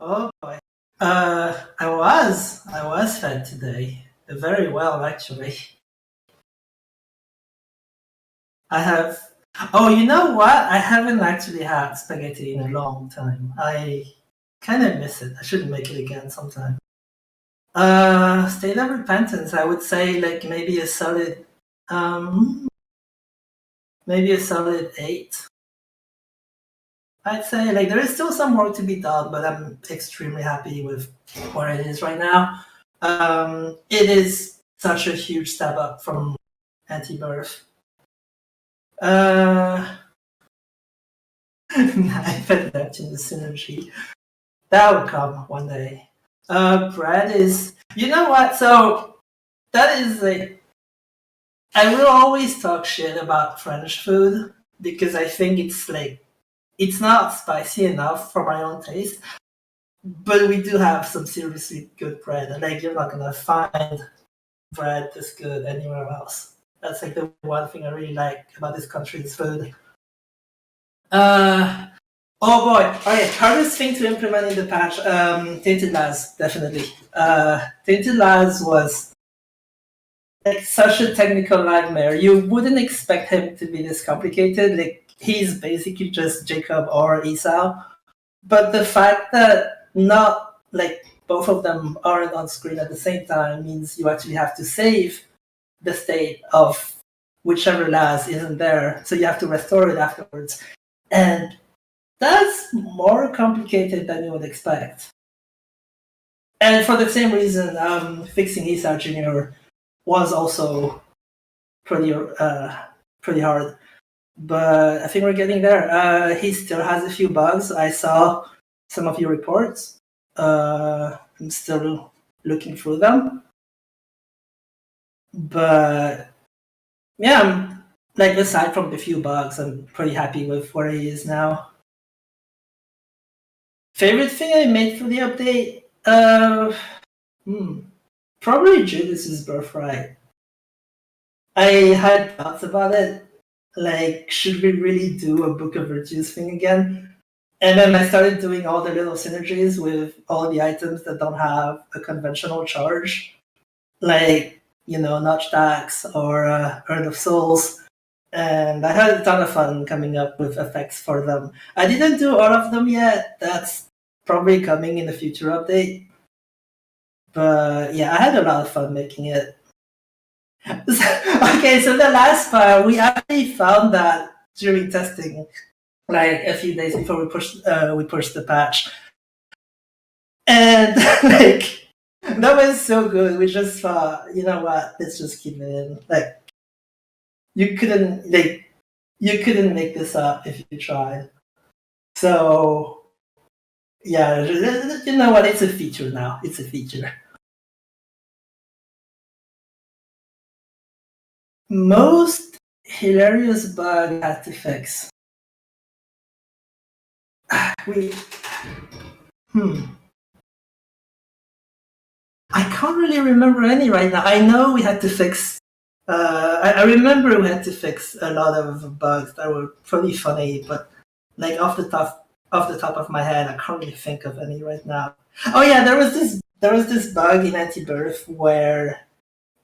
Oh boy. I was fed today. Very well, actually. I have. Oh, you know what? I haven't actually had spaghetti in a long time. I kind of miss it. I should make it again sometime. State of repentance. I would say like um, maybe a solid 8. I'd say like there is still some work to be done, but I'm extremely happy with where it is right now. It is such a huge step up from anti-birth. I bet that in the synergy that would come one day. Bread is, you know what? So that is like I will always talk shit about French food because I think it's like it's not spicy enough for my own taste. But we do have some seriously good bread. Like you're not gonna find bread this good anywhere else. That's like the one thing I really like about this country's food. Uh oh boy. Okay, hardest thing to implement in the patch. Tainted Laz, definitely. Tainted Laz was like such a technical nightmare. You wouldn't expect him to be this complicated. Like he's basically just Jacob or Esau. But the fact that not like both of them aren't on screen at the same time means you actually have to save the state of whichever Laz isn't there. So you have to restore it afterwards. And that's more complicated than you would expect. And for the same reason, fixing Esau Jr. was also pretty hard. But I think we're getting there. He still has a few bugs. I saw some of your reports. I'm still looking through them. But yeah, like aside from the few bugs, I'm pretty happy with where he is now. Favorite thing I made for the update? Probably Judas's Birthright. I had thoughts about it. Like, should we really do a Book of Virtues thing again? And then I started doing all the little synergies with all the items that don't have a conventional charge, like, Notch Tax or Earth of Souls. And I had a ton of fun coming up with effects for them. I didn't do all of them yet. That's probably coming in a future update. But yeah, I had a lot of fun making it. Okay, so the last part, we actually found that during testing, like a few days before we pushed the patch, and like that was so good. We just thought, you know what, let's just keep it in. Like you couldn't make this up if you tried. So yeah, you know what? It's a feature now. It's a feature. Most hilarious bug I had to fix. We I can't really remember any right now. I know we had to fix. I remember we had to fix a lot of bugs that were pretty funny, but like off the top of my head, I can't really think of any right now. Oh yeah, there was this bug in Anti-Birth where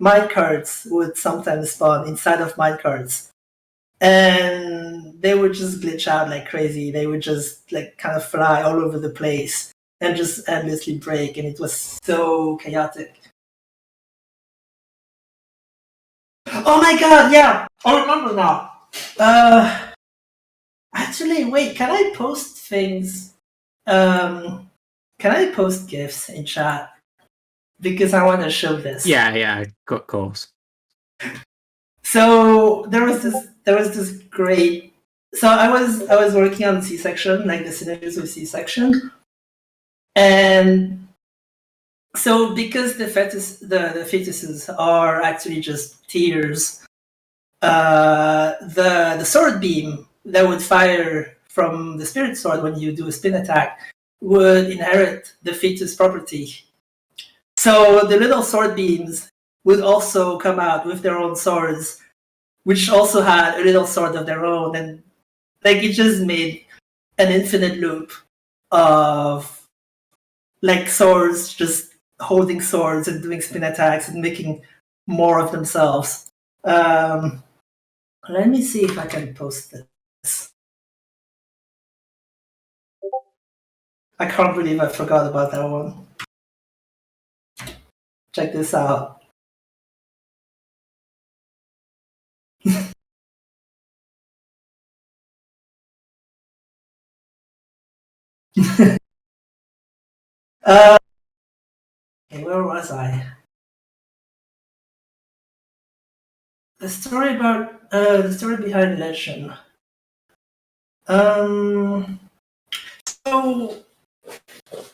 minecarts would sometimes spawn inside of minecarts, and they would just glitch out like crazy. They would just like kind of fly all over the place and just endlessly break, and it was so chaotic. Oh my god, yeah, I remember now. Uh, Actually, wait, can I post things? Can I post GIFs in chat? Because I want to show this. Yeah, of course. So there was this great. So I was working on C-section, like the synergies with C-section, and so because the fetuses are actually just tears, the sword beam that would fire from the spirit sword when you do a spin attack would inherit the fetus property. So the little sword beams would also come out with their own swords, which also had a little sword of their own, and like it just made an infinite loop of like swords, just holding swords and doing spin attacks and making more of themselves. Let me see if I can post this. I can't believe I forgot about that one. Check this out. Okay, where was I? The story about the story behind Legend. So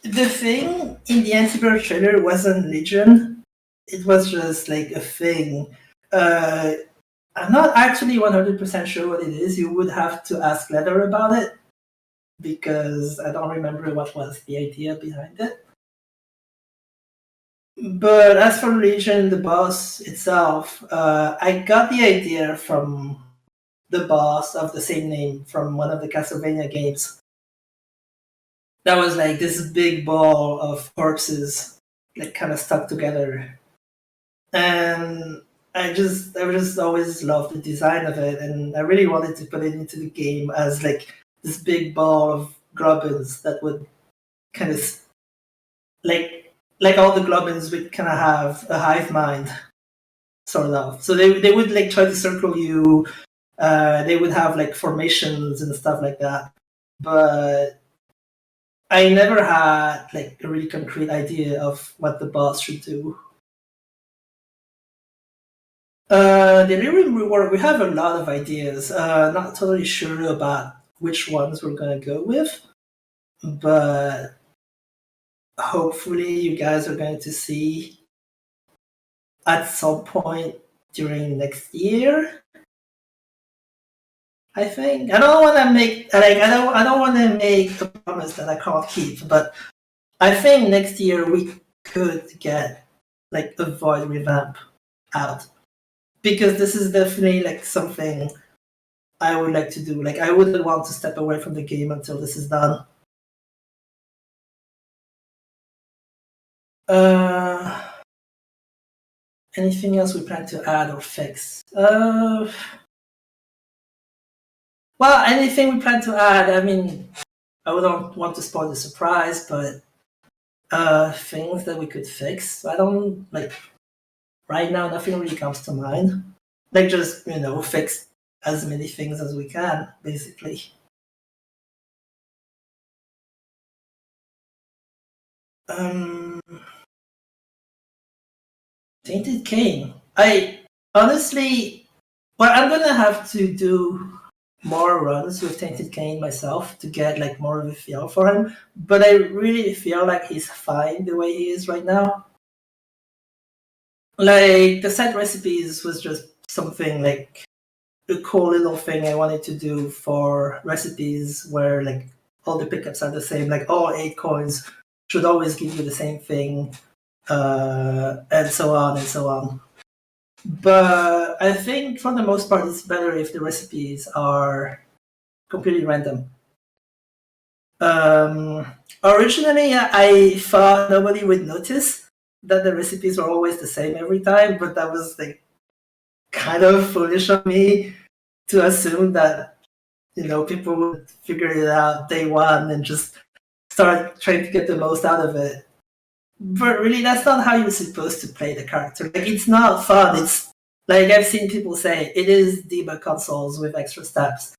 the thing in the Antivirus trailer wasn't Legion. It was just like a thing. I'm not actually 100% sure what it is. You would have to ask Leather about it because I don't remember what was the idea behind it. But as for Legion, the boss itself, I got the idea from the boss of the same name from one of the Castlevania games. That was like this big ball of corpses, like kind of stuck together, and I just always loved the design of it, and I really wanted to put it into the game as like this big ball of globins that would kind of like all the globins would kind of have a hive mind, sort of. So they would like try to circle you. They would have like formations and stuff like that, but I never had like a really concrete idea of what the boss should do. The lyric rework, we have a lot of ideas. Not totally sure about which ones we're gonna go with, but hopefully you guys are going to see at some point during next year. I think I don't want to make like I don't want to make a promise that I can't keep, but I think next year we could get like a void revamp out because this is definitely like something I would like to do. Like I wouldn't want to step away from the game until this is done. Uh, Anything else we plan to add or fix? Well, anything we plan to add. I mean, I wouldn't want to spoil the surprise, but things that we could fix. I don't like right now. Nothing really comes to mind. Like just fix as many things as we can, basically. Um, Tainted Cane. I honestly, well, I'm gonna have to do more runs with Tainted Cane myself to get like more of a feel for him. But I really feel like he's fine the way he is right now. Like the set recipes was just something like a cool little thing I wanted to do for recipes where like all the pickups are the same, like all 8 coins should always give you the same thing, and so on and so on. But I think for the most part, it's better if the recipes are completely random. Um, Originally, I thought nobody would notice that the recipes were always the same every time, but that was like kind of foolish of me to assume that people would figure it out day one and just start trying to get the most out of it. But really, that's not how you're supposed to play the character. Like, it's not fun. It's like I've seen people say it is debug consoles with extra steps,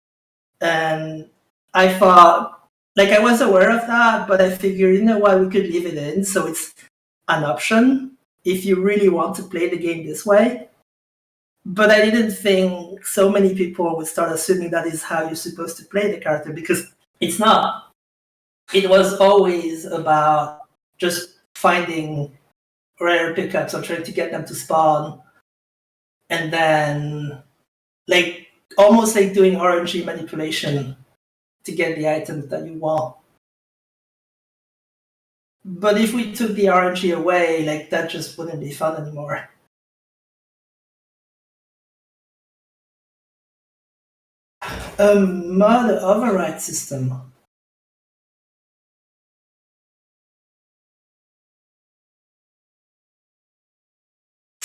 and I thought, like, I was aware of that, but I figured, what, we could leave it in, so it's an option if you really want to play the game this way. But I didn't think so many people would start assuming that is how you're supposed to play the character because it's not. It was always about just finding rare pickups or trying to get them to spawn, and then like almost like doing RNG manipulation to get the items that you want. But if we took the RNG away, like that just wouldn't be fun anymore. Mod override system.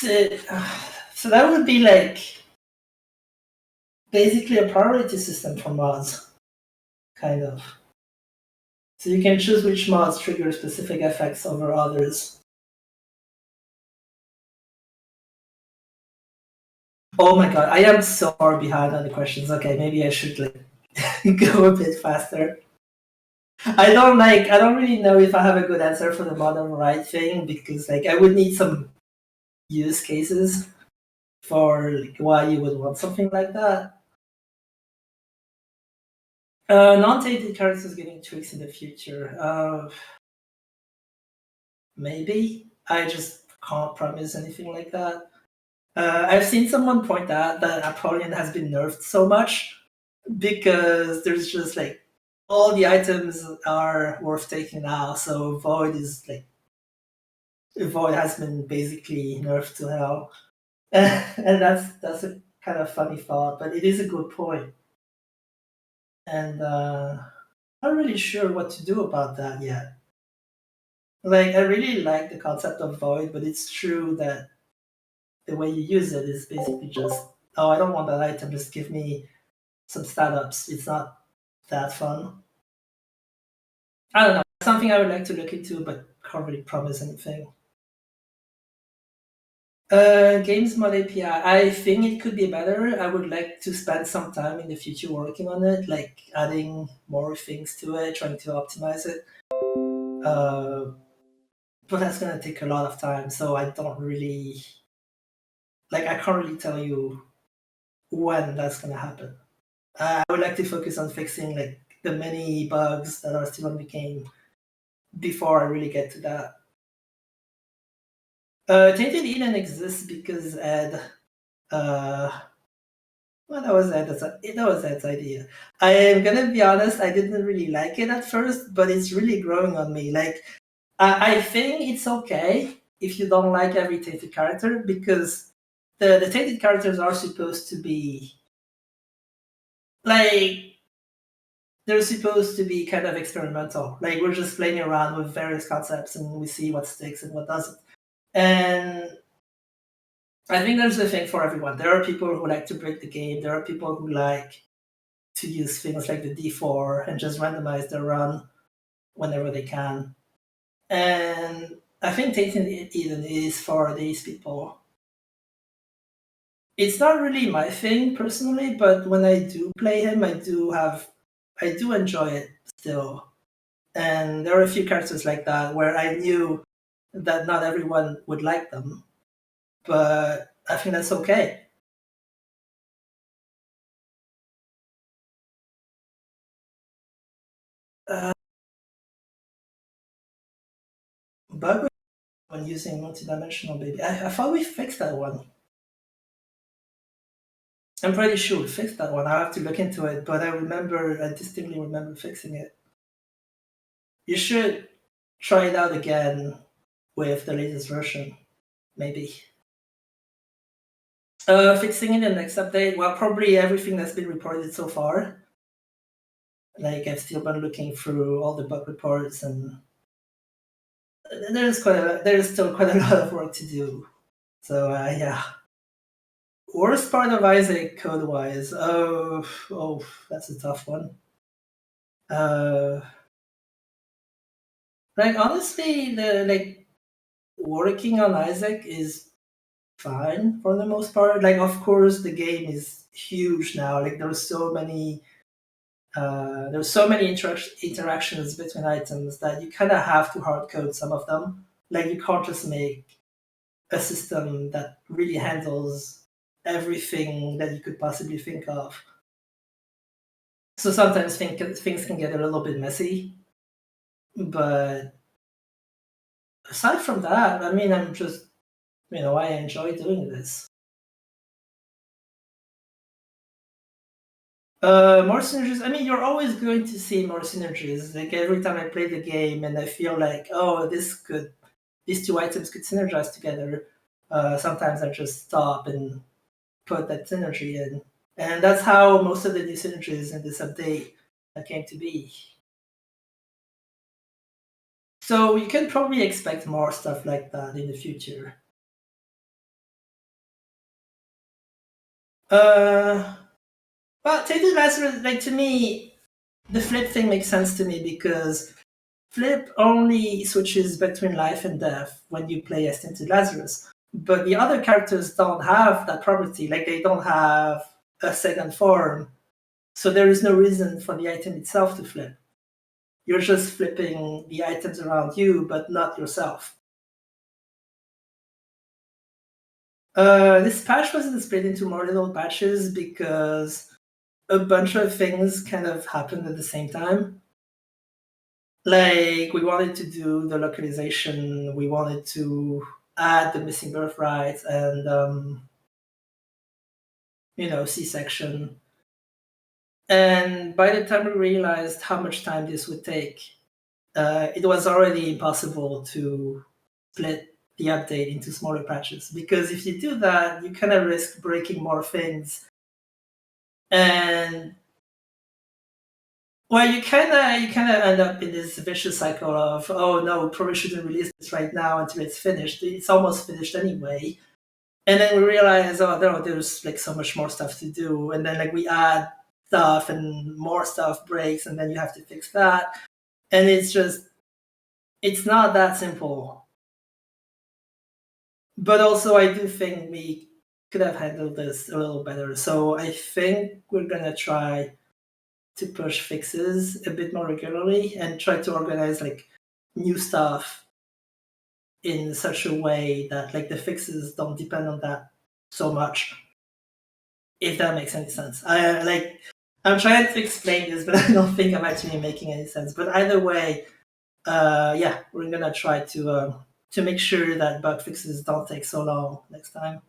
So that would be like basically a priority system for mods, kind of. So you can choose which mods trigger specific effects over others. Oh my god, I am so far behind on the questions. Okay, maybe I should like go a bit faster. I don't really know if I have a good answer for the mod override thing because like I would need some use cases for like, why you would want something like that. Non-tainted characters getting tweaks in the future. Maybe. I just can't promise anything like that. I've seen someone point out that Apollyon has been nerfed so much because there's just like all the items are worth taking now, so Void has been basically nerfed to hell. And that's a kind of funny thought, but it is a good point. And not really sure what to do about that yet. Like I really like the concept of void, but it's true that the way you use it is basically just, oh, I don't want that item, just give me some stat ups. It's not that fun. I don't know. Something I would like to look into, but can't really promise anything. Games mod API. I think it could be better. I would like to spend some time in the future working on it, like adding more things to it, trying to optimize it. But that's gonna take a lot of time, so I don't really like. I can't really tell you when that's gonna happen. I would like to focus on fixing like the many bugs that are still on the game before I really get to that. Tainted Eden exists because Ed. Well, that was Ed's idea. I am gonna be honest. I didn't really like it at first, but it's really growing on me. Like I think it's okay if you don't like every tainted character because the tainted characters are supposed to be like they're supposed to be kind of experimental. Like we're just playing around with various concepts and we see what sticks and what doesn't. And I think there's a thing for everyone. There are people who like to break the game. There are people who like to use things like the D4 and just randomize their run whenever they can. And I think Tainted Eden is for these people. It's not really my thing personally, but when I do play him, I do enjoy it still. And there are a few characters like that where I knew that not everyone would like them, but I think that's okay. Uh, bug when using multidimensional baby. I thought we fixed that one. I'm pretty sure we fixed that one. I have to look into it, but I distinctly remember fixing it. You should try it out again with the latest version, maybe. Fixing it in the next update. Well, probably everything that's been reported so far. Like I've still been looking through all the bug reports, and there's still quite a lot of work to do. So yeah. Worst part of Isaac code wise. Oh, that's a tough one. Uh, like honestly, the like working on Isaac is fine for the most part. Like of course the game is huge now. Like there's so many interactions between items that you kind of have to hard code some of them. Like you can't just make a system that really handles everything that you could possibly think of. So sometimes things can get a little bit messy. But aside from that, I mean, I'm just, I enjoy doing this. More synergies. I mean, you're always going to see more synergies. Like every time I play the game and I feel like, oh, these two items could synergize together. Sometimes I just stop and put that synergy in, and that's how most of the new synergies in this update came to be. So you can probably expect more stuff like that in the future. Well, Tainted Lazarus, like to me, the flip thing makes sense to me because flip only switches between life and death when you play as Tainted Lazarus. But the other characters don't have that property, like they don't have a second form. So there is no reason for the item itself to flip. You're just flipping the items around you, but not yourself. This patch wasn't split into more little patches because a bunch of things kind of happened at the same time. Like, we wanted to do the localization, we wanted to add the missing birthright and, C-section. And by the time we realized how much time this would take, it was already impossible to split the update into smaller patches. Because if you do that, you kind of risk breaking more things. And well, you kind of end up in this vicious cycle of, oh no, we probably shouldn't release this right now until it's finished. It's almost finished anyway. And then we realize, oh no, there's like so much more stuff to do. And then like we add stuff and more stuff breaks, and then you have to fix that. And it's not that simple. But also, I do think we could have handled this a little better. So I think we're gonna try to push fixes a bit more regularly and try to organize like new stuff in such a way that like the fixes don't depend on that so much. If that makes any sense. I'm trying to explain this, but I don't think I'm actually making any sense. But either way, yeah, we're gonna try to make sure that bug fixes don't take so long next time.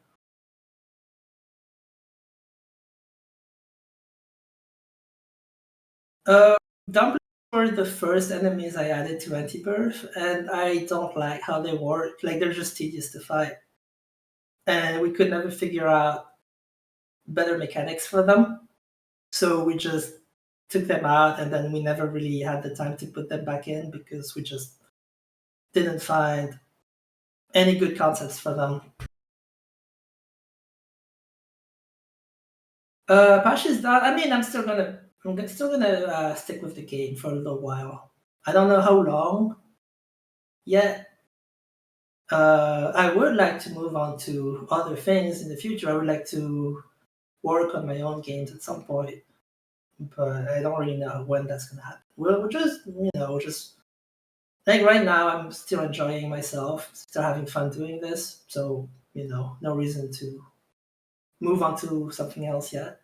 Dumplings were the first enemies I added to Anti-Birth, and I don't like how they work. Like, they're just tedious to fight. And we could never figure out better mechanics for them. So we just took them out, and then we never really had the time to put them back in because we just didn't find any good concepts for them. Patch is done. I mean, I'm still gonna stick with the game for a little while. I don't know how long yet. I would like to move on to other things in the future. I would like to work on my own games at some point, but I don't really know when that's gonna happen. We'll just just like right now, I'm still enjoying myself, still having fun doing this. So no reason to move on to something else yet.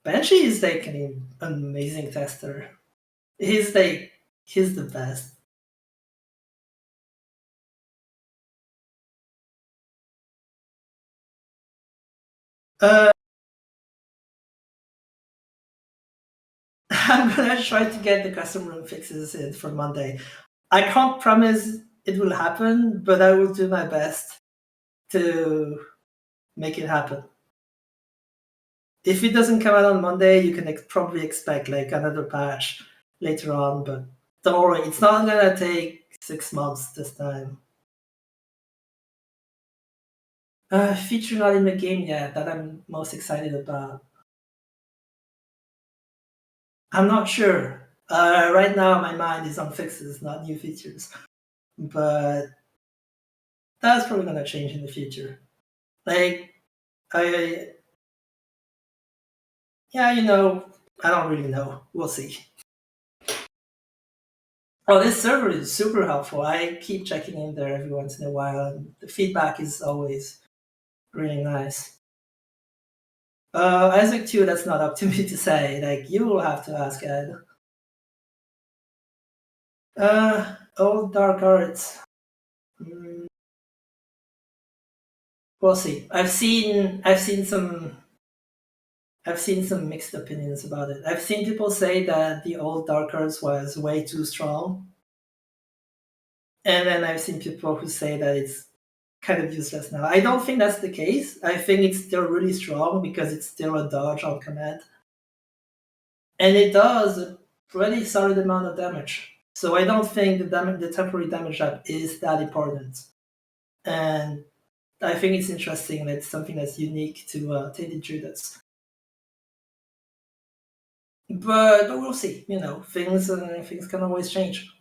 Banshee is like an amazing tester. He's the best. Uh, I'm gonna try to get the custom room fixes in for Monday. I can't promise it will happen, but I will do my best to make it happen. If it doesn't come out on Monday, you can probably expect like another patch later on, but don't worry, it's not gonna take 6 months this time. Feature not in the game yet that I'm most excited about. I'm not sure. Right now, my mind is on fixes, not new features. But that's probably gonna change in the future. Like, I, yeah, I don't really know. We'll see. Oh, this server is super helpful. I keep checking in there every once in a while, and the feedback is always really nice. Isaac too, that's not up to me to say. Like, you will have to ask Ed. Old Dark Arts. Mm, we'll see. I've seen some mixed opinions about it. I've seen people say that the old Dark Arts was way too strong, and then I've seen people who say that it's kind of useless now. I don't think that's the case. I think it's still really strong because it's still a dodge on command, and it does a pretty solid amount of damage. So I don't think the temporary damage up is that important, and I think it's interesting and it's something that's unique to Tainted Judas. But we'll see. Things can always change.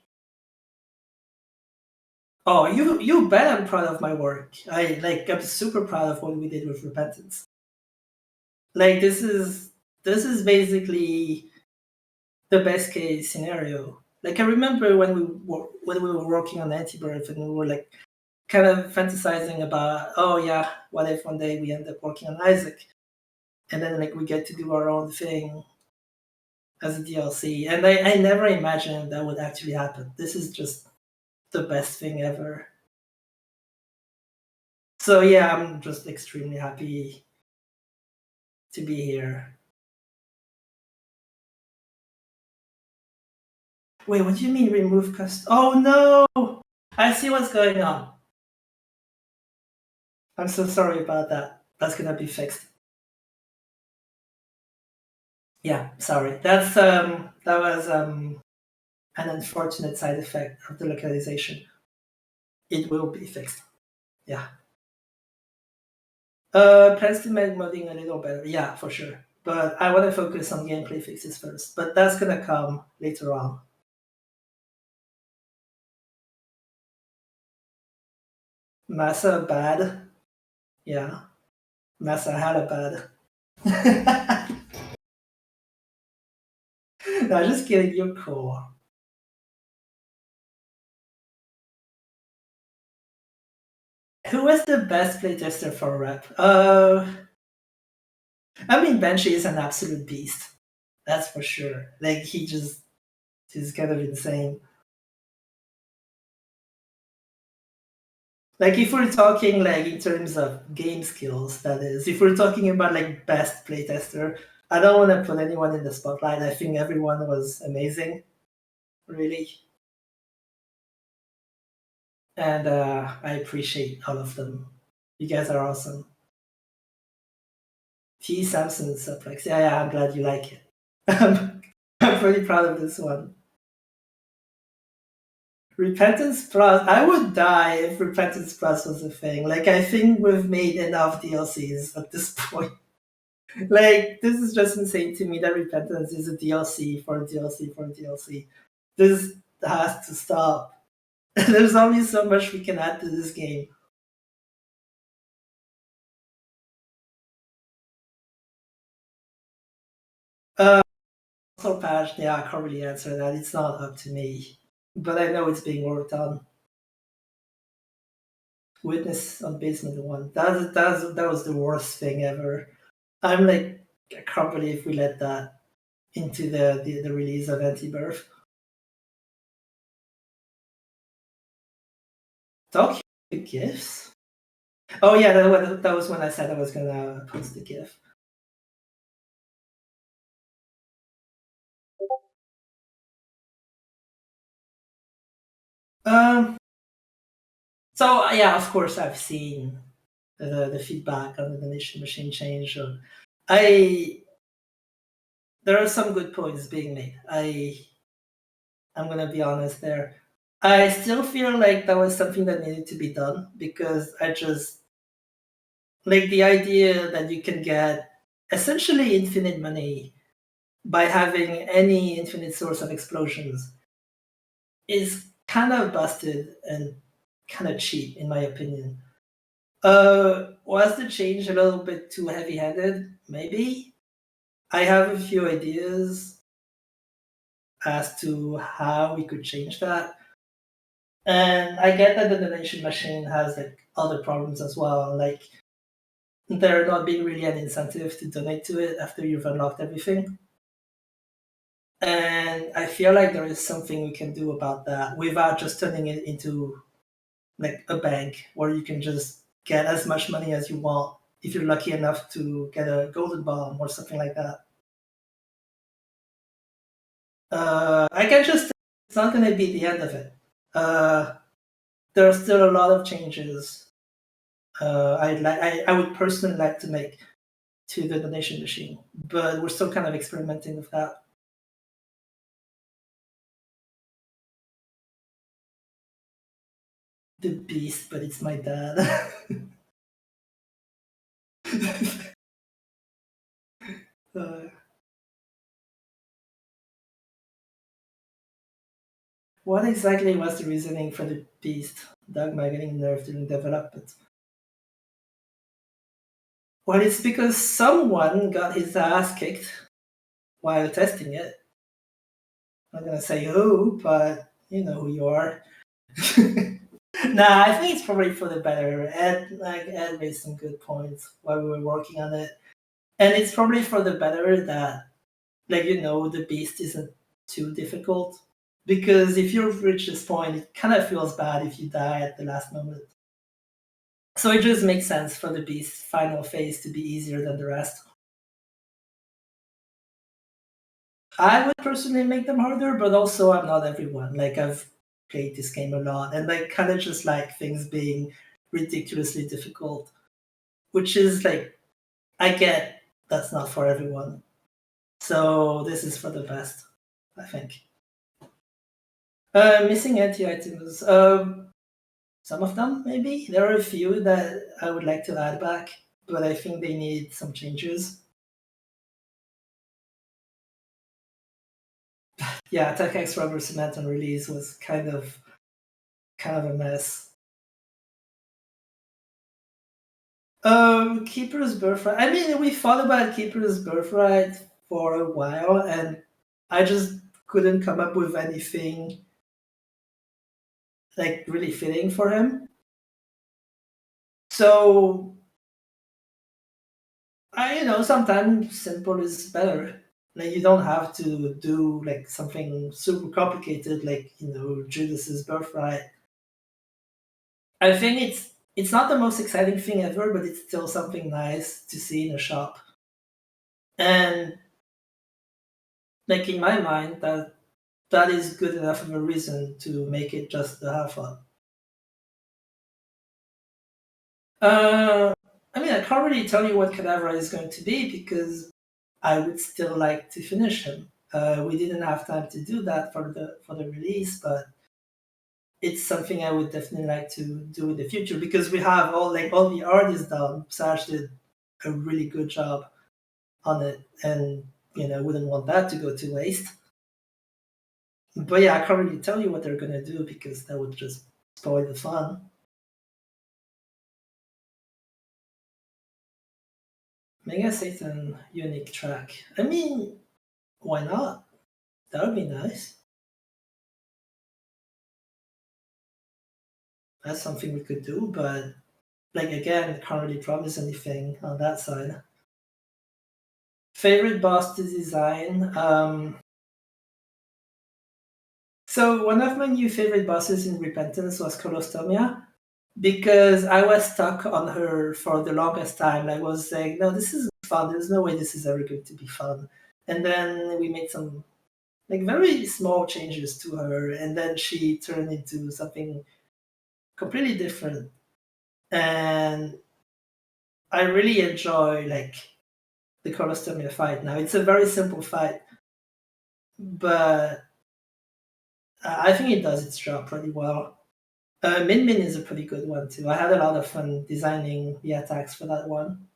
Oh, you bet I'm proud of my work. I'm super proud of what we did with Repentance. Like this is basically the best case scenario. Like I remember when we were working on Antibirth and we were like kind of fantasizing about, oh yeah, what if one day we end up working on Isaac, and then like we get to do our own thing as a DLC. And I never imagined that would actually happen. This is just the best thing ever. So yeah, I'm just extremely happy to be here. Wait, what do you mean remove custom? Oh no! I see what's going on. I'm so sorry about that. That's gonna be fixed. Yeah, sorry. That was an unfortunate side effect of the localization. It will be fixed. Yeah. Plans to make modding a little better. Yeah, for sure. But I want to focus on gameplay fixes first. But that's gonna come later on. Massa bad. Yeah. Massa had a bad. No, just kidding. You're cool. Who was the best playtester for rep? I mean, Banshee is an absolute beast. That's for sure. Like he's kind of insane. Like if we're talking like in terms of game skills, that is, if we're talking about like best playtester, I don't want to put anyone in the spotlight. I think everyone was amazing, really, and I appreciate all of them. You guys are awesome. T. Samson suplex. Yeah, I'm glad you like it. I'm pretty proud of this one. Repentance Plus. I would die if Repentance Plus was a thing. Like I think we've made enough DLCs at this point. Like this is just insane to me that Repentance is a DLC for a DLC for a DLC. This has to stop. There's only so much we can add to this game. So patched, yeah, I can't really answer that. It's not up to me. But I know it's being worked on. Witness on Basement One. That was the worst thing ever. I'm like, I can't believe we let that into the release of Anti-Birth. Document GIFs? Oh yeah, that was when I said I was gonna post the GIF. Um. So yeah, of course I've seen the feedback on the donation machine change. I there are some good points being made. I'm gonna be honest there. I still feel like that was something that needed to be done because I just like the idea that you can get essentially infinite money by having any infinite source of explosions is kind of busted and kind of cheap in my opinion. Was the change a little bit too heavy-handed? Maybe. I have a few ideas as to how we could change that. And I get that the donation machine has like other problems as well, like there not being really an incentive to donate to it after you've unlocked everything. And I feel like there is something we can do about that without just turning it into like a bank where you can just get as much money as you want if you're lucky enough to get a golden bomb or something like that. I can just it's not going to be the end of it. Uh, there are still a lot of changes. I would personally like to make to the donation machine, but we're still kind of experimenting with that. The beast, but it's my dad. Uh, what exactly was the reasoning for the beast dogma getting nerfed during development? Well, it's because someone got his ass kicked while testing it. I'm not gonna say who, but you know who you are. Nah, I think it's probably for the better. Ed made some good points while we were working on it, and it's probably for the better that, like, the beast isn't too difficult, because if you've reached this point, it kind of feels bad if you die at the last moment. So it just makes sense for the beast's final phase to be easier than the rest. I would personally make them harder, but also I'm not everyone. Like, I've played this game a lot, and I kind of just like things being ridiculously difficult, which is like, I get that's not for everyone. So this is for the best, I think. Missing anti-items. Some of them, maybe. There are a few that I would like to add back, but I think they need some changes. Yeah, Attack X Rubber Cement on release was kind of a mess. Keeper's Birthright. I mean, we thought about Keeper's Birthright for a while, and I just couldn't come up with anything like really fitting for him. So sometimes simple is better. Like, you don't have to do like something super complicated, like Judas's Birthright. I think it's not the most exciting thing ever, but it's still something nice to see in a shop. And like, in my mind, that is good enough of a reason to make it just to have fun. I mean, I can't really tell you what Cadavra is going to be because I would still like to finish him. We didn't have time to do that for the release, but it's something I would definitely like to do in the future because we have all the art is done. Sash did a really good job on it, and wouldn't want that to go to waste. But yeah, I can't really tell you what they're gonna do because that would just spoil the fun. Mega Satan unique track. I mean, why not? That would be nice. That's something we could do, but like, again, can't really promise anything on that side. Favorite boss to design. So one of my new favorite bosses in Repentance was Colostomia, because I was stuck on her for the longest time. I was saying, no, this is fun. There's no way this is ever going to be fun. And then we made some like very small changes to her, and then she turned into something completely different. And I really enjoy like the Colostomia fight now. It's a very simple fight, but I think it does its job pretty well. Min Min is a pretty good one too. I had a lot of fun designing the attacks for that one.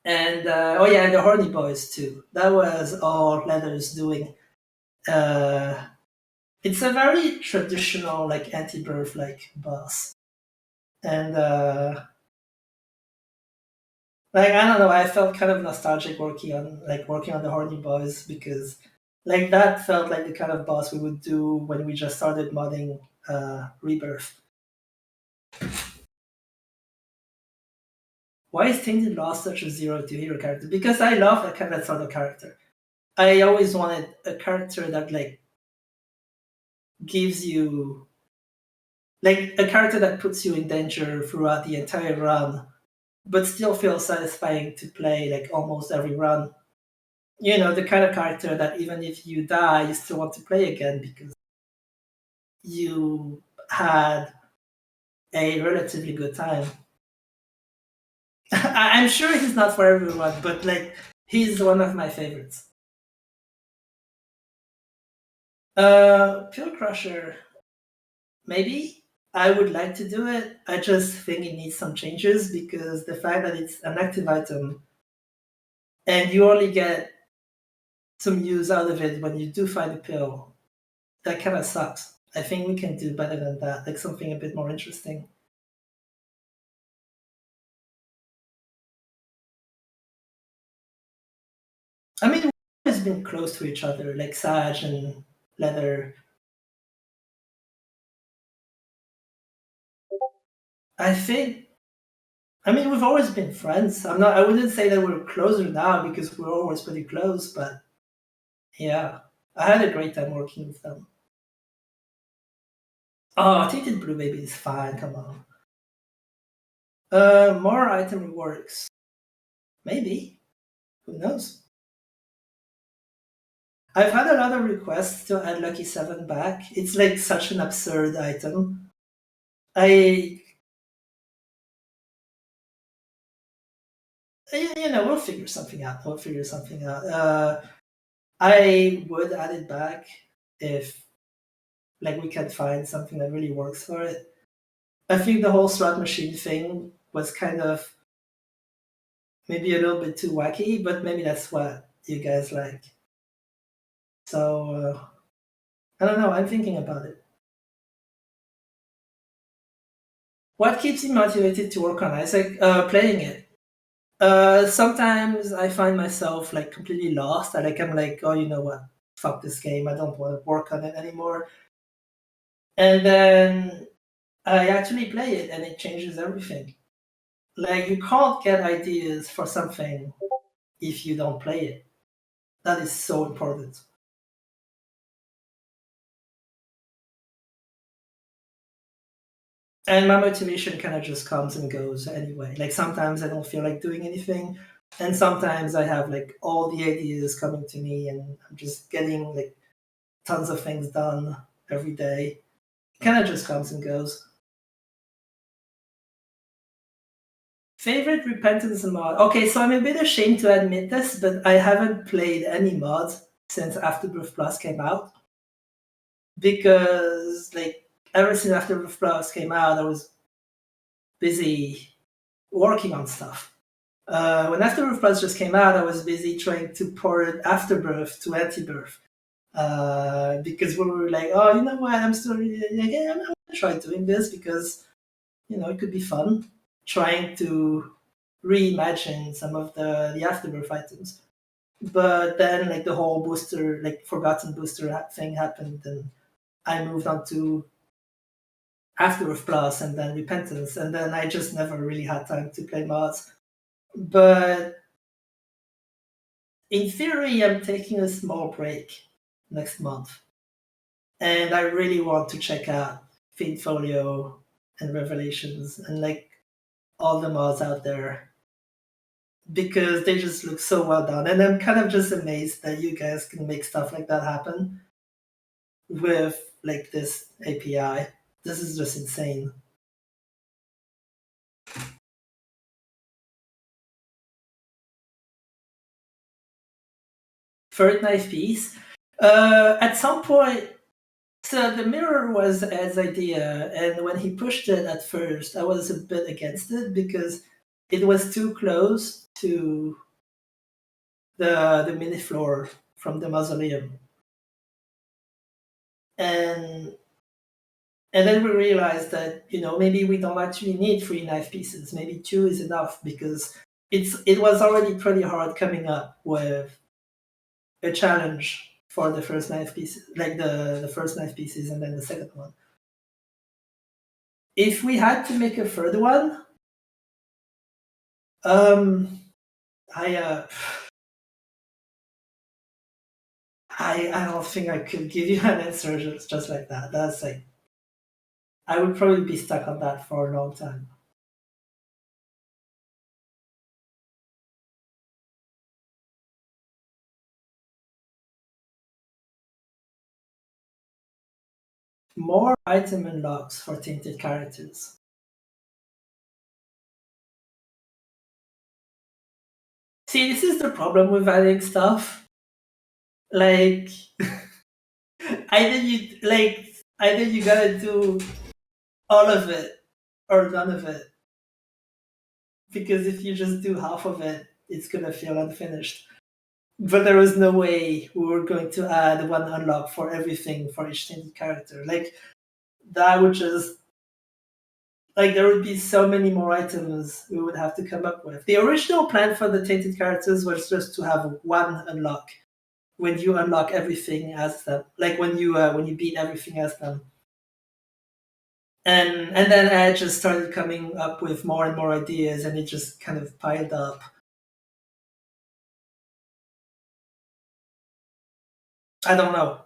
And oh yeah, and the Horny Boys too. That was all Leather's doing. Uh, it's a very traditional like anti-birth like boss, and like, I don't know, I felt kind of nostalgic working on the Horny Boys because like that felt like the kind of boss we would do when we just started modding Rebirth. Why is Tainted Lost such a zero to hero character? Because I love that sort of character. I always wanted a character that like gives you like a character that puts you in danger throughout the entire run, but still feels satisfying to play like almost every run. The kind of character that even if you die, you still want to play again because you had a relatively good time. I'm sure he's not for everyone, but like, he's one of my favorites. Pill Crusher, maybe. I would like to do it. I just think it needs some changes because the fact that it's an active item and you only get some use out of it when you do find a pill, that kind of sucks. I think we can do better than that, like something a bit more interesting. I mean, we've always been close to each other, like Sage and Leather. I think, I mean, we've always been friends. I wouldn't say that we're closer now because we're always pretty close, but yeah, I had a great time working with them. Oh, Tainted Blue Baby is fine, come on. More item reworks. Maybe. Who knows? I've had a lot of requests to add Lucky 7 back. It's like such an absurd item. I, we'll figure something out. We'll figure something out. I would add it back if, like, we can find something that really works for it. I think the whole slot machine thing was kind of maybe a little bit too wacky, but maybe that's what you guys like. So I don't know. I'm thinking about it. What keeps me motivated to work on Isaac? Playing it. Sometimes I find myself like completely lost. I'm like, oh, you know what? Fuck this game. I don't want to work on it anymore. And then I actually play it, and it changes everything. Like you can't get ideas for something if you don't play it. That is so important. And my motivation kind of just comes and goes anyway. Like sometimes I don't feel like doing anything, and sometimes I have like all the ideas coming to me, and I'm just getting like tons of things done every day. It kind of just comes and goes. Favorite repentance mod? Okay, so I'm a bit ashamed to admit this, but I haven't played any mods since Afterbirth Plus came out because like ever since Afterbirth Plus came out, I was busy working on stuff. When Afterbirth Plus just came out, I was busy trying to port Afterbirth to Antibirth because we were like, oh, you know what? I'm still yeah, I'm gonna try doing this because it could be fun trying to reimagine some of the Afterbirth items. But then like the whole booster, like forgotten booster thing happened, and I moved on to Afterbirth Plus and then Repentance, and then I just never really had time to play mods. But in theory, I'm taking a small break next month, and I really want to check out Folio and Revelations and like all the mods out there because they just look so well done. And I'm kind of just amazed that you guys can make stuff like that happen with like this API. This is just insane. Third knife piece. At some point, so the mirror was Ed's idea, and when he pushed it at first, I was a bit against it because it was too close to the mini floor from the mausoleum. And then we realized that maybe we don't actually need 3 knife pieces. Maybe 2 is enough because it was already pretty hard coming up with a challenge for the first knife pieces, like the first knife pieces and then the second one. If we had to make a third one, um, I I don't think I could give you an answer just like that. That's like I would probably be stuck on that for a long time. More item unlocks for tainted characters. See, this is the problem with adding stuff. Like either you gotta do all of it or none of it. Because if you just do half of it, it's gonna feel unfinished. But there was no way we were going to add one unlock for everything for each tainted character. Like that would just like there would be so many more items we would have to come up with. The original plan for the tainted characters was just to have one unlock when you unlock everything as them, like when you beat everything as them. And then I just started coming up with more and more ideas, and it just kind of piled up. I don't know.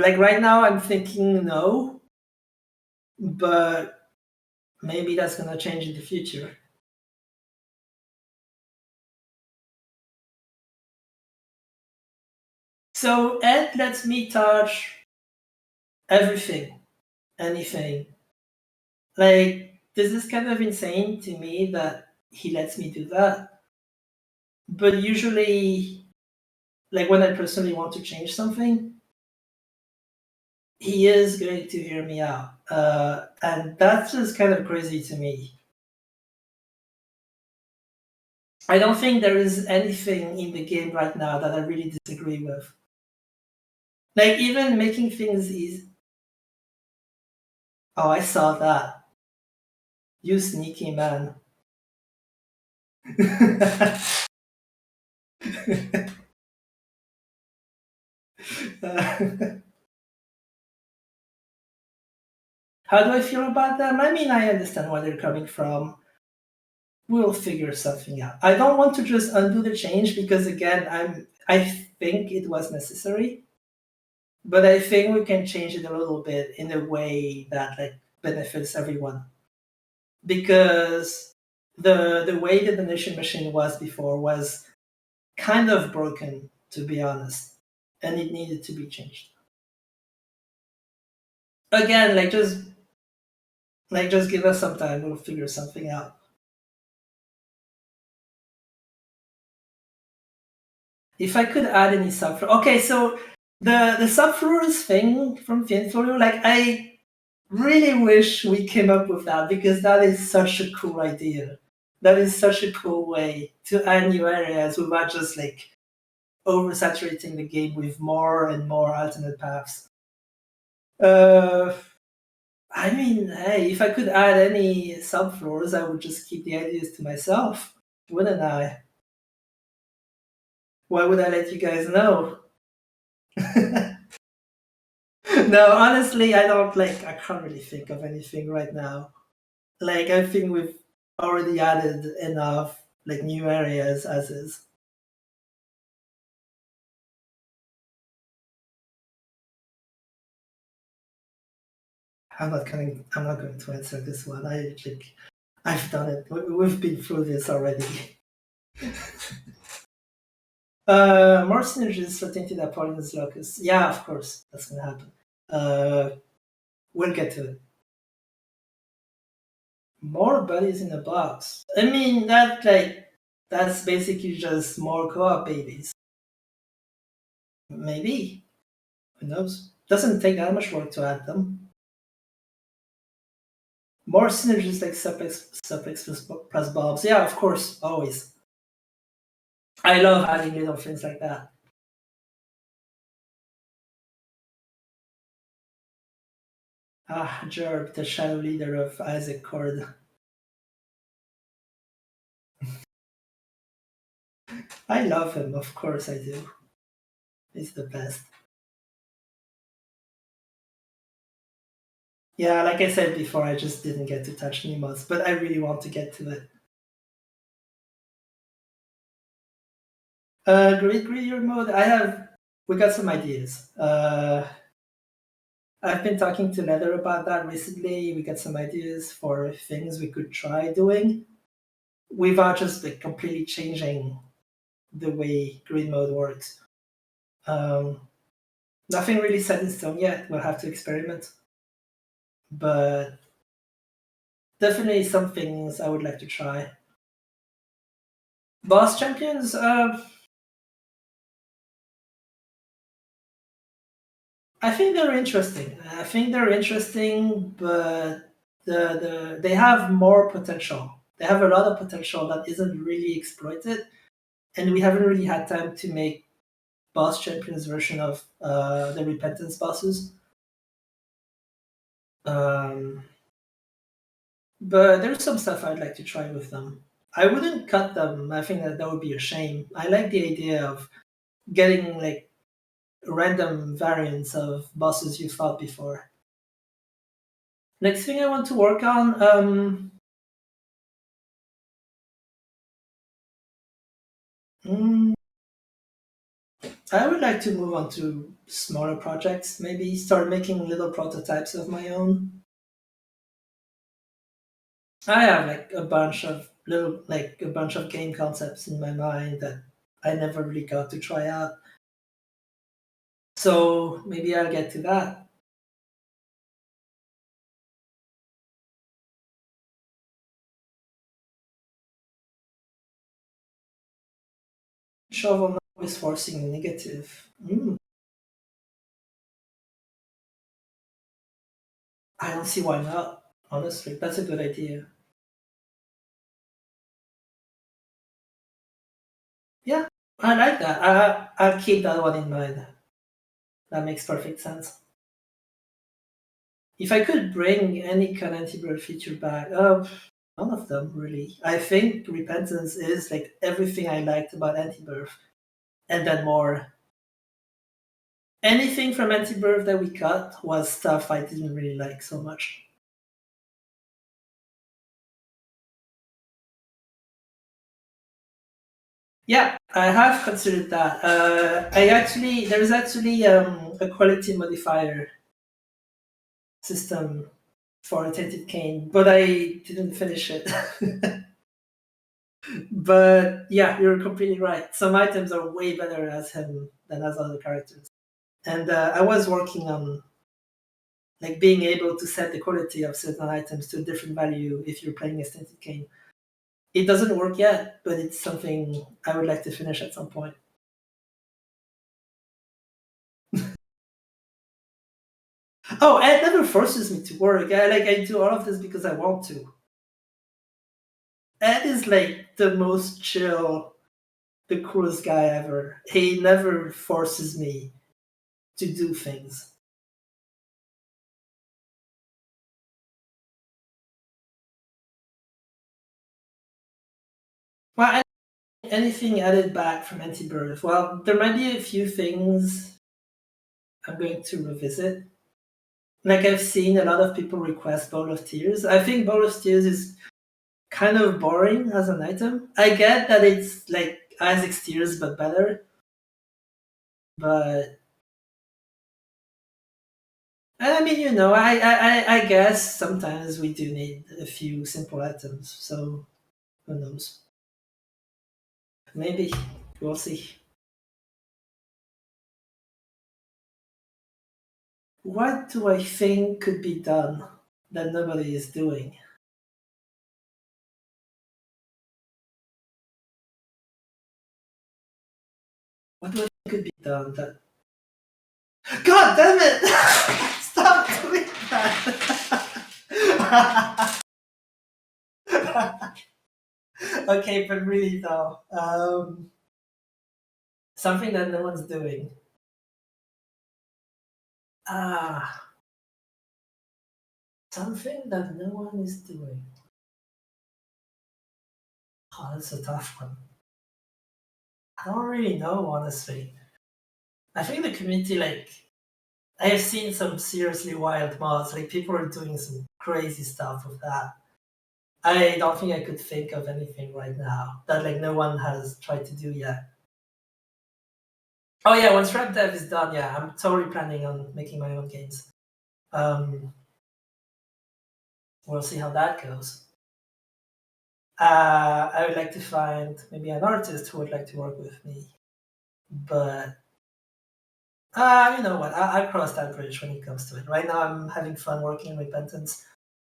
Like right now, I'm thinking no, but maybe that's gonna change in the future. So Ed lets me touch everything, anything. Like this is kind of insane to me that he lets me do that. But usually, like when I personally want to change something, he is going to hear me out, and that's just kind of crazy to me. I don't think there is anything in the game right now that I really disagree with. Like even making things easy. Oh, I saw that. You sneaky man. How do I feel about them? I mean, I understand where they're coming from. We'll figure something out. I don't want to just undo the change because again, I think it was necessary, but I think we can change it a little bit in a way that like benefits everyone. Because the way the donation machine was before was kind of broken, to be honest, and it needed to be changed. Again, like just give us some time. We'll figure something out. If I could add any subfloor, okay. So the subfloors thing from Finfolio, like I really wish we came up with that because that is such a cool idea. That is such a cool way to add new areas without just like oversaturating the game with more and more alternate paths. Uh, I mean, hey, if I could add any subfloors, I would just keep the ideas to myself, wouldn't I? Why would I let you guys know? No, honestly, I don't like. I can't really think of anything right now. Like, I think we've already added enough like new areas as is. I'm not going to answer this one. I've done it. We've been through this already. More synergies for Tainted Apollon's Locus. Yeah, of course, that's gonna happen. Uh, we'll get to it. More buddies in a box. I mean, that's basically just more co-op babies. Maybe. Who knows? Doesn't take that much work to add them. More synergies like Subex plus Bobs. Yeah, of course, always. I love adding little things like that. Ah, Jerb, the shadow leader of Isaac Cord. I love him, of course I do. He's the best. Yeah, like I said before, I just didn't get to touch Nemo's, but I really want to get to it. Great Greedier mode. We got some ideas. I've been talking to Leather about that recently. We got some ideas for things we could try doing without just like completely changing the way grid mode works. Um, Nothing really set in stone yet. We'll have to experiment, but definitely some things I would like to try. Boss champions. I think they're interesting. But They have more potential. They have a lot of potential that isn't really exploited, and we haven't really had time to make boss champions version of the repentance bosses. Um, but there's some stuff I'd like to try with them. I wouldn't cut them. I think that would be a shame. I like the idea of getting like random variants of bosses you fought before. Next thing I want to work on, mm, I would like to move on to smaller projects. Maybe start making little prototypes of my own. I have like a bunch of game concepts in my mind that I never really got to try out. So maybe I'll get to that. Shovel now is forcing a negative. I don't see why not. Honestly, that's a good idea. Yeah, I like that. I'll keep that one in mind. That makes perfect sense. If I could bring any kind of anti-bird feature back, none of them really. I think Repentance is like everything I liked about Anti-Birth, and then more. Anything from Anti-Birth that we cut was stuff I didn't really like so much. Yeah, I have considered that. There's actually a quality modifier system for a Tainted Cane, but I didn't finish it. But yeah, you're completely right. Some items are way better as him than as other characters. And I was working on like being able to set the quality of certain items to a different value if you're playing a Tainted Cane. It doesn't work yet, but it's something I would like to finish at some point. Oh, Ed never forces me to work. I do all of this because I want to. Ed is like the most chill, the coolest guy ever. He never forces me to do things. Well, anything added back from Anti-Birth? Well, there might be a few things I'm going to revisit. Like I've seen a lot of people request Bowl of Tears. I think Bowl of Tears is kind of boring as an item. I get that it's like Isaac's Tears but better, but I mean, I guess sometimes we do need a few simple items. So who knows? Maybe we'll see. What do I think could be done that nobody is doing? What do I think could be done that? God damn it! Stop doing that! Okay, but really though, something that no one's doing. Ah, something that no one is doing. Oh, that's a tough one. I don't really know, honestly. I think the community, like, I have seen some seriously wild mods. Like, people are doing some crazy stuff with that. I don't think I could think of anything right now that like no one has tried to do yet. Oh yeah, once Rep Dev is done, yeah, I'm totally planning on making my own games. Um, we'll see how that goes. I would like to find maybe an artist who would like to work with me, but you know what? I'll cross that bridge when it comes to it. Right now, I'm having fun working in Repentance.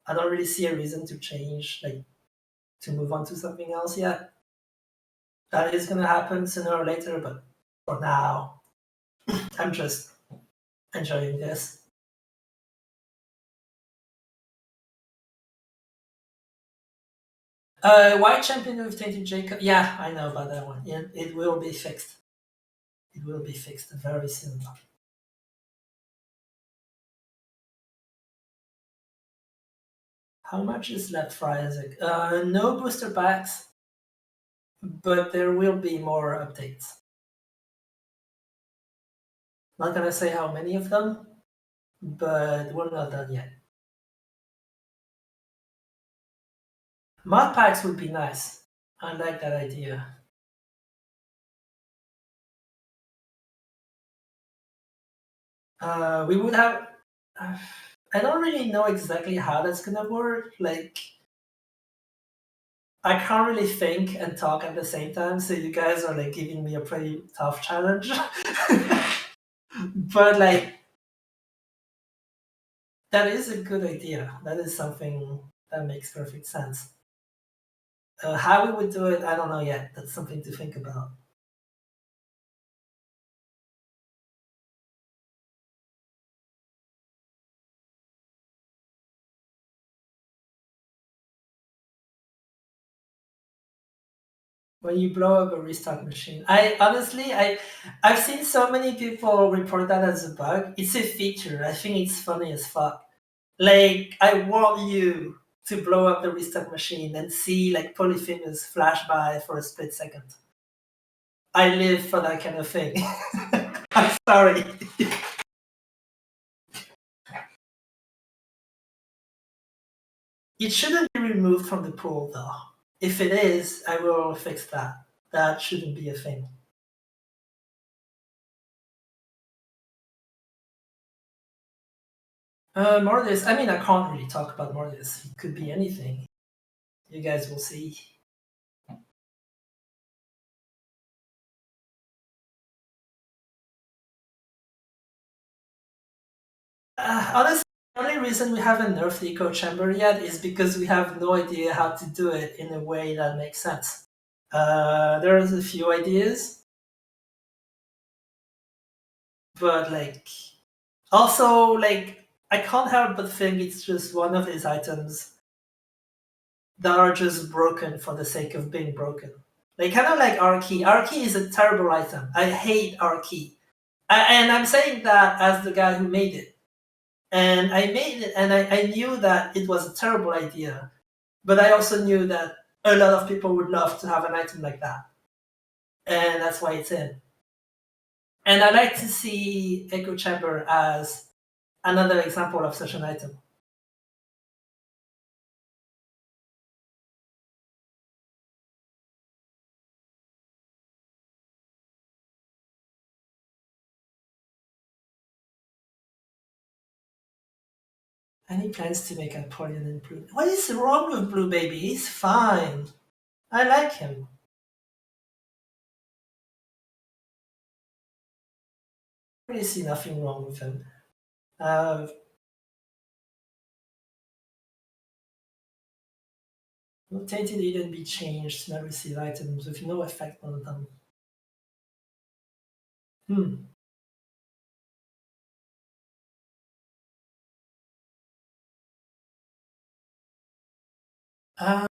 I don't really see a reason to change, like to move on to something else yet. That is gonna happen sooner or later, but for now, I'm just enjoying this. White champion with Tainted Jacob. Yeah, I know about that one. It will be fixed. It will be fixed very soon. How much is left for Isaac? No booster packs, but there will be more updates. Not gonna say how many of them, but we're not done yet. Mod packs would be nice. I like that idea. We would have. I don't really know exactly how that's gonna work. Like, I can't really think and talk at the same time, so you guys are like giving me a pretty tough challenge. But like, that is a good idea. That is something that makes perfect sense. How we would do it, I don't know yet. That's something to think about. When you blow up a restock machine, I've seen so many people report that as a bug. It's a feature. I think it's funny as fuck. Like, I want you to blow up the restock machine and see like polyphemus flash by for a split second. I live for that kind of thing. I'm sorry. It shouldn't be removed from the pool though. If it is, I will fix that. That shouldn't be a thing. Mortise, I mean, I can't really talk about Mortise. It could be anything. You guys will see. Honestly, the only reason we haven't nerfed the echo chamber yet is because we have no idea how to do it in a way that makes sense. There's a few ideas, but like, also like, I can't help but think it's just one of these items that are just broken for the sake of being broken. Like, kind of like R key. R key is a terrible item. I hate R key. And I'm saying that as the guy who made it. And I made it, and I knew that it was a terrible idea. But I also knew that a lot of people would love to have an item like that. And that's why it's in. And I like to see Echo Chamber as another example of such an item. Any plans to make Napoleon in blue? What is wrong with Blue Baby? He's fine. I like him. I really see nothing wrong with him. Will Tainted Eden be changed to receive items with no effect on them? Hmm. Uh,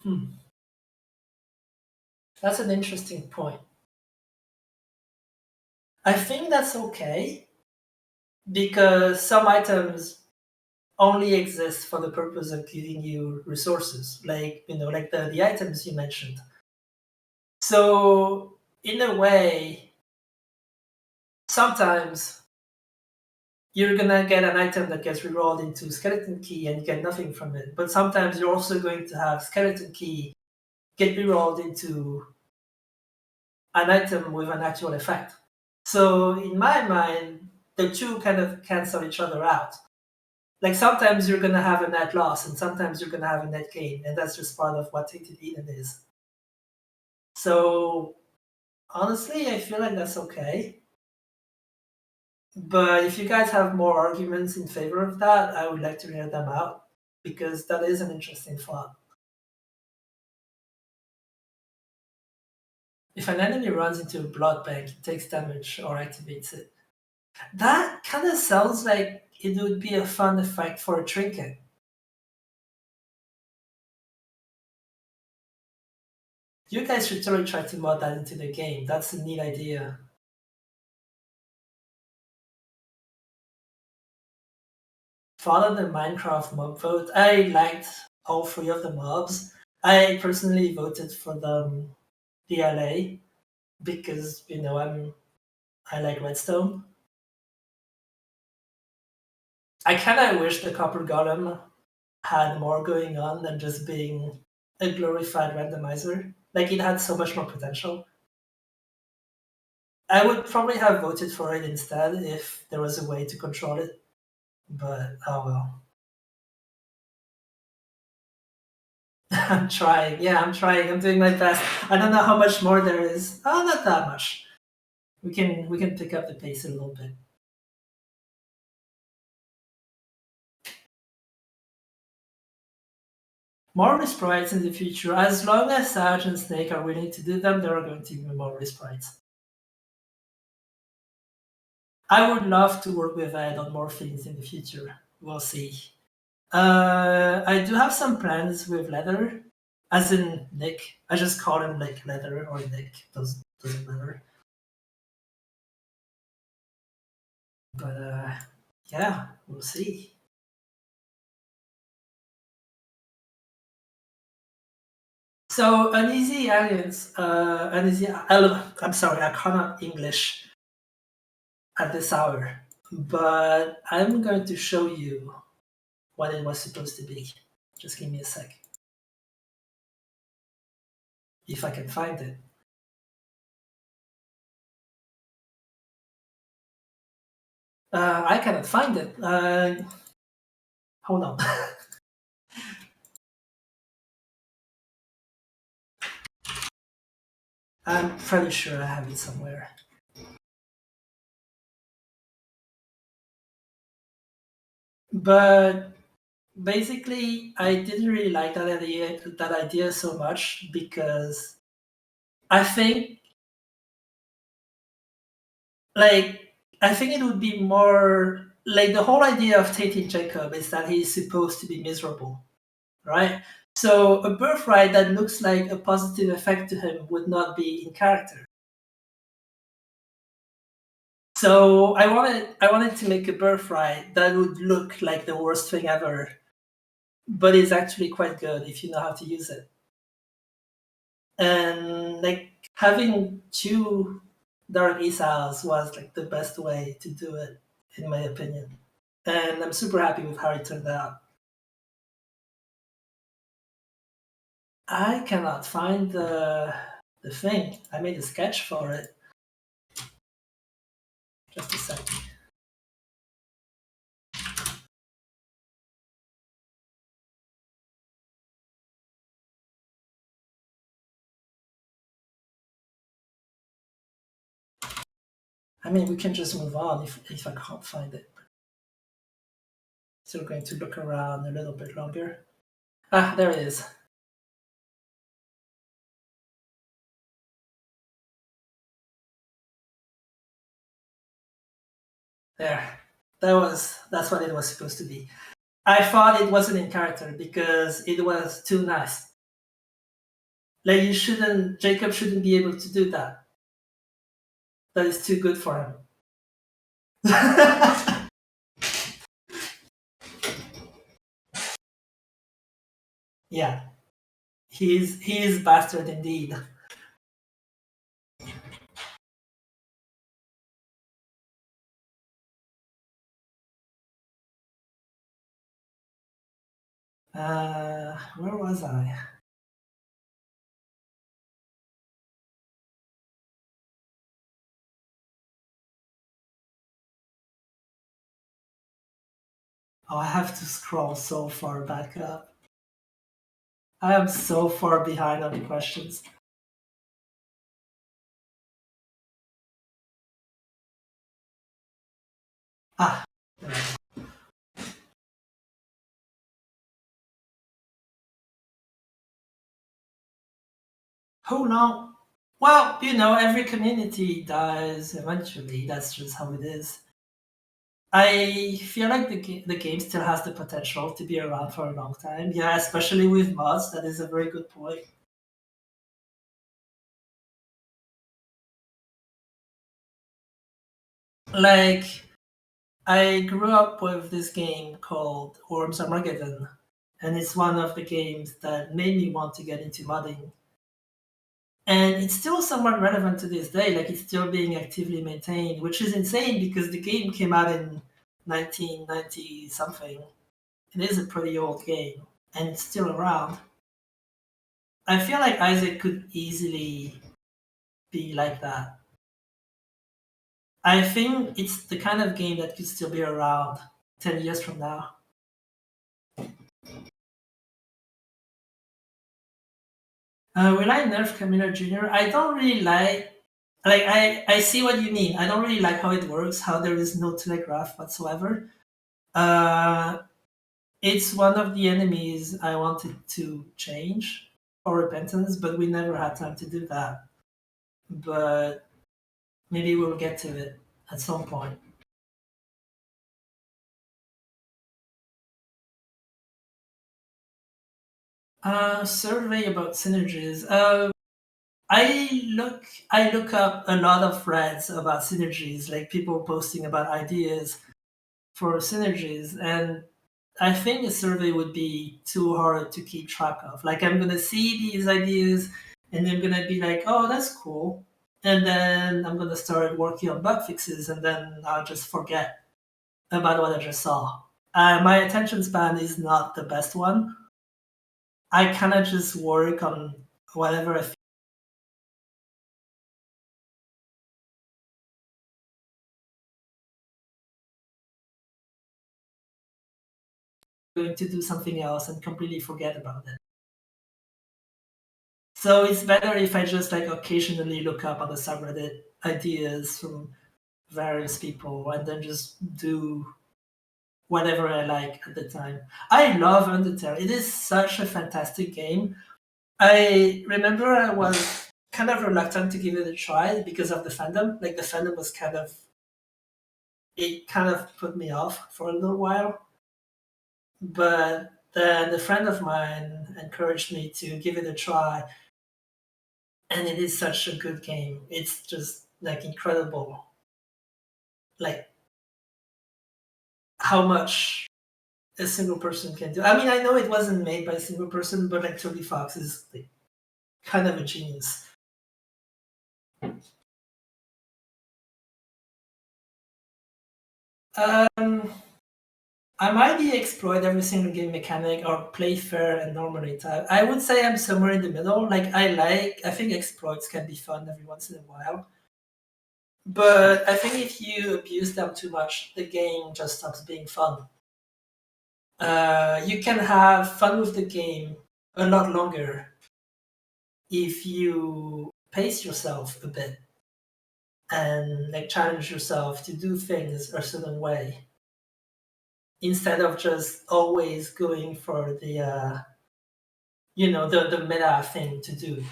hmm. That's an interesting point. I think that's okay because some items only exist for the purpose of giving you resources, like like the items you mentioned. So in a way, sometimes you're gonna get an item that gets rerolled into skeleton key and you get nothing from it. But sometimes you're also going to have skeleton key get rerolled into an item with an actual effect. So in my mind, the two kind of cancel each other out. Like sometimes you're gonna have a net loss and sometimes you're gonna have a net gain, and that's just part of what Tainted Eden is. So honestly, I feel like that's okay. But if you guys have more arguments in favor of that, I would like to hear them out because that is an interesting thought. If an enemy runs into a blood bank, it takes damage or activates it. That kind of sounds like it would be a fun effect for a trinket. You guys should totally try to mod that into the game. That's a neat idea. Follow the Minecraft mob vote. I liked all three of the mobs. I personally voted for the LA because I like redstone. I kind of wish the copper golem had more going on than just being a glorified randomizer. Like it had so much more potential. I would probably have voted for it instead if there was a way to control it. But oh well. I'm trying. Yeah, I'm trying. I'm doing my best. I don't know how much more there is. Oh, not that much. We can pick up the pace a little bit. More resprites in the future. As long as Sarge and Snake are willing to do them, there are going to be more resprites. I would love to work with Ed on more things in the future. We'll see. I do have some plans with Leather, as in Nick. I just call him like Leather or Nick. Doesn't matter. But yeah, we'll see. So uneasy aliens, I'm sorry, I cannot English at this hour, but I'm going to show you what it was supposed to be. Just give me a sec, if I can find it. I cannot find it. Hold on. I'm pretty sure I have it somewhere. But basically, I didn't really like that idea so much because I think like I think it would be more like the whole idea of Tainted Jacob is that he's supposed to be miserable, right? So a birthright that looks like a positive effect to him would not be in character. So I wanted to make a birthright that would look like the worst thing ever, but is actually quite good if you know how to use it. And like having two Dark Esau's was like the best way to do it, in my opinion. And I'm super happy with how it turned out. I cannot find the thing. I made a sketch for it. Just a sec. I mean, we can just move on if I can't find it. Still going to look around a little bit longer. Ah, there it is. There. That's what it was supposed to be. I thought it wasn't in character because it was too nice. Like Jacob shouldn't be able to do that. That is too good for him. Yeah, he is bastard indeed. Where was I? Oh, I have to scroll so far back up. I am so far behind on the questions. Ah, there we go. Who knows? Well, every community dies eventually. That's just how it is. I feel like the game still has the potential to be around for a long time. Yeah, especially with mods. That is a very good point. Like, I grew up with this game called Worms Armageddon, and it's one of the games that made me want to get into modding. And it's still somewhat relevant to this day, like it's still being actively maintained, which is insane because the game came out in 1990 something. It is a pretty old game, and it's still around. I feel like Isaac could easily be like that. I think it's the kind of game that could still be around 10 years from now. Will I nerf Camino Jr.? I don't really like I see what you mean. I don't really like how it works, how there is no telegraph whatsoever. Uh, it's one of the enemies I wanted to change for repentance, but we never had time to do that. But maybe we'll get to it at some point. Survey about synergies. I look up a lot of threads about synergies, like people posting about ideas for synergies, and I think a survey would be too hard to keep track of. Like I'm gonna see these ideas, and I'm gonna be like, "Oh, that's cool," and then I'm gonna start working on bug fixes, and then I'll just forget about what I just saw. My attention span is not the best one. I kind of just work on whatever I feel going to do something else and completely forget about it. So it's better if I just like occasionally look up on the subreddit ideas from various people and then just do whatever I like at the time. I love Undertale. It is such a fantastic game. I remember I was kind of reluctant to give it a try because of the fandom. Like the fandom was kind of put me off for a little while. But then a friend of mine encouraged me to give it a try, and it is such a good game. It's just like incredible, like how much a single person can do. I mean, I know it wasn't made by a single person, but like Toby Fox is like kind of a genius. Um, I might be exploit every single game mechanic or play fair and normally type. I would say I'm somewhere in the middle. I think exploits can be fun every once in a while. But I think if you abuse them too much, the game just stops being fun. You can have fun with the game a lot longer if you pace yourself a bit and like challenge yourself to do things a certain way instead of just always going for the meta thing to do.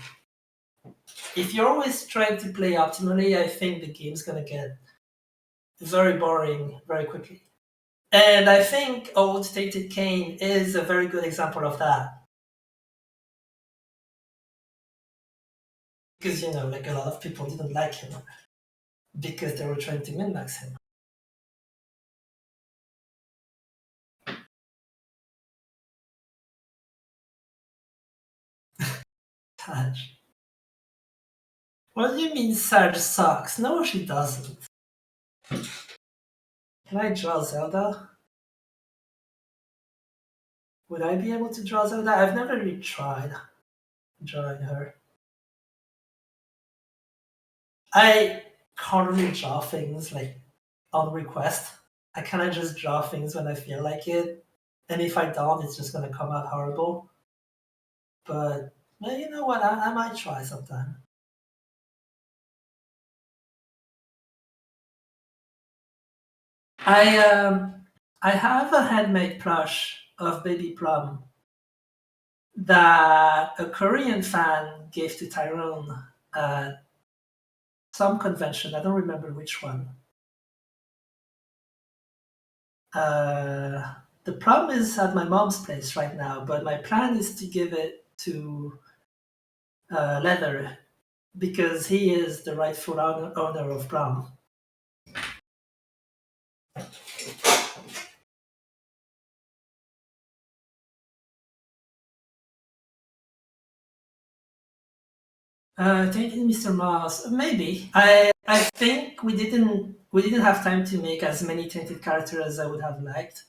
If you're always trying to play optimally, I think the game's gonna get very boring very quickly. And I think old Tainted Kane is a very good example of that. Because like a lot of people didn't like him because they were trying to min-max him. Saj. What do you mean Saj sucks? No, she doesn't. Can I draw Zelda? Would I be able to draw Zelda? I've never really tried drawing her. I can't really draw things like on request. I kind of just draw things when I feel like it, and if I don't, it's just gonna come out horrible. But well, you know what? I might try sometime. I have a handmade plush of Baby Plum that a Korean fan gave to Tyrone at some convention. I don't remember which one. The problem is at my mom's place right now, but my plan is to give it to Leather because he is the rightful owner of Brown. Taking Mr. Mouse, maybe. I think we didn't have time to make as many tainted characters as I would have liked.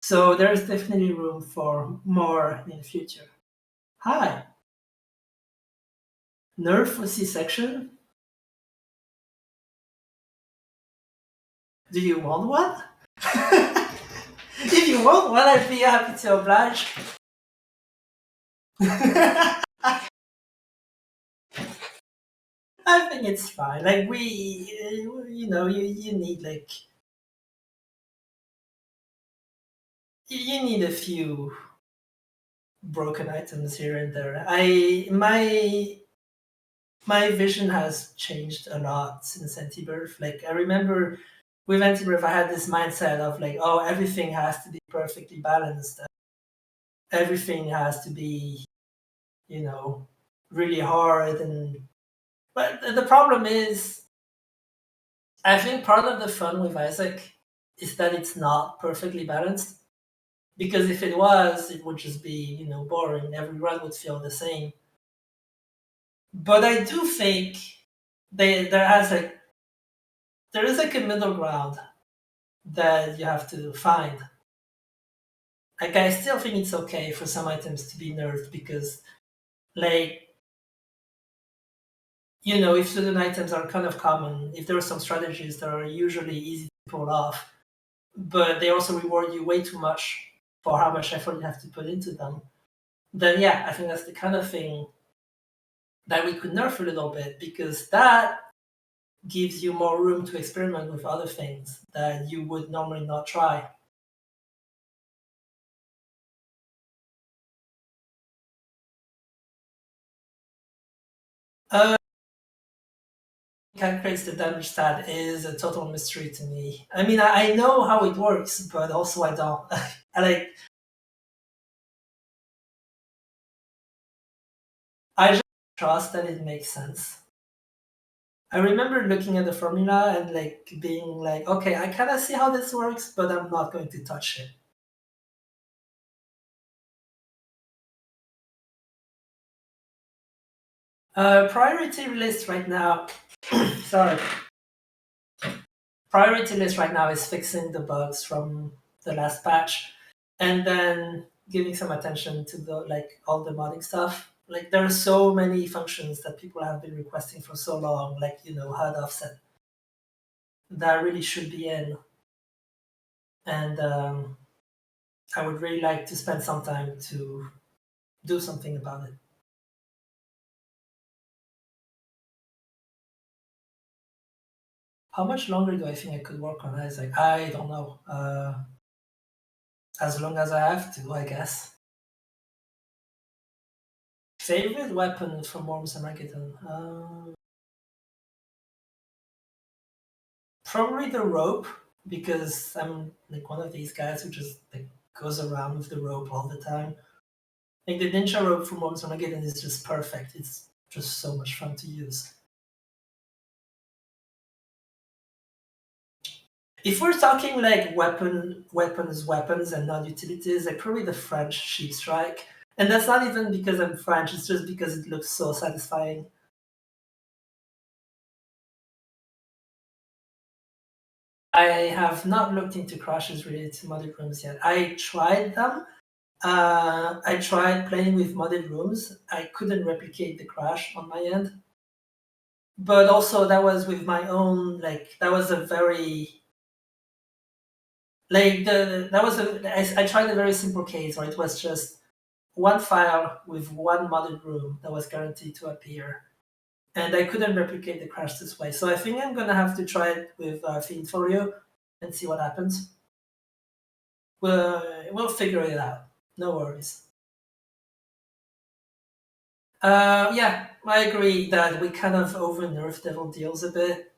So there's definitely room for more in the future. Hi. Nerf for C-section? Do you want one? If you want one, I'd be happy to oblige. I think it's fine. Like you need you need a few broken items here and there. My vision has changed a lot since Antibirth. Like I remember with Antibirth, I had this mindset of like, oh, everything has to be perfectly balanced. Everything has to be, really hard. But the problem is, I think part of the fun with Isaac is that it's not perfectly balanced. Because if it was, it would just be, boring. Every run would feel the same. But I do think there is like a middle ground that you have to find. Like I still think it's okay for some items to be nerfed because, like, if certain items are kind of common, if there are some strategies that are usually easy to pull off, but they also reward you way too much for how much effort you have to put into them, then yeah, I think that's the kind of thing that we could nerf a little bit because that gives you more room to experiment with other things that you would normally not try. Uh, calculates the damage stat is a total mystery to me. I mean, I know how it works, but also I don't. I just trust that it makes sense. I remember looking at the formula and like being like, okay, I kind of see how this works, but I'm not going to touch it. Priority list right now. Sorry. Priority list right now is fixing the bugs from the last patch, and then giving some attention to the all the modding stuff. Like there are so many functions that people have been requesting for so long, like HUD offset, that really should be in, and I would really like to spend some time to do something about it. How much longer do I think I could work on Isaac? I don't know. As long as I have to, I guess. Favorite weapon from Worms and Armageddon? Probably the rope, because I'm like one of these guys who just like goes around with the rope all the time. Like the ninja rope from Worms and Armageddon is just perfect. It's just so much fun to use. If we're talking like weapons, and non-utilities, like probably the French sheep strike. And that's not even because I'm French, it's just because it looks so satisfying. I have not looked into crashes related to modded rooms yet. I tried them. I tried playing with modded rooms. I couldn't replicate the crash on my end. But also that was with my own that was a very I tried a very simple case where it was just one file with one modded room that was guaranteed to appear. And I couldn't replicate the crash this way. So I think I'm gonna have to try it with Fiend for You and see what happens. We'll figure it out. No worries. Yeah, I agree that we kind of over nerfed Devil Deals a bit.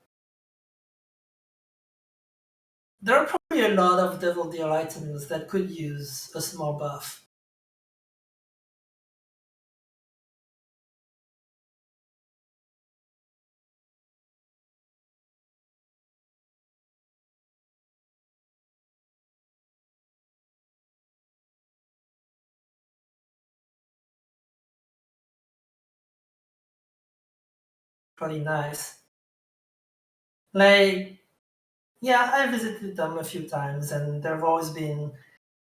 there are probably a lot of Devil Deal items that could use a small buff. Pretty nice. Like, yeah, I visited them a few times, and they've always been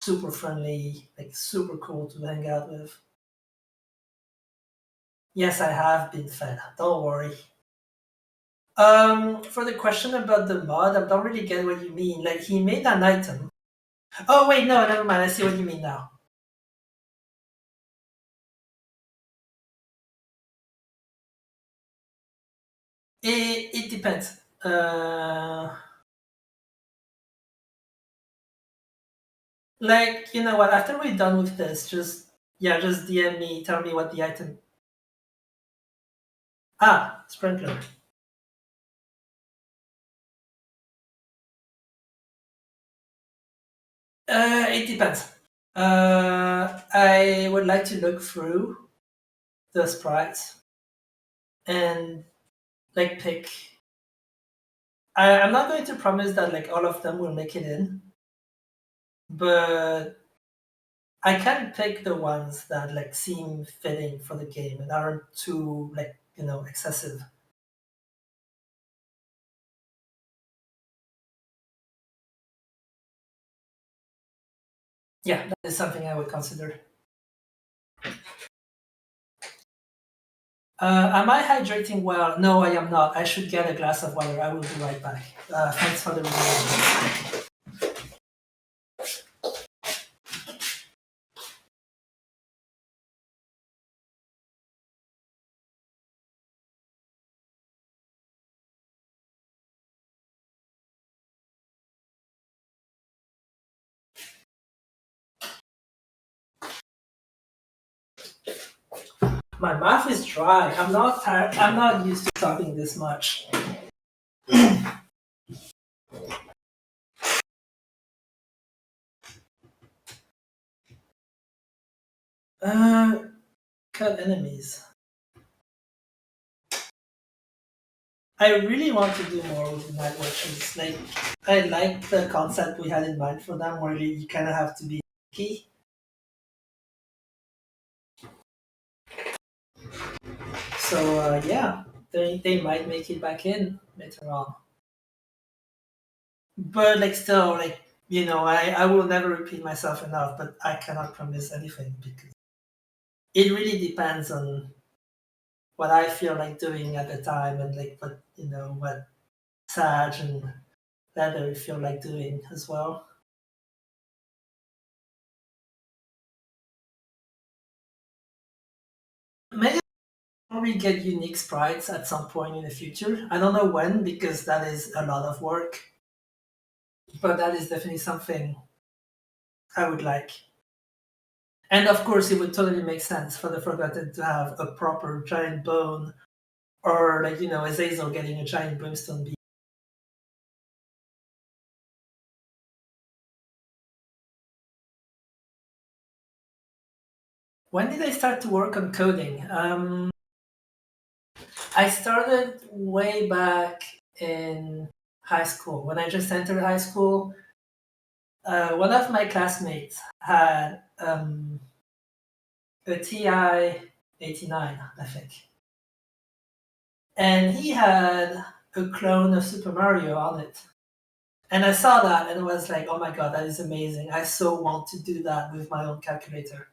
super friendly, like super cool to hang out with. Yes, I have been fed. Don't worry. For the question about the mod, I don't really get what you mean. Like, he made an item. Oh wait, no, never mind. I see what you mean now. It depends. Like, you know what? After we're done with this, just DM me. Tell me what the item. Ah, sprinkler. It depends. I would like to look through the sprites and like pick. I'm not going to promise that like all of them will make it in, but I can pick the ones that like seem fitting for the game and aren't too like excessive. Yeah, that is something I would consider. Am I hydrating well? No, I am not. I should get a glass of water. I will be right back. Thanks for the reminder. My mouth is dry. I'm not tired. I'm not used to talking this much. Uh, cut enemies. I really want to do more with the night watches. Like, I like the concept we had in mind for them, where you kind of have to be key. So yeah, they might make it back in later on. But like still like I will never repeat myself enough, but I cannot promise anything because it really depends on what I feel like doing at the time and like what Sag and Leather feel like doing as well. Maybe I'll probably get unique sprites at some point in the future. I don't know when because that is a lot of work, but that is definitely something I would like. And of course, it would totally make sense for the Forgotten to have a proper giant bone, or like Azazel getting a giant brimstone beam. When did I start to work on coding? I started way back in high school. When I just entered high school, one of my classmates had a TI 89, I think. And he had a clone of Super Mario on it. And I saw that and I was like, oh my god, that is amazing. I so want to do that with my own calculator.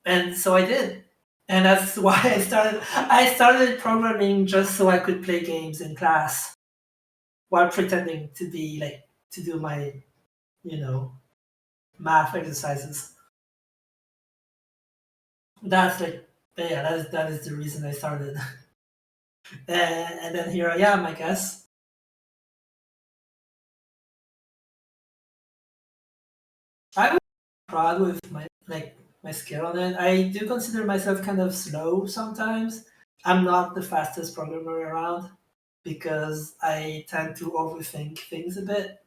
And so I did. And that's why I started programming just so I could play games in class while pretending to be like to do my, you know, math exercises. That's like yeah, that is the reason I started. And then here I am, I guess. I was proud with my skill on it. I do consider myself kind of slow sometimes. I'm not the fastest programmer around because I tend to overthink things a bit.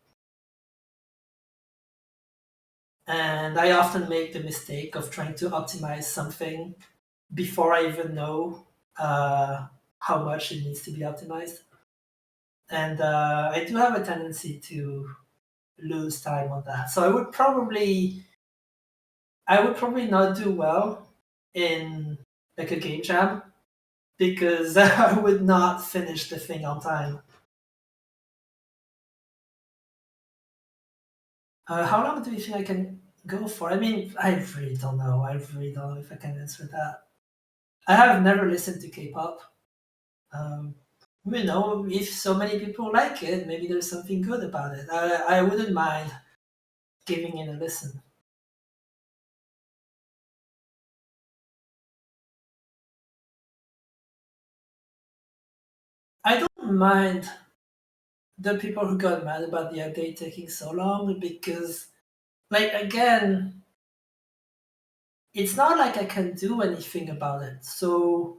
And I often make the mistake of trying to optimize something before I even know how much it needs to be optimized. And I do have a tendency to lose time on that. So I would probably not do well in like a game jam because I would not finish the thing on time. How long do you think I can go for? I mean, I really don't know. I really don't know if I can answer that. I have never listened to K-pop. Um, if so many people like it, maybe there's something good about it. I wouldn't mind giving it a listen. I don't mind the people who got mad about the update taking so long because, like, again, it's not like I can do anything about it. So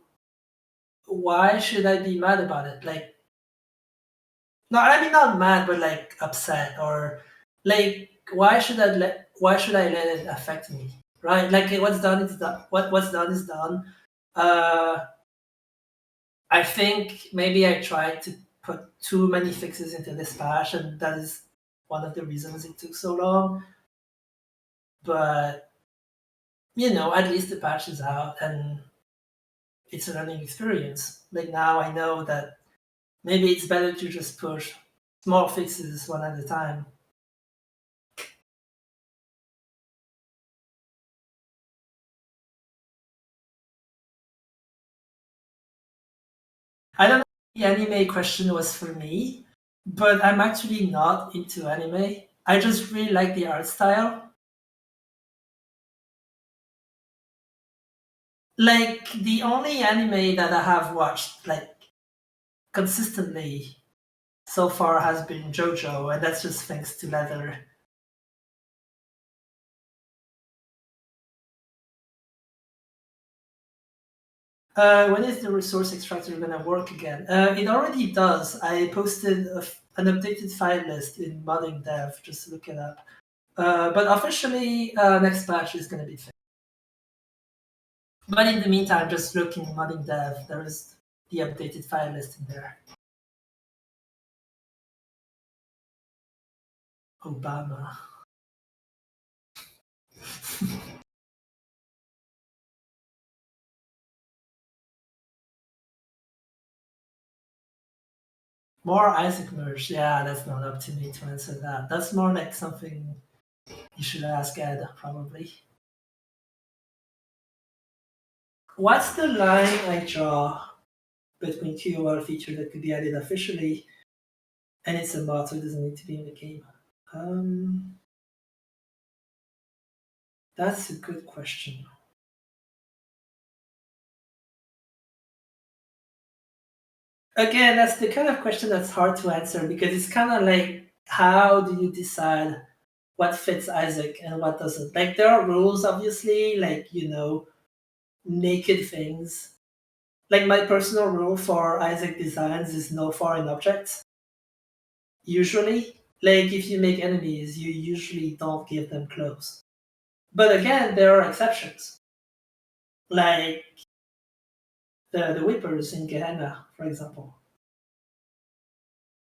why should I be mad about it? Like, no, I mean not mad, but like upset or like why should I let it affect me? Right? Like what's done is done. What's done is done. Uh, I think maybe I tried to put too many fixes into this patch, and that is one of the reasons it took so long. But at least the patch is out, and it's a learning experience. Like now, I know that maybe it's better to just push small fixes one at a time. I don't know if the anime question was for me, but I'm actually not into anime. I just really like the art style. Like the only anime that I have watched like consistently so far has been JoJo, and that's just thanks to Leather. When is the resource extractor going to work again? It already does. I posted an updated file list in modding dev. Just look it up. But officially, next patch is going to be fixed. But in the meantime, just look in modding dev. There is the updated file list in there. Obama. More Isaac merge. Yeah, that's not up to me to answer that. That's more like something you should ask Ed, probably. What's the line I draw between QOL feature that could be added officially and it's a mod, so it doesn't need to be in the game? Um, that's a good question. Again, that's the kind of question that's hard to answer because it's kind of like how do you decide what fits Isaac and what doesn't? Like there are rules, obviously, like naked things. Like my personal rule for Isaac designs is no foreign objects. Usually, like if you make enemies, you usually don't give them clothes. But again, there are exceptions, like the Whippers in Gehenna, for example.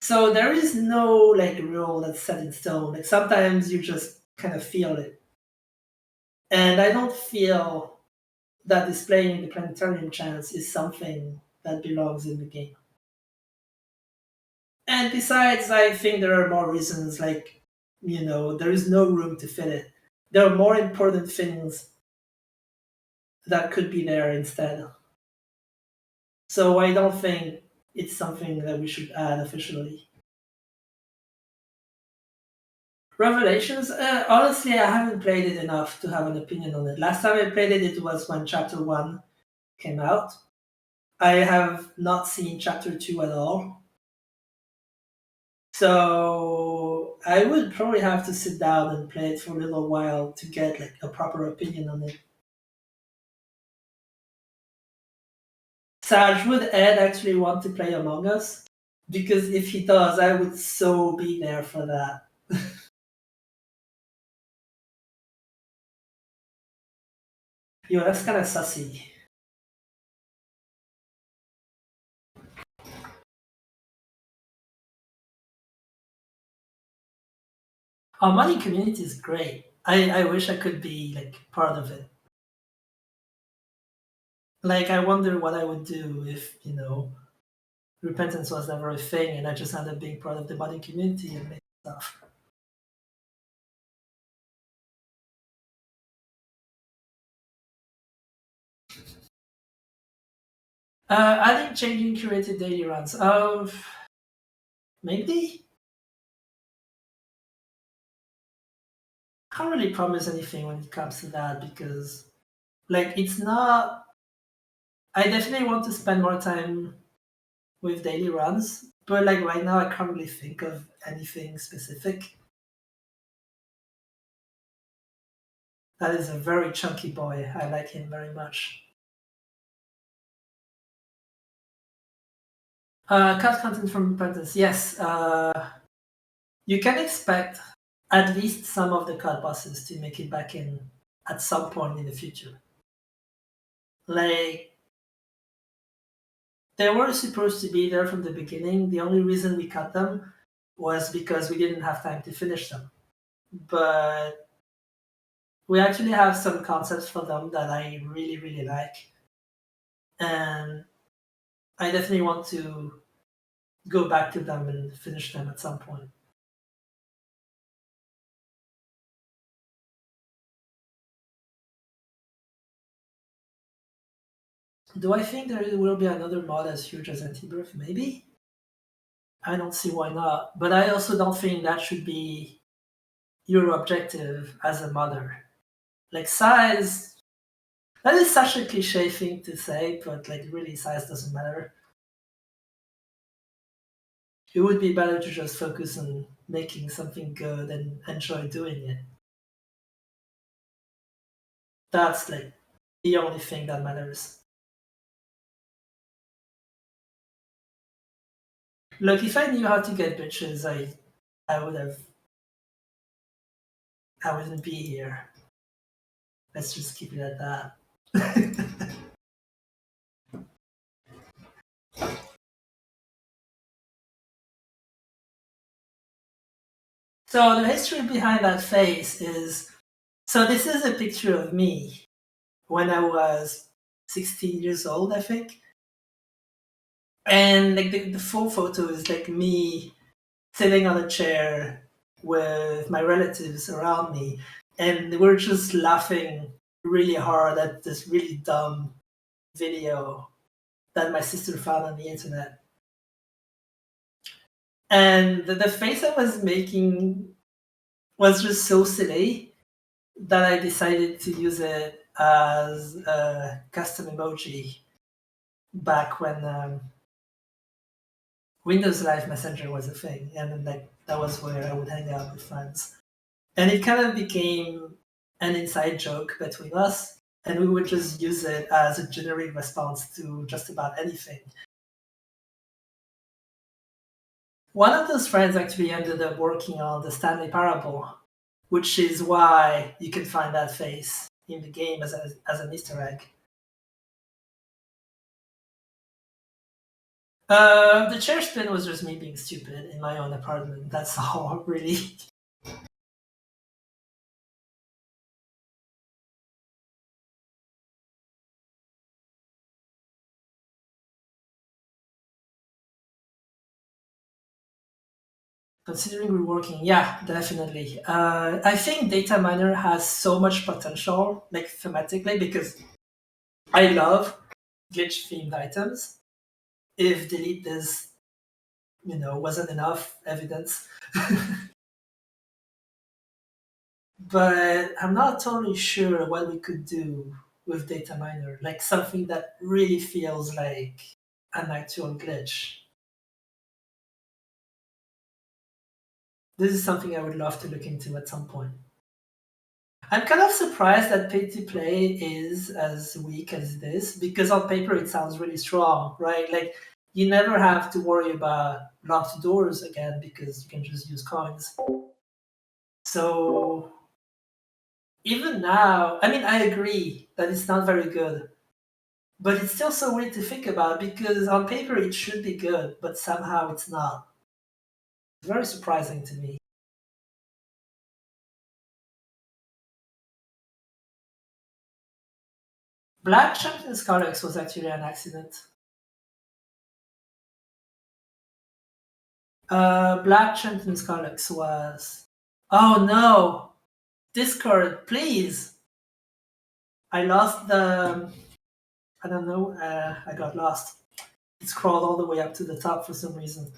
So there is no like rule that's set in stone. Like sometimes you just kind of feel it. And I don't feel that displaying the planetarium chance is something that belongs in the game. And besides, I think there are more reasons like, there is no room to fit it. There are more important things that could be there instead. So I don't think it's something that we should add officially. Revelations, honestly, I haven't played it enough to have an opinion on it. Last time I played it, it was when Chapter 1 came out. I have not seen Chapter 2 at all. So I would probably have to sit down and play it for a little while to get like a proper opinion on it. Saj, would Ed actually want to play Among Us? Because if he does, I would so be there for that. Yo, that's kind of sussy. Our modding community is great. I wish I could be like part of it. Like, I wonder what I would do if, repentance was never a thing and I just ended up being part of the modding community and making stuff. I think changing curated daily runs. Maybe? Can't really promise anything when it comes to that because, like, it's not. I definitely want to spend more time with daily runs, but like right now, I can't really think of anything specific. That is a very chunky boy. I like him very much. Cut content from repentance. Yes. You can expect at least some of the cut bosses to make it back in at some point in the future. Like, they were supposed to be there from the beginning. The only reason we cut them was because we didn't have time to finish them. But we actually have some concepts for them that I really, really like. And I definitely want to go back to them and finish them at some point. Do I think there will be another mod as huge as Anti-Birth? Maybe. I don't see why not. But I also don't think that should be your objective as a mother. Like, size, that is such a cliche thing to say, but like really size doesn't matter. It would be better to just focus on making something good and enjoy doing it. That's like the only thing that matters. Look, if I knew how to get bitches, I would have I wouldn't be here. Let's just keep it at that. So the history behind that face is, so this is a picture of me when I was 16 years old, I think. And like the full photo is like me sitting on a chair with my relatives around me, and we're just laughing really hard at this really dumb video that my sister found on the internet. And the face I was making was just so silly that I decided to use it as a custom emoji back when Windows Live Messenger was a thing, and then like that was where I would hang out with friends. And it kind of became an inside joke between us, and we would just use it as a generic response to just about anything. One of those friends actually ended up working on the Stanley Parable, which is why you can find that face in the game as an Easter egg. The chair spin was just me being stupid in my own apartment. That's all, really. Considering reworking, yeah, definitely. I think data miner has so much potential, like thematically, because I love glitch themed items. If delete this, wasn't enough evidence, but I'm not totally sure what we could do with data miner, like something that really feels like an actual glitch. This is something I would love to look into at some point. I'm kind of surprised that pay to play is as weak as it is because on paper it sounds really strong, right? Like you never have to worry about locked doors again because you can just use coins. So Even now, I mean, I agree that it's not very good, but it's still so weird to think about because on paper it should be good, but somehow it's not. It's very surprising to me. Black Champions Codex was actually an accident. Black Champions Codex was. Oh no! Discord, please! I lost the. I don't know, I got lost. It scrolled all the way up to the top for some reason.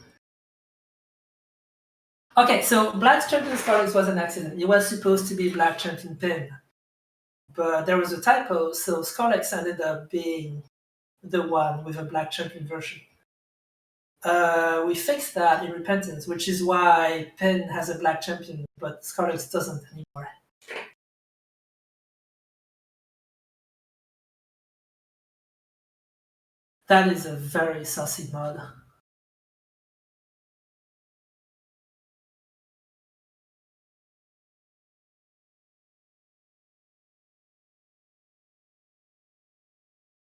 Okay, so Black Champion Codex was an accident. It was supposed to be Black Champion Pin, but there was a typo, so Scolex ended up being the one with a Black Champion version. We fixed that in Repentance, which is why Pin has a Black Champion, but Scolex doesn't anymore. That is a very saucy mod.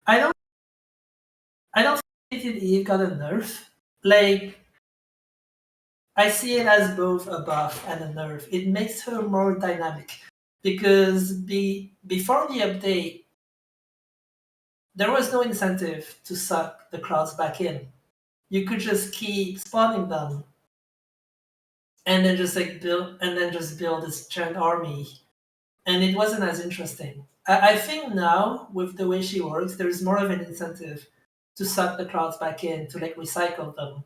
I don't I don't think it got a nerf. Like I see it as both a buff and a nerf. It makes her more dynamic because before the update, there was no incentive to suck the clouds back in. You could just keep spawning them and then just build this giant army, and it wasn't as interesting. I think now with the way she works, there's more of an incentive to suck the clouds back in to like recycle them.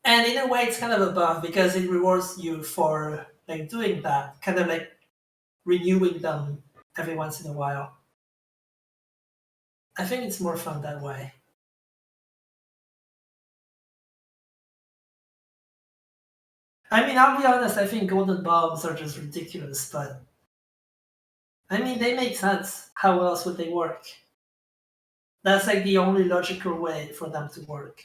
And in a way, it's kind of a buff because it rewards you for like doing that, kind of like renewing them every once in a while. I think it's more fun that way. I mean, I'll be honest, I think golden bombs are just ridiculous, but I mean, they make sense. How else would they work? That's like the only logical way for them to work.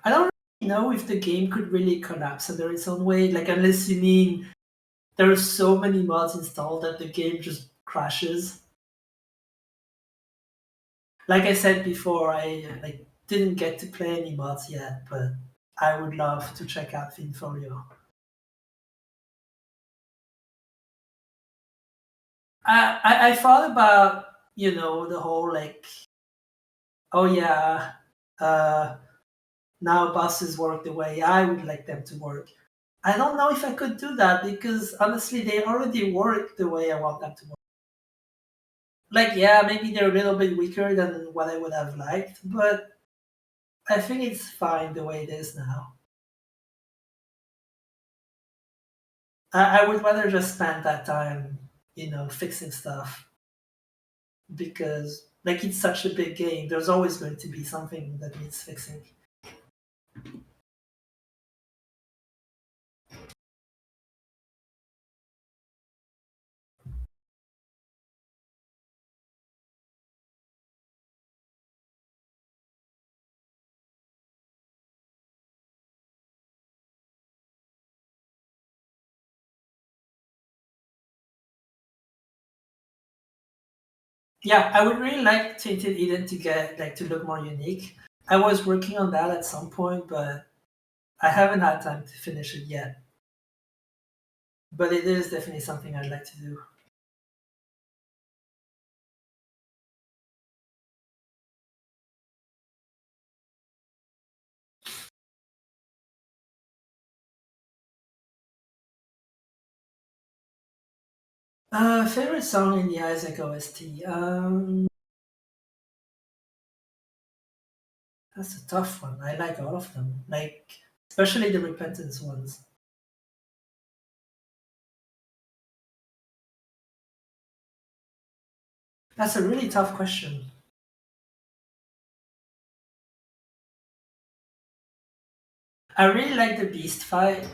I don't really know if the game could really collapse under its own weight, like, unless you mean there are so many mods installed that the game just crashes. Like I said before, I like didn't get to play any mods yet, but I would love to check out Finfolio. I thought about the whole like, oh yeah, uh, now bosses work the way I would like them to work. I don't know if I could do that because honestly, they already work the way I want them to work. Like, yeah, maybe they're a little bit weaker than what I would have liked, but I think it's fine the way it is now. I would rather just spend that time, fixing stuff because like it's such a big game. There's always going to be something that needs fixing. Yeah, I would really like Tainted Eden to get like to look more unique. I was working on that at some point, but I haven't had time to finish it yet. But it is definitely something I'd like to do. Favorite song in the Isaac OST? That's a tough one. I like all of them, like especially the Repentance ones. That's a really tough question. I really like the Beast fight,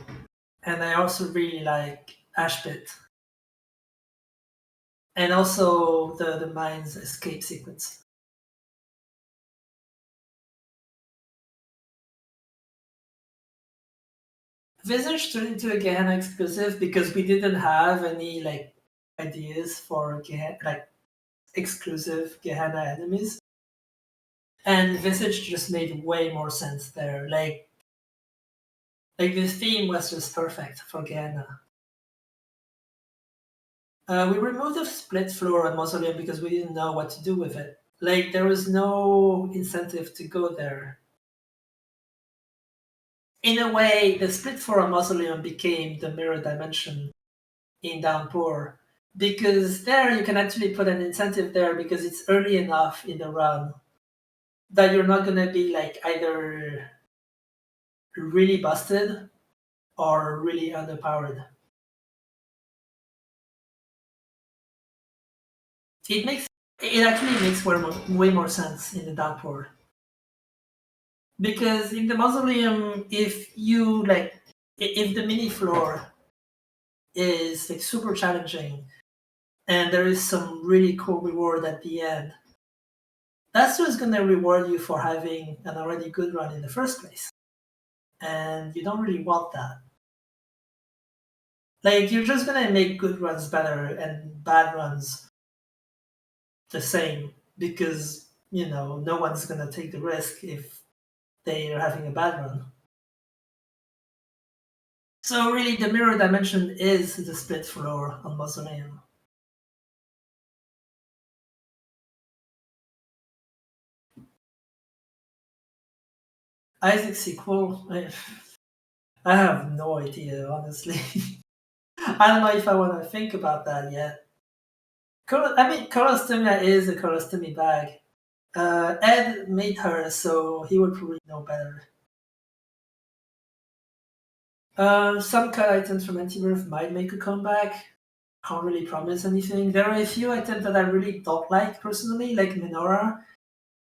and I also really like Ashbit. and also the mine's escape sequence. Visage turned into a Gehenna exclusive because we didn't have any like ideas for like exclusive Gehenna enemies, and Visage just made way more sense there. Like the theme was just perfect for Gehenna. We removed the split floor at Mausoleum because we didn't know what to do with it. Like there was no incentive to go there. In a way, the split floor at Mausoleum became the mirror dimension in Downpour, because there you can actually put an incentive there because it's early enough in the run that you're not gonna be like either really busted or really underpowered. It actually makes way more sense in the Downpour. Because in the Mausoleum, if you like if the mini floor is like super challenging and there is some really cool reward at the end, that's just gonna reward you for having an already good run in the first place. And you don't really want that. Like you're just gonna make good runs better and bad runs the same because no one's gonna take the risk if they are having a bad run. So really the mirror dimension is the split floor on Mausoleum. Isaac sequel? I have no idea, honestly. I don't know if I want to think about that yet. Colostomy is a colostomy bag. Ed made her, so he would probably know better. Some cut items from Anti-Birth might make a comeback. Can't really promise anything. There are a few items that I really don't like personally, like Menorah.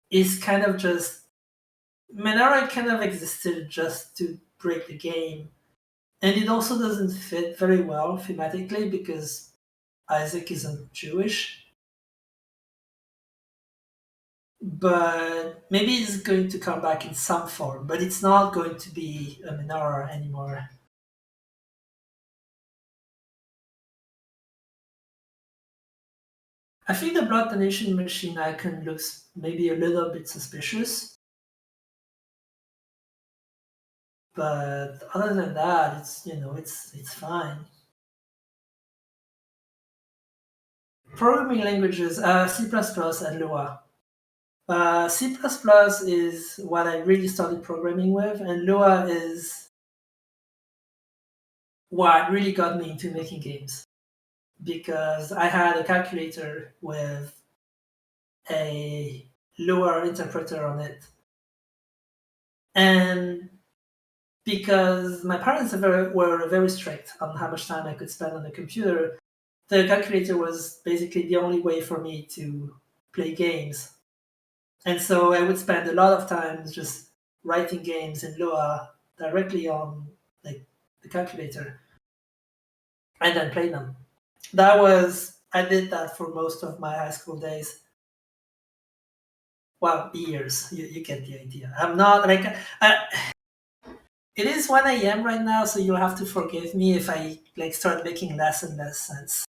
Is kind of just Menorah kind of existed just to break the game, and it also doesn't fit very well thematically because Isaac isn't Jewish. But maybe it's going to come back in some form, but it's not going to be a Menorah anymore. I think the blood donation machine icon looks maybe a little bit suspicious, but other than that, it's fine. Programming languages, C++ and Lua. C++ is what I really started programming with, and Lua is what really got me into making games. Because I had a calculator with a Lua interpreter on it. And because my parents were very strict on how much time I could spend on the computer, the calculator was basically the only way for me to play games. And so I would spend a lot of time just writing games in Lua directly on like the calculator and then play them. I did that for most of my high school days. Well, years. You get the idea. I'm not like it is 1 a.m. right now, so you'll have to forgive me if I like start making less and less sense.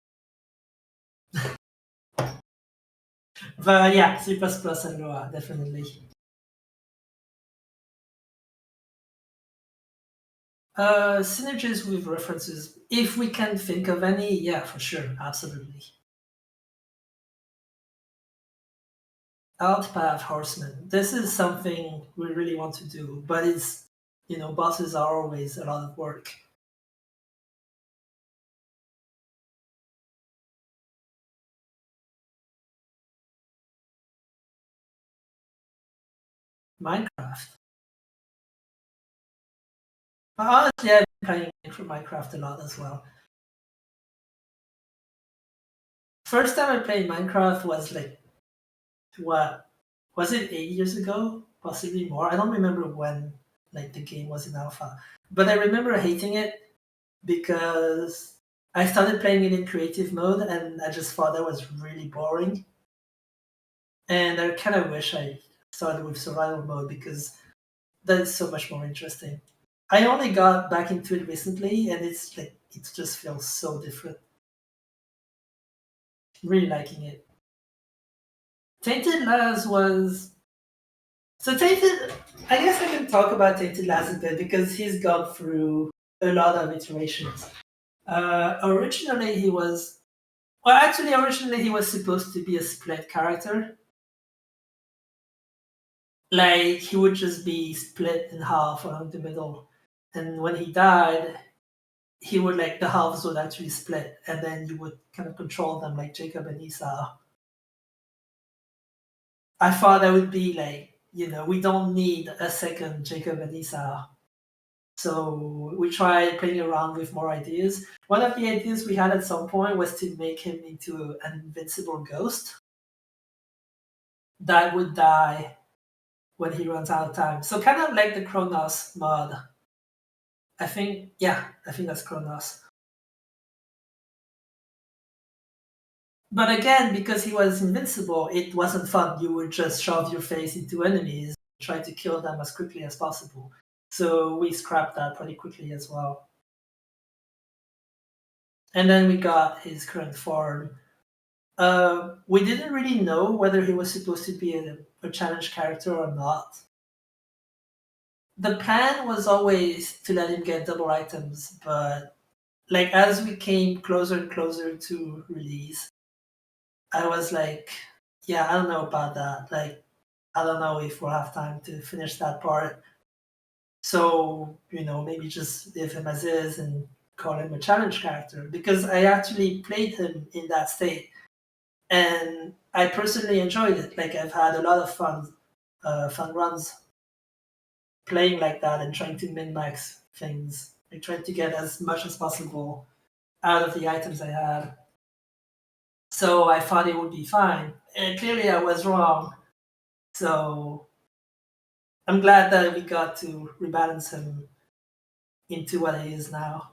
But yeah, C++ and Lua, definitely. Synergies with references, if we can think of any, yeah, for sure, absolutely. Outpath Horseman. This is something we really want to do, but bosses are always a lot of work. Minecraft. Honestly, I've been playing Minecraft a lot as well. First time I played Minecraft was like, what? Was it 8 years ago? Possibly more. I don't remember when like the game was in alpha. But I remember hating it because I started playing it in creative mode, and I just thought that was really boring. And I kind of wish I started with survival mode because that is so much more interesting. I only got back into it recently, and it's like it just feels so different. Really liking it. Tainted Laz was so Tainted. I guess I can talk about Tainted Laz a bit because he's gone through a lot of iterations. Originally, he was originally he was supposed to be a split character. Like he would just be split in half along the middle, and when he died, he would like the halves would actually split, and then you would kind of control them like Jacob and Esau. I thought that would be like, we don't need a second Jacob and Esau. So we tried playing around with more ideas. One of the ideas we had at some point was to make him into an invincible ghost that would die when he runs out of time. So kind of like the Kronos mod. I think that's Kronos. But again, because he was invincible, it wasn't fun. You would just shove your face into enemies, try to kill them as quickly as possible. So we scrapped that pretty quickly as well. And then we got his current form. We didn't really know whether he was supposed to be a challenge character or not. The plan was always to let him get double items, but like as we came closer and closer to release, I was like, yeah, I don't know about that. Like, I don't know if we'll have time to finish that part. So, maybe just leave him as is and call him a challenge character because I actually played him in that state and I personally enjoyed it. Like, I've had a lot of fun runs playing like that and trying to min max things. I tried to get as much as possible out of the items I had. So I thought it would be fine. And clearly I was wrong. So I'm glad that we got to rebalance him into what he is now.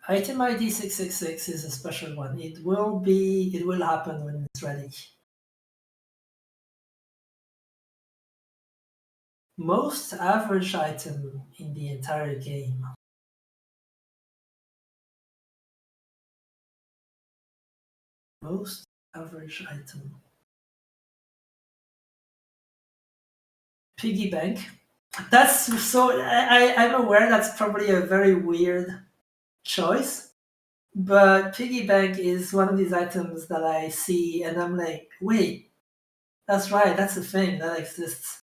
Item ID 666 is a special one. It will happen when it's ready. Most average item in the entire game. Most average item. Piggy bank. That's so. I'm aware that's probably a very weird choice, but piggy bank is one of these items that I see and I'm like, wait, that's right, that's a thing that exists.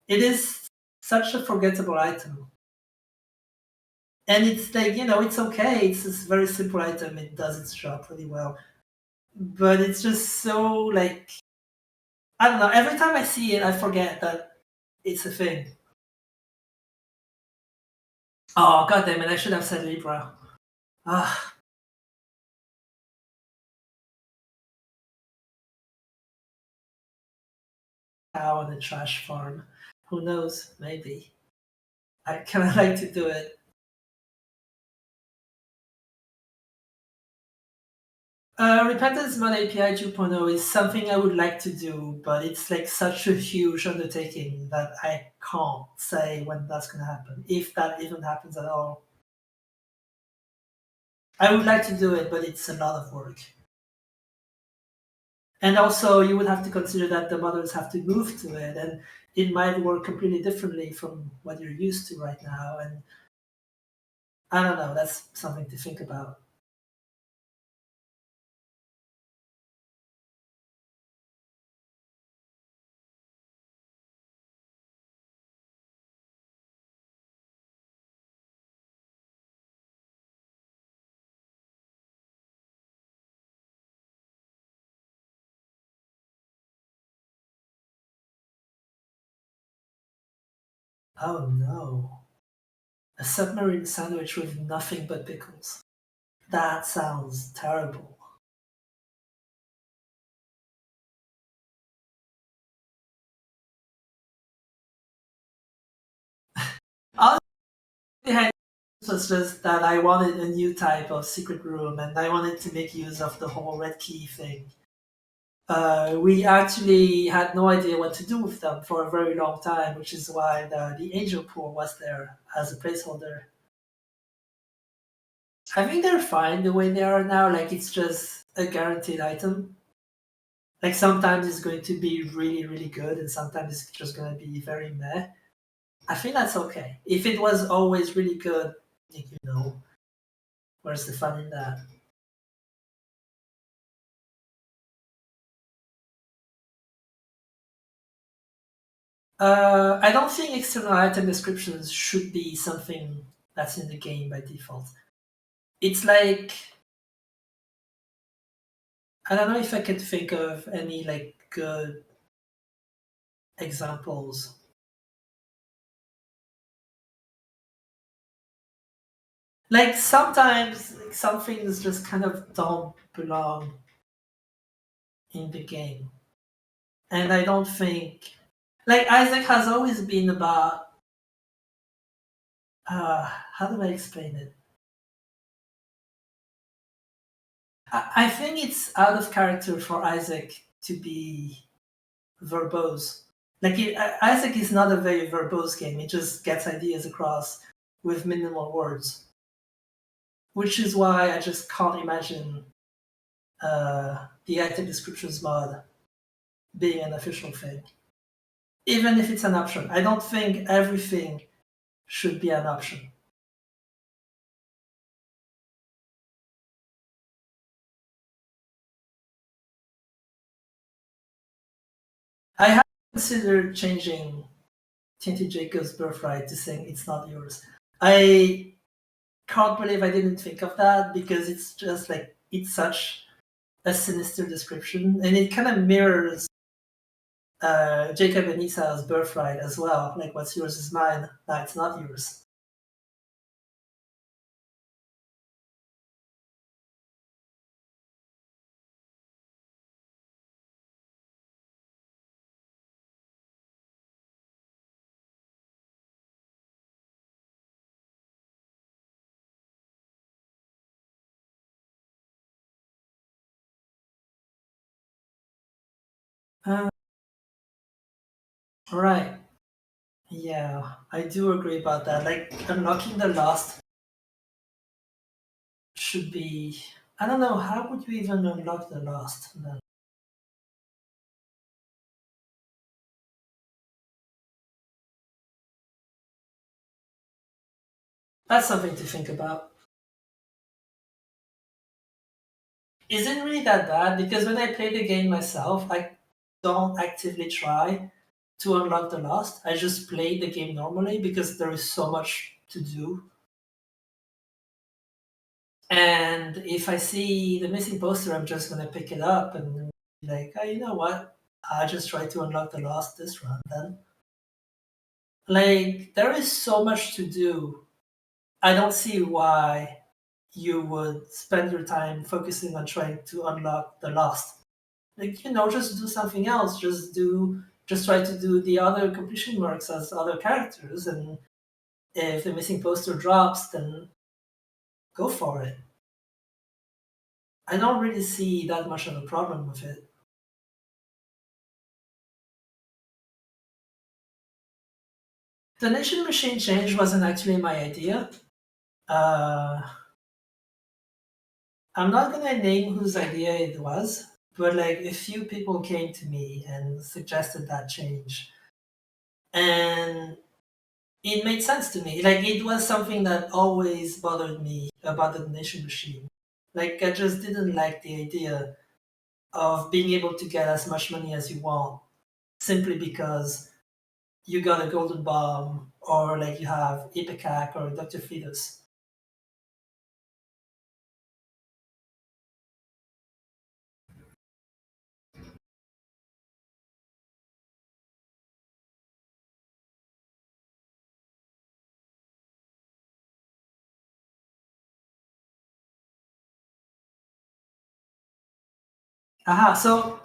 It is such a forgettable item. And it's like, it's okay. It's this very simple item. It does its job pretty well. But it's just so like, I don't know. Every time I see it, I forget that it's a thing. Oh, god damn it. I should have said Libra. Ah, cow on a trash farm. Who knows? Maybe. I kind of like to do it. Repentance Mod API 2.0 is something I would like to do, but it's like such a huge undertaking that I can't say when that's going to happen, if that even happens at all. I would like to do it, but it's a lot of work. And also, you would have to consider that the models have to move to it, and it might work completely differently from what you're used to right now. And I don't know, that's something to think about. Oh no. A submarine sandwich with nothing but pickles. That sounds terrible. was just that I wanted a new type of secret room, and I wanted to make use of the whole red key thing. We actually had no idea what to do with them for a very long time, which is why the angel pool was there as a placeholder. I think they're fine the way they are now. Like, it's just a guaranteed item. Like, sometimes it's going to be really, really good, and sometimes it's just going to be very meh. I think that's okay. If it was always really good, where's the fun in that? I don't think external item descriptions should be something that's in the game by default. It's like, I don't know if I could think of any like good examples. Like, sometimes some things just kind of don't belong in the game. And I don't think, like, Isaac has always been about, how do I explain it? I think it's out of character for Isaac to be verbose. Like, Isaac is not a very verbose game. It just gets ideas across with minimal words, which is why I just can't imagine the item descriptions mod being an official thing, even if it's an option. I don't think everything should be an option. I have considered changing Tainted Jacob's birthright to saying it's not yours. I can't believe I didn't think of that, because it's just like, it's such a sinister description, and it kind of mirrors Jacob and Esau's birthright as well. Like, what's yours is mine. No, it's not yours. Uh, right. Yeah, I do agree about that. Like, unlocking the lost should be. I don't know, how would you even unlock the lost? No. That's something to think about. Isn't really that bad, because when I play the game myself, I don't actively try to unlock the lost. I just play the game normally because there is so much to do. And if I see the missing poster, I'm just gonna pick it up and be like, oh, you know what? I just try to unlock the lost this run then. Like, there is so much to do. I don't see why you would spend your time focusing on trying to unlock the lost. Like, just do something else. Just try to do the other completion marks as other characters, and if the missing poster drops, then go for it. I don't really see that much of a problem with it. The nation machine change wasn't actually my idea. Uh, I'm not gonna name whose idea it was, but like, a few people came to me and suggested that change, and it made sense to me. Like, it was something that always bothered me about the donation machine. Like, I just didn't like the idea of being able to get as much money as you want simply because you got a golden bomb, or like you have Ipecac or Dr. Fetus. Aha, so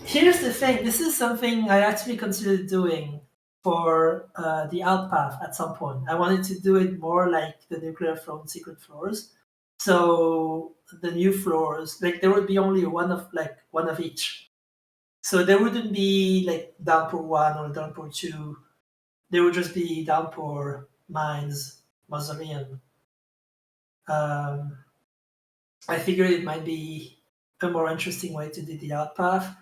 here's the thing. This is something I actually considered doing for the alt path at some point. I wanted to do it more like the nuclear flown secret floors. So the new floors, like there would be only one of each. So there wouldn't be like downpour 1 or downpour 2. There would just be downpour, mines, mausoleum. I figured it might be a more interesting way to do the alt path,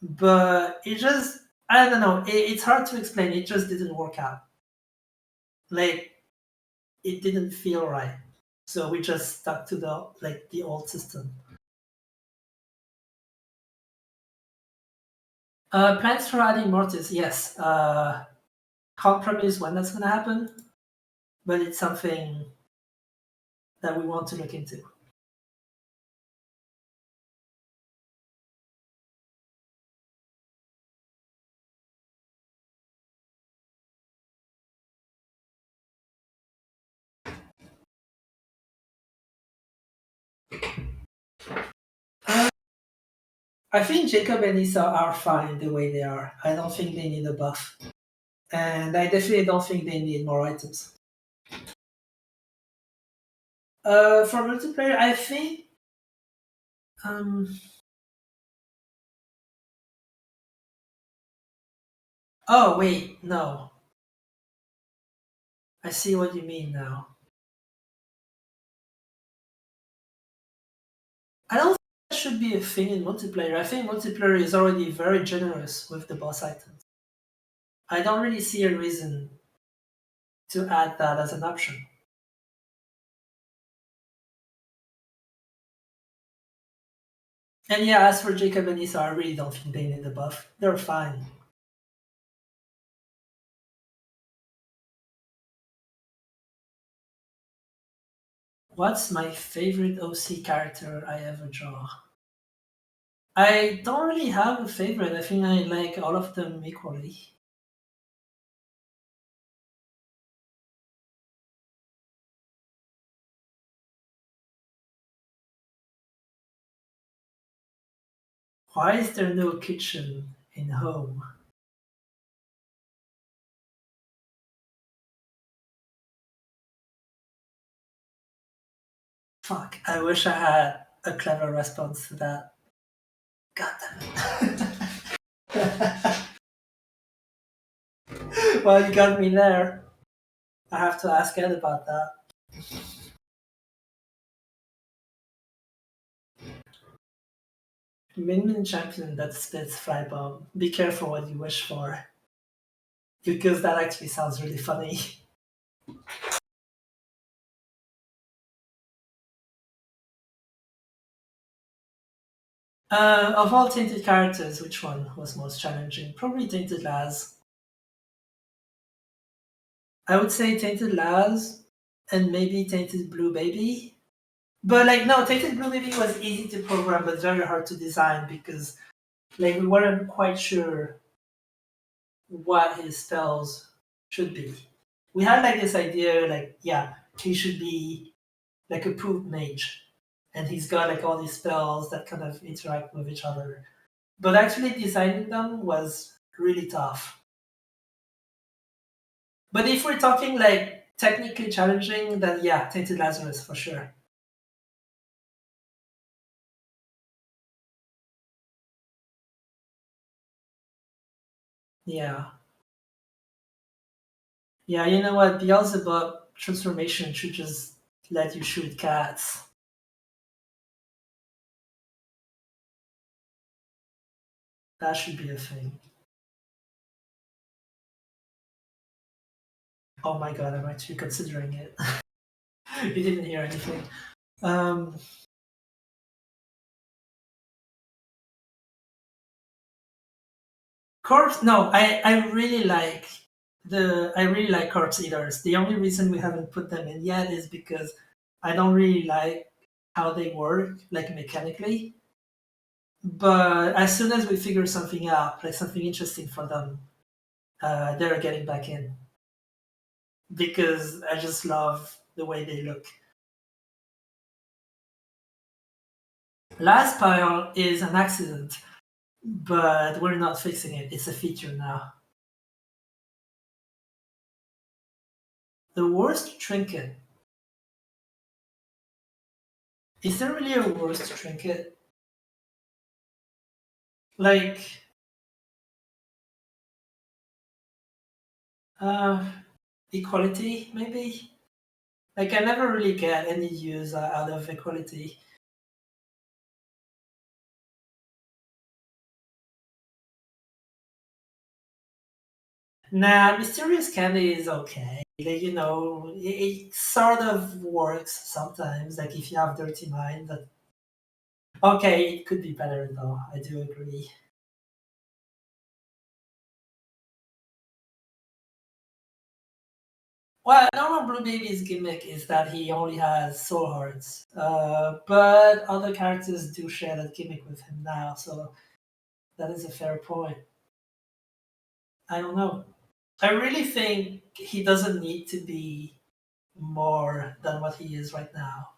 but it just, I don't know, it's hard to explain. It just didn't work out. Like, it didn't feel right. So we just stuck to the old system. Plans for adding Mortise, yes. Can't promise when that's gonna happen, but it's something that we want to look into. I think Jacob and Lisa are fine the way they are. I don't think they need a buff. And I definitely don't think they need more items. For multiplayer, I think oh wait, no. I see what you mean now. I don't think that should be a thing in multiplayer. I think multiplayer is already very generous with the boss items. I don't really see a reason to add that as an option. And yeah, as for Jacob and Issa, I really don't think they need a buff. They're fine. What's my favorite OC character I ever draw? I don't really have a favorite. I think I like all of them equally. Why is there no kitchen in home? Fuck, I wish I had a clever response to that. God damn it. Well, you got me there. I have to ask Ed about that. Min champion that spits fly bomb. Be careful what you wish for. Because that actually sounds really funny. Of all Tainted characters, which one was most challenging? Probably Tainted Laz. I would say Tainted Laz and maybe Tainted Blue Baby. But like no, Tainted Blue Baby was easy to program but very hard to design because like we weren't quite sure what his spells should be. We had like this idea like yeah, he should be like a poop mage. And he's got like all these spells that kind of interact with each other. But actually designing them was really tough. But if we're talking like technically challenging, then yeah, Tainted Lazarus for sure. Yeah. Yeah, you know what? Beelzebub transformation should just let you shoot cats. That should be a thing. Oh my god, I'm actually considering it. You didn't hear anything. Um, Corpse? No, I really like corpse eaters. The only reason we haven't put them in yet is because I don't really like how they work, like mechanically. But as soon as we figure something out, like something interesting for them, they're getting back in because I just love the way they look. Last pile is an accident, but we're not fixing it. It's a feature now. The worst trinket. Is there really a worst trinket? Like, uh, equality, maybe? Like, I never really get any use out of equality. Nah, mysterious candy is okay. Like, it sort of works sometimes. Like, if you have dirty mind, but okay, it could be better though. I do agree. Well, normal Blue Baby's gimmick is that he only has soul hearts, but other characters do share that gimmick with him now, so that is a fair point. I don't know. I really think he doesn't need to be more than what he is right now.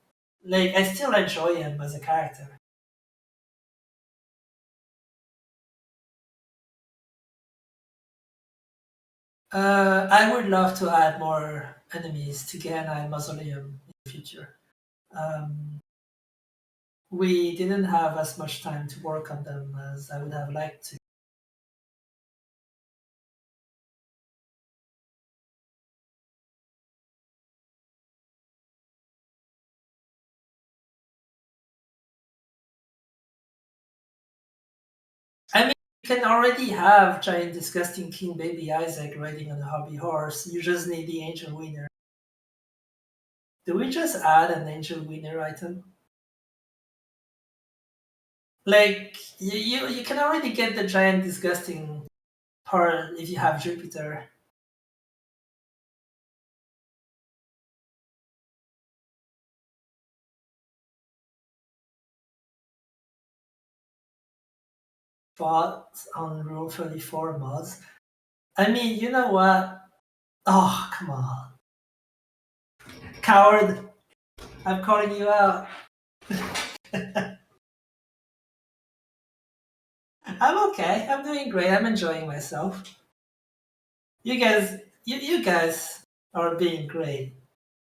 Like, I still enjoy him as a character. I would love to add more enemies to Gehenna Mausoleum in the future. Um, we didn't have as much time to work on them as I would have liked to. I mean, you can already have giant disgusting King Baby Isaac riding on a hobby horse. You just need the Angel Winner. Do we just add an Angel Winner item? Like, you can already get the giant disgusting part if you have Jupiter. Fought on Rule 34 mods. I mean, you know what? Oh, come on. Coward! I'm calling you out. I'm okay. I'm doing great. I'm enjoying myself. You guys are being great.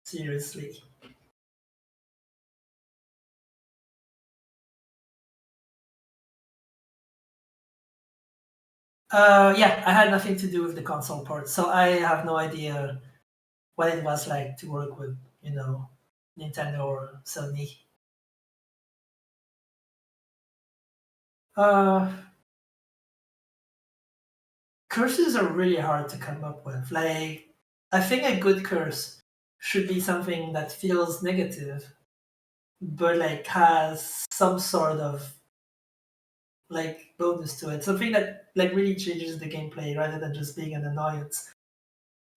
Seriously. Yeah, I had nothing to do with the console port, so I have no idea what it was like to work with, Nintendo or Sony. Uh, Curses are really hard to come up with. Like, I think a good curse should be something that feels negative, but like has some sort of like bonus to it. Something that like really changes the gameplay rather than just being an annoyance.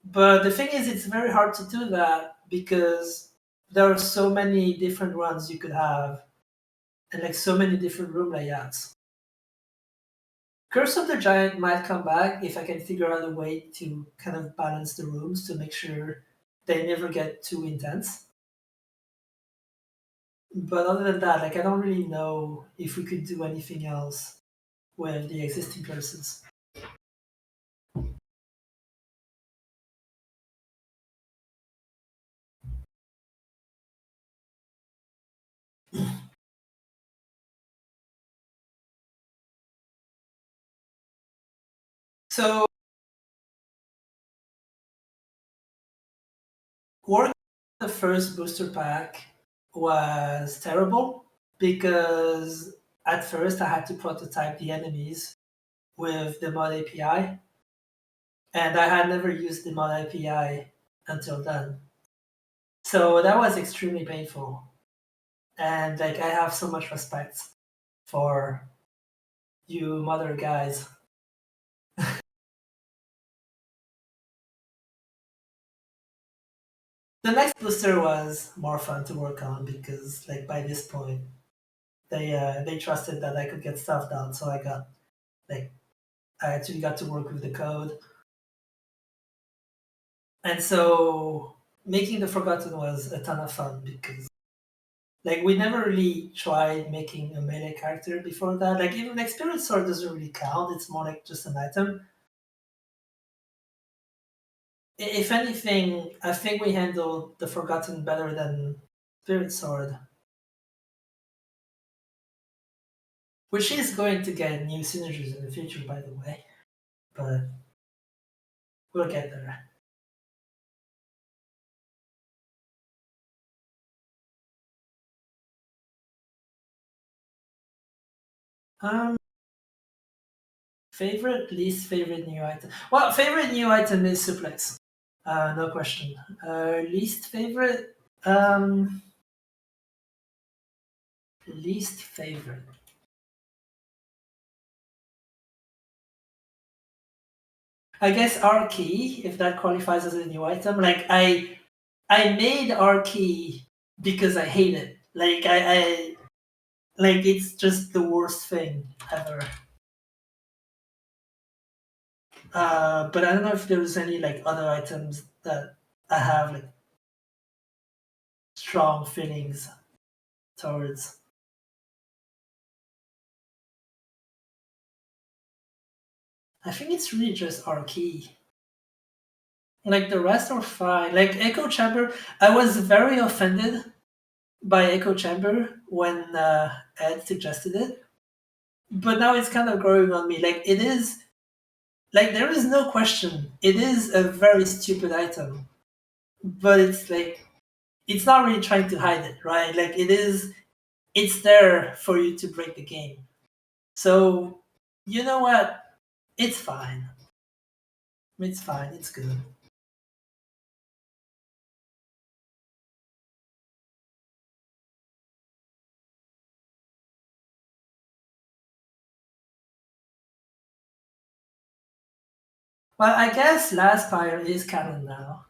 But the thing is, it's very hard to do that because there are so many different runs you could have and like so many different room layouts. Curse of the Giant might come back if I can figure out a way to kind of balance the rooms to make sure they never get too intense. But other than that, like I don't really know if we could do anything else with the existing curses. So working on the first booster pack was terrible because at first I had to prototype the enemies with the mod API, and I had never used the mod API until then. So that was extremely painful. And like I have so much respect for you mother guys. The next booster was more fun to work on because like by this point they trusted that I could get stuff done, so like I actually got to work with the code. And so making the Forgotten was a ton of fun because like we never really tried making a melee character before that. Like even the Experience Sword doesn't really count, it's more like just an item. if anything, I think we handled the Forgotten better than Spirit Sword, which is going to get new synergies in the future, by the way. But we'll get there. Favorite, least favorite new item. Well, favorite new item is suplex, no question. Least favorite, least favorite. I guess R key, if that qualifies as a new item. Like I made R key because I hate it. Like I like it's just the worst thing ever. But I don't know if there's any like other items that I have like strong feelings towards. I think it's really just R key. Like the rest are fine. Like Echo Chamber, I was very offended by Echo Chamber when Ed suggested it, but now it's kind of growing on me. Like it is, like there is no question, it is a very stupid item, but it's like it's not really trying to hide it, right? Like it is, it's there for you to break the game. So you know what? It's fine. It's fine. It's good. Well, I guess Last Fire is canon now.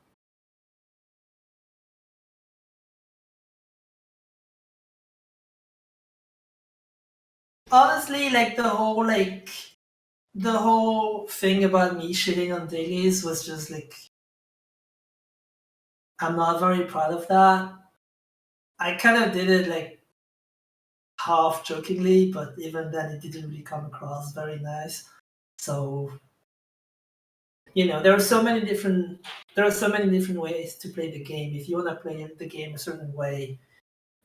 Honestly, like the whole thing about me shitting on dailies was just like I'm not very proud of that. I kind of did it like half jokingly, but even then it didn't really come across very nice. So there are so many different ways to play the game. If you want to play the game a certain way,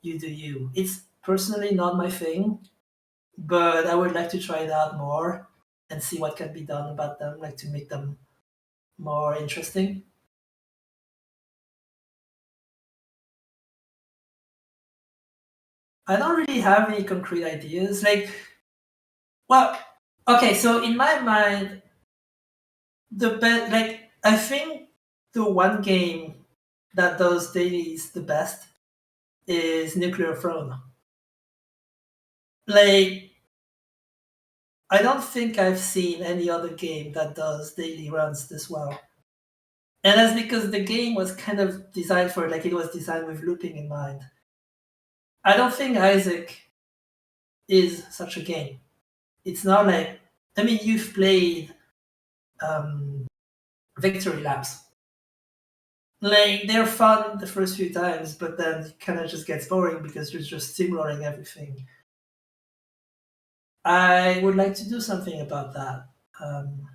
you do you. It's personally not my thing, but I would like to try it out more and see what can be done about them, like to make them more interesting. I don't really have any concrete ideas. Like, well, okay, so in my mind, the best, like, I think the one game that does dailies the best is Nuclear Throne. Like, I don't think I've seen any other game that does daily runs this well. And that's because the game was kind of designed for, like, it was designed with looping in mind. I don't think Isaac is such a game. It's not like, I mean, you've played um, Victory Laps. Like they're fun the first few times, but then it kind of just gets boring because you're just steamrolling everything. I would like to do something about that. Um,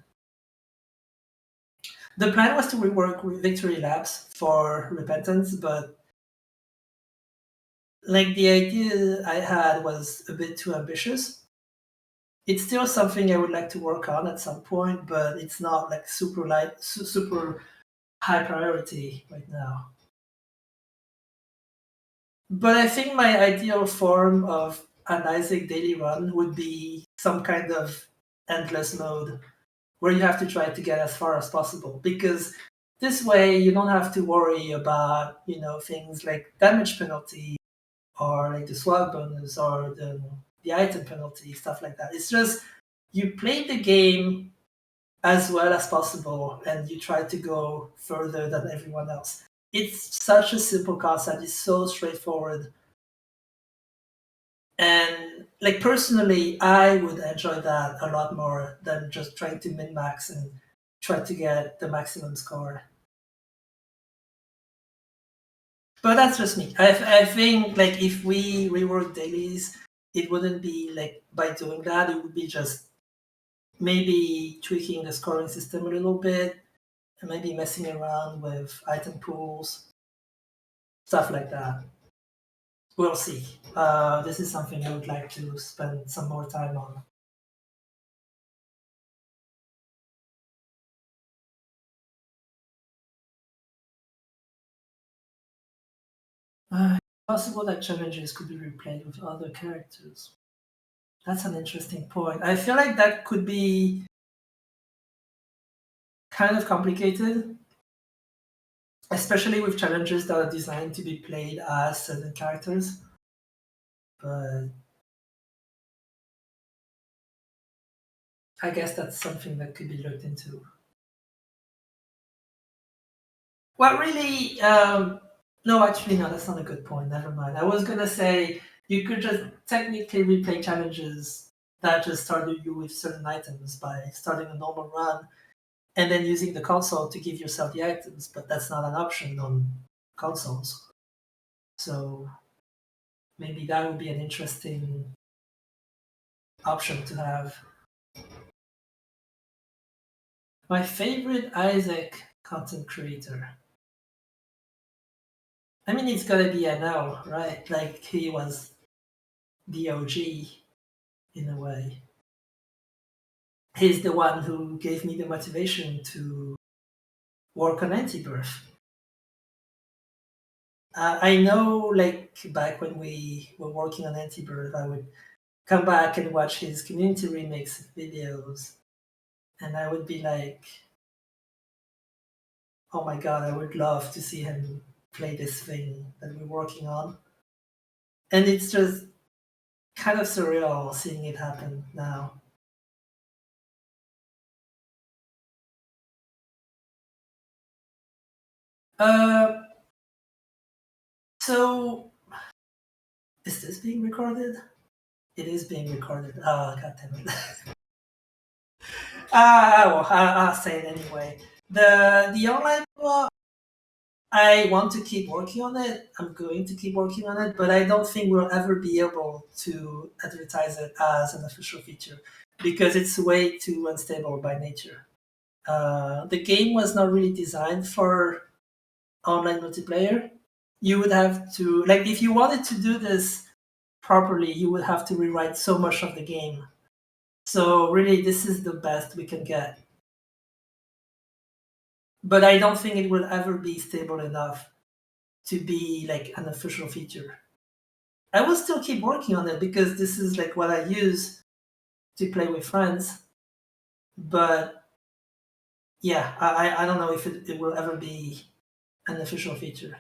the plan was to rework Victory Laps for Repentance, but like the idea I had was a bit too ambitious. It's still something I would like to work on at some point, but it's not like super high priority right now. But I think my ideal form of an Isaac daily run would be some kind of endless mode where you have to try to get as far as possible because this way you don't have to worry about things like damage penalty or like the swag bonus or the item penalty, stuff like that. It's just you play the game as well as possible and you try to go further than everyone else. It's such a simple concept, it's so straightforward. And like personally, I would enjoy that a lot more than just trying to min max and try to get the maximum score. But that's just me. I think like if we rework dailies, it wouldn't be like by doing that. It would be just maybe tweaking the scoring system a little bit, and maybe messing around with item pools, stuff like that. We'll see. This is something I would like to spend some more time on. It's possible that challenges could be replayed with other characters. That's an interesting point. I feel like that could be kind of complicated, especially with challenges that are designed to be played as certain characters. But I guess that's something that could be looked into. Well, really, no, actually, no, that's not a good point. Never mind. I was gonna say you could just technically replay challenges that just started you with certain items by starting a normal run and then using the console to give yourself the items, but that's not an option on consoles. So maybe that would be an interesting option to have. My favorite Isaac content creator. I mean, it's gotta be NL, right? Like he was the OG in a way. He's the one who gave me the motivation to work on Anti-Birth. I know, like back when we were working on Anti-Birth, I would come back and watch his community remix videos, and I would be like, "Oh my god, I would love to see him play this thing that we're working on." And it's just kind of surreal seeing it happen now. Uh, so is this being recorded? It is being recorded. Oh, god damn it. Well, I'll say it anyway. The online blog, I want to keep working on it. I'm going to keep working on it, but I don't think we'll ever be able to advertise it as an official feature because it's way too unstable by nature. The game was not really designed for online multiplayer. You would have to, like, if you wanted to do this properly, you would have to rewrite so much of the game. So really, this is the best we can get. But I don't think it will ever be stable enough to be like an official feature. I will still keep working on it because this is like what I use to play with friends. But yeah, I don't know if it will ever be an official feature.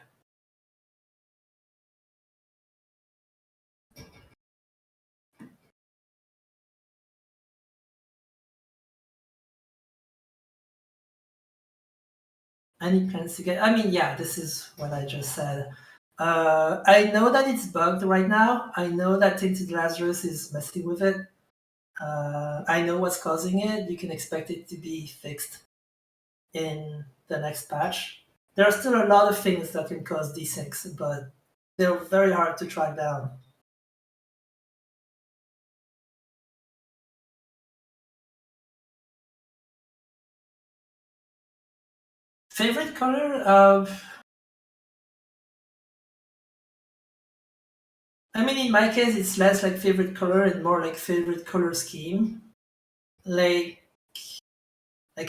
Any plans to get? I mean, yeah, this is what I just said. I know that it's bugged right now. I know that Tainted Lazarus is messing with it. I know what's causing it. You can expect it to be fixed in the next patch. There are still a lot of things that can cause desyncs, but they're very hard to track down. Favorite color of I mean, in my case, it's less like favorite color and more like favorite color scheme. Like,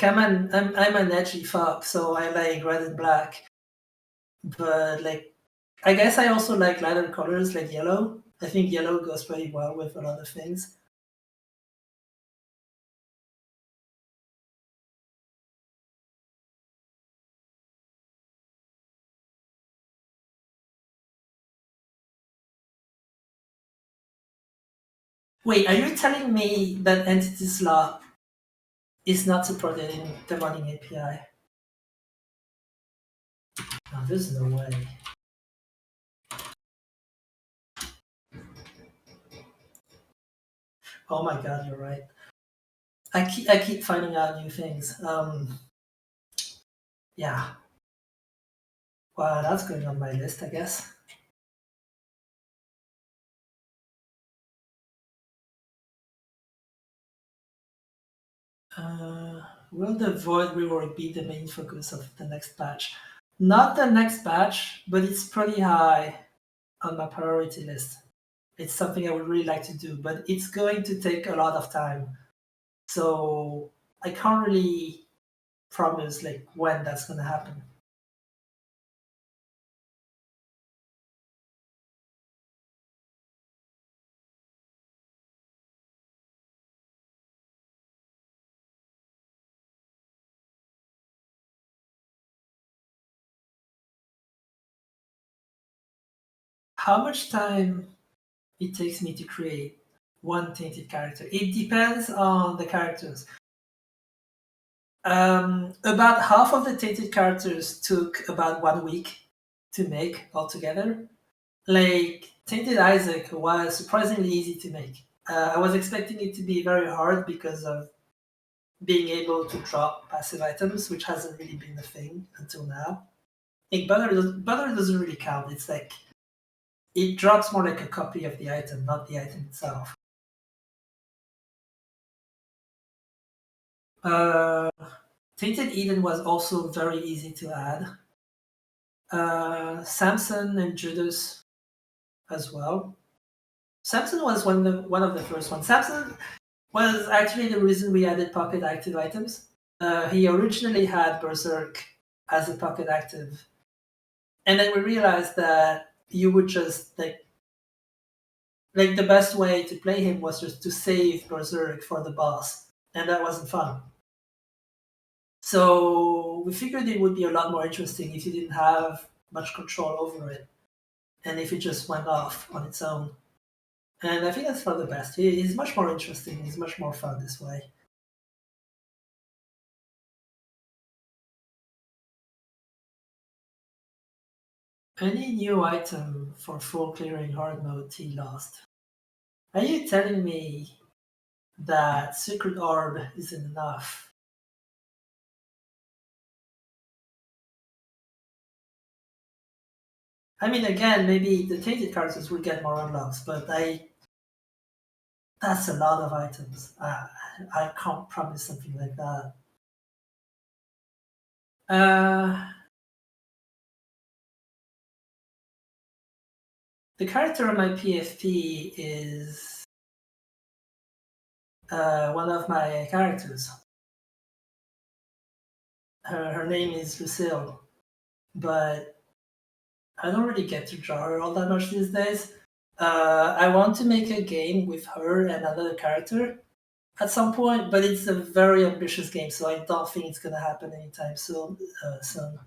I'm an edgy fox, so I like red and black. But like, I guess I also like lighter colors like yellow. I think yellow goes pretty well with a lot of things. Wait, are you telling me that entity slot is not supported in the running API? No, there's no way. Oh my god, you're right. I keep finding out new things. Yeah. Well, that's going on my list, I guess. Will the void rework be the main focus of the next patch? Not the next patch, but it's pretty high on my priority list. It's something I would really like to do, but it's going to take a lot of time. So I can't really promise like when that's gonna happen. How much time it takes me to create one tainted character? It depends on the characters. About half of the tainted characters took about 1 week to make altogether. Like Tainted Isaac was surprisingly easy to make. I was expecting it to be very hard because of being able to drop passive items, which hasn't really been a thing until now. Like butter doesn't really count. It's like it drops more like a copy of the item, not the item itself. Uh, Tainted Eden was also very easy to add. Samson and Judas as well. Samson was one of the first ones. Samson was actually the reason we added pocket active items. He originally had Berserk as a pocket active, and then we realized that you would just like the best way to play him was just to save Berserk for the boss, and that wasn't fun. So we figured it would be a lot more interesting if you didn't have much control over it, and if it just went off on its own. And I think that's for the best. He's much more interesting. He's much more fun this way. Any new item for full clearing hard mode T lost? Are you telling me that Secret Orb isn't enough? I mean, again, maybe the tainted characters will get more unlocks, but that's a lot of items. I can't promise something like that. Uh, the character on my PFP is one of my characters. Her name is Lucille, but I don't really get to draw her all that much these days. I want to make a game with her and another character at some point, but it's a very ambitious game, so I don't think it's gonna happen anytime soon. Soon.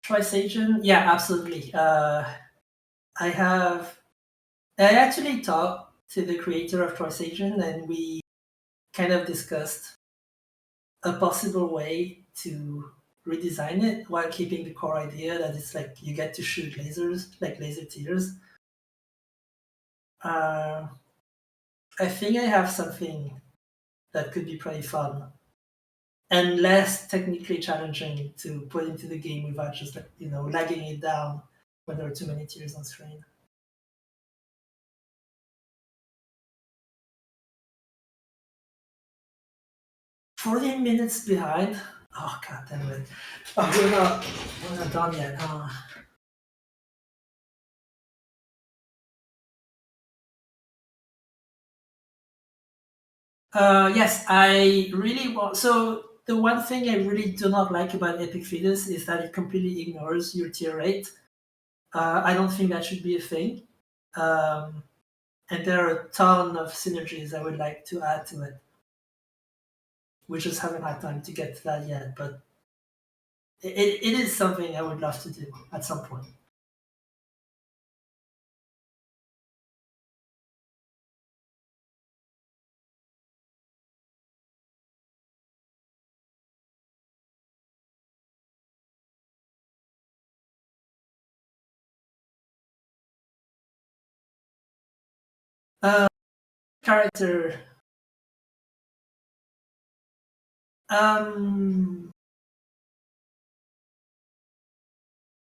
Trice Agent, yeah, absolutely. I actually talked to the creator of Trice Agent, and we kind of discussed a possible way to redesign it while keeping the core idea that it's like you get to shoot lasers, like laser tears. Uh, I think I have something that could be pretty fun and less technically challenging to put into the game without just like lagging it down when there are too many tears on screen. 40 minutes behind. Oh god damn it! Oh, we're not done yet. Huh? Yes, I really want. So the one thing I really do not like about Epic Fetus is that it completely ignores your tier rate. I don't think that should be a thing. Um, and there are a ton of synergies I would like to add to it. We just haven't had time to get to that yet, but it is something I would love to do at some point. character. I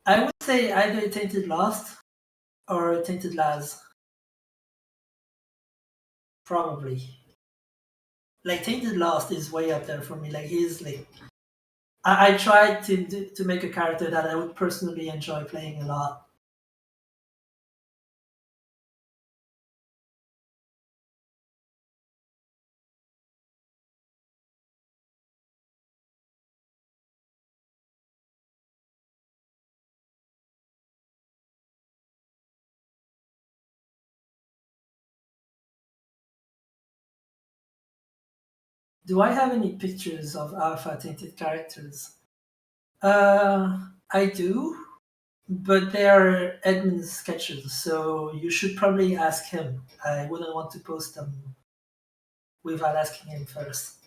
would say either Tainted Lost or Tainted Laz. Probably. Like Tainted Lost is way up there for me. Like he's like I tried to make a character that I would personally enjoy playing a lot. Do I have any pictures of alpha tainted characters? I do, but they are Edmund's sketches, so you should probably ask him. I wouldn't want to post them without asking him first.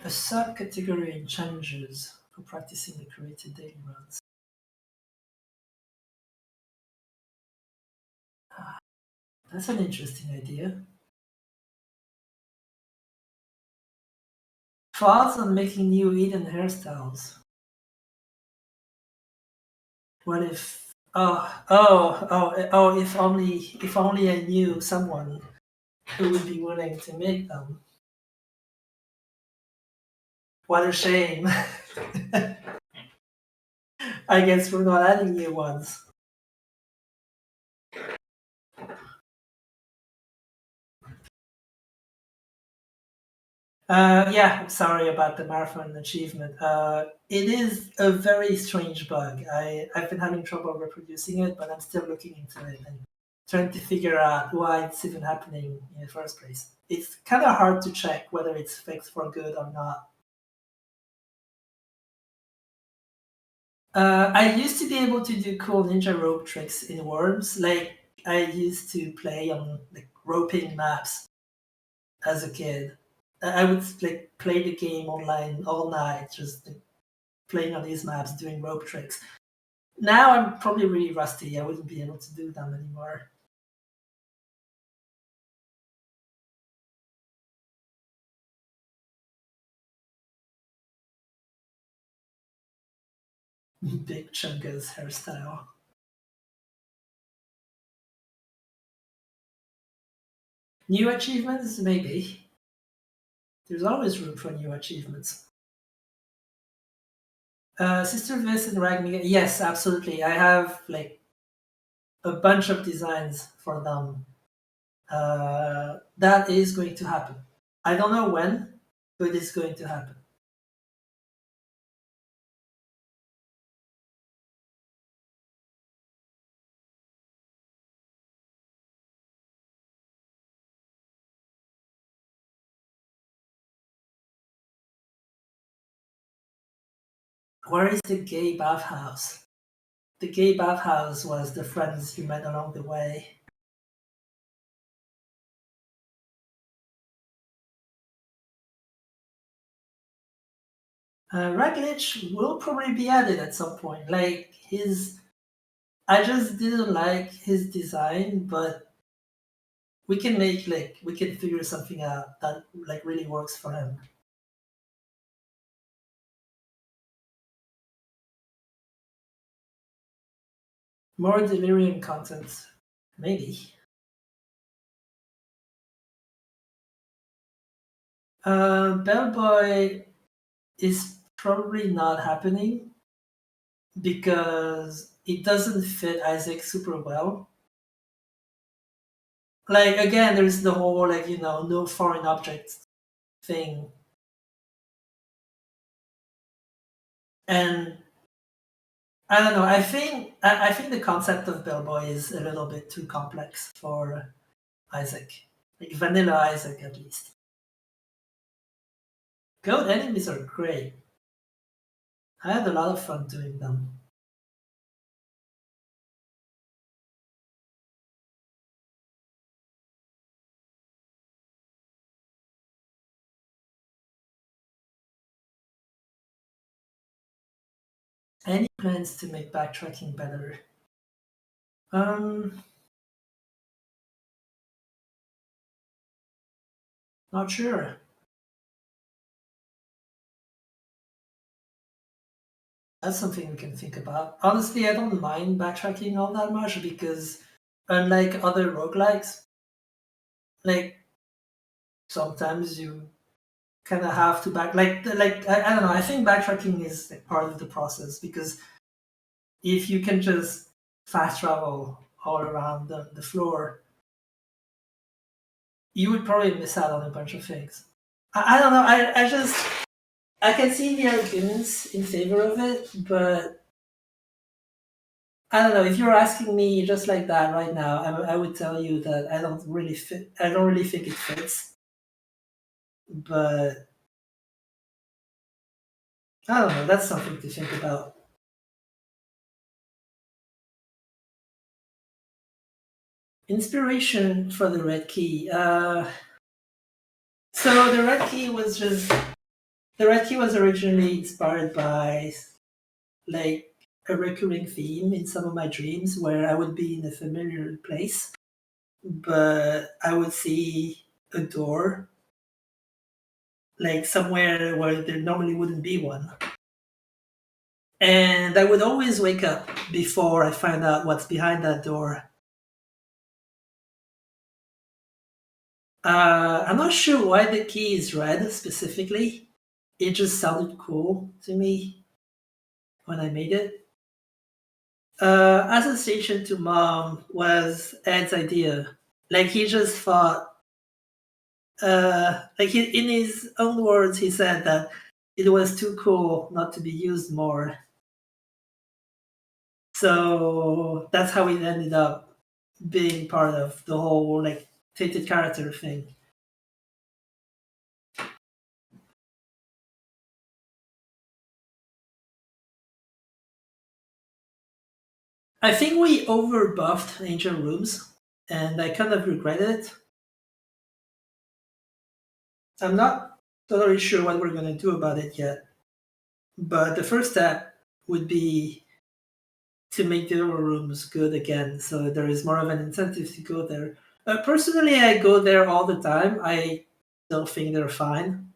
A subcategory in challenges for practicing the created daily runs. That's an interesting idea. Thoughts on making new hidden hairstyles. What if? If only I knew someone who would be willing to make them. What a shame. I guess we're not adding new ones. Yeah, I'm sorry about the marathon achievement. It is a very strange bug. I've been having trouble reproducing it, but I'm still looking into it and trying to figure out why it's even happening in the first place. It's kind of hard to check whether it's fixed for good or not. I used to be able to do cool ninja rope tricks in Worms. Like I used to play on like roping maps as a kid. I would like play the game online all night, just like, playing on these maps, doing rope tricks. Now I'm probably really rusty. I wouldn't be able to do them anymore. Big Chunga's hairstyle. New achievements, maybe. There's always room for new achievements. Sister Viz and Ragmi, yes, absolutely. I have like a bunch of designs for them. That is going to happen. I don't know when, but it's going to happen. Where is the gay bathhouse? The gay bathhouse was the friends you met along the way. Raglitch will probably be added at some point. Like his, I just didn't like his design, but we can figure something out that like really works for him. More delirium content, maybe. Bellboy is probably not happening because it doesn't fit Isaac super well. Like again, there's the whole like no foreign object thing, and I don't know. I think the concept of Bellboy is a little bit too complex for Isaac, like vanilla Isaac at least. Goat enemies are great. I had a lot of fun doing them. Any plans to make backtracking better? Not sure. That's something we can think about. Honestly, I don't mind backtracking all that much because, unlike other roguelikes, like sometimes you kind of have to I don't know. I think backtracking is like part of the process because if you can just fast travel all around the floor, you would probably miss out on a bunch of things. I don't know. I can see the arguments in favor of it, but I don't know. If you're asking me just like that right now, I would tell you that I don't really fit. I don't really think it fits. But I don't know. That's something to think about. Inspiration for the red key. So the red key was originally inspired by like a recurring theme in some of my dreams where I would be in a familiar place, but I would see a door like somewhere where there normally wouldn't be one. And I would always wake up before I find out what's behind that door. I'm not sure why the key is red specifically. It just sounded cool to me when I made it. Association to mom was Ed's idea. Like he just thought, in his own words, he said that it was too cool not to be used more. So that's how it ended up being part of the whole like tainted character thing. I think we over buffed Angel Rooms, and I kind of regret it. I'm not totally sure what we're going to do about it yet, but the first step would be to make the other rooms good again, so there is more of an incentive to go there. Personally, I go there all the time. I don't think they're fine.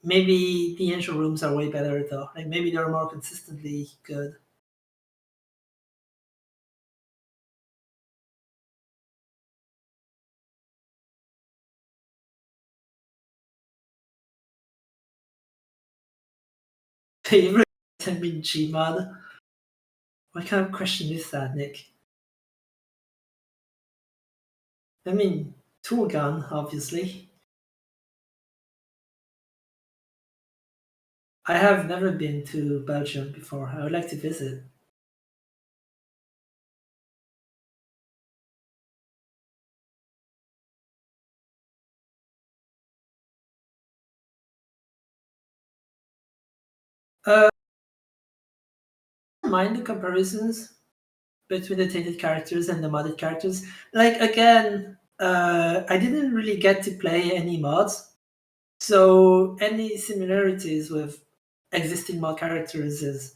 Maybe the Angel Rooms are way better though. Like maybe they're more consistently good. Favorite vitamin Gmod? What kind of question is that, Nick? I mean, Tool Gun, obviously. I have never been to Belgium before. I would like to visit. I don't mind the comparisons between the tainted characters and the modded characters. Like again, I didn't really get to play any mods, so any similarities with existing mod characters is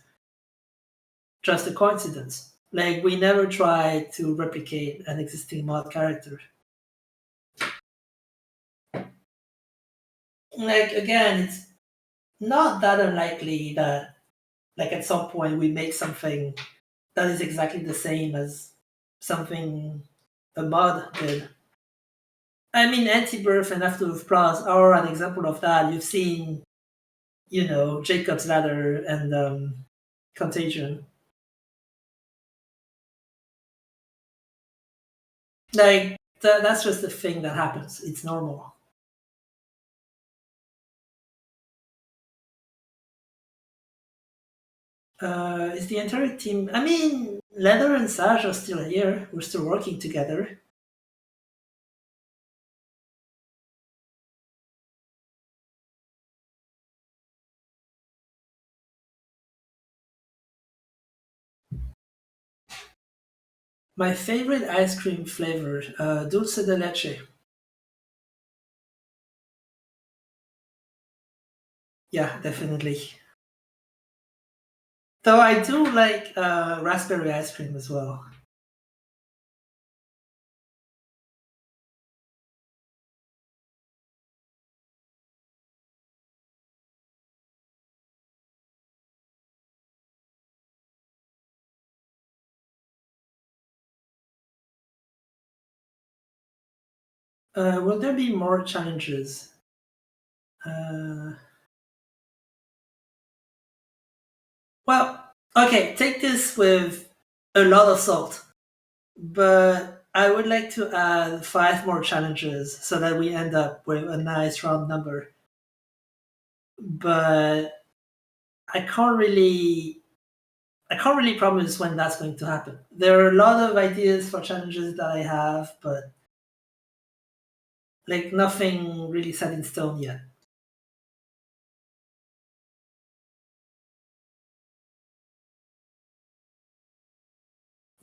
just a coincidence. Like we never tried to replicate an existing mod character. Like again, it's not that unlikely that like at some point we make something that is exactly the same as something a mod did. I mean, Anti-Birth and After of Plus are an example of that. You've seen, Jacob's Ladder and Contagion. Like, that's just a thing that happens. It's normal. Is the entire team. I mean, Leather and Saj are still here. We're still working together. My favorite ice cream flavor, dulce de leche. Yeah, definitely. Though I do like raspberry ice cream as well. Will there be more challenges? Uh, well, okay, take this with a lot of salt. But I would like to add 5 more challenges so that we end up with a nice round number. But I can't really I can't really promise when that's going to happen. There are a lot of ideas for challenges that I have, but like nothing really set in stone yet.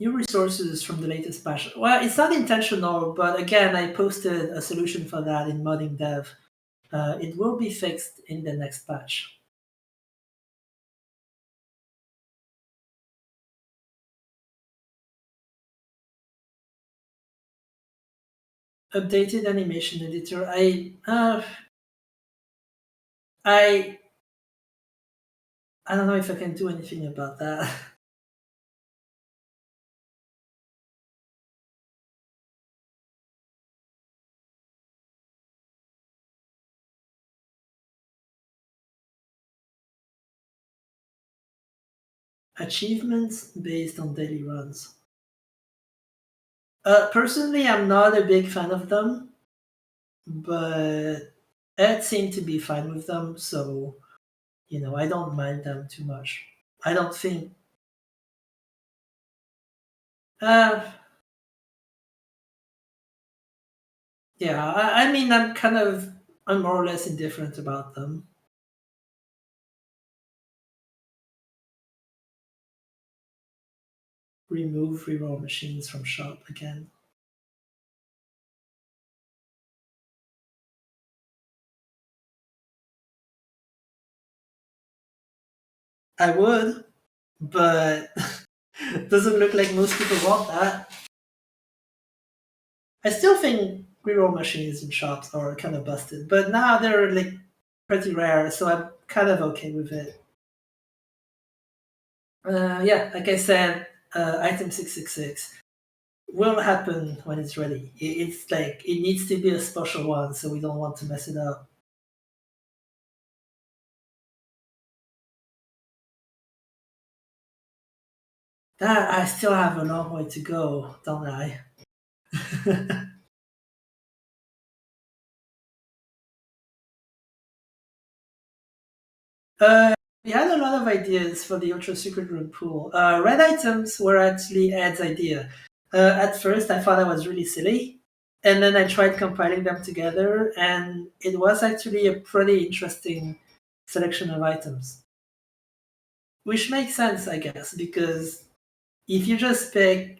New resources from the latest patch. Well, it's not intentional, but again, I posted a solution for that in modding dev. It will be fixed in the next patch. Updated animation editor. I I don't know if I can do anything about that. Achievements based on daily runs. Personally, I'm not a big fan of them, but Ed seemed to be fine with them, so I don't mind them too much. I don't think. Uh, yeah, I mean, I'm more or less indifferent about them. Remove reroll machines from shop again. I would, but doesn't look like most people want that. I still think reroll machines in shops are kind of busted, but now they're like pretty rare, so I'm kind of okay with it. Yeah, like I said, item 666 will happen when it's ready. It's like it needs to be a special one, so we don't want to mess it up. That I still have a long way to go, don't I? uh, we had a lot of ideas for the Ultra Secret Room pool. Red items were actually Ed's idea. At first, I thought I was really silly, and then I tried compiling them together, and it was actually a pretty interesting selection of items. Which makes sense, I guess, because if you just pick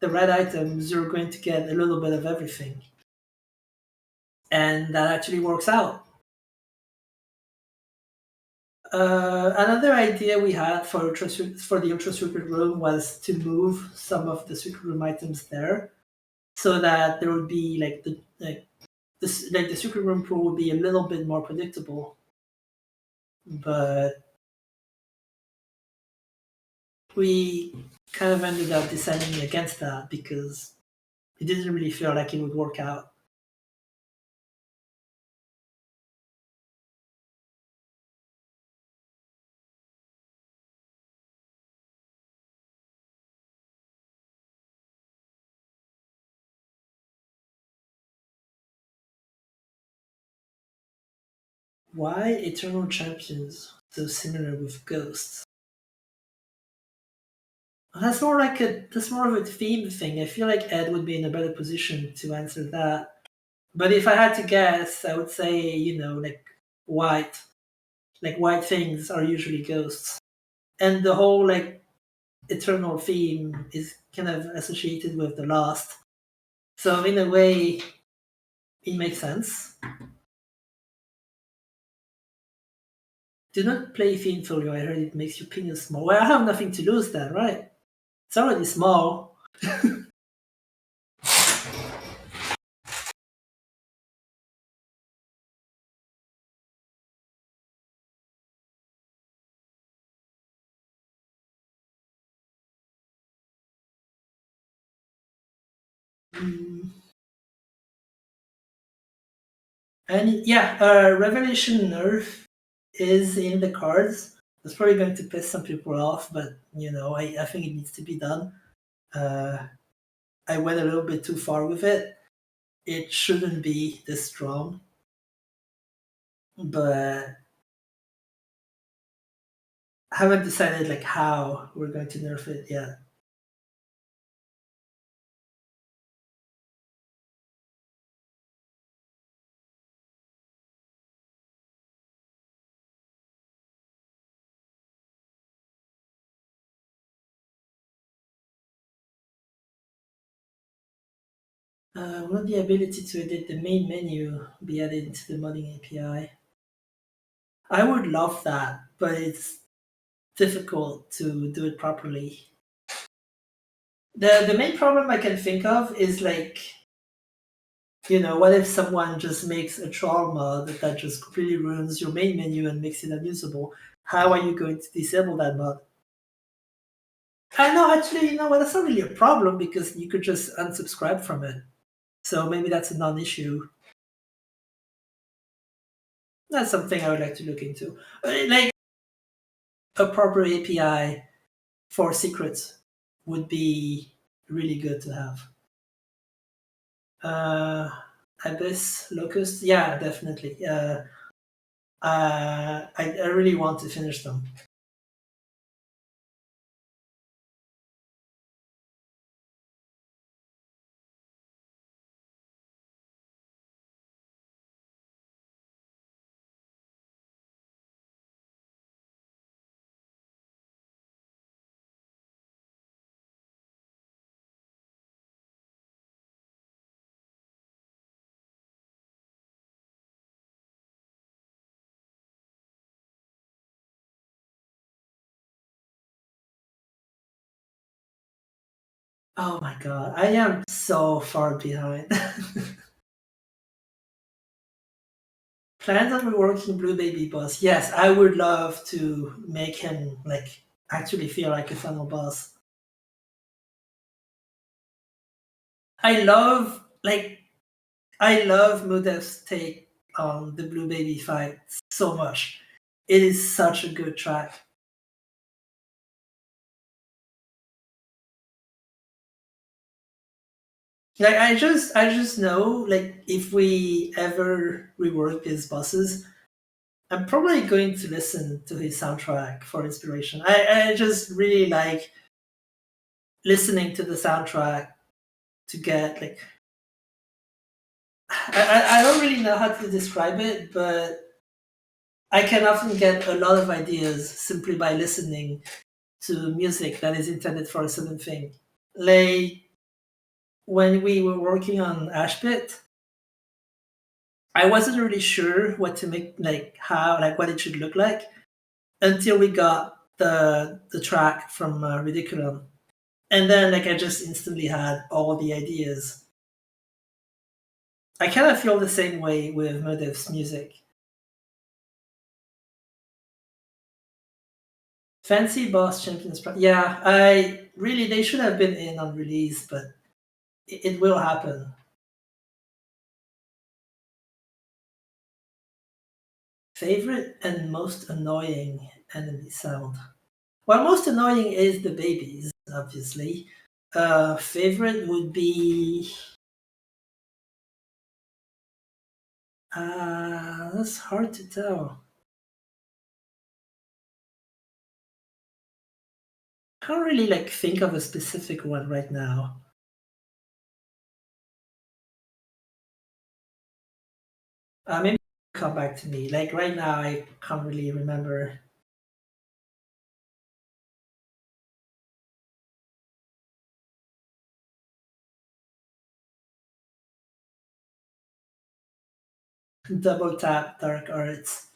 the red items, you're going to get a little bit of everything. And that actually works out. Another idea we had for the Ultra Secret Room was to move some of the Secret Room items there so that there would be the Secret Room pool would be a little bit more predictable. But we kind of ended up deciding against that because it didn't really feel like it would work out. Why Eternal Champions so similar with Ghosts? That's more of a theme thing. I feel like Ed would be in a better position to answer that. But if I had to guess, I would say, white. Like white things are usually ghosts. And the whole eternal theme is kind of associated with the lost. So in a way it makes sense. Do not play Fiend Folio. I heard it makes your penis small. Well, I have nothing to lose then, right? It's already small. Mm. And yeah, Revelation Nerf is in the cards. It's probably going to piss some people off, but I think it needs to be done. I went a little bit too far with it. It shouldn't be this strong, but I haven't decided like how we're going to nerf it yet. Will the ability to edit the main menu be added into the modding API? I would love that, but it's difficult to do it properly. The main problem I can think of is like, what if someone just makes a troll mod that just completely ruins your main menu and makes it unusable? How are you going to disable that mod? I know, actually, you know what? That's not really a problem because you could just unsubscribe from it. So maybe that's a non-issue. That's something I would like to look into. Like a proper API for secrets would be really good to have. Uh, Abyss, Locust, yeah, definitely. I really want to finish them. Oh my god, I am so far behind. Plans on reworking Blue Baby Boss. Yes, I would love to make him like actually feel like a final boss. I love Mudev's take on the Blue Baby fight so much. It is such a good track. Like I just know like if we ever rework his bosses, I'm probably going to listen to his soundtrack for inspiration. I just really like listening to the soundtrack to get like I don't really know how to describe it, but I can often get a lot of ideas simply by listening to music that is intended for a certain thing. Like when we were working on Ashbit, I wasn't really sure what to make, like how, like what it should look like, until we got the track from Ridiculum, and then like I just instantly had all the ideas. I kind of feel the same way with Modiv's music. Fancy Boss Champions, yeah, I really they should have been in on release, but it will happen. Favorite and most annoying enemy sound. Well, most annoying is the babies, obviously. Favorite would be. That's hard to tell. I can't really like think of a specific one right now. Maybe come back to me. Like right now, I can't really remember. Double tap Dark Arts.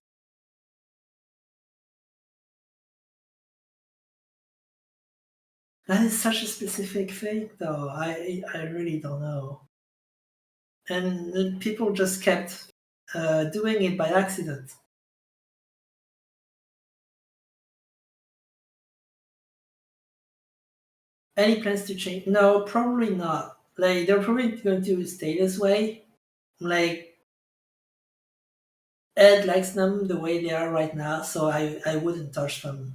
That is such a specific thing, though. I really don't know. And then people just kept doing it by accident. Any plans to change? No, probably not. Like they're probably going to stay this way. Like Ed likes them the way they are right now, so I wouldn't touch them.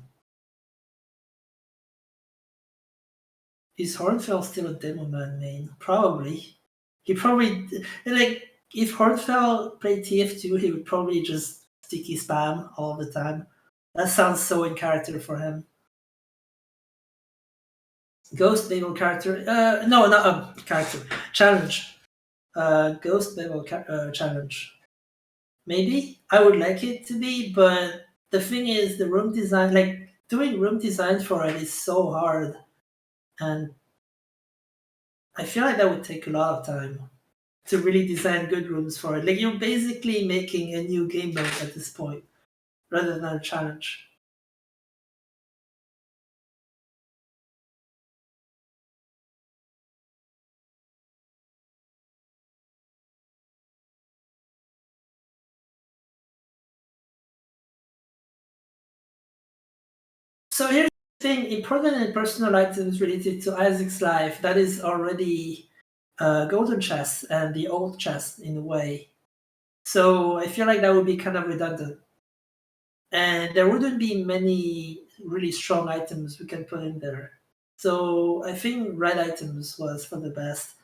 Is Hornfell still a demo man main? Probably. He probably like if Hornfell played TF2, he would probably just sticky spam all the time. That sounds so in character for him. Ghost Babel character? No, not character. Challenge. Ghost Babel challenge. Maybe I would like it to be, but the thing is, the room design, like doing room design for it, is so hard, and I feel like that would take a lot of time to really design good rooms for it. Like you're basically making a new game mode at this point, rather than a challenge. So here's the thing: important and personal items related to Isaac's life that is already golden chest and the old chest in a way. So I feel like that would be kind of redundant. And there wouldn't be many really strong items we can put in there. So I think red items was for the best.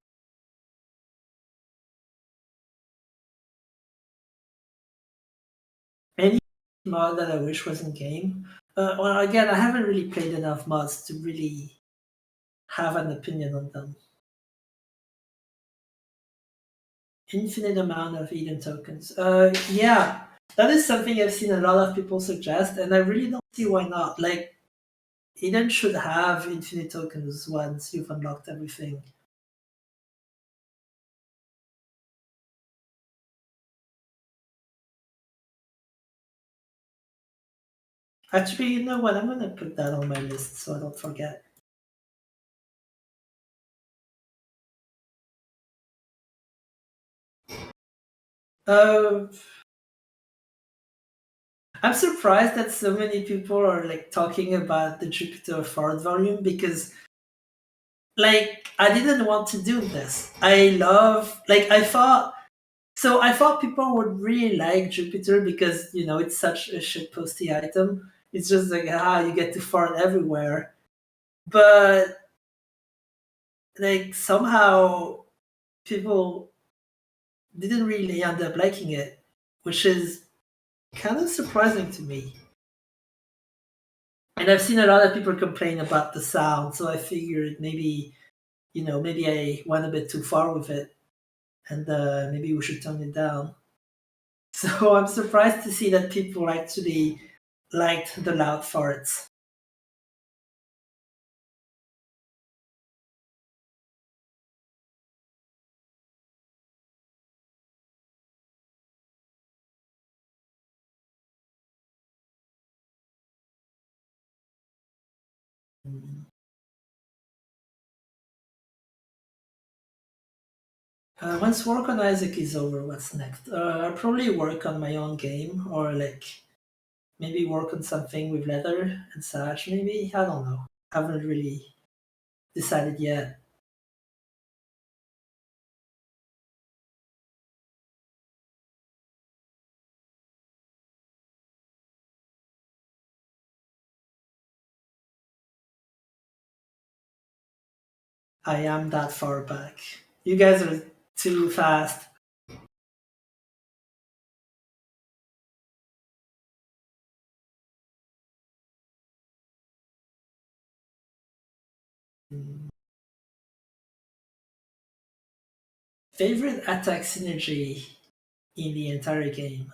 Any mod that I wish was in game. Well, again, I haven't really played enough mods to really have an opinion on them. Infinite amount of Eden tokens. Yeah, that is something I've seen a lot of people suggest, and I really don't see why not. Like, Eden should have infinite tokens once you've unlocked everything. Actually, you know what? I'm gonna put that on my list so I don't forget. Uh, I'm surprised that so many people are like talking about the Jupiter Ford volume because like I didn't want to do this. I love like I thought people would really like Jupiter because it's such a shitposty item. It's just like you get to fart everywhere. But like somehow people didn't really end up liking it, which is kind of surprising to me. And I've seen a lot of people complain about the sound, so I figured maybe I went a bit too far with it, and maybe we should tone it down. So I'm surprised to see that people actually liked the loud farts. Mm. Once work on Isaac is over, what's next? I'll probably work on my own game, or like maybe work on something with leather and such. Maybe I don't know. Haven't really decided yet. I am that far back. You guys are too fast. Mm. Favorite attack synergy in the entire game?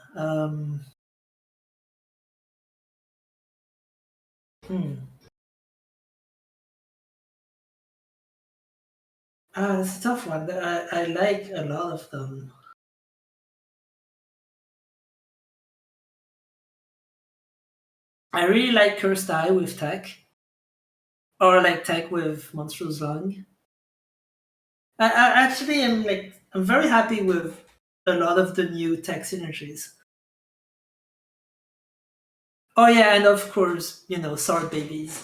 Hmm. It's a tough one. I like a lot of them. I really like Cursed Eye with tech. or like tech with monstrous lung. I actually am I'm very happy with a lot of the new tech synergies. Oh yeah, and of course, sword babies.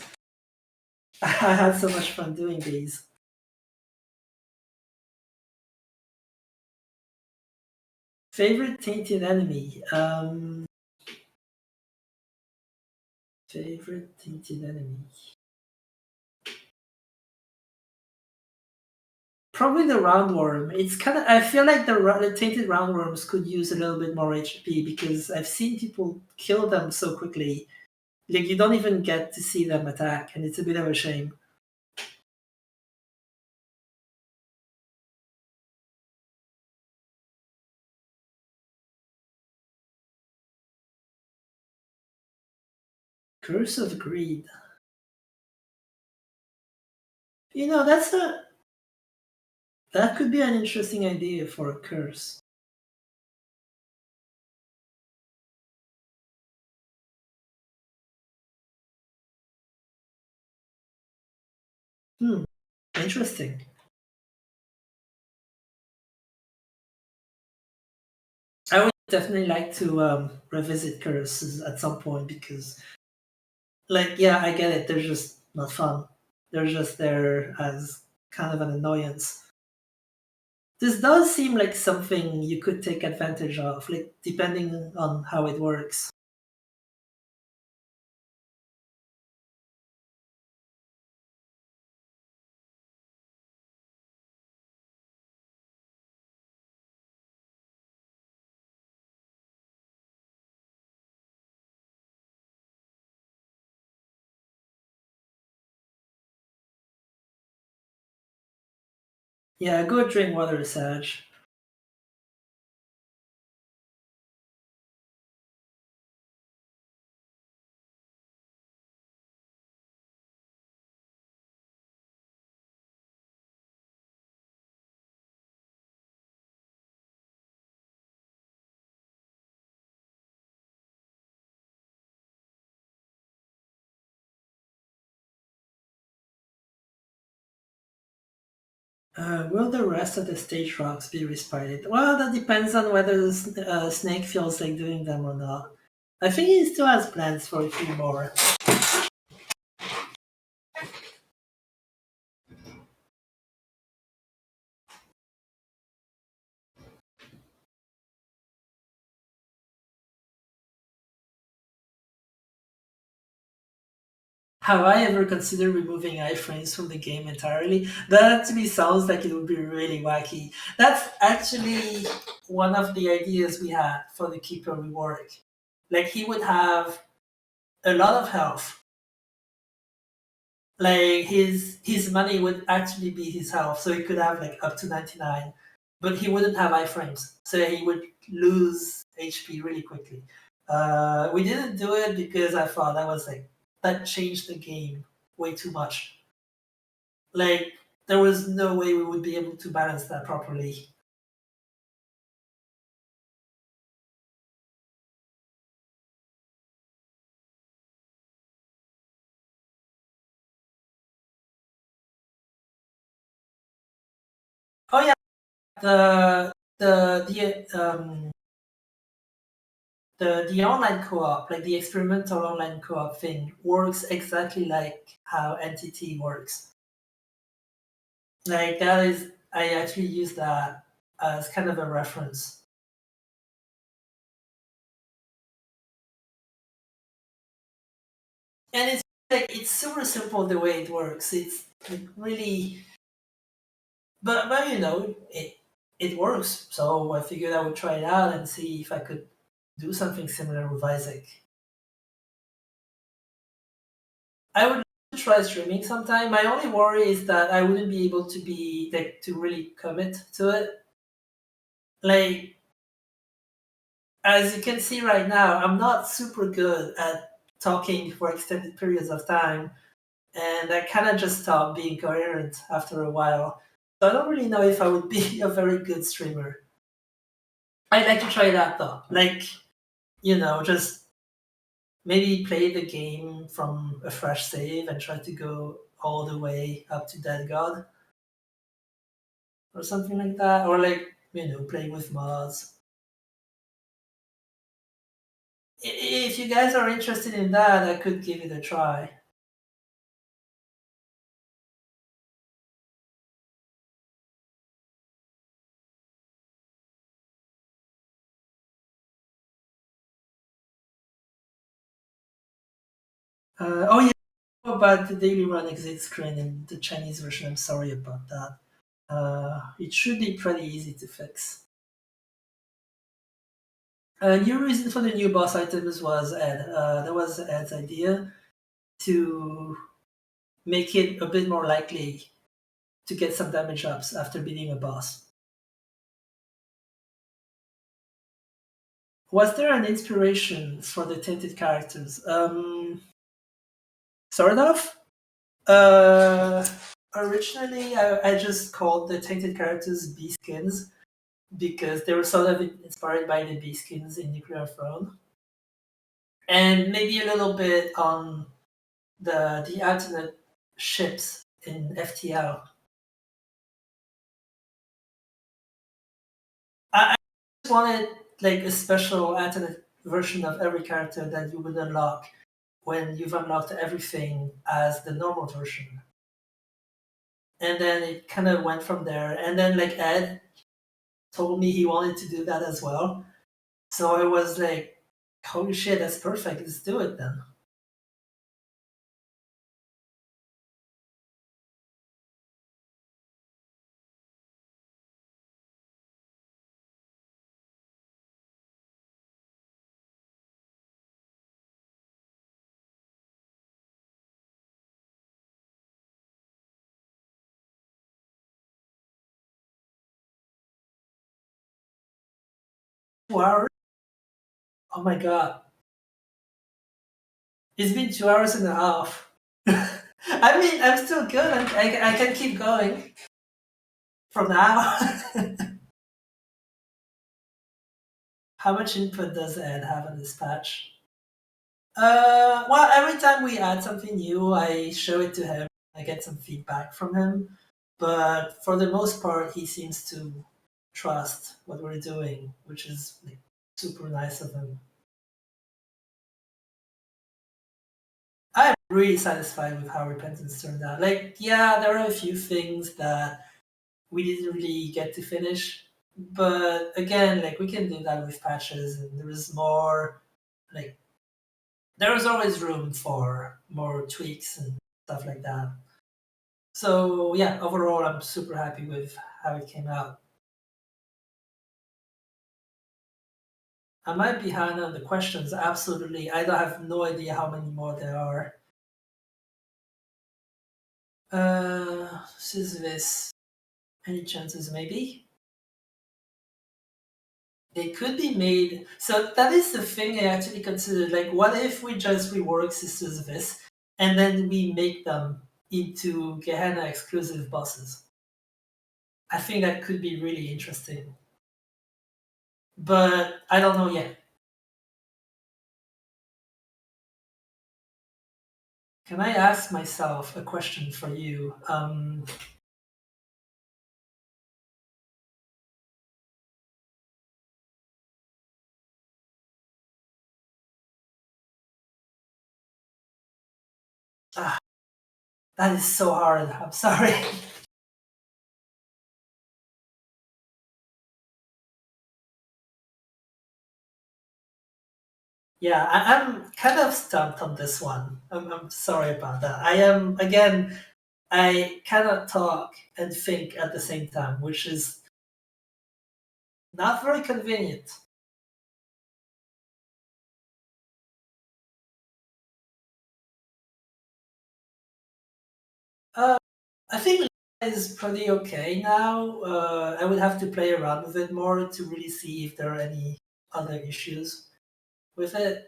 I had so much fun doing these. Favorite tainted enemy? Favorite tainted enemy? Probably the roundworm. It's kind of. I feel like the tainted roundworms could use a little bit more HP because I've seen people kill them so quickly. Like you don't even get to see them attack, and it's a bit of a shame. Curse of Greed. That's a that could be an interesting idea for a curse. Hmm. Interesting. I would definitely like to revisit curses at some point because, yeah, I get it. They're just not fun. They're just there as kind of an annoyance. This does seem like something you could take advantage of, like depending on how it works. Yeah, go drink water, Sage. Will the rest of the stage rocks be respited? Well, that depends on whether Snake feels like doing them or not. I think he still has plans for a few more. Have I ever considered removing iframes from the game entirely? That to me sounds like it would be really wacky. That's actually one of the ideas we had for the Keeper rework. Like he would have a lot of health. Like his money would actually be his health, so he could have like up to 99, but he wouldn't have iframes, so he would lose HP really quickly. We didn't do it because I thought that changed the game way too much. Like there was no way we would be able to balance that properly. Oh yeah, the the the um the online co-op, like the experimental online co-op thing, works exactly like how NTT works. Like that is, I actually use that as kind of a reference. And it's super simple the way it works. It's like really, but it works. So I figured I would try it out and see if I could do something similar with Isaac. I would try streaming sometime. My only worry is that I wouldn't be able to be like to really commit to it. Like as you can see right now, I'm not super good at talking for extended periods of time, and I kind of just stopped being coherent after a while. So I don't really know if I would be a very good streamer. I'd like to try that though. Like, just maybe play the game from a fresh save and try to go all the way up to Dead God or something like that, or like playing with mods. If you guys are interested in that, I could give it a try. Oh yeah, about the daily run exit screen in the Chinese version. I'm sorry about that. It should be pretty easy to fix. A new reason for the new boss items was Ed. That was Ed's idea to make it a bit more likely to get some damage ups after beating a boss. Was there an inspiration for the Tainted characters? Sort of. Uh, Originally, I just called the Tainted characters bee skins because they were sort of inspired by the bee skins in Nuclear Throne, and maybe a little bit on the alternate ships in FTL. I just wanted like a special alternate version of every character that you would unlock when you've unlocked everything as the normal version. And then it kind of went from there. And then like Ed told me he wanted to do that as well. So I was like, holy shit, that's perfect. Let's do it then. Wow. Oh my god. It's been 2 hours and a half. I mean, I'm still good. I can keep going from now. How much input does Ed have on this patch? Well, every time we add something new, I show it to him. I get some feedback from him. But for the most part, he seems to trust what we're doing, which is like, super nice of him. I'm really satisfied with how Repentance turned out. Like, yeah, there are a few things that we didn't really get to finish, but again, like we can do that with patches, and there is more. Like, there is always room for more tweaks and stuff like that. So yeah, overall, I'm super happy with how it came out. Am I behind on the questions? Absolutely. I don't have no idea how many more there are. Sisyphus. Any chances? Maybe they could be made. So that is the thing I actually considered. Like, what if we just rework Sisyphus and then we make them into Gehenna exclusive bosses? I think that could be really interesting. But I don't know yet. Can I ask myself a question for you? Ah, that is so hard. I'm sorry. Yeah, I'm kind of stumped on this one. I'm sorry about that. I am, again, I cannot talk and think at the same time, which is not very convenient. Uh, I think is pretty okay now. I would have to play around with it more to really see if there are any other issues with it.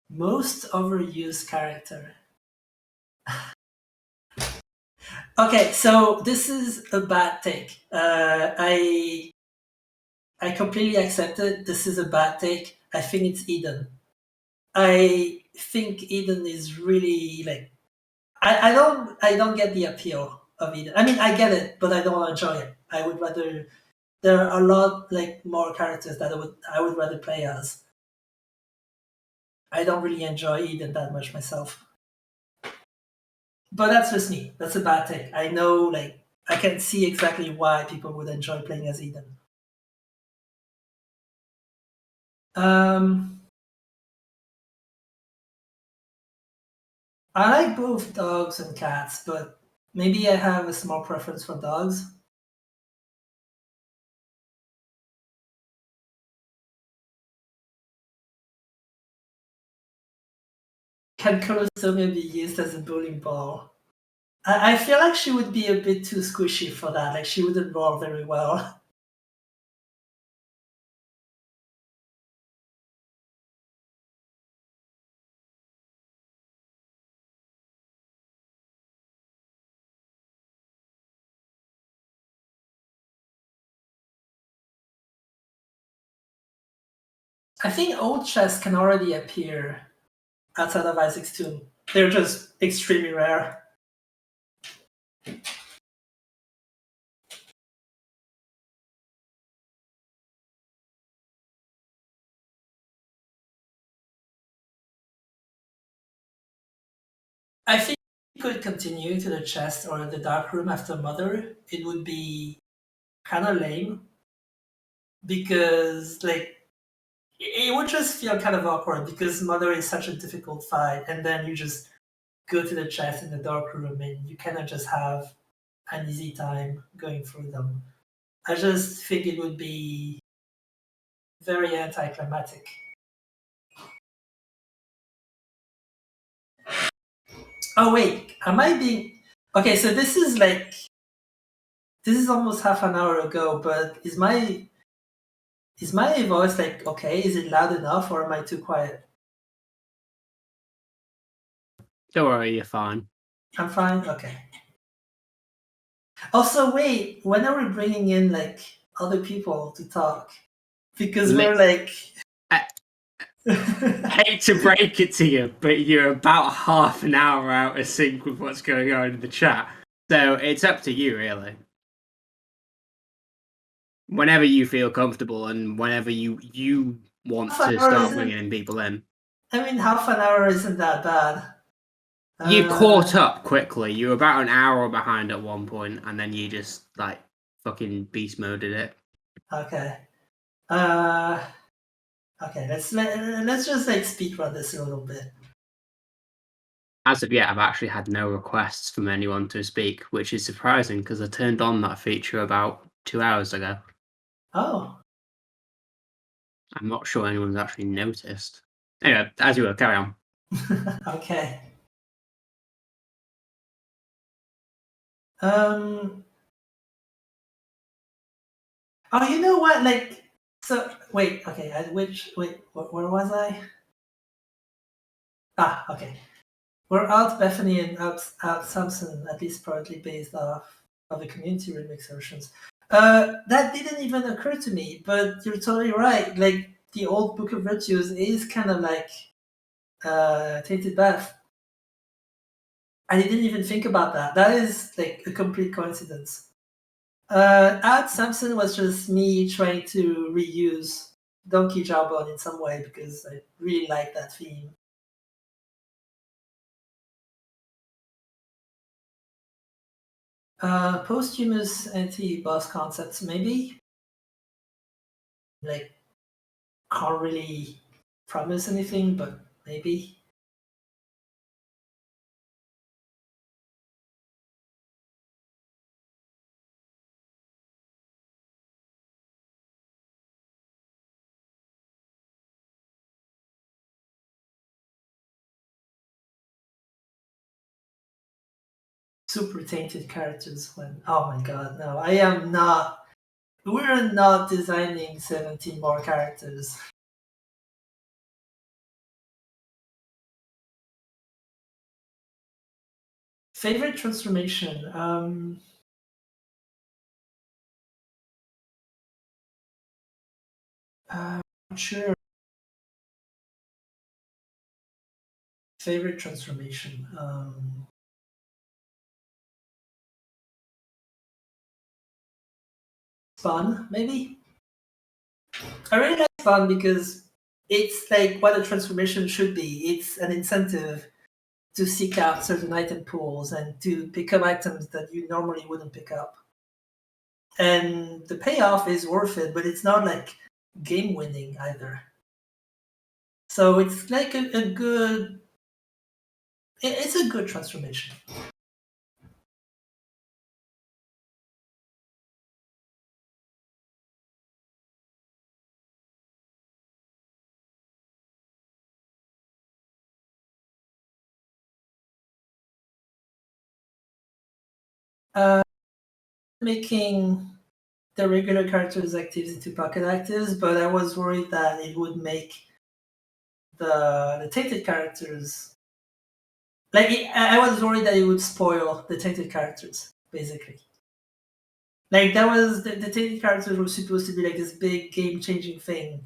Most overused character. Okay, so this is a bad take. I completely accept it. This is a bad take. I think it's Eden. I think Eden is really like I don't get the appeal of Eden. I mean I get it, but I don't enjoy it. I would rather there are a lot like more characters that I would rather play as. I don't really enjoy Eden that much myself. But that's just me. That's a bad take. I know like I can see exactly why people would enjoy playing as Eden. Um I like both dogs and cats, but maybe I have a small preference for dogs. Can Colostomia be used as a bowling ball? I feel like she would be a bit too squishy for that. Like she wouldn't roll very well. I think old chests can already appear outside of Isaac's tomb. They're just extremely rare. I think we could continue to the chest or the dark room after Mother. It would be kind of lame because like it would just feel kind of awkward because Mother is such a difficult fight, and then you just go to the chest in the dark room and you cannot just have an easy time going through them. I just think it would be very anticlimactic. Oh wait, am I being okay? So this is almost half an hour ago, but is my voice like okay? Is it loud enough, or am I too quiet? Don't worry, you're fine. I'm fine. Okay. Also, wait, when are we bringing in like other people to talk? Because we're like. I hate to break it to you, but you're about half an hour out of sync with what's going on in the chat. So it's up to you, really. Whenever you feel comfortable and whenever you want Half an to hour start isn't. bringing people in. I mean, half an hour isn't that bad. You caught up quickly. You were about an hour behind at one point, and then you just like fucking beast moded it. Okay. Okay. Let's just like speed run this a little bit. As of yet, I've actually had no requests from anyone to speak, which is surprising because I turned on that feature about 2 hours ago. Oh. I'm not sure anyone's actually noticed. Anyway, as you were, carry on. Okay. Oh, you know what? Like, so wait. Okay. Where was I? Ah. Okay. We're out Bethany and out Samson, at least partly based off of the community remix versions. That didn't even occur to me, but you're totally right. Like the old Book of Virtues is kind of like Tainted Bath. I didn't even think about that. That is like a complete coincidence. Ad Samson was just me trying to reuse Donkey Jawbone in some way because I really like that theme. Posthumous anti-boss concepts, maybe? Like, can't really promise anything, but maybe. Super tainted characters when. Oh my god, no, I am not. We're not designing 17 more characters. Favorite transformation? Not sure. Favorite transformation? Spawn, maybe? I really like Spawn because it's like what a transformation should be. It's an incentive to seek out certain item pools and to pick up items that you normally wouldn't pick up. And the payoff is worth it, but it's not like game winning either. So it's like a good. It's a good transformation. Making the regular characters actives into pocket actives, but I was worried that it would make the tainted characters I was worried that it would spoil the tainted characters, basically. Like that was the tainted characters were supposed to be like this big game changing thing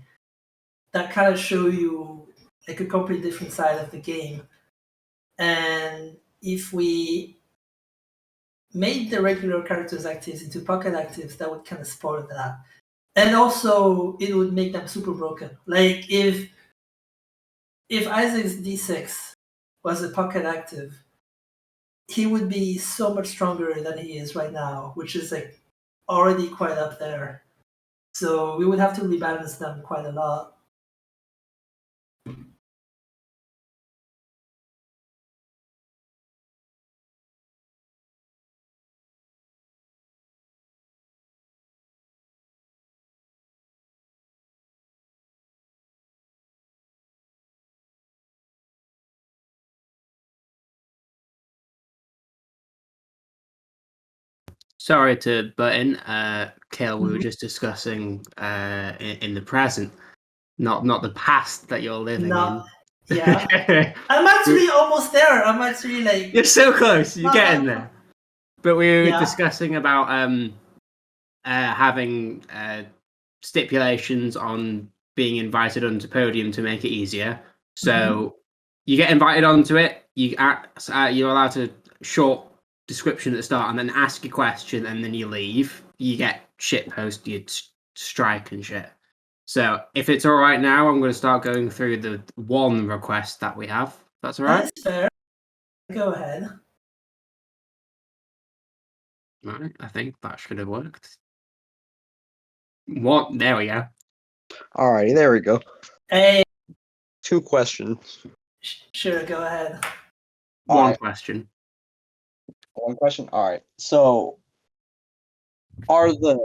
that kind of show you like a completely different side of the game. And if we made the regular characters actives into pocket actives, that would kind of spoil that. And also, it would make them super broken. Like if Isaac's D6 was a pocket active, he would be so much stronger than he is right now, which is like already quite up there. So we would have to rebalance them quite a lot. Sorry to butt in, Kale. We were Mhm. just discussing in the present, not the past that you're living Not, in. yeah. I'm actually almost there. I'm actually like. You're so close. You're not getting that- there. But we were Yeah. discussing about having stipulations on being invited onto podium to make it easier. So you get invited onto it. You're allowed to short description at the start, and then ask a question, and then you leave. You get shit posted, strike and shit. So if it's all right now, I'm going to start going through the one request that we have. That's all right. That's fair. Go ahead. Right, I think that should have worked. What? There we go. Alrighty, there we go. Hey, 2 questions. sure, go ahead. One Alright. question. 1 question. Alright. So are the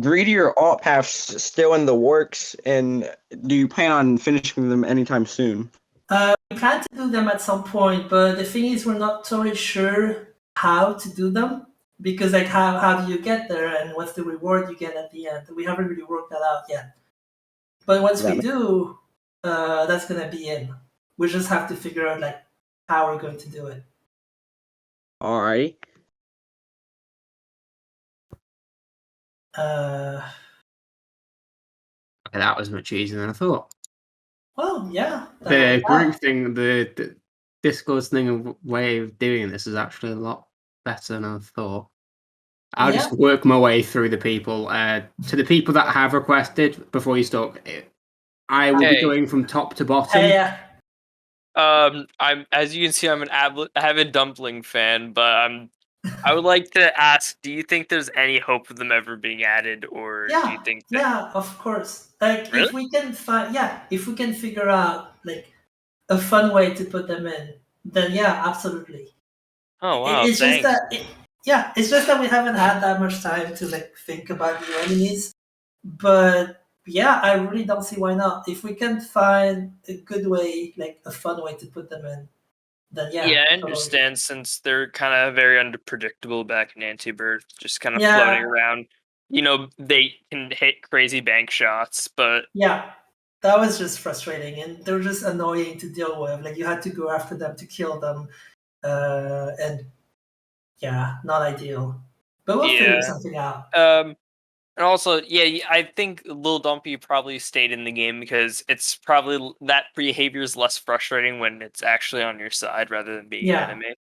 greedier alt paths still in the works, and do you plan on finishing them anytime soon? We plan to do them at some point, but the thing is, we're not totally sure how to do them because, like, how do you get there and what's the reward you get at the end? We haven't really worked that out yet. But once we do, that's gonna be in. We just have to figure out like how we're going to do it. Alrighty. Uh, Okay, that was much easier than I thought. well, yeah. The group thing, the Discord thing, and way of doing this is actually a lot better than I thought. I'll just work my way through the people. To the people that have requested, before you start, I will be going from top to bottom. Yeah. I'm, as you can see, I'm an avid dumpling fan, but I would like to ask: do you think there's any hope of them ever being added, or do you think that? Yeah, of course. Like Really? if we can if we can figure out like a fun way to put them in, then yeah, absolutely. Oh wow! It's thanks. it's just that we haven't had that much time to like think about the enemies. But yeah, I really don't see why not. If we can find a good way, like a fun way to put them in, then yeah. Yeah, I totally. understand since they're kind of very unpredictable back in Anti-Birth, just kind of Yeah. floating around. You know, they can hit crazy bank shots, but Yeah, that was just frustrating, and they're just annoying to deal with. Like you had to go after them to kill them, and Yeah, not ideal. But we'll figure something out. And also, I think Lil Dumpy probably stayed in the game because it's probably that behavior is less frustrating when it's actually on your side rather than being an enemy.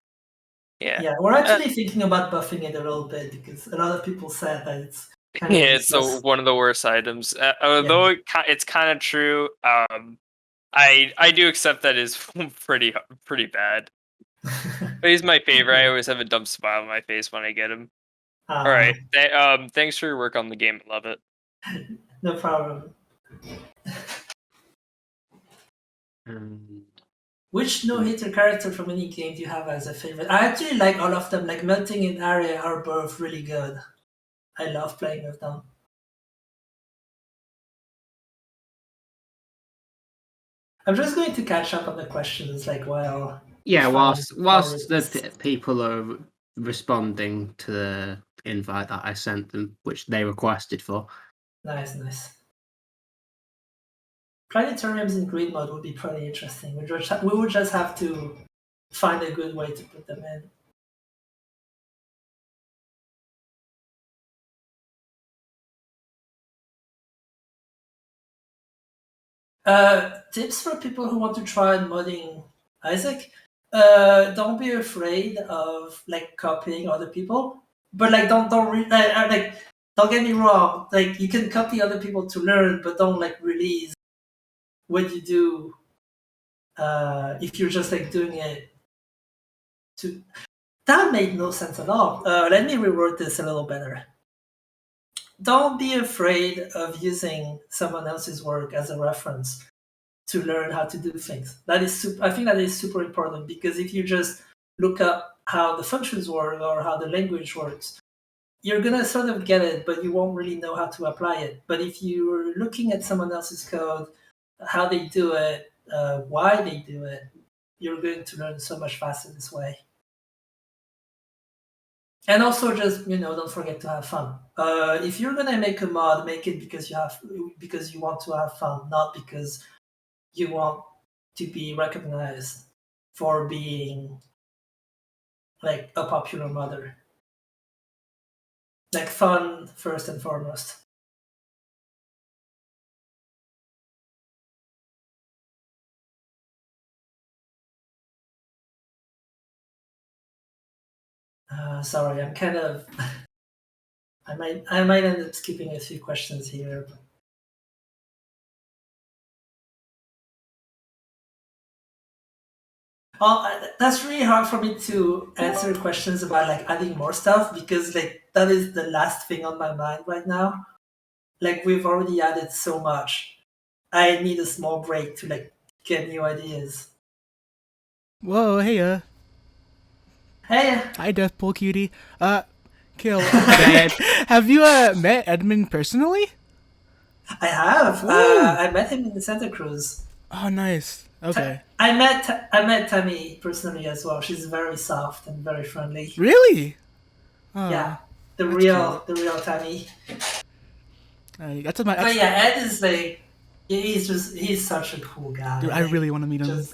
Yeah. Yeah, we're actually thinking about buffing it a little bit because a lot of people said that it's kind of it's one of the worst items. Although it's kind of true. I do accept that is pretty bad. But he's my favorite. I always have a dumb smile on my face when I get him. All right. Thanks for your work on the game. Love it. No problem. Which no-hitter character from any game do you have as a favorite? I actually like all of them. Like Melting and Arya are both really good. I love playing with them. I'm just going to catch up on the questions, like while. Yeah, whilst the people are responding to the invite that I sent them, which they requested for. Nice. Planetariums in grid mode would be pretty interesting. We would just have to find a good way to put them in. Tips for people who want to try modding Isaac. Don't be afraid of like copying other people, but like don't get me wrong. Like you can copy other people to learn, but don't like release what you do. If you're just like doing it to, that made no sense at all. Let me reword this a little better. Don't be afraid of using someone else's work as a reference to learn how to do things. I think that is super important, because if you just look up how the functions work or how the language works, you're gonna sort of get it, but you won't really know how to apply it. But if you're looking at someone else's code, how they do it, why they do it, you're going to learn so much faster this way. And also, just don't forget to have fun. If you're gonna make a mod, make it because you want to have fun, not because you want to be recognized for being like a popular modder. Like fun first and foremost. Sorry, I'm kind of. I might end up skipping a few questions here. That's really hard for me to answer questions about like adding more stuff, because like that is the last thing on my mind right now. Like we've already added so much. I need a small break to like get new ideas. Whoa, hey, Hey. Hi, Deathpool Cutie. Kill. Have you met Edmund personally? I have. I met him in Santa Cruz. Oh, nice. Okay. I met Tammy personally as well. She's very soft and very friendly. Really? Oh, yeah, the real Tammy. That's my. But yeah, Ed is like, he's such a cool guy. Dude, I really want to meet him.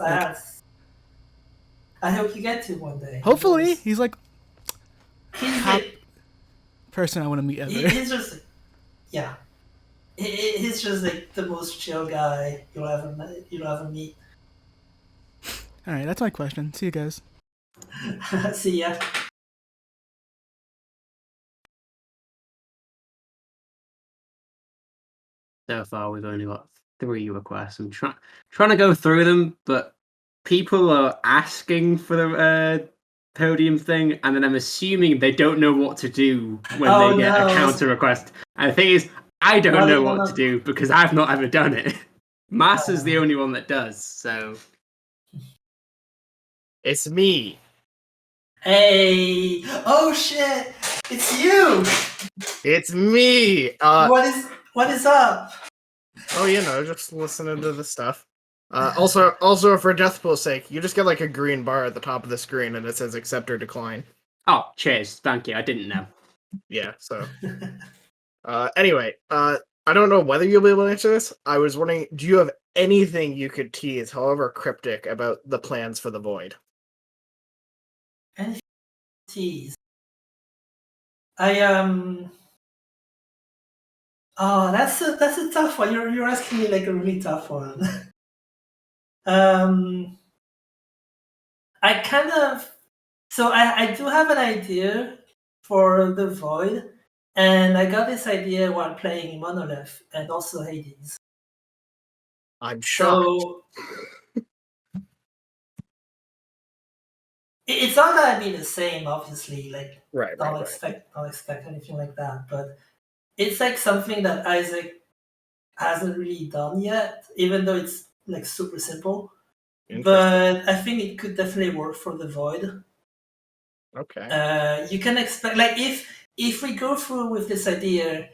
I hope you get to one day. Hopefully, he's like top like, person I want to meet ever. He's just, yeah. He's just like the most chill guy you'll ever meet. All right, that's my question. See you guys. See ya. So far, we've only got 3 requests. I'm trying to go through them, but people are asking for the podium thing, and then I'm assuming they don't know what to do when they get a counter request. And the thing is, I don't know what to do because I've not ever done it. Mass is the only one that does, so it's me. Hey! Oh shit! It's you! It's me! What is up? Oh, just listening to the stuff. Also, for Deathpool's sake, you just get like a green bar at the top of the screen and it says accept or decline. Oh, cheers. Thank you. I didn't know. Yeah, so. Anyway, I don't know whether you'll be able to answer this. I was wondering, do you have anything you could tease, however cryptic, about the plans for the Void? Anything to tease? Oh, that's a tough one. You're asking me like a really tough one. I kind of so I do have an idea for the Void, and I got this idea while playing Monolith and also Hades. I'm shocked. So it's not gonna be the same, obviously. Like, Right. don't expect anything like that. But it's like something that Isaac hasn't really done yet, even though it's like super simple. But I think it could definitely work for the Void. Okay. You can expect, like, if we go through with this idea,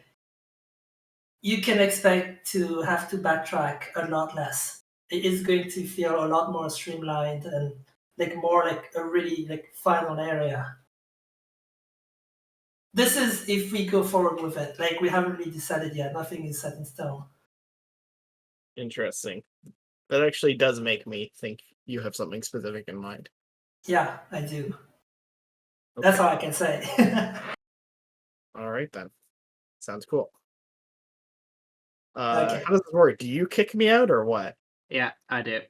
you can expect to have to backtrack a lot less. It is going to feel a lot more streamlined and like more like a really like final area. This is if we go forward with it. Like, we haven't really decided yet. Nothing is set in stone. Interesting. That actually does make me think you have something specific in mind. Yeah, I do. Okay. That's all I can say. All right then. Sounds cool. Okay. How does this work? Do you kick me out or what? Yeah, I do.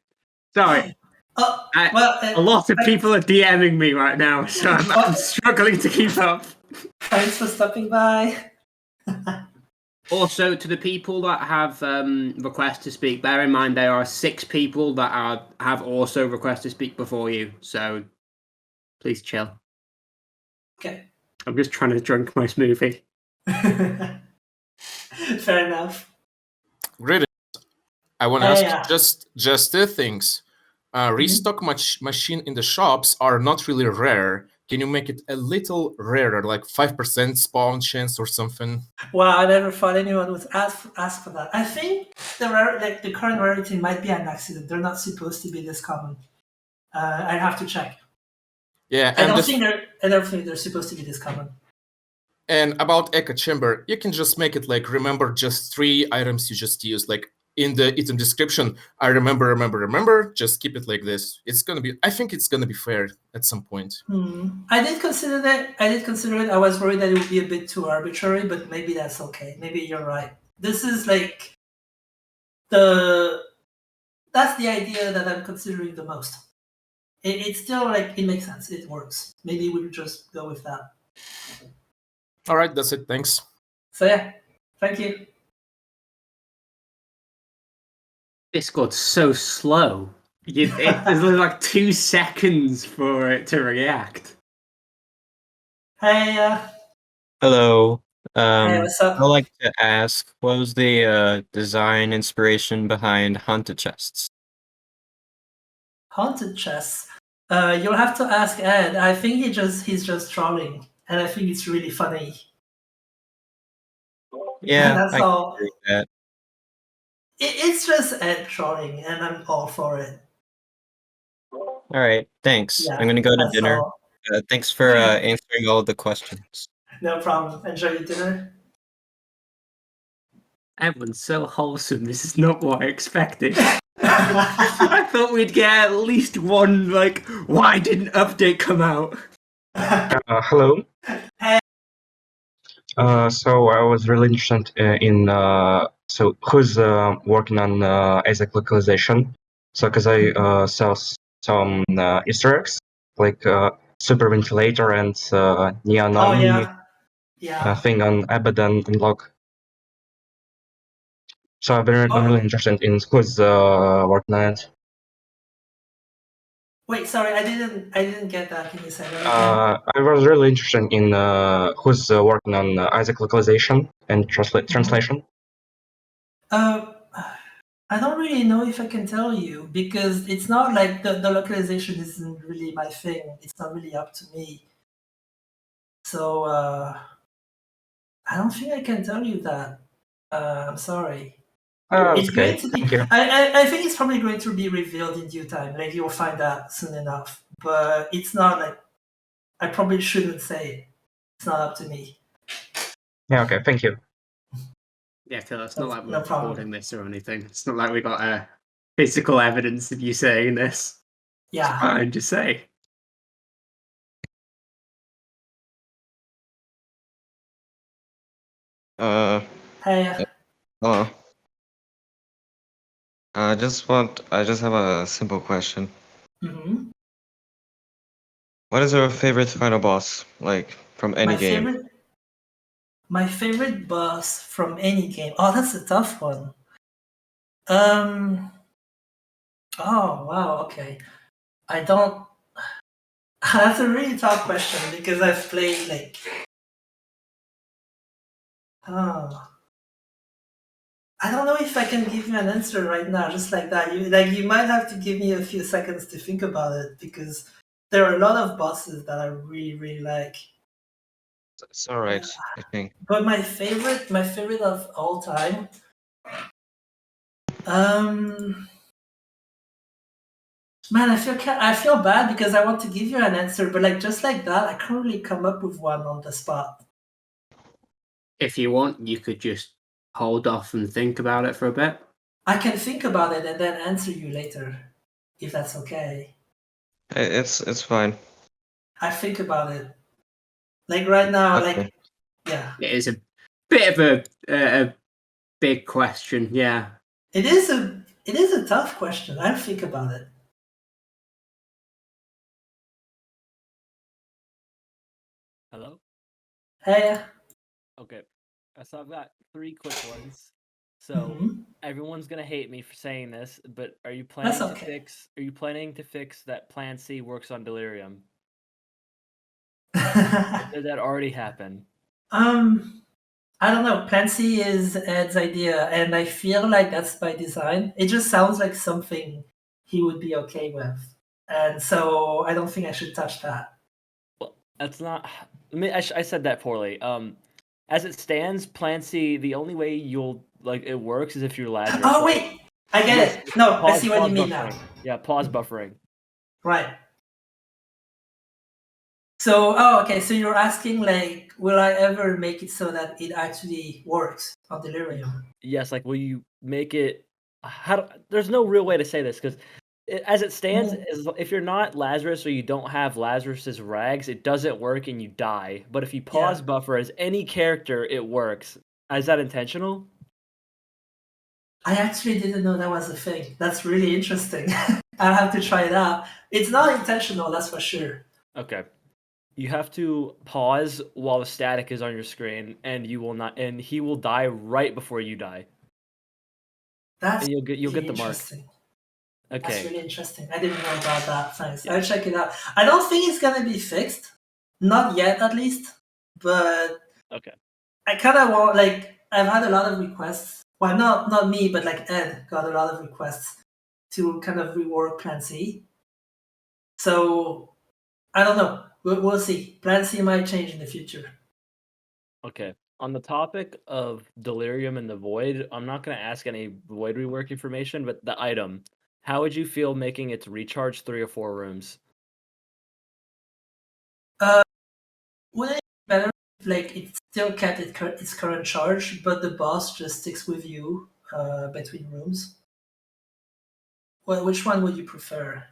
Sorry. Oh, I- well, A lot of people are DMing me right now, so I'm struggling to keep up. Thanks for stopping by. Also, to the people that have request to speak, bear in mind there are 6 people that have also request to speak before you, so please chill. Okay. I'm just trying to drink my smoothie. Fair enough. Great. I want to ask Yeah. just 2 things. Restock machine in the shops are not really rare. Can you make it a little rarer, like 5% spawn chance or something? Wow, I never thought anyone would ask for that. I think the current rarity might be an accident. They're not supposed to be this common. I'd have to check. Yeah, I don't think they're supposed to be this common. And about Echo Chamber, you can just make it like remember just 3 items you just used, like in the item description. I remember. Just keep it like this. I think it's gonna be fair at some point. I did consider it. I was worried that it would be a bit too arbitrary, but maybe that's okay. Maybe you're right. This is like that's the idea that I'm considering the most. It's still like, it makes sense. It works. Maybe we'll just go with that. All right, that's it. Thanks. So yeah, thank you. Discord's so slow. There's like 2 seconds for it to react. Hey, Hello. hey, what's up? I'd like to ask, what was the design inspiration behind Haunted Chests? Haunted chests. You'll have to ask Ed. I think he's just trolling, and I think it's really funny. Yeah, That's I can all. agree with that. It's just Ed trolling, and I'm all for it. All right, thanks. Yeah, I'm gonna go to that's dinner. all. Thanks for answering all the questions. No problem. Enjoy your dinner. Everyone's so wholesome. This is not what I expected. I thought we'd get at least one, like, why didn't update come out? Hello. Hey. So I was really interested in so who's working on Isaac localization. So because I saw some Easter eggs like super ventilator and neon Oh yeah. thing on Abaddon and log. So I've been really interested in who's working on it. Wait, sorry, I didn't get that. Can you say that again? I was really interested in who's working on Isaac localization and translation. I don't really know if I can tell you, because it's not like the localization isn't really my thing. It's not really up to me. So I don't think I can tell you that. I'm sorry. It's Okay, going to be. thank you. I think it's probably going to be revealed in due time. Like, you'll find out soon enough. But it's not like, I probably shouldn't say it. It's not up to me. Yeah, okay, thank you. Yeah, Phil, it's not like we're No problem. recording this or anything. It's not like we got physical evidence of you saying this. Yeah. It's fine, just say. Hey. Hello. I just have a simple question. Mm-hmm. What is your favorite final boss, like from any game? My favorite boss from any game. Oh, that's a tough one. Oh wow. Okay. I don't. That's a really tough question because I've played like. Oh. I don't know if I can give you an answer right now, just like that. You might have to give me a few seconds to think about it because there are a lot of bosses that I really really like. It's all right, I think. But my favorite of all time. Um, Man, I feel bad because I want to give you an answer, but like just like that, I can't really come up with one on the spot. If you want, you could just hold off and think about it for a bit. I can think about it and then answer you later, if that's okay. It's fine. I think about it. Like right now, Okay. like yeah. It is a bit of a big question, yeah. It is a tough question. I'll think about it. Hello? Hey. Okay. So I've got 3 quick ones. So Mhm. everyone's gonna hate me for saying this, but are you That's planning okay. to fix that Plan C works on Delirium? Or did that already happen? I don't know. Plan C is Ed's idea, and I feel like that's by design. It just sounds like something he would be okay with, and so I don't think I should touch that. Well, that's not. I said that poorly. As it stands, Plan C, the only way it works is if you're Lazarus. Oh wait, I get Yes, it. No, I see what pause you mean now. buffering. Yeah, pause buffering. Right. So, oh, okay. So you're asking like, will I ever make it so that it actually works on Delirium? Yes, like will you make it? There's no real way to say this because as it stands, if you're not Lazarus or you don't have Lazarus's rags, it doesn't work and you die. But if you pause buffer as any character, it works. Is that intentional? I actually didn't know that was a thing. That's really interesting. I'll have to try it out. It's not intentional, that's for sure. Okay. You have to pause while the static is on your screen, and you will not, and he will die right before you die. That's and you'll get really the mark. interesting. Okay. That's really interesting. I didn't know about that. Thanks. I'll check it out. I don't think it's gonna be fixed. Not yet, at least. But Okay. I kind of want like I've had a lot of requests. Well, not me, but like Ed got a lot of requests to kind of rework Plan C. So I don't know. We'll see. Plan C might change in the future. Okay. On the topic of Delirium and the Void, I'm not going to ask any Void rework information, but the item. How would you feel making its recharge 3 or 4 rooms? Wouldn't it be better if like it still kept its current charge, but the boss just sticks with you between rooms? Well, which one would you prefer?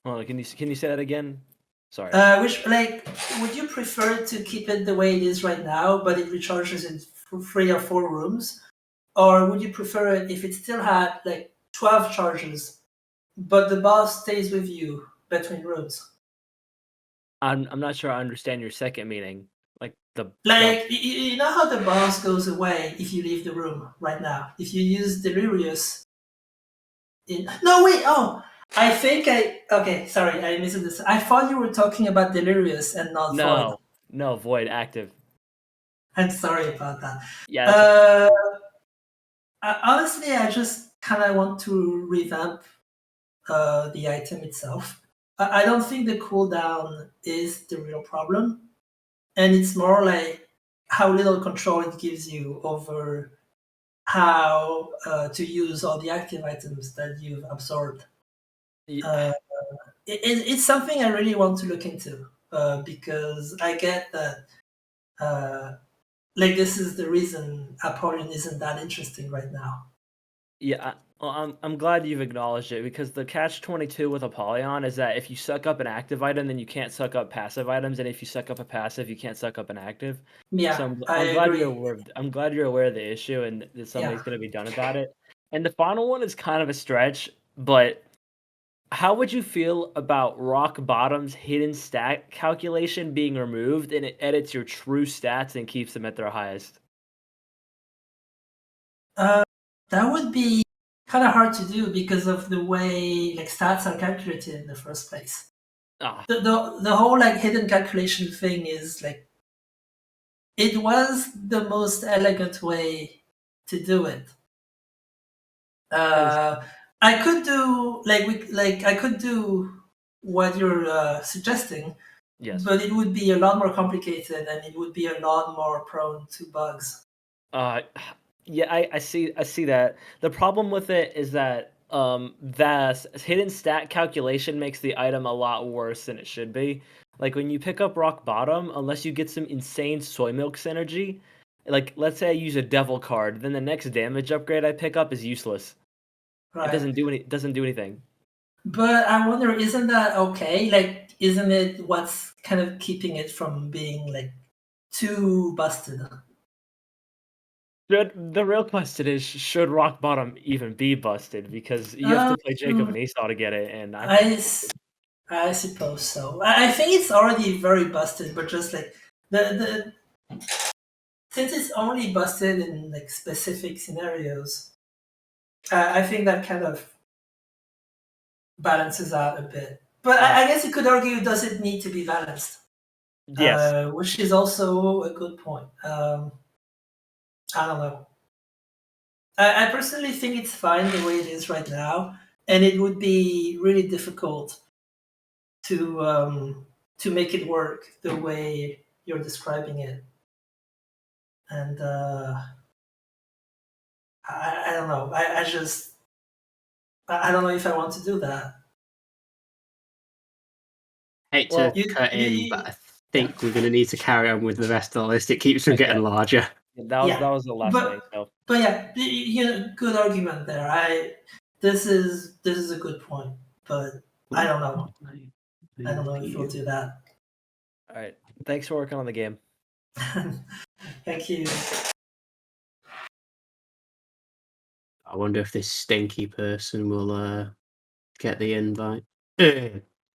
Oh, can you say that again? Sorry. Would you prefer to keep it the way it is right now, but it recharges in 3 or 4 rooms, or would you prefer it if it still had like 12 charges, but the boss stays with you between rooms? I'm not sure I understand your second meaning. Like you know how the boss goes away if you leave the room right now. If you use Delirious. No wait. Oh, okay. Sorry, I misunderstood. I thought you were talking about Delirious and not Void. No, Void active. I'm sorry about that. Yeah. Honestly, I just kind of want to revamp the item itself. I don't think the cooldown is the real problem, and it's more like how little control it gives you over how to use all the active items that you've absorbed. It's something I really want to look into because I get that like this is the reason Apollyon isn't that interesting right now. Yeah, I'm glad you've acknowledged it because the catch-22 with Apollyon is that if you suck up an active item, then you can't suck up passive items, and if you suck up a passive, you can't suck up an active. Yeah, So I I'm glad agree. you're aware. I'm glad you're aware of the issue and that something's Yeah. going to be done about it. And the final one is kind of a stretch, but how would you feel about Rock Bottom's hidden stat calculation being removed and it edits your true stats and keeps them at their highest? That would be kind of hard to do because of the way like stats are calculated in the first place. Ah, The whole like hidden calculation thing is like it was the most elegant way to do it. I could do I could do what you're suggesting, yes. but it would be a lot more complicated and it would be a lot more prone to bugs. Uh, yeah, I see that. The problem with it is that the hidden stat calculation makes the item a lot worse than it should be. Like when you pick up Rock Bottom, unless you get some insane soy milk synergy, like let's say I use a Devil card, then the next damage upgrade I pick up is useless. Right. It doesn't do anything. But I wonder, isn't that okay? Like, isn't it what's kind of keeping it from being like too busted? The real question is, should Rock Bottom even be busted? Because you have to play Jacob and Esau to get it, and I suppose so. I think it's already very busted, but just like the since it's only busted in like specific scenarios, I think that kind of balances out a bit. But I guess you could argue, does it need to be balanced? yes. Which is also a good point. I don't know. I personally think it's fine the way it is right now, and it would be really difficult to make it work the way you're describing it. And I don't know. I just I don't know if I want to do that. Hate to Well, cut in, but I think we're going to need to carry on with the rest of the list. It keeps from getting larger. That was the last thing. So. But yeah, you know, good argument there. This is a good point, but I don't know. I don't know if we'll do that. All right. Thanks for working on the game. Thank you. I wonder if this stinky person will get the invite.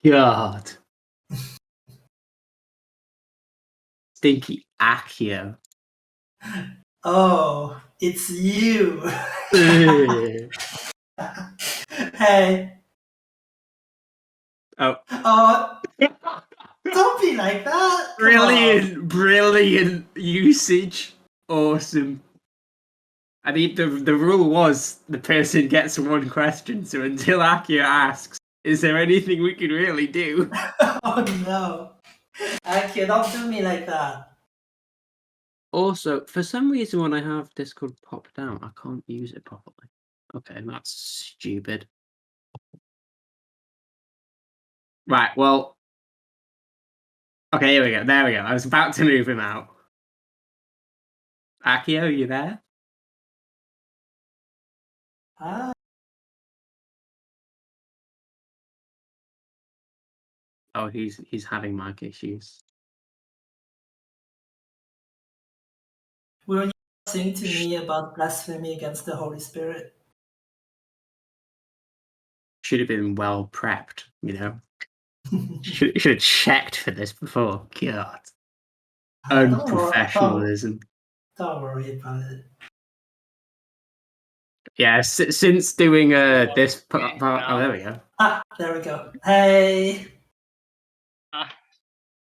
God. Stinky Accio. Oh, it's you. Hey. Oh. Don't be like that. Brilliant usage. Awesome. I mean, the rule was the person gets one question, so until Accio asks, is there anything we can really do? Oh no. Accio, don't do me like that. Also, for some reason, when I have Discord popped out, I can't use it properly. Okay, that's stupid. Right, well... Okay, here we go. There we go. I was about to move him out. Accio, are you there? Oh, he's having mic issues. Were you saying to me about blasphemy against the Holy Spirit? Should have been well prepped, you know? should have checked for this before. God. Unprofessionalism. Don't worry about it. Yeah, since doing this part, oh, there we go. There we go. Hey.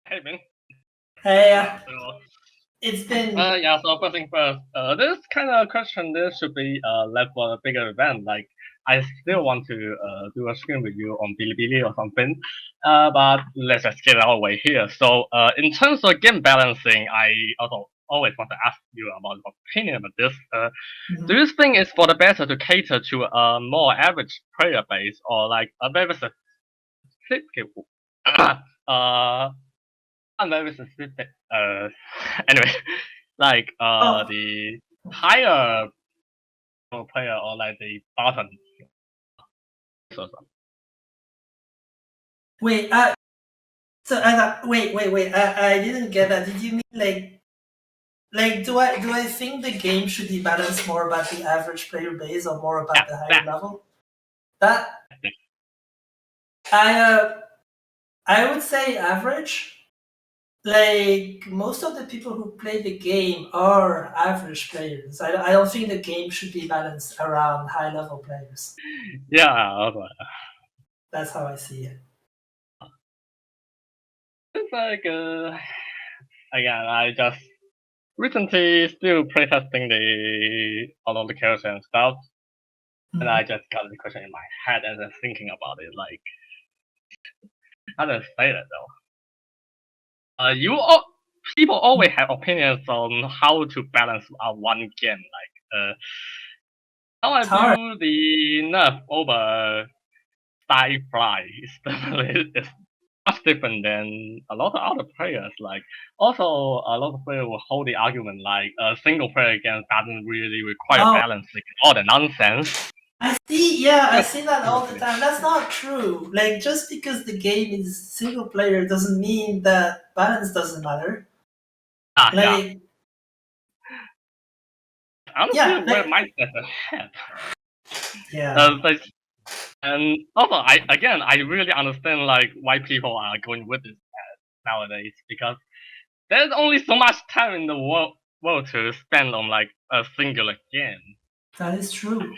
Hey, man. Hey. It's been. Yeah. So first thing first, this kind of question this should be left for a bigger event. Like I still want to do a stream with you on Bilibili or something. But let's just get it out of the way here. So in terms of game balancing, I also always want to ask you about your opinion about this. Do you think it's for the better to cater to a more average player base or like a very specific very specific anyway, like the higher player or like the button. So, Wait, so wait. I didn't get that. Did you mean like do I think the game should be balanced more about the average player base or more about the higher level? That I would say average. Like most of the people who play the game are average players. I don't think the game should be balanced around high level players. yeah, That's how I see it. it's like again, I just recently still playtesting all of the characters and stuff, and I just got the question in my head as I'm thinking about it. Like, how do I say that though? People always have opinions on how to balance one game. Like, how I do the nerf over Sky Fly is definitely much different than a lot of other players. Like, also a lot of players will hold the argument like a single player game doesn't really require balance, like all the nonsense. I see that all the time. That's not true. Like, just because the game is single player doesn't mean that balance doesn't matter. I don't see where mindset ahead. Yeah. And also, I really understand like why people are going with this nowadays, because there's only so much time in the world to spend on like a singular game. That is true.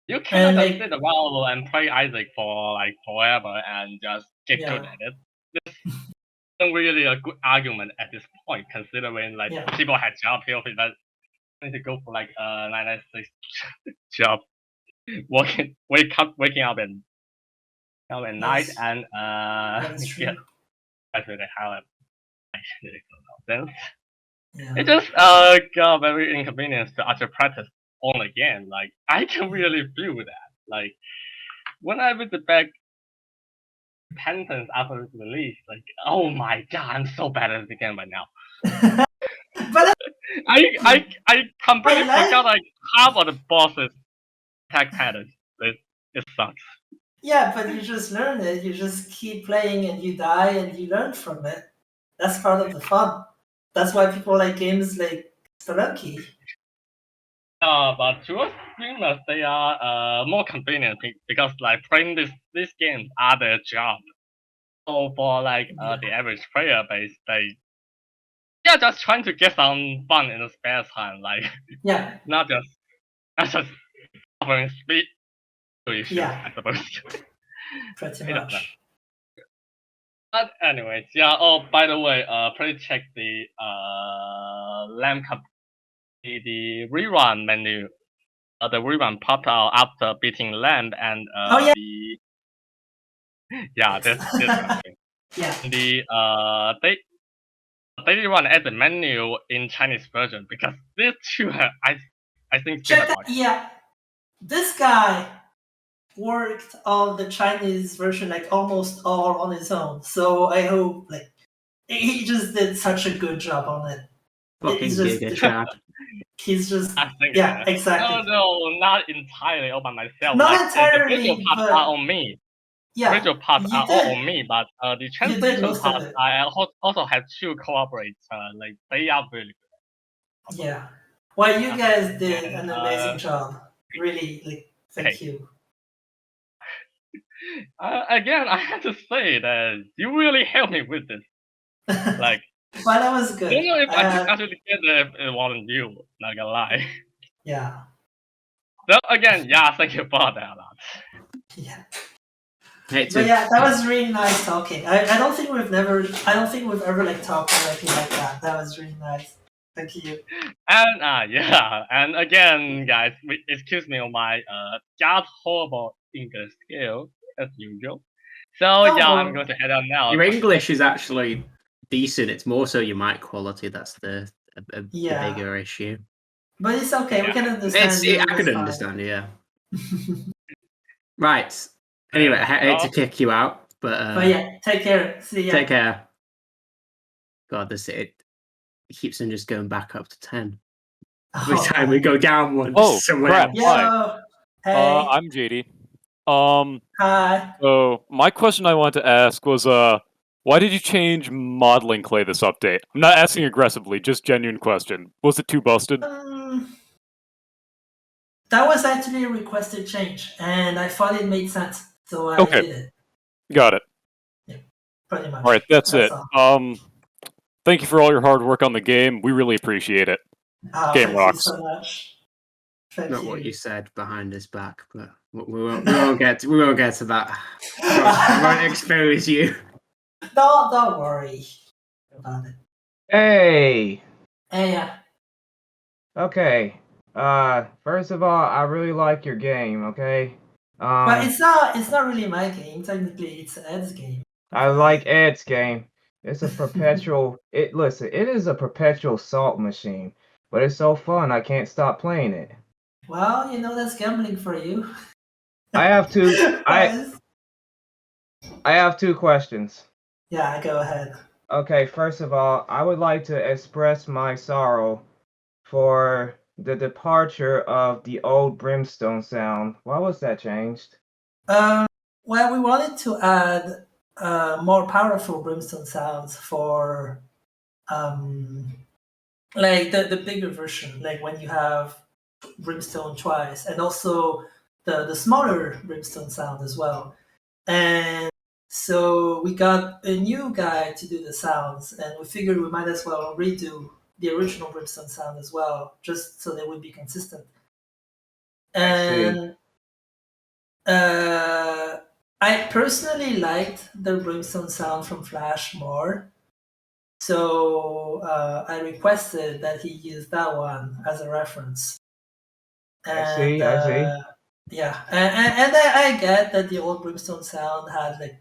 You cannot just sit around and play Isaac for like forever and just get good at it. This isn't really a good argument at this point, considering like people had job here that need to go for like 996 job, waking up at night and get actually how nonsense. It just got very inconvenient to actually practice on again. Like, I can really feel that. Like, when I visit back Repentance after its release, like, oh my god, I'm so bad at the game right now. But I completely forgot like half of the bosses attack patterns. It sucks. Yeah, but you just learn it. You just keep playing and you die and you learn from it. That's part of the fun. That's why people like games like Spelunky. But to us streamers, they are more convenient because like playing these games are their job. So for like the average player base, they're just trying to get some fun in the spare time, like not just offering speed to issues, I suppose. Pretty much. But anyways, oh, by the way, please check the LAMP the rerun menu. The rerun popped out after beating LAMP and this the they run as a menu in Chinese version because these two I think this guy worked on the Chinese version like almost all on his own. So I hope like he just did such a good job on it. Fucking giga chad. He's just exactly. No, not entirely all by myself. Not like, entirely. The visual parts are on me. Visual parts are all on me, but the translation parts I also have to cooperate. Like they are really good. Yeah. Well, you guys did an amazing job. Really, like, thank you. Again, I have to say that you really helped me with this. Like, well, that was good. I don't know if I could actually get it wasn't you, not gonna lie. Yeah. So again, thank you for that a lot. Yeah. But that was really nice talking. I don't think we've ever like talked or anything like that. That was really nice. Thank you. And and again, guys, excuse me on my god horrible English skill as usual. So I'm going to head on now. Your English is actually decent. It's more so your mic quality that's the bigger issue. But it's okay. We can understand. I can understand. Yeah. Right. Anyway, I hate to kick you out, but take care. See ya. Take care. God, it keeps on just going back up to 10. every time we go down one. Oh, somewhere crap. else. Yo, hey, I'm JD. hi. So my question I wanted to ask was, why did you change modeling clay this update? I'm not asking aggressively, just genuine question. Was it too busted? That was actually a requested change, and I thought it made sense, so I Okay. did it. Got it. Pretty much. All right, that's it. all. Thank you for all your hard work on the game. We really appreciate it. Oh, Game thank rocks. you so much. Thank Not you. what you said behind his back, but we won't get to that. I won't expose you. Don't worry about it. Hey. Hey, yeah. Okay. First of all, I really like your game. Okay. But it's not really my game. Technically, it's Ed's game. I like Ed's game. It's a perpetual. It is a perpetual salt machine, but it's so fun. I can't stop playing it. Well, that's gambling for you. I have two. I have two questions. Yeah, go ahead. Okay, first of all, I would like to express my sorrow for the departure of the old brimstone sound. Why was that changed? Well, we wanted to add more powerful brimstone sounds for like the bigger version, like when you have brimstone twice, and also the smaller brimstone sound as well. And so we got a new guy to do the sounds, and we figured we might as well redo the original brimstone sound as well, just so they would be consistent. And I personally liked the brimstone sound from Flash more, so I requested that he use that one as a reference. And, I see. Yeah, and I get that the old brimstone sound had like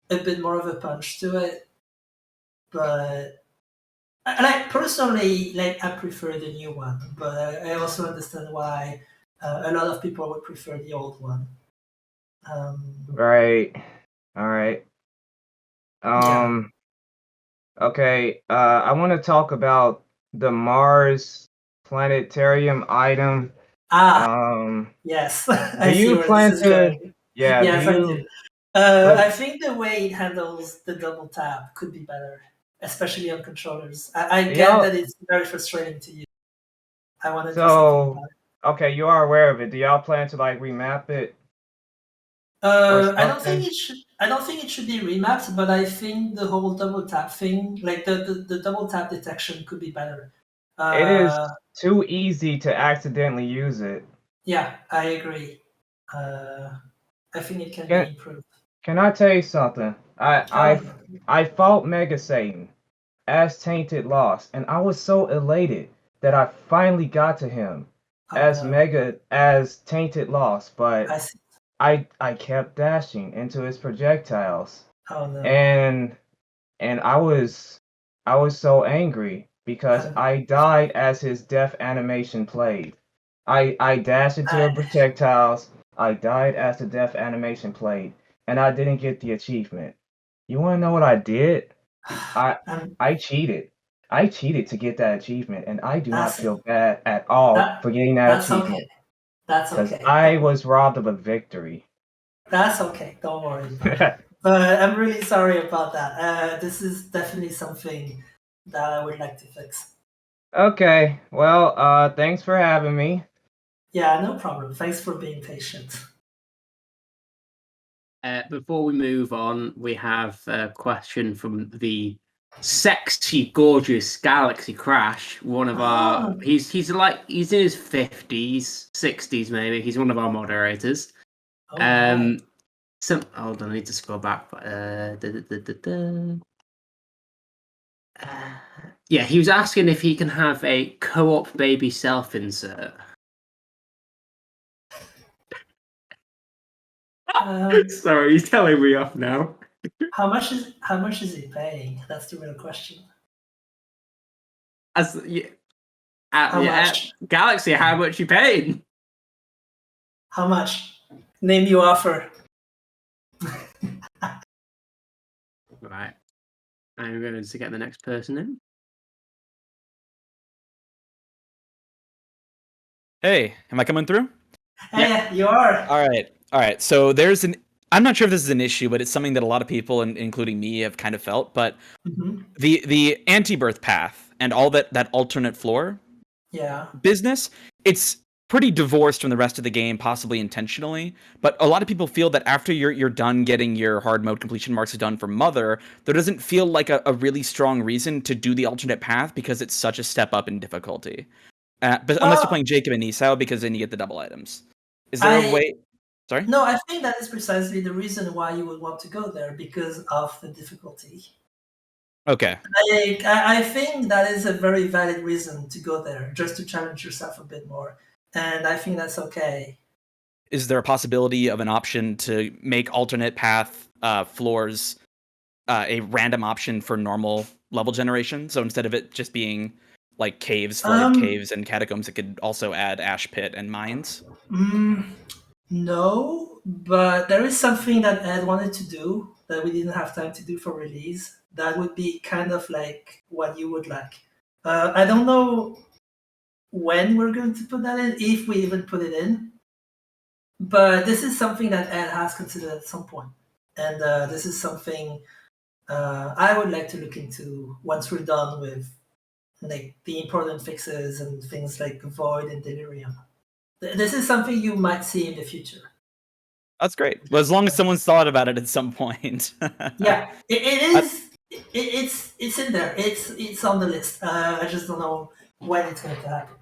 a bit more of a punch to it, but personally, I prefer the new one, but I also understand why a lot of people would prefer the old one. Right. All right. Okay. I want to talk about the Mars planetarium item. Yes. Do I see you where plan this is to? going. Yeah. Yes, do I you? do. I think the way it handles the double tap could be better, especially on controllers. I get that it's very frustrating to use. I want to do something about it. Okay, you are aware of it. Do y'all plan to remap it? I don't think it should. I don't think it should be remapped, but I think the whole double tap thing, like the double tap detection, could be better. It is too easy to accidentally use it. Yeah, I agree. I think it can be improved. Can I tell you something? I fought Mega Satan as Tainted Lost, and I was so elated that I finally got to him as Tainted Lost, but I kept dashing into his projectiles. Oh no. And I was so angry because I died as his death animation played. I dashed into the projectiles. I died as the death animation played, and I didn't get the achievement. You want to know what I did? I cheated. I cheated to get that achievement, and I do not feel bad at all for getting that achievement. That's Because okay. I was robbed of a victory. That's okay. Don't worry about it. But I'm really sorry about that. This is definitely something that I would like to fix. Okay. Well, thanks for having me. Yeah, no problem. Thanks for being patient. Before we move on, we have a question from the sexy, gorgeous Galaxy Crash. One of our he's in his 50s, 60s maybe. He's one of our moderators. Hold on, I need to scroll back. Yeah, he was asking if he can have a co-op baby self-insert. Sorry, he's telling me off now. How much is he paying? That's the real question. Much? Galaxy, how much you paying? How much? Name you offer. Right. I'm going to get the next person in. Hey, am I coming through? Hey, you are. All right. So there's an. I'm not sure if this is an issue, but it's something that a lot of people, including me, have kind of felt. But Mhm. the anti-birth path and all that alternate floor Yeah. business, it's pretty divorced from the rest of the game, possibly intentionally. But a lot of people feel that after you're done getting your hard mode completion marks done for Mother, there doesn't feel like a really strong reason to do the alternate path because it's such a step up in difficulty. But unless you're Well, playing Jacob and Esau, because then you get the double items. Is there a way? Sorry. No, I think that is precisely the reason why you would want to go there, because of the difficulty. Okay. I think that is a very valid reason to go there, just to challenge yourself a bit more, and I think that's okay. Is there a possibility of an option to make alternate path floors a random option for normal level generation? So instead of it just being like caves, flooded caves, and catacombs, it could also add ash pit and mines. No, but there is something that Ed wanted to do that we didn't have time to do for release. That would be kind of like what you would like. I don't know when we're going to put that in, if we even put it in. But this is something that Ed has considered at some point. And this is something I would like to look into once we're done with like the important fixes and things like Void and Delirium. This is something you might see in the future. That's great. Well, as long as someone's thought about it at some point. Yeah, it is. It's in there. It's on the list. I just don't know when it's going to happen.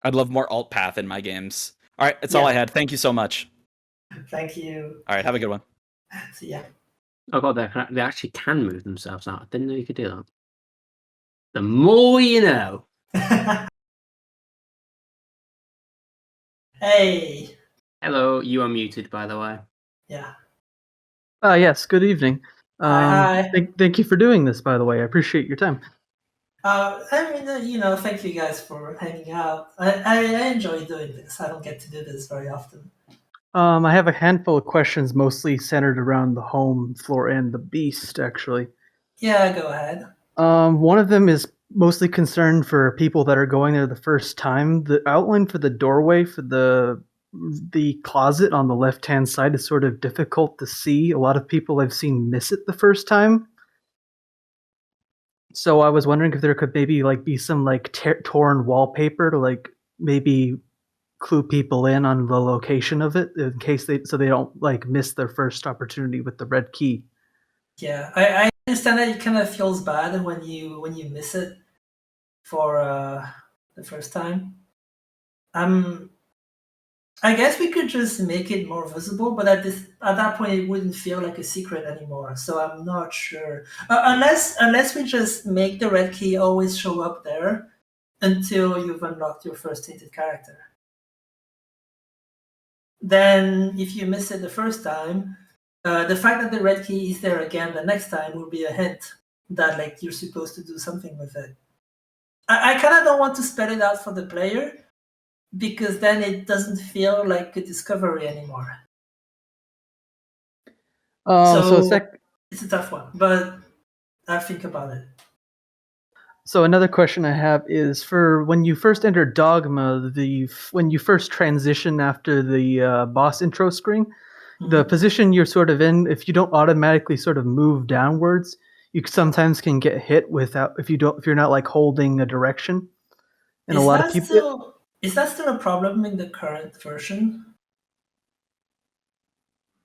I'd love more alt path in my games. All right, that's all I had. Thank you so much. Thank you. All right, have a good one. See ya. Oh god, they actually can move themselves out. I didn't know you could do that. The more you know. Hey. Hello, you are muted, by the way. Yeah. Yes, good evening. Hi. Thank you for doing this, by the way. I appreciate your time. I mean, thank you guys for hanging out. I enjoy doing this. I don't get to do this very often. I have a handful of questions, mostly centered around the home floor and the beast, actually. Yeah, go ahead. One of them is mostly concerned for people that are going there the first time. The outline for the doorway for the closet on the left-hand side is sort of difficult to see. A lot of people I've seen miss it the first time. So I was wondering if there could maybe be some torn wallpaper to maybe clue people in on the location of it in case they don't miss their first opportunity with the red key. Yeah, I understand that it kind of feels bad when you miss it for the first time. I guess we could just make it more visible, but at that point it wouldn't feel like a secret anymore. So I'm not sure, unless we just make the red key always show up there until you've unlocked your first tainted character. Then, if you miss it the first time, the fact that the red key is there again the next time will be a hint that you're supposed to do something with it. I kind of don't want to spell it out for the player, because then it doesn't feel like a discovery anymore. It's a tough one, but I think about it. So another question I have is for when you first enter Dogma, when you first transition after the boss intro screen, the position you're sort of in, if you don't automatically sort of move downwards, you sometimes can get hit without if you're not holding a direction. And a lot of people. Is that still a problem in the current version?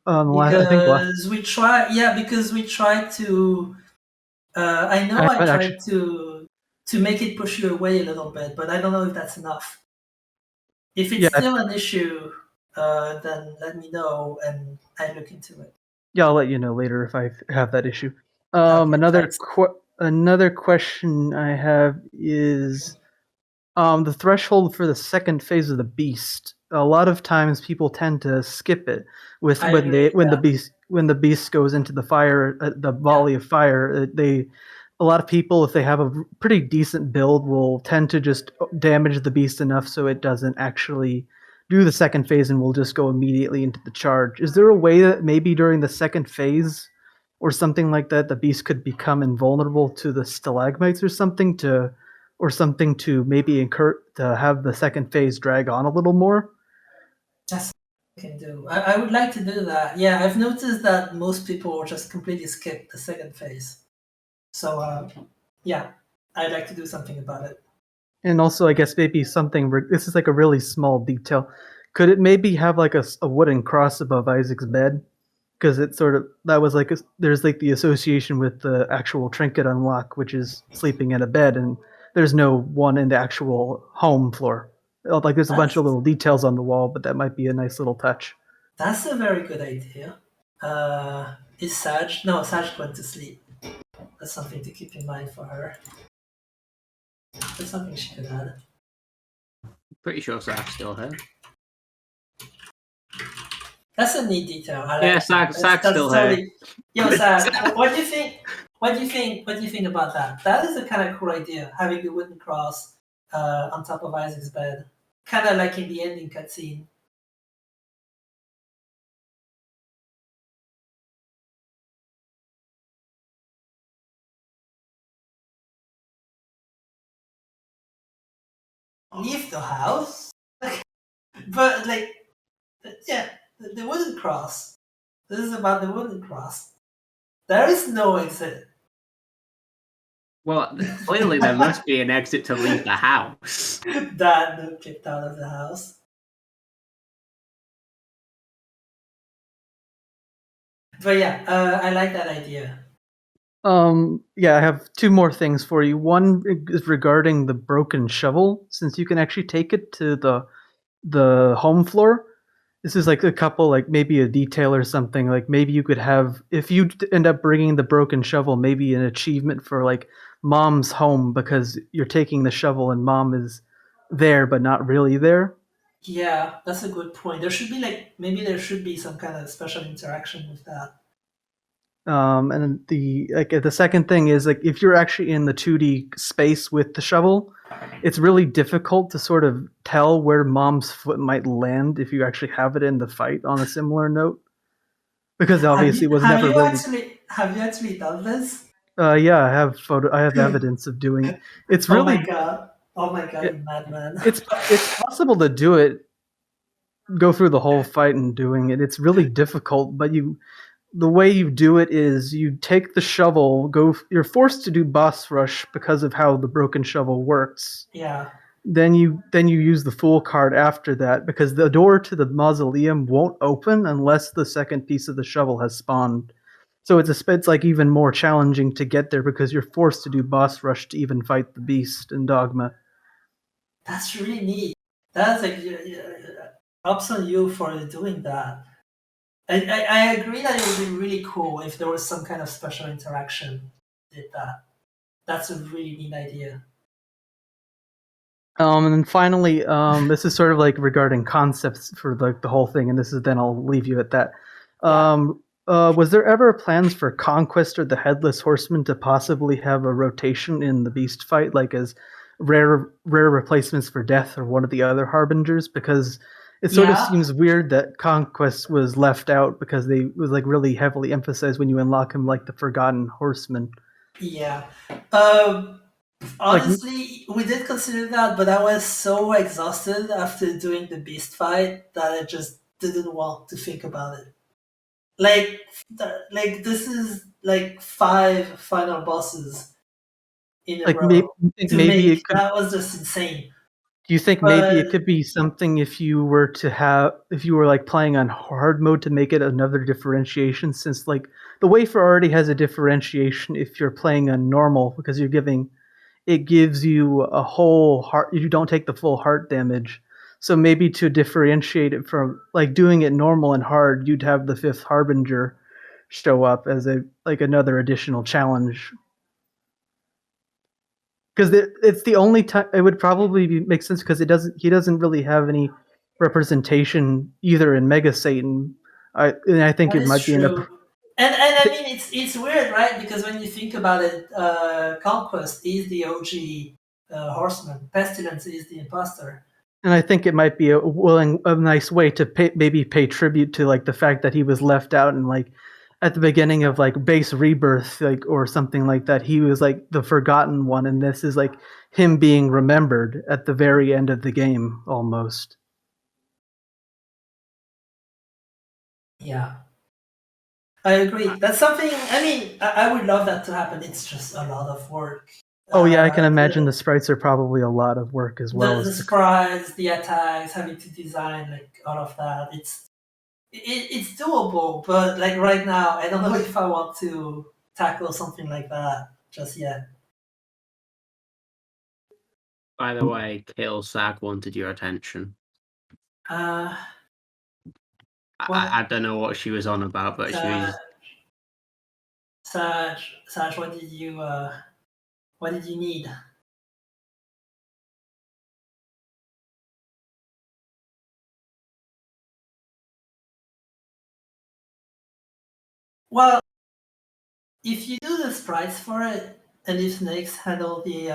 Because we tried to. I know I tried to make it push you away a little bit, but I don't know if that's enough. If it's still an issue, then let me know and I look into it. Yeah, I'll let you know later if I have that issue. Another question I have is the threshold for the second phase of the beast. A lot of times people tend to skip it when the beast goes into the fire, the volley of fire. A lot of people, if they have a pretty decent build, will tend to just damage the beast enough so it doesn't actually do the second phase and will just go immediately into the charge. Is there a way that maybe during the second phase or something like that, the beast could become invulnerable to the stalagmites or something to or something to maybe to have the second phase drag on a little more. That's what I can do. I would like to do that. Yeah, I've noticed that most people just completely skip the second phase. So yeah, I'd like to do something about it. And also, I guess maybe something. This is like a really small detail. Could it maybe have like a wooden cross above Isaac's bed? Because it sort of that was like there's like the association with the actual trinket unlock, which is sleeping in a bed, and there's no one in the actual home floor. Like there's a bunch of little details on the wall, but that might be a nice little touch. That's a very good idea. Is Saj? No, Saj went to sleep. That's something to keep in mind for her. That's something she could add. Pretty sure Sag's still here. That's a neat detail. Yeah, Sag's still here. Yo, Sag, what do you think? What do you think about that? That is a kind of cool idea. Having the wooden cross on top of Isaac's bed, kind of like in the ending cutscene. Leave the house, but like, yeah, the wooden cross. This is about the wooden cross. There is no exit. Well, clearly there must be an exit to leave the house. Dad kicked out of the house. But yeah, I like that idea. Yeah, I have two more things for you. One is regarding the broken shovel, since you can actually take it to the home floor. This is like a couple, like maybe a detail or something. Like maybe you could have, if you end up bringing the broken shovel, maybe an achievement for like mom's home because you're taking the shovel and mom is there but not really there. Yeah, that's a good point. There should be maybe there should be some kind of special interaction with that. And the second thing is like if you're actually in the 2D space with the shovel, it's really difficult to sort of tell where mom's foot might land if you actually have it in the fight. On a similar note, because obviously it was never really. Have you actually done this? Yeah, I have evidence of doing it. It's really. Oh my god, you madman! It's possible to do it. Go through the whole fight and doing it. It's really difficult, but the way you do it is you take the shovel, you're forced to do boss rush because of how the broken shovel works. Yeah. Then you use the fool card after that because the door to the mausoleum won't open unless the second piece of the shovel has spawned. So it's like even more challenging to get there because you're forced to do boss rush to even fight the beast in Dogma. That's really neat. That's like ups on you for doing that. I agree that it would be really cool if there was some kind of special interaction with that. That's a really neat idea. And then finally, this is sort of like regarding concepts for the whole thing, and then I'll leave you at that. Was there ever plans for Conquest or the Headless Horseman to possibly have a rotation in the beast fight, like as rare replacements for Death or one of the other Harbingers? Because it sort of seems weird that Conquest was left out because they was like really heavily emphasized when you unlock him like the Forgotten Horseman. Yeah. Honestly, we did consider that, but I was so exhausted after doing the beast fight that I just didn't want to think about it. Like this is like 5 final bosses in a row. That was just insane. Do you think maybe it could be something if you were like playing on hard mode to make it another differentiation, since like the wafer already has a differentiation if you're playing on normal because it gives you a whole heart, you don't take the full heart damage. So maybe to differentiate it from like doing it normal and hard, you'd have the 5th Harbinger show up as another additional challenge. Because it's the only time it would probably make sense because he doesn't really have any representation either in Mega Satan. I think that it might be true. And I mean it's weird, right? Because when you think about it, Conquest is the OG horseman. Pestilence is the imposter. And I think it might be a nice way to maybe pay tribute to like the fact that he was left out and like at the beginning of like base rebirth, like or something like that. He was like the forgotten one, and this is like him being remembered at the very end of the game, almost. Yeah, I agree. That's something. I mean, I would love that to happen. It's just a lot of work. Oh yeah, I can imagine the sprites are probably a lot of work as well. The sprites, the attacks, having to design like all of that. It's doable, but like right now, I don't know if I want to tackle something like that just yet. By the way, Kill Sag wanted your attention. What? I don't know what she was on about, but she was. Saj, what did you need? Well, if you do the sprites for it, and if Snakes handles the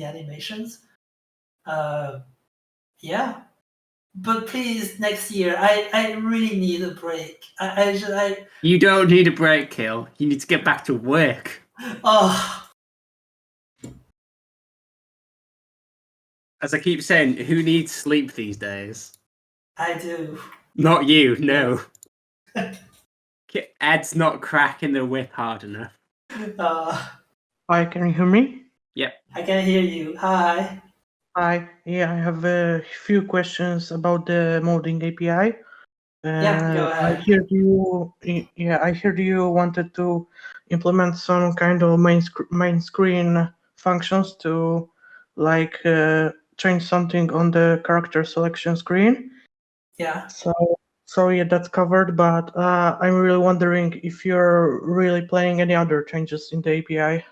animations, yeah. But please, next year, I really need a break. You don't need a break, Kill. You need to get back to work. Oh. As I keep saying, who needs sleep these days? I do. Not you, no. Ed's not cracking the whip hard enough. Hi, can you hear me? Yep. I can hear you. Hi. Hi. Yeah, I have a few questions about the modding API. Yeah, go ahead. I heard you wanted to implement some kind of main screen functions to like change something on the character selection screen. Yeah. So yeah, that's covered. But I'm really wondering if you're really planning any other changes in the API.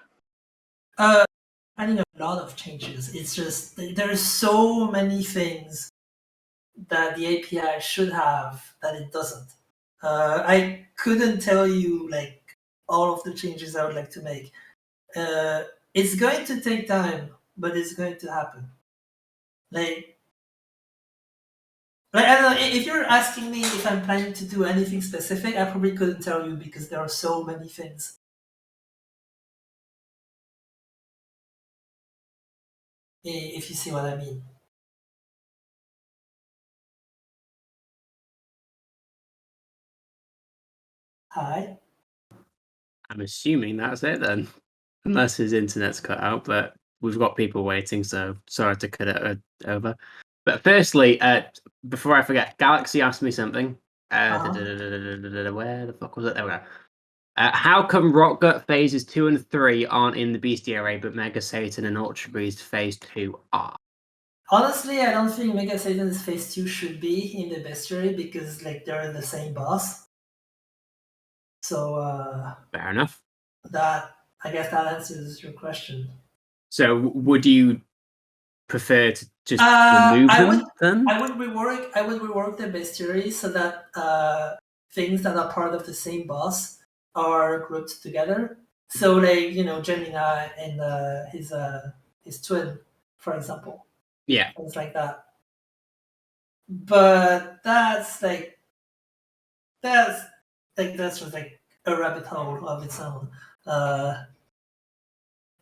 I think a lot of changes. It's just there are so many things that the API should have that it doesn't. I couldn't tell you like all of the changes I would like to make. It's going to take time, but it's going to happen. Like I don't know, if you're asking me if I'm planning to do anything specific, I probably couldn't tell you because there are so many things. If you see what I mean. Hi. I'm assuming that's it then. Unless his internet's cut out, but we've got people waiting, so sorry to cut it over. But firstly, before I forget, Galaxy asked me something. Where the fuck was it? There we go. How come Rockgut phases 2 and 3 aren't in the Bestiary, but Mega Satan and Ultra Beast phase 2 are? Honestly, I don't think Mega Satan's phase 2 should be in the bestiary because like they're the same boss. So Fair enough. I guess that answers your question. So would you prefer to just remove them then? I would rework the bestiary so that things that are part of the same boss are grouped together. So like, Gemini and his twin, for example. Yeah. Things like that. But that's just like a rabbit hole of its own.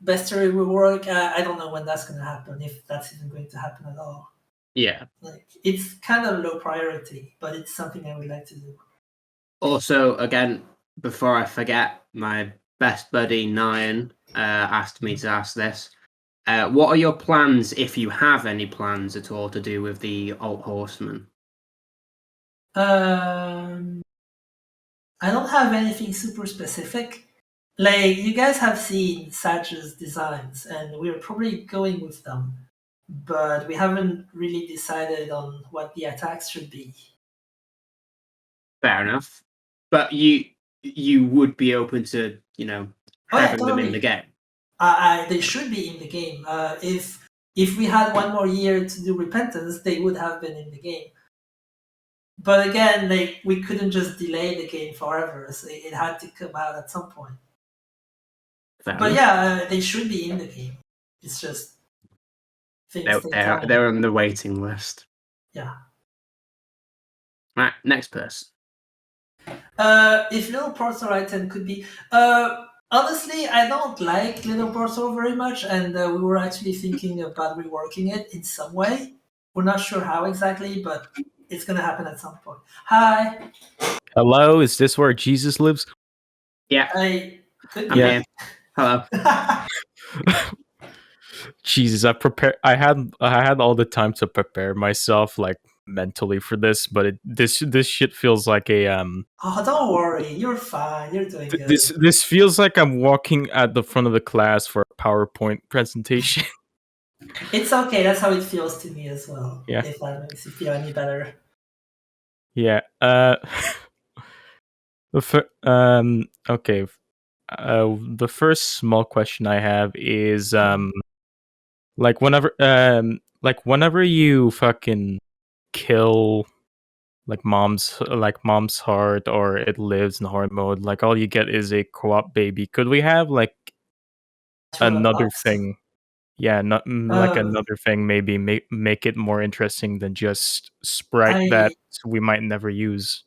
Bestiary rework, I don't know when that's gonna happen, if that's even going to happen at all. Yeah. Like it's kind of low priority, but it's something I would like to do. Also, again, before I forget, my best buddy Nyan asked me to ask this. What are your plans, if you have any plans at all, to do with the Alt Horseman? I don't have anything super specific. Like you guys have seen Satch's designs, and we're probably going with them, but we haven't really decided on what the attacks should be. Fair enough. But you would be open to, having them in the game. They should be in the game. If we had one more year to do Repentance, they would have been in the game. But again, like we couldn't just delay the game forever, so it had to come out at some point. But yeah, they should be in the game. It's just things take time. They're on the waiting list. Yeah. Right, next person. If little portal item could be, honestly, I don't like little portal very much, and we were actually thinking about reworking it in some way. We're not sure how exactly, but it's gonna happen at some point. Hi. Hello, is this where Jesus lives? Yeah. I could I'm be. here. Hello. Jesus, I had all the time to prepare myself like mentally for this, but this shit feels like a Oh, don't worry, you're fine. You're doing good. this feels like I'm walking at the front of the class for a PowerPoint presentation. It's okay. That's how it feels to me as well. Yeah. If that makes you feel any better. Yeah. Okay. The first small question I have is like whenever you fucking kill mom's heart or it lives in hard mode, like all you get is a co-op baby. Could we have like another thing? Yeah, not like another thing. Maybe make it more interesting than just sprite that we might never use.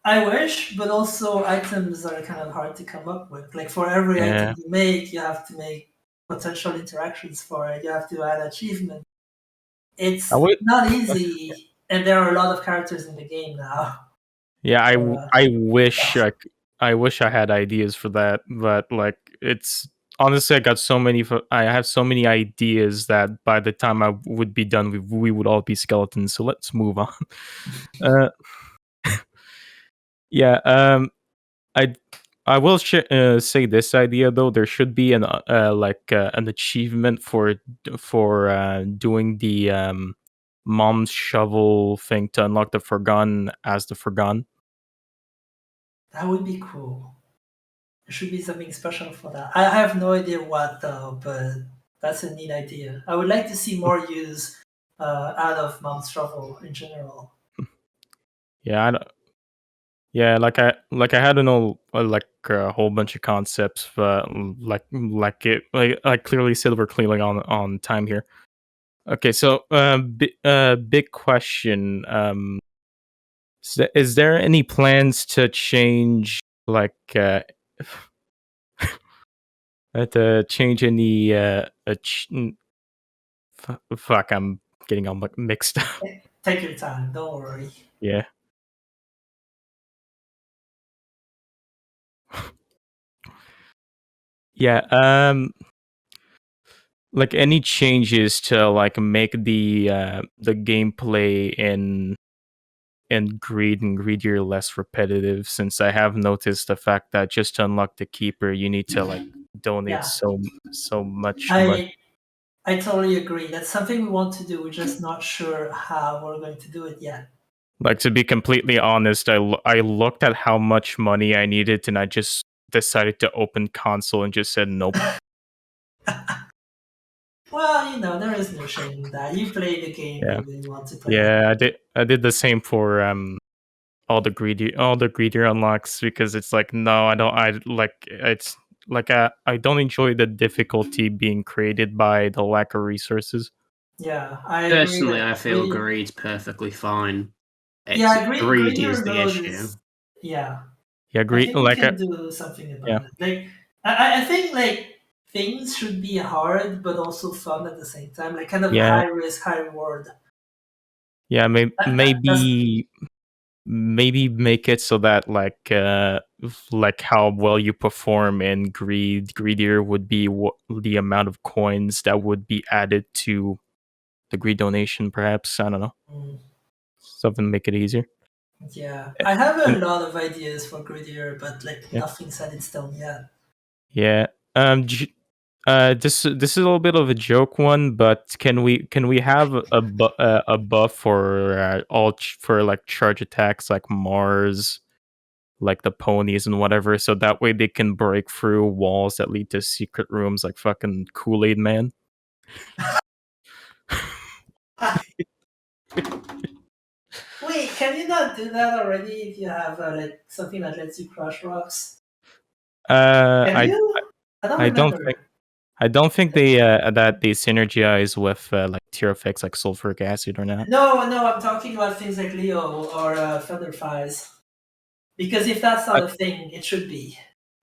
I wish, but also items are kind of hard to come up with. Like for every Yeah. item you make, you have to make potential interactions for it. You have to add achievement. It's not easy, and there are a lot of characters in the game now. Yeah, I wish I wish I had ideas for that, but like it's honestly I have so many ideas that by the time I would be done, we would all be skeletons. So let's move on. Yeah, I will say this idea though. There should be an achievement for doing the mom's shovel thing to unlock the Forgotten as the Forgotten. That would be cool. There should be something special for that. I have no idea what though, but that's a neat idea. I would like to see more use out of Mom's Trouble in general. Yeah, yeah, like I had a whole bunch of concepts, but like clearly said, we're clearly on time here. Okay, so big question. Is there any plans to change to change any fuck, I'm getting all mixed up. Take your time, don't worry. Yeah. Yeah, like any changes to like make the gameplay in Greed and Greedier less repetitive, since I have noticed the fact that just to unlock the Keeper you need to like donate Yeah. so much money. I totally agree. That's something we want to do. We're just not sure how we're going to do it yet. Like, to be completely honest, I looked at how much money I needed and I just decided to open console and just said nope. Well, you know, there is no shame in that. You play the game Yeah. when you want to play. Yeah, I did the same for all the greedier unlocks, because it's like no, I don't enjoy the difficulty being created by the lack of resources. Yeah, I Personally, agree. I feel Greed's perfectly fine. Yeah, Greed is Greedier the mode issue. is yeah. Yeah, I Greed think we can do something about it. Like I think like things should be hard but also fun at the same time. Like kind of Yeah. high risk, high reward. Yeah, maybe make it so that like how well you perform in Greedier would be the amount of coins that would be added to the Greed donation, perhaps. I don't know. Something to make it easier. Yeah, I have a lot of ideas for Greedier, but like Yeah. nothing set in stone yet. Yeah. This is a little bit of a joke one, but can we have a buff for for like charge attacks like Mars, like the ponies and whatever, so that way they can break through walls that lead to secret rooms like fucking Kool-Aid Man. Wait, can you not do that already if you have like something that lets you crush rocks? Can you? I don't think they that they synergize with like tier effects like sulfuric acid or not. No, I'm talking about things like Leo or Featherflies. Because if that's not a thing, it should be.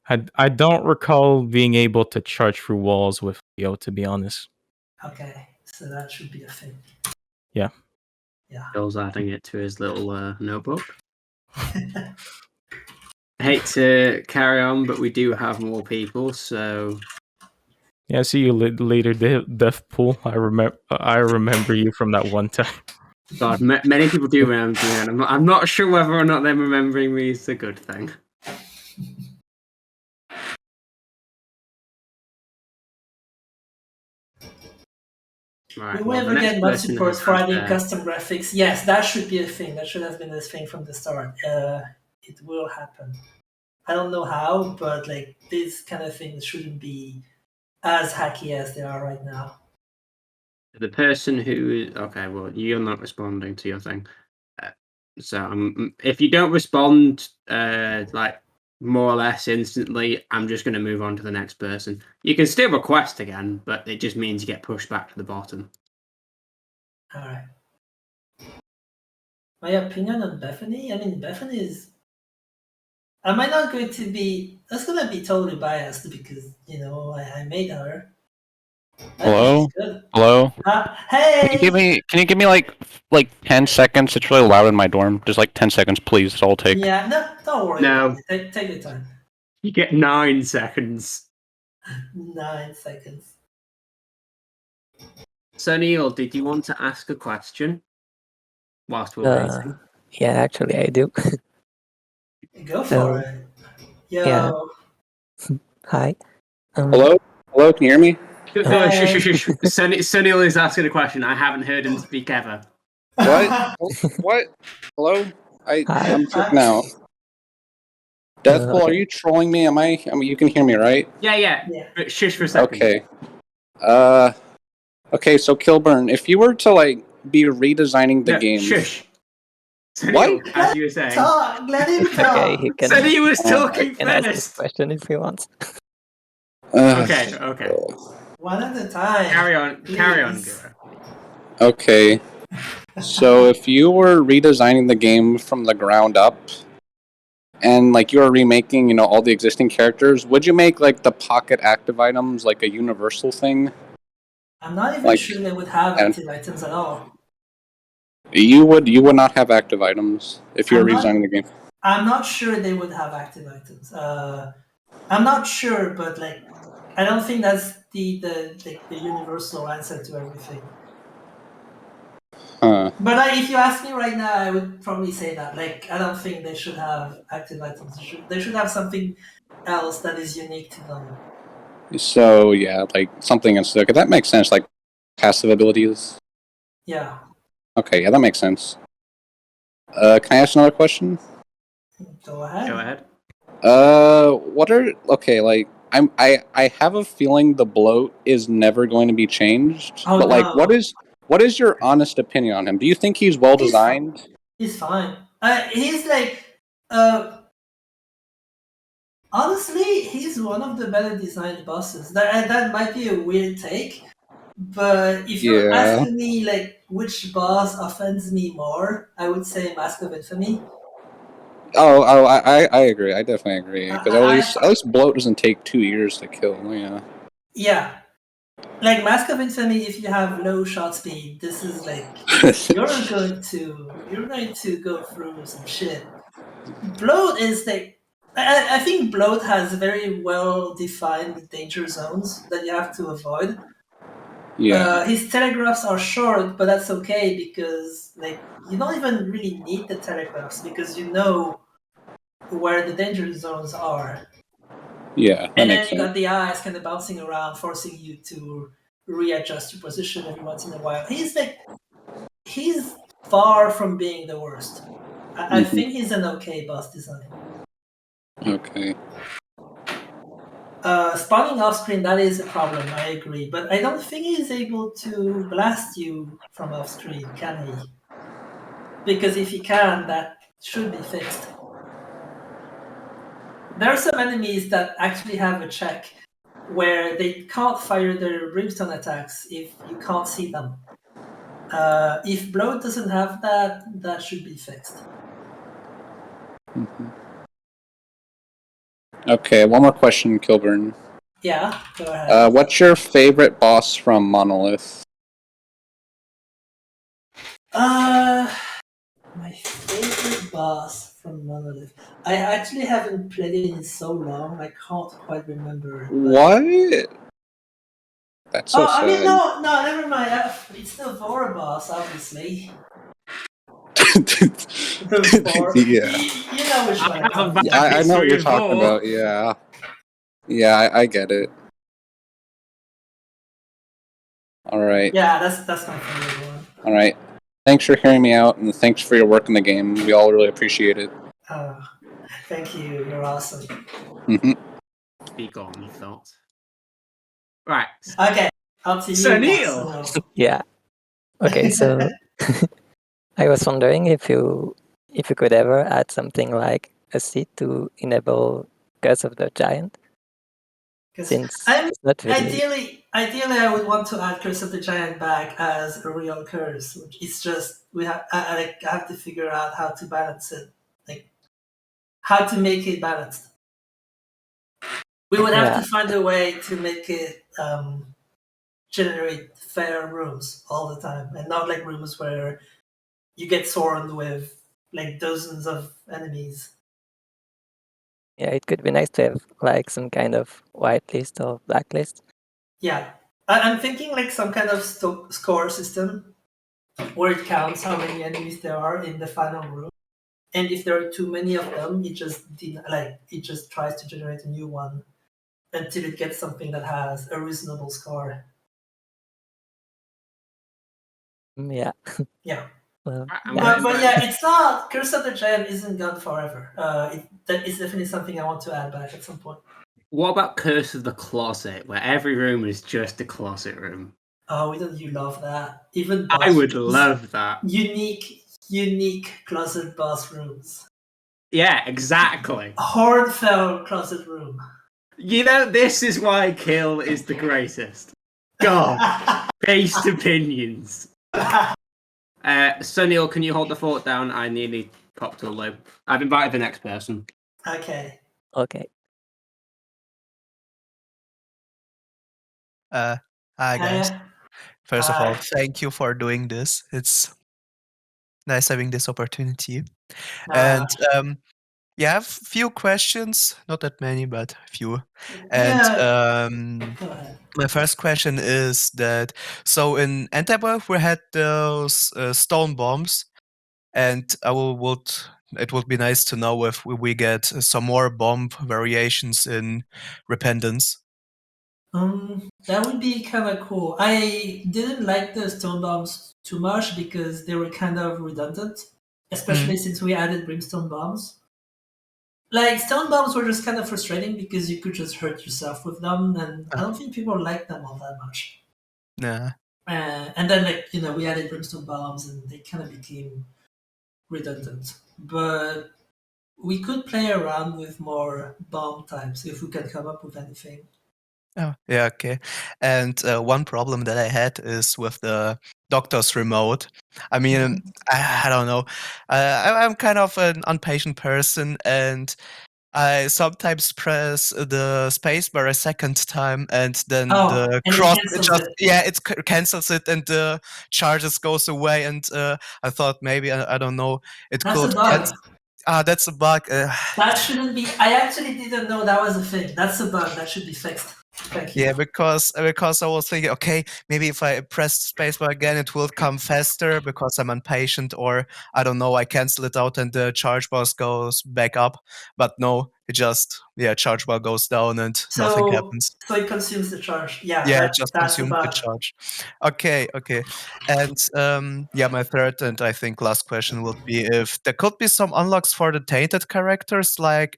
I don't recall being able to charge through walls with Leo, to be honest. Okay, so that should be a thing. Yeah. Yeah. Bill's adding it to his little notebook. I hate to carry on, but we do have more people, so Yeah, I see you later, Death Pool. I remember you from that one time. God, many people do remember me, and I'm not sure whether or not them remembering me is a good thing. Right, Will we well, the ever next get mod person support has for adding had, custom graphics? Yes, that should be a thing. That should have been a thing from the start. It will happen. I don't know how, but like these kind of things shouldn't be as hacky as they are right now. the person who okay, well, you're not responding to your thing, so if you don't respond like more or less instantly, I'm just going to move on to the next person. You can still request again, but it just means you get pushed back to the bottom. All right. My opinion on Bethany? I mean, Bethany is. Am I not going to be? That's going to be totally biased because I made her. Hello? Good. Hello? Hey! Can you give me like 10 seconds? It's really loud in my dorm. Just like 10 seconds, please. That's all it'll take. Yeah, no, don't worry. No. Take your time. You get 9 seconds. 9 seconds. So Neil, did you want to ask a question whilst we're waiting? Yeah, actually, I do. Go for it. Yo. Yeah. Hi. Hello? Hello? Can you hear me? Shush. Sunil is asking a question. I haven't heard him speak ever. What? What? Hello? I'm tripping out. Deathpool, are you trolling me? I mean, you can hear me, right? Yeah. But shush for a second. Okay. Okay, so Kilburn, if you were to be redesigning the game. Shush. What? As you were saying. Talk. Let him talk. Okay, he can. Said he was talking He can ask first. his question if he wants. Okay. One at a time. Carry on, Gura. Okay. So if you were redesigning the game from the ground up, and you were remaking, all the existing characters, would you make the pocket active items a universal thing? I'm not even sure they would have active items at all. You would not have active items if you were redesigning the game. I'm not sure they would have active items. I'm not sure, but I don't think that's the universal answer to everything. Huh. But if you ask me right now, I would probably say that. I don't think they should have active items. They should have something else that is unique to them. So yeah, something in okay, that makes sense. Passive abilities. Yeah. Okay, yeah, that makes sense. Can I ask another question? Go ahead. What are I have a feeling the bloat is never going to be changed. Oh, but no. what is your honest opinion on him? Do you think he's well designed? He's fine. He's honestly, he's one of the better designed bosses. That might be a weird take, but if you're asking me which boss offends me more, I would say Mask of Infamy. I agree. I definitely agree because at least bloat doesn't take 2 years to kill. Yeah. Yeah. Mask of Infamy, if you have low shot speed, this is you're going to go through some shit. Bloat is I think bloat has very well defined danger zones that you have to avoid. Yeah. His telegraphs are short, but that's okay because you don't even really need the telegraphs because you know where the danger zones are. Yeah, that And makes then you sense. got the eyes kind of bouncing around, forcing you to readjust your position every once in a while. He's far from being the worst. I think he's an okay boss design. Okay. Spawning off screen, that is a problem, I agree. But I don't think he's able to blast you from off screen, can he? Because if he can, that should be fixed. There are some enemies that actually have a check where they can't fire their brimstone attacks if you can't see them. If bloat doesn't have that, that should be fixed. Okay, one more question, Kilburn. Yeah, go ahead. What's your favorite boss from Monolith? My favorite boss from Monolith. I actually haven't played it in so long. I can't quite remember. What? That's so I mean, sad. no, never mind. It's the Vora boss, obviously. The Vora. Yeah. You know which one. I know what you're talking about. Yeah. Yeah, I get it. All right. Yeah, that's my favorite one. All right. Thanks for hearing me out, and thanks for your work in the game. We all really appreciate it. Thank you. You're awesome. Mm-hmm. Speak on your thoughts. Right. Okay. Up to you. So Neil. Yeah. Okay, so I was wondering if you could ever add something like a seed to enable Curse of the Giant. Since it's not really... Ideally, I would want to add Curse of the Giant back as a real curse. It's just I have to figure out how to balance it, like how to make it balanced. We would have to find a way to make it generate fair rooms all the time, and not like rooms where you get swarmed with like dozens of enemies. Yeah, it could be nice to have like some kind of whitelist or blacklist. Yeah, I'm thinking like some kind of score system where it counts how many enemies there are in the final room, and if there are too many of them, it just tries to generate a new one until it gets something that has a reasonable score. Yeah. Yeah. Well, But yeah, it's not. Curse of the Giant isn't gone forever. That is definitely something I want to add back at some point. What about Curse of the Closet, where every room is just a closet room? Oh, don't you love that? Even I would love that. Unique closet boss rooms. Yeah, exactly. Hornfell closet room. You know, this is why Kill is the greatest. God, based opinions. Sunil, can you hold the fort down? I nearly popped a low. I've invited the next person. Okay. Okay. Hi guys. Hi. First of all, Hi. thank you for doing this. It's nice having this opportunity. And yeah, I have a few questions, not that many, but a few. And Go ahead. my first question is that so in Antiverse we had those stone bombs, and it would be nice to know if we get some more bomb variations in Repentance. That would be kind of cool. I didn't like the stone bombs too much because they were kind of redundant, especially since we added brimstone bombs. Like, stone bombs were just kind of frustrating because you could just hurt yourself with them, and I don't think people liked them all that much. Nah. And then, we added brimstone bombs, and they kind of became redundant. But we could play around with more bomb types if we can come up with anything. Oh, yeah, okay. And one problem that I had is with the doctor's remote. I mean, I don't know. I'm kind of an impatient person, and I sometimes press the spacebar a second time, and then the and it cross cancels it. cancels it, and the charges goes away. And I thought maybe I don't know, it That's could a bug. that's a bug. That shouldn't be. I actually didn't know that was a thing. That's a bug that should be fixed. Thank you. Yeah, because I was thinking, okay, maybe if I press spacebar again, it will come faster because I'm impatient, or I don't know, I cancel it out and the charge bar goes back up. But no, it just charge bar goes down and nothing happens. So it consumes the charge. Yeah, It just that's the consumes the bug. charge. Okay. And my third and I think last question would be if there could be some unlocks for the tainted characters, like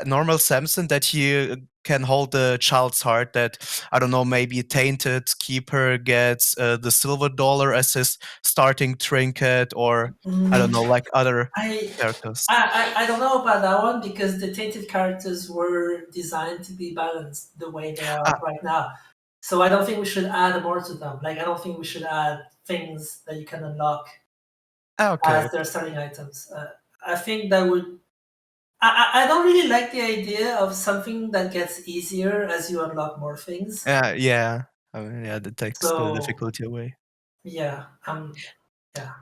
normal Samson, that you can hold the child's heart, that I don't know, maybe Tainted Keeper gets the silver dollar as his starting trinket, or I don't know, like other characters. I don't know about that one because the tainted characters were designed to be balanced the way they are right now. So I don't think we should add more to them. Like, I don't think we should add things that you can unlock as their starting items. I think that would I don't really like the idea of something that gets easier as you unlock more things. Yeah. I mean, yeah, that takes the So difficulty away. yeah, yeah.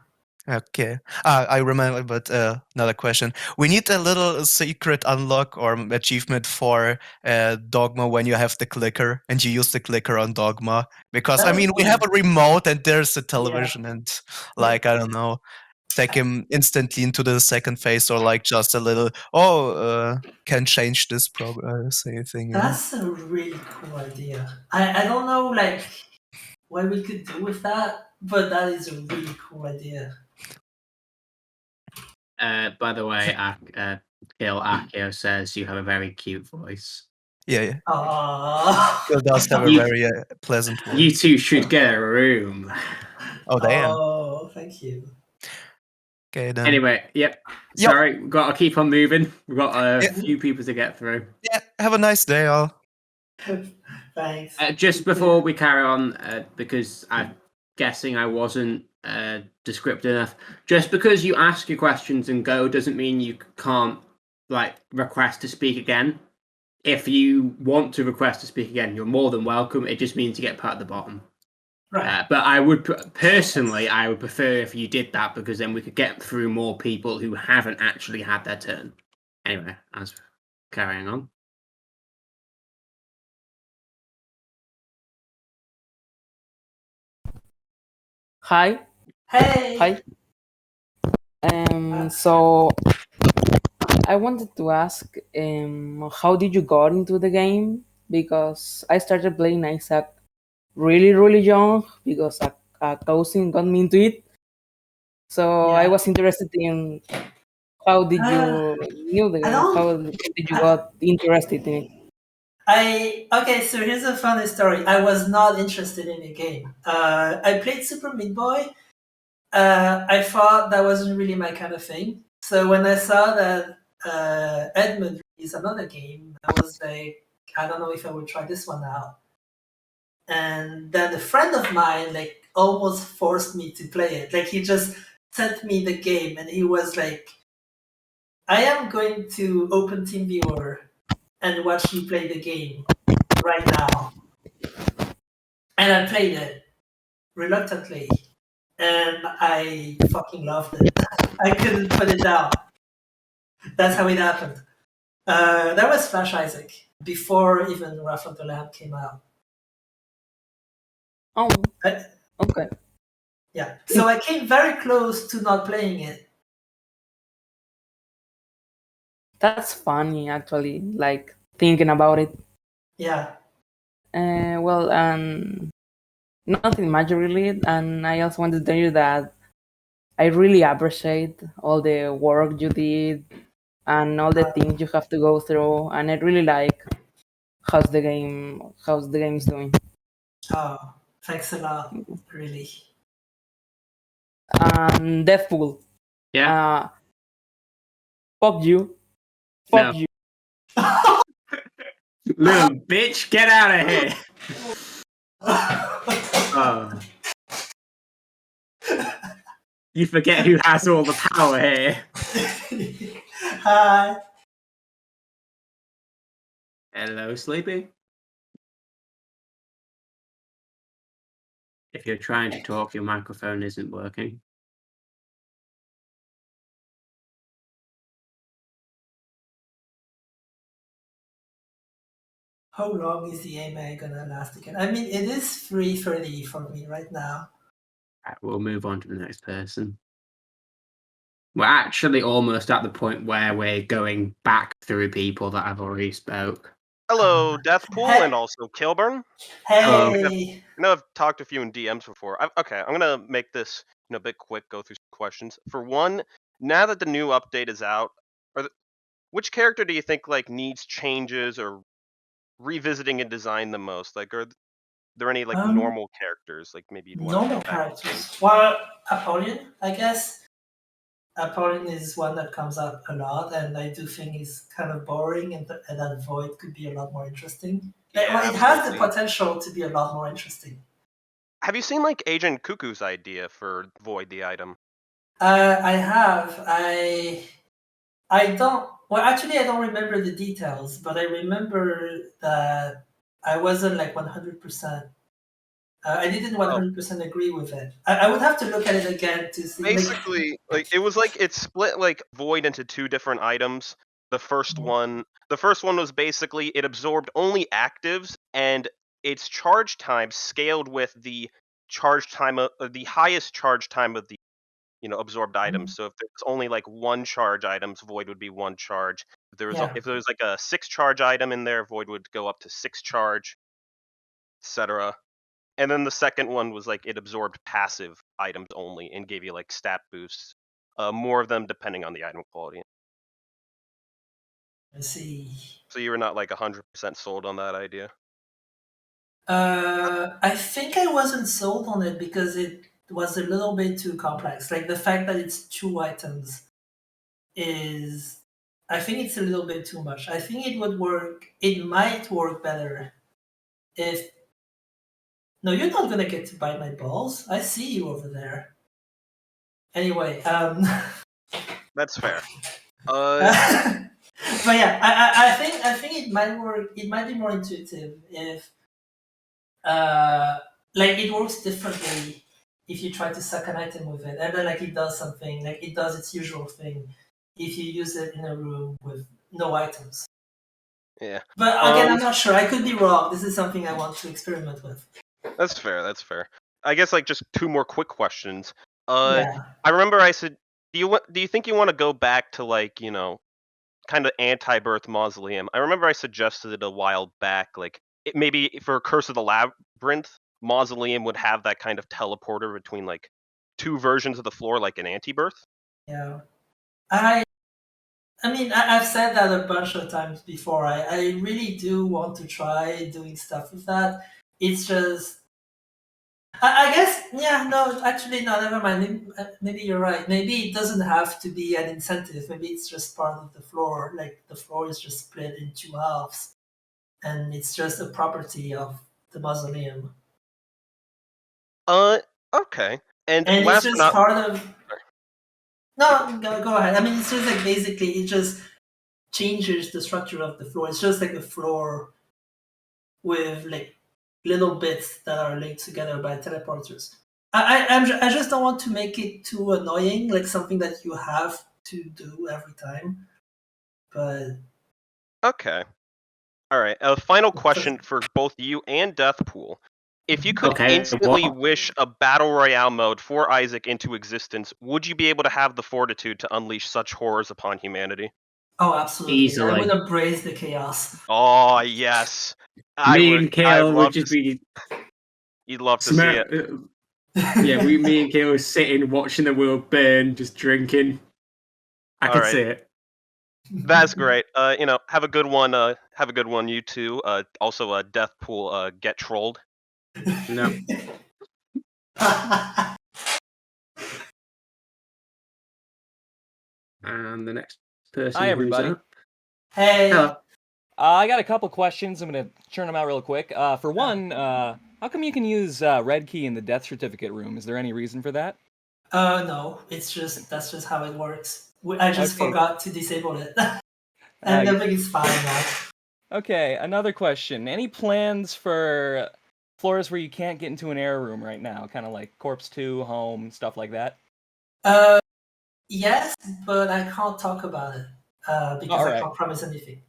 Okay. I remember, but another question. We need a little secret unlock or achievement for Dogma when you have the clicker and you use the clicker on Dogma. Because, I mean, we have a remote and there's a television and, like, I don't know, take him instantly into the second phase or, like, just a little, can change this thing, you know? That's a really cool idea. I don't know like what we could do with that, but that is a really cool idea. By the way, Gil Akio says you have a very cute voice. Yeah. Aww. Phil does have a very pleasant voice. You two should get a room. Oh, damn. Oh, thank you. Okay, then. Anyway, yep. Sorry, we've got to keep on moving. We've got a Yeah. few people to get through. Yeah, have a nice day, all. Thanks. Just before we carry on, because I'm guessing I wasn't descriptive enough. Just because you ask your questions and go doesn't mean you can't like request to speak again. If you want to request to speak again, you're more than welcome. It just means you get put at the bottom. Right. But I would personally, I would prefer if you did that because then we could get through more people who haven't actually had their turn. Anyway, as carrying on. Hi. Hey. Hi. So I wanted to ask, how did you got into the game? Because I started playing Isaac really, really young because a cousin got me into it. So I was interested in how did you knew the game? How did you got interested in it? Okay, so here's a funny story. I was not interested in the game. I played Super Meat Boy. I thought that wasn't really my kind of thing. So when I saw that Edmund released another game, I was like, I don't know if I would try this one out. And then a friend of mine like almost forced me to play it. Like he just sent me the game and he was like, I am going to open TeamViewer and watch you play the game right now. And I played it reluctantly. And I fucking loved it. I couldn't put it down. That's how it happened. That was Flash Isaac, before even Wrath of the Lamb came out. Oh, okay. Yeah. So I came very close to not playing it. That's funny, actually. Like thinking about it. Yeah. Well, nothing major really, and I also wanted to tell you that I really appreciate all the work you did and all the things you have to go through, and I really like how's the game's doing. Oh, thanks a lot. Really. Deathpool. Yeah. Fuck you. Fuck you. Little bitch, get out of here. Oh. You forget who has all the power here. Hi. Hello, Sleepy. If you're trying to talk, your microphone isn't working. How long is the AMA gonna last again? I mean, it is 3:30 for me right now. Right, we'll move on to the next person. We're actually almost at the point where we're going back through people that I've already spoke. Hello, Deathpool, and also Kilburn. Hey. I know I've talked to a few in DMs before. Okay, I'm gonna make this a bit quick. Go through some questions. For one, now that the new update is out, which character do you think like needs changes or revisiting and design the most? Like, are there any like normal characters like maybe you'd want to Normal get back to? characters. Well, Apollyon, I guess. Apollyon is one that comes up a lot, and I do think he's kind of boring, and that Void could be a lot more interesting. Yeah, Well, it has the absolutely. potential to be a lot more interesting. Have you seen like Agent Cuckoo's idea for Void the item? I have. I don't Well, actually, I don't remember the details, but I remember that I wasn't like 100%. I didn't 100% agree with it. I would have to look at it again to see. Basically, like it was like it split like Void into two different items. The first one was basically it absorbed only actives, and its charge time scaled with the charge time of the highest charge time of the absorbed items. So if there's only like one charge items, Void would be one charge. If there was like a 6 charge item in there, Void would go up to 6 charge, etc. And then the second one was like it absorbed passive items only and gave you like stat boosts, more of them depending on the item quality. I see. So you were not like 100% sold on that idea. I think I wasn't sold on it because it was a little bit too complex. Like the fact that it's 2 items is, I think it's a little bit too much. I think it would work. It might work better if. No, you're not gonna get to bite my balls. I see you over there. Anyway, That's fair. but yeah, I think it might work. It might be more intuitive if, like it works differently if you try to suck an item with it, and then like it does something, like it does its usual thing if you use it in a room with no items. Yeah. But again, I'm not sure. I could be wrong. This is something I want to experiment with. That's fair. That's fair. I guess like just 2 more quick questions. Yeah. I remember I said, do you think you want to go back to like kind of anti-birth mausoleum? I remember I suggested it a while back. Like maybe for Curse of the Labyrinth, mausoleum would have that kind of teleporter between like 2 versions of the floor, like an anti-birth. Yeah. I mean, I've said that a bunch of times before. I really do want to try doing stuff with that. It's just, I guess, yeah, no, actually, no, never mind. Maybe you're right. Maybe it doesn't have to be an incentive. Maybe it's just part of the floor. Like the floor is just split in 2 halves, and it's just a property of the mausoleum. Okay. And it's last just but not part of. No, go ahead. I mean, it's just like basically it just changes the structure of the floor. It's just like a floor with like little bits that are linked together by teleporters. I just don't want to make it too annoying, like something that you have to do every time. But Okay. All right. A final question for both you and Deathpool. If you could Okay, instantly what? wish a battle royale mode for Isaac into existence, would you be able to have the fortitude to unleash such horrors upon humanity? oh, absolutely, I Easily. would embrace the chaos. Oh yes, Me and Kale would just be. You'd love to see it. Yeah, me and Kale were sitting watching the world burn, just drinking. I All could right. see it. That's great. Have a good one. Have a good one, you two. Also, Deathpool. Get trolled. No. And the next person Hi, who's everybody. up. Hey. Hello. I got a couple questions. I'm gonna churn them out real quick. For one, how come you can use red key in the death certificate room? Is there any reason for that? No, that's just how it works. I just Okay. forgot to disable it, and everything is fine now. Okay, another question. Any plans for floors where you can't get into an error room right now? Kind of like Corpse 2, Home, stuff like that? Yes, but I can't talk about it because I Alright. can't promise anything.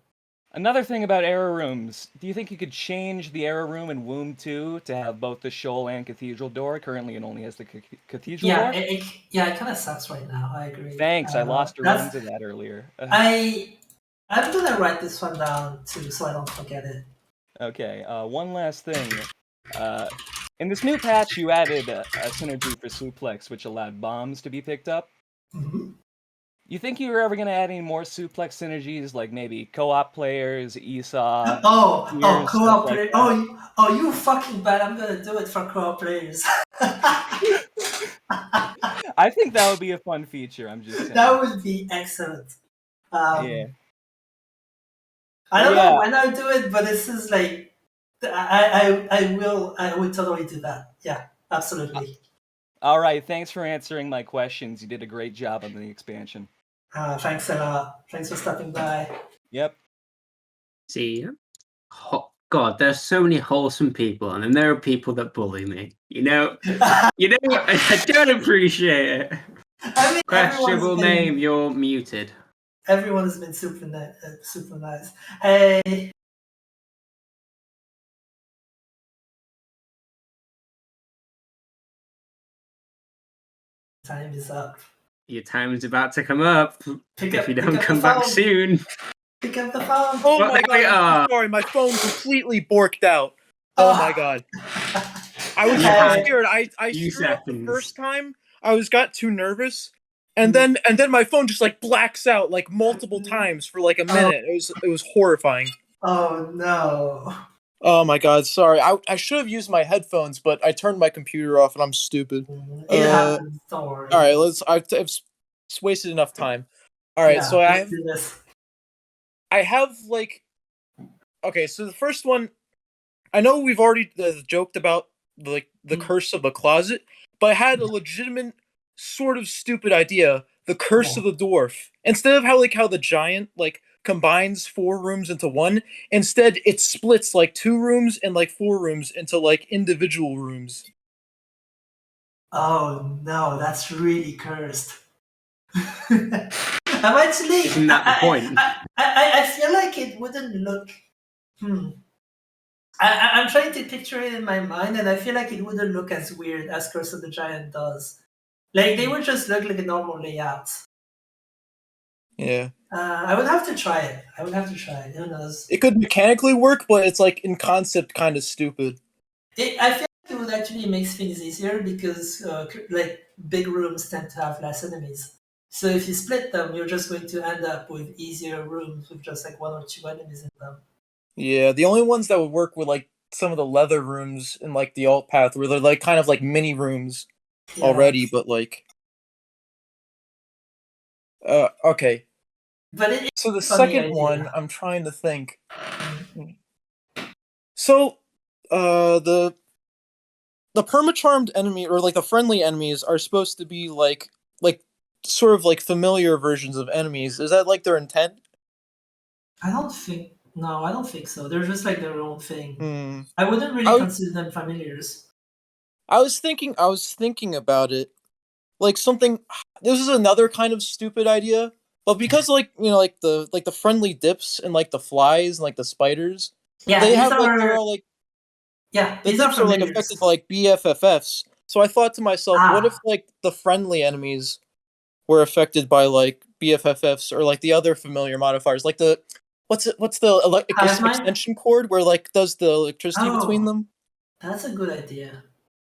Another thing about error rooms. Do you think you could change the error room in Womb 2 to have both the Shoal and Cathedral door? Currently it only has the Cathedral Yeah, door? it kind of sucks right now. I agree. Thanks, I lost a that's- run to that earlier. I'm gonna write this one down too, so I don't forget it. Okay, one last thing. In this new patch, you added a synergy for Suplex, which allowed bombs to be picked up. Mhm. You think you were ever going to add any more Suplex synergies, like maybe co-op players, ESA? Oh, peers, co-op stuff like player. that? Oh, you fucking bad. I'm gonna do it for co-op players. I think that would be a fun feature. I'm just saying. That would be excellent. Yeah. I don't Yeah. know when I'll do it, but this is like, I will totally do that. Yeah, absolutely. All right, thanks for answering my questions. You did a great job on the expansion. Thanks a lot. Thanks for stopping by. Yep. See ya. God, there's so many wholesome people, and then there are people that bully me. You know, I don't appreciate it. I mean, Questionable name, you're muted. Everyone has been super nice. Hey. Time is up. Your time is about to come up. If you don't pick up come the back phone. soon. Pick up the phone. Oh Well, my there we god, I'm are. so sorry, my phone completely borked out. Oh my god. I was You so had scared. I few screwed up the seconds. first time. I got too nervous. And then my phone just like blacks out like multiple times for like a minute. It was horrifying. Oh no. Oh my god, sorry. I should have used my headphones, but I turned my computer off and I'm stupid. It happens. Don't worry. All right, I've wasted enough time. All right, so let's do this. I have like, okay, so the first one, I know we've already joked about like the curse of the closet, but I had a legitimate sort of stupid idea, the curse of the dwarf. Instead of how the giant like combines 4 rooms into one, instead it splits like 2 rooms and like 4 rooms into like individual rooms. Oh no, that's really cursed. I'm actually. Isn't that the point? I feel like it wouldn't look. I'm trying to picture it in my mind, and I feel like it wouldn't look as weird as Curse of the Giant does. Like they would just look like a normal layout. Yeah. I would have to try it. Who knows? It could mechanically work, but it's like in concept kind of stupid. I feel like it would actually make things easier because like big rooms tend to have less enemies. So if you split them, you're just going to end up with easier rooms with just like 1 or 2 enemies in them. Yeah, the only ones that would work were like some of the leather rooms in like the alt path where they're like kind of like mini rooms already, but like okay. But so the funny second idea. one, I'm trying to think. So the perma-charmed enemy or like the friendly enemies are supposed to be like sort of like familiar versions of enemies. Is that like their intent? I don't think so. They're just like their own thing. Hmm. I wouldn't really consider them familiars. I was thinking about it. Like something this is another kind of stupid idea. But because like like the friendly dips and like the flies and like the spiders, Yeah, they these have like are- they're all like Yeah, the these are dips are like familiars. affected by like BFFs. So I thought to myself, what if like the friendly enemies were affected by like BFFs or like the other familiar modifiers, like the what's the Hive mind? extension cord where like does the electricity between them? That's a good idea.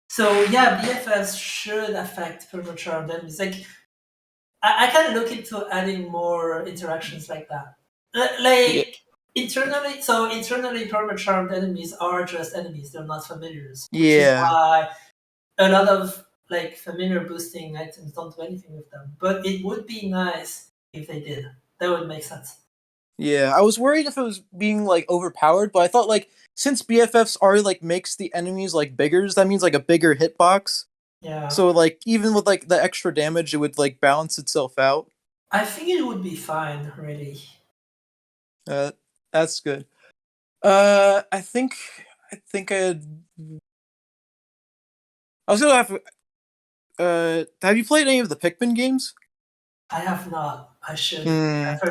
So yeah, BFFs should affect perma-charmed enemies. Like I kind of look into adding more interactions like that. Internally perma-charmed enemies are just enemies. They're not familiars. Which is Yeah. why a lot of like familiar boosting items don't do anything with them. But it would be nice if they did. That would make sense. Yeah, I was worried if it was being like overpowered, but I thought like since BFFs are like makes the enemies like bigger, that means like a bigger hitbox. Yeah. So like even with like the extra damage, it would like balance itself out. I think it would be fine, really. That's good. I think I was gonna have you played any of the Pikmin games? I have not. I should. Hmm. I've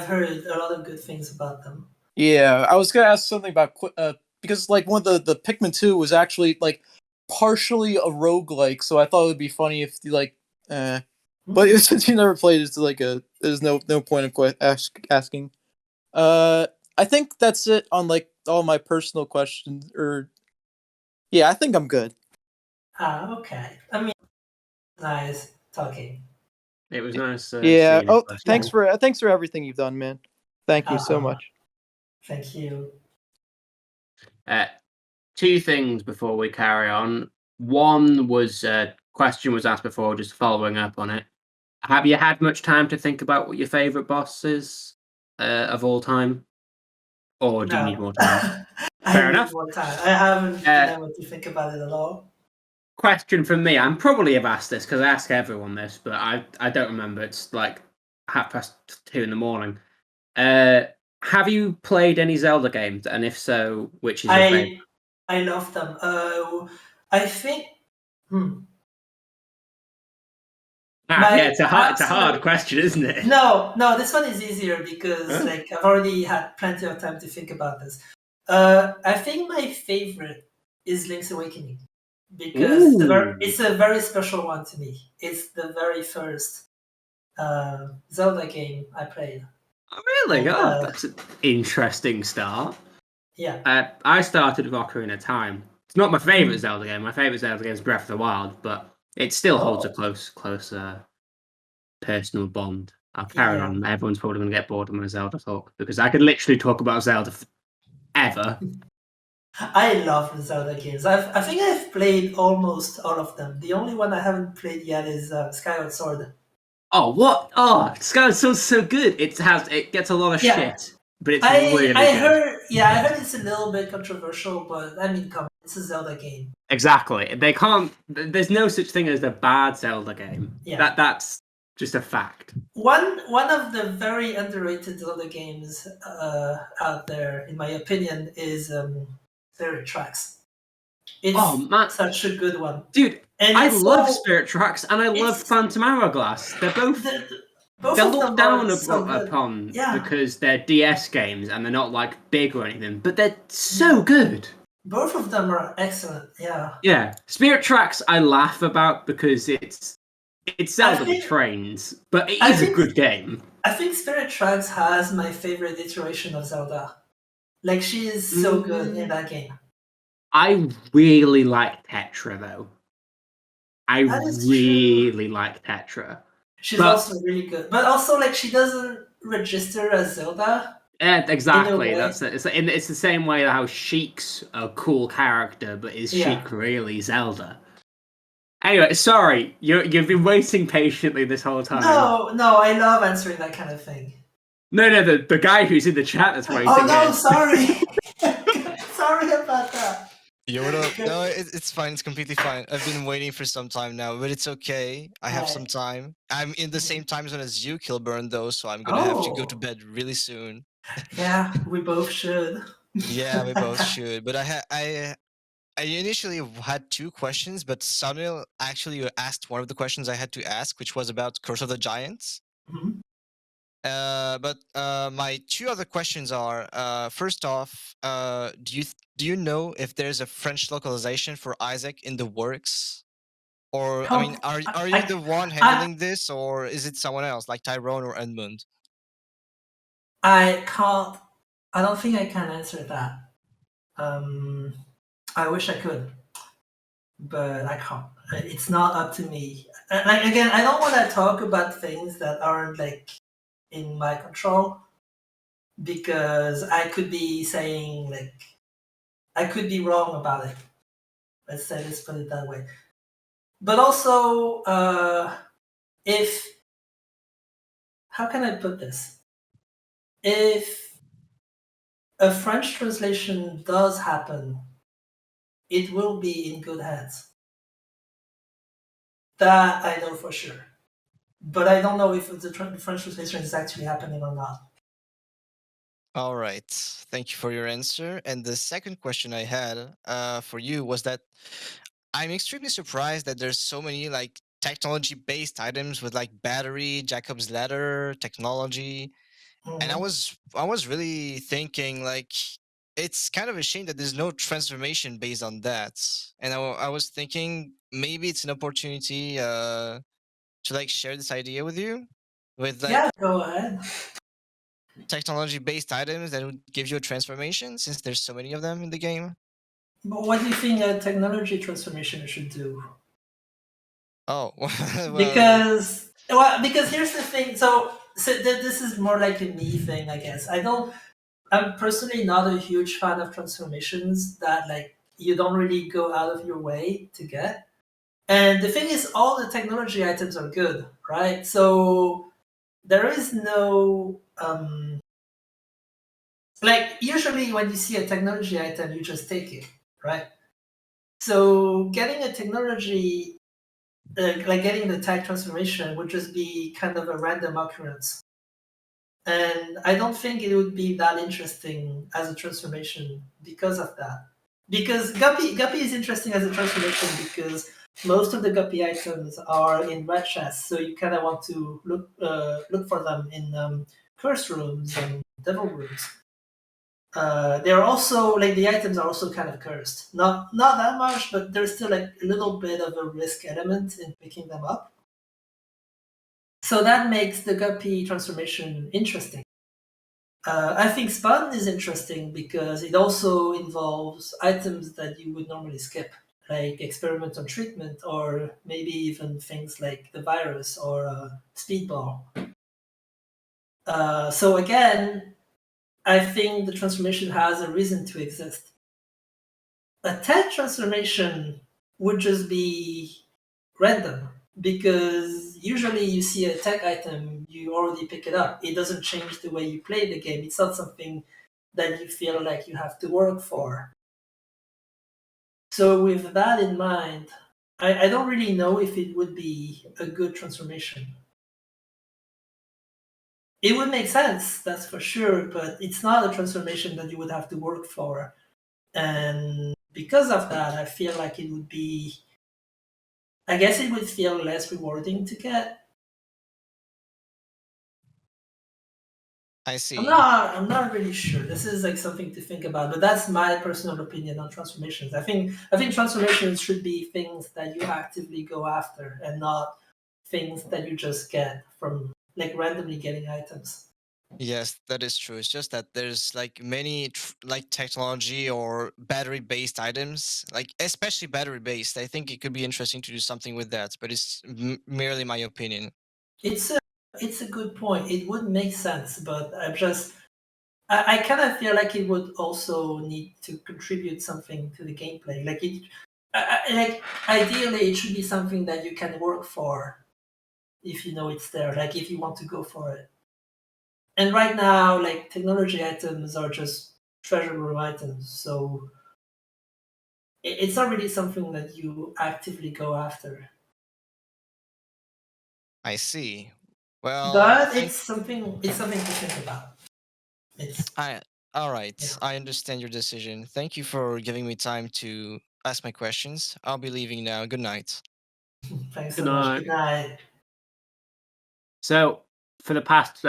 heard a lot of good things about them. Yeah, I was gonna ask something about because like one of the Pikmin 2 was actually like partially a roguelike, so I thought it would be funny if you like but since you never played, it's like there's no point of asking. I think that's it on like all my personal questions. Or yeah, I think I'm good. Okay. I mean, nice talking. It was nice. Yeah. seeing you. Oh, thanks for everything you've done, man. Thank you so much. Thank you. 2 things before we carry on. One was question was asked before, just following up on it. Have you had much time to think about what your favorite boss is of all time, or do you need more time? Fair enough. More time. I haven't been able to think about it at all. Question from me. I'm probably have asked this because I ask everyone this, but I don't remember. It's like 2:30 in the morning. Have you played any Zelda games? And if so, which is your favorite? I love them. I think. It's a hard question, isn't it? No, this one is easier because like I've already had plenty of time to think about this. I think my favorite is Link's Awakening because it's a very special one to me. It's the very first Zelda game I played. Oh, really? That's an interesting start. Yeah. I started with Ocarina of Time. It's not my favorite Zelda game. My favorite Zelda game is Breath of the Wild, but it still holds a close personal bond. I'll carry on. Everyone's probably going to get bored of my Zelda talk because I could literally talk about Zelda forever. I love the Zelda games. I think I've played almost all of them. The only one I haven't played yet is Skyward Sword. Oh, what? Oh, Skyward Sword's so good. It gets a lot of shit, but it's really good. I heard it's a little bit controversial, but I mean, come on, it's a Zelda game. Exactly. They can't. There's no such thing as a bad Zelda game. Yeah. That's just a fact. One of the very underrated Zelda games out there, in my opinion, is Spirit Tracks. It's such a good one, dude. And I it's love so- Spirit Tracks and I love Phantom Hourglass. They're both. both They're of looked them down are so good. upon Yeah. because they're DS games and they're not like big or anything, but they're so good. Both of them are excellent. Yeah. Yeah, Spirit Tracks I laugh about because it's Zelda think- with trains, but it I is a think- good game. I think Spirit Tracks has my favorite iteration of Zelda. Like she is so good in that game. I really like Tetra though. I That is really like Tetra. She's But- also really good, but also like she doesn't register as Zelda. Yeah, exactly. way. That's it. It's the same way how Sheik's a cool character, but is Yeah. Sheik really Zelda? Anyway, sorry, you've been waiting patiently this whole time. No, I love answering that kind of thing. No, the guy who's in the chat that's waiting. Oh no, here. sorry. Sorry about that. Yo, what up? No, it's fine. It's completely fine. I've been waiting for some time now, but it's okay. I have some time. I'm in the same time zone as you, Kilburn, though, so I'm gonna have to go to Oh. bed really soon. Yeah, we both should. Yeah, we both should. But I initially had two questions, but Sunil actually asked one of the questions I had to ask, which was about Curse of the Giants. Mhm. But my two other questions are: first off, do you know if there's a French localization for Isaac in the works? Or I mean, are you the one handling this, or is it someone else like Tyrone or Edmund? I can't. I don't think I can answer that. I wish I could, but I can't. It's not up to me. Like again, I don't want to talk about things that aren't like in my control because I could be saying like I could be wrong about it. Let's put it that way. But also, if how can I put this? If a French translation does happen, it will be in good hands. That I know for sure. But I don't know if the French translation is actually happening or not. All right. Thank you for your answer. And the second question I had for you was that I'm extremely surprised that there's so many like technology-based items with like battery, Jacob's ladder, technology. And I was really thinking like it's kind of a shame that there's no transformation based on that. And I was thinking maybe it's an opportunity to like share this idea with you with like Yeah, go ahead. technology based items that would give you a transformation since there's so many of them in the game. But what do you think a technology transformation should do? Oh, well, Because here's the thing. So this is more like a me thing, I guess. I'm personally not a huge fan of transformations that like you don't really go out of your way to get. And the thing is, all the technology items are good, right? So there is no like usually when you see a technology item, you just take it, right? So getting a technology like getting the tag transformation would just be kind of a random occurrence. And I don't think it would be that interesting as a transformation because of that. Because Guppy is interesting as a transformation because most of the Guppy items are in red chests, so you kind of want to look for them in curse rooms and devil rooms. They're also like the items are also kind of cursed. Not that much, but there's still like a little bit of a risk element in picking them up. So that makes the Guppy transformation interesting. I think Spawn is interesting because it also involves items that you would normally skip, like experiment on treatment, or maybe even things like the virus or speedball. So again, I think the transformation has a reason to exist. A tech transformation would just be random because usually you see a tech item, you already pick it up. It doesn't change the way you play the game. It's not something that you feel like you have to work for. So with that in mind, I don't really know if it would be a good transformation. It would make sense, that's for sure, but it's not a transformation that you would have to work for. And because of that, I feel like it would be, I guess it would feel less rewarding to get. I see. I'm not really sure. This is like something to think about, but that's my personal opinion on transformations. I think transformations should be things that you actively go after and not things that you just get from like randomly getting items. Yes, that is true. It's just that there's like many like technology or battery-based items, like especially battery-based. I think it could be interesting to do something with that, but it's merely my opinion. It's a good point. It would make sense, but I kind of feel like it would also need to contribute something to the gameplay. Like like ideally, it should be something that you can work for if you know it's there. Like if you want to go for it. And right now, like technology items are just treasure room items, so it's not really something that you actively go after. I see. Well, But it's something to think about. All right. I understand your decision. Thank you for giving me time to ask my questions. I'll be leaving now. Good night. Thanks Good so much. night. Good night. So for the past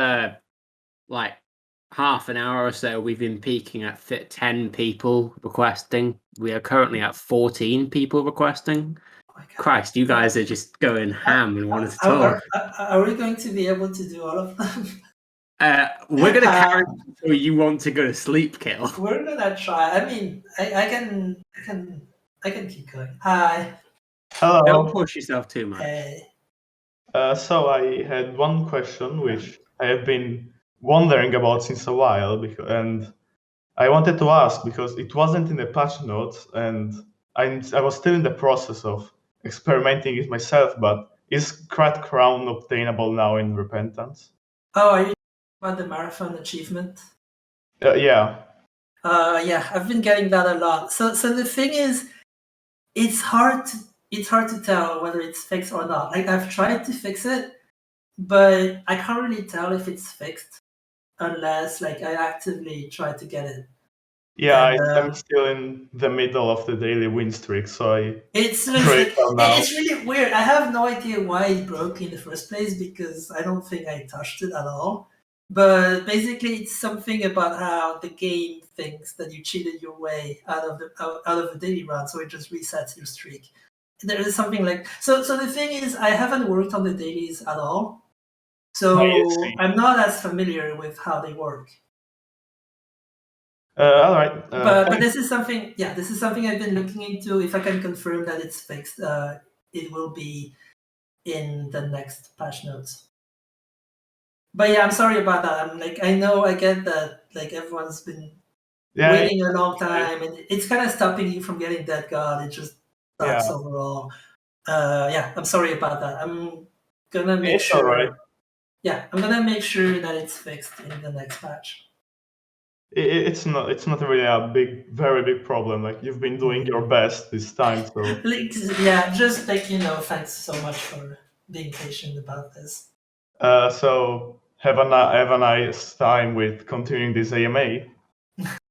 like half an hour or so, we've been peaking at 10 people requesting. We are currently at 14 people requesting. Christ, you guys are just going ham and wanting to talk. Are we going to be able to do all of them? We're gonna carry on until you want to go to sleep, Kill. We're gonna try. I mean, I can keep going. Hi. Hello. Don't push yourself too much. Hey. So I had one question which I have been wondering about since a while, and I wanted to ask because it wasn't in the patch notes, and I was still in the process of experimenting it myself. But is Cracked Crown obtainable now in Repentance? Oh, are you about the marathon achievement? Yeah. Yeah, I've been getting that a lot. So the thing is, it's hard to tell whether it's fixed or not. Like I've tried to fix it, but I can't really tell if it's fixed unless like I actively try to get it. Yeah, And, I'm still in the middle of the daily win streak, so it's really weird. I have no idea why it broke in the first place because I don't think I touched it at all. But basically, it's something about how the game thinks that you cheated your way out of the daily run, so it just resets your streak. There is something like so. So the thing is, I haven't worked on the dailies at all, so I'm not as familiar with how they work. All right. But this is something. Yeah, this is something I've been looking into. If I can confirm that it's fixed, it will be in the next patch notes. But yeah, I'm sorry about that. I know I get that like everyone's been waiting a long time, and it's kind of stopping you from getting that god. It just sucks overall. Yeah, I'm sorry about that. I'm gonna make sure. All right. Yeah, I'm gonna make sure that it's fixed in the next patch. It's not really a very big problem. Like you've been doing your best this time, so Yeah, just like thanks so much for being patient about this. so have a nice time with continuing this AMA.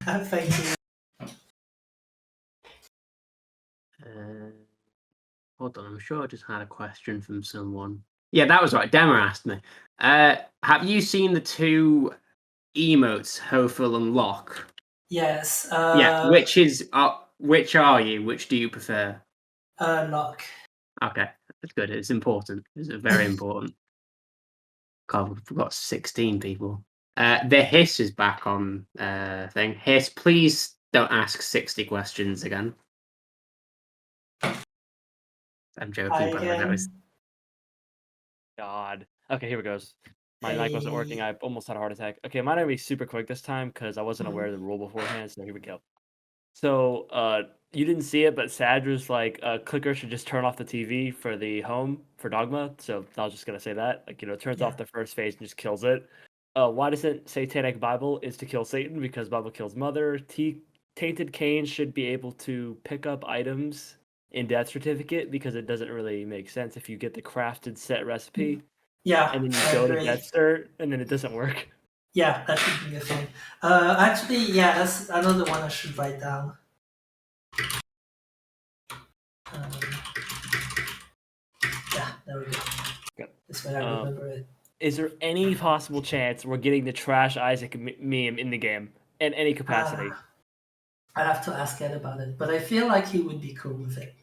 Thank you. Hold on, I'm sure I just had a question from someone. Yeah, that was right. Dema asked me. Have you seen the two emotes, Hoful and Lock? Yes. Yeah. Which are you? Which do you prefer? Lock. Okay, that's good. It's important. It's very important. God, we've got 16 people. The Hiss is back on thing. Hiss, please don't ask 60 questions again. I'm joking, but I know it's God. Okay, here it goes. My mic wasn't working. I almost had a heart attack. Okay, mine gonna be super quick this time because I wasn't aware of the rule beforehand. So here we go. So you didn't see it, but Sad was like, clicker should just turn off the TV for the home for Dogma. So I was just gonna say that, like, it turns off the first phase and just kills it. Why doesn't Satanic Bible is to kill Satan? Because Bible kills Mother. Tainted Cain should be able to pick up items in Death Certificate because it doesn't really make sense if you get the crafted set recipe. Yeah, And then you I go to agree. Death Cert and then it doesn't work. Yeah, that should be a thing. Actually, yeah, that's another one I should write down. Yeah, there we go. This way I remember it. Is there any possible chance we're getting the Trash Isaac meme in the game in any capacity? I'd have to ask Ed about it, but I feel like he would be cool with it.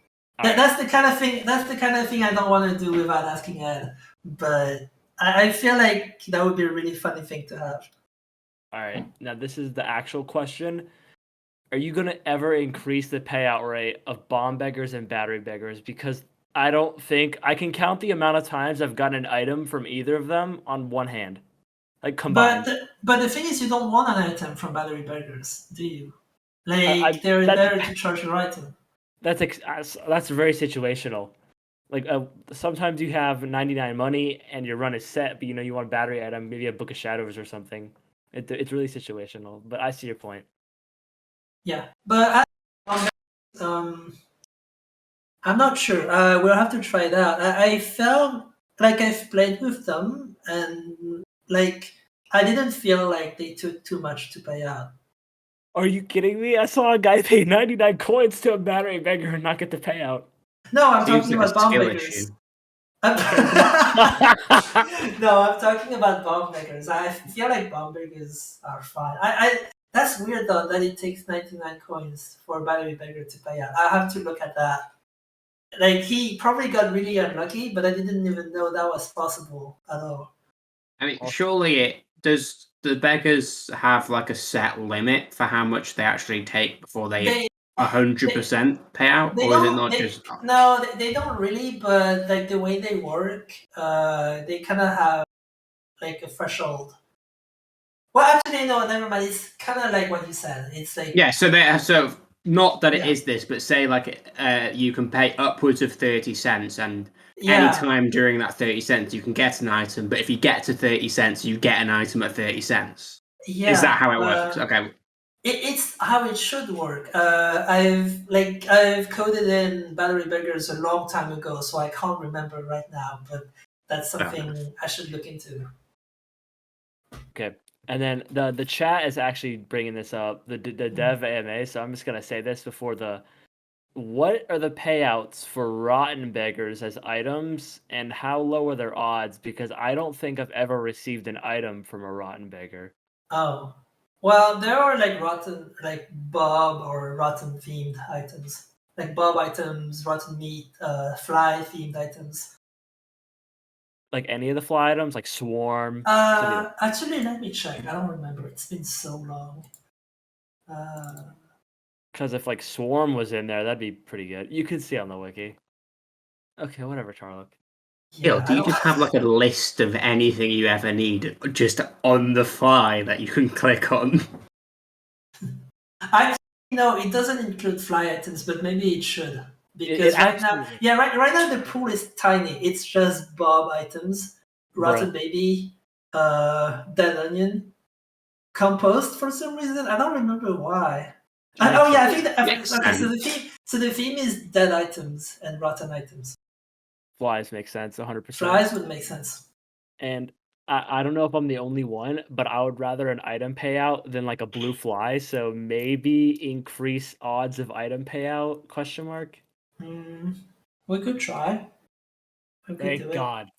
That's the kind of thing. That's the kind of thing I don't want to do without asking Ed. But I feel like that would be a really funny thing to have. All right, now this is the actual question. Are you going to ever increase the payout rate of bomb beggars and battery beggars? Because I don't think I can count the amount of times I've gotten an item from either of them on one hand, like combined. But the thing is, you don't want an item from battery beggars, do you? Like they're there to charge your item. That's very situational. Like sometimes you have 99 money and your run is set, but you want a battery item, maybe a Book of Shadows or something. It's really situational. But I see your point. Yeah, but I'm not sure. We'll have to try it out. I felt like I've played with them, and like I didn't feel like they took too much to pay out. Are you kidding me? I saw a guy pay 99 coins to a battery beggar and not get the payout. No, I'm talking about bomb beggars. No, I'm talking about bomb beggars. I feel like bomb beggars are fine. That's weird though that it takes 99 coins for a battery beggar to pay out. I have to look at that. Like he probably got really unlucky, but I didn't even know that was possible at all. I mean, surely does the beggars have like a set limit for how much they actually take before they 100% payout, or is it not just? No, they don't really. But like the way they work, they kind of have like a threshold. Well, actually, no, never mind. It's kind of like what you said. It's like So not that it is this, but say like you can pay upwards of 30 cents, and any time during that 30 cents you can get an item. But if you get to 30 cents, you get an item at 30 cents. Yeah, is that how it works? Okay. It's how it should work. I've coded in battery beggars a long time ago, so I can't remember right now. But that's something I should look into. Okay. And then the chat is actually bringing this up, the dev AMA. So I'm just gonna say this before what are the payouts for rotten beggars as items, and how low are their odds? Because I don't think I've ever received an item from a rotten beggar. Oh, well, there are like rotten, like Bob or rotten themed items, like Bob items, rotten meat, fly themed items. Like any of the fly items, like Swarm. Actually, let me check. I don't remember. It's been so long. Because if like Swarm was in there, that'd be pretty good. You could see on the wiki. Okay, whatever, Charlotte. Yeah, do you just have like a list of anything you ever need just on the fly that you can click on? No, it doesn't include fly items, but maybe it should. Because right now the pool is tiny. It's just Bob items, rotten baby, dead onion, composed for some reason. I don't remember why. Makes Oh yeah, I sense. think Makes okay. So sense. the theme is dead items and rotten items. Flies make sense, 100%. Flies would make sense. And I don't know if I'm the only one, but I would rather an item payout than like a blue fly. So maybe increase odds of item payout? Question mark. We could try. We could do Thank it. God.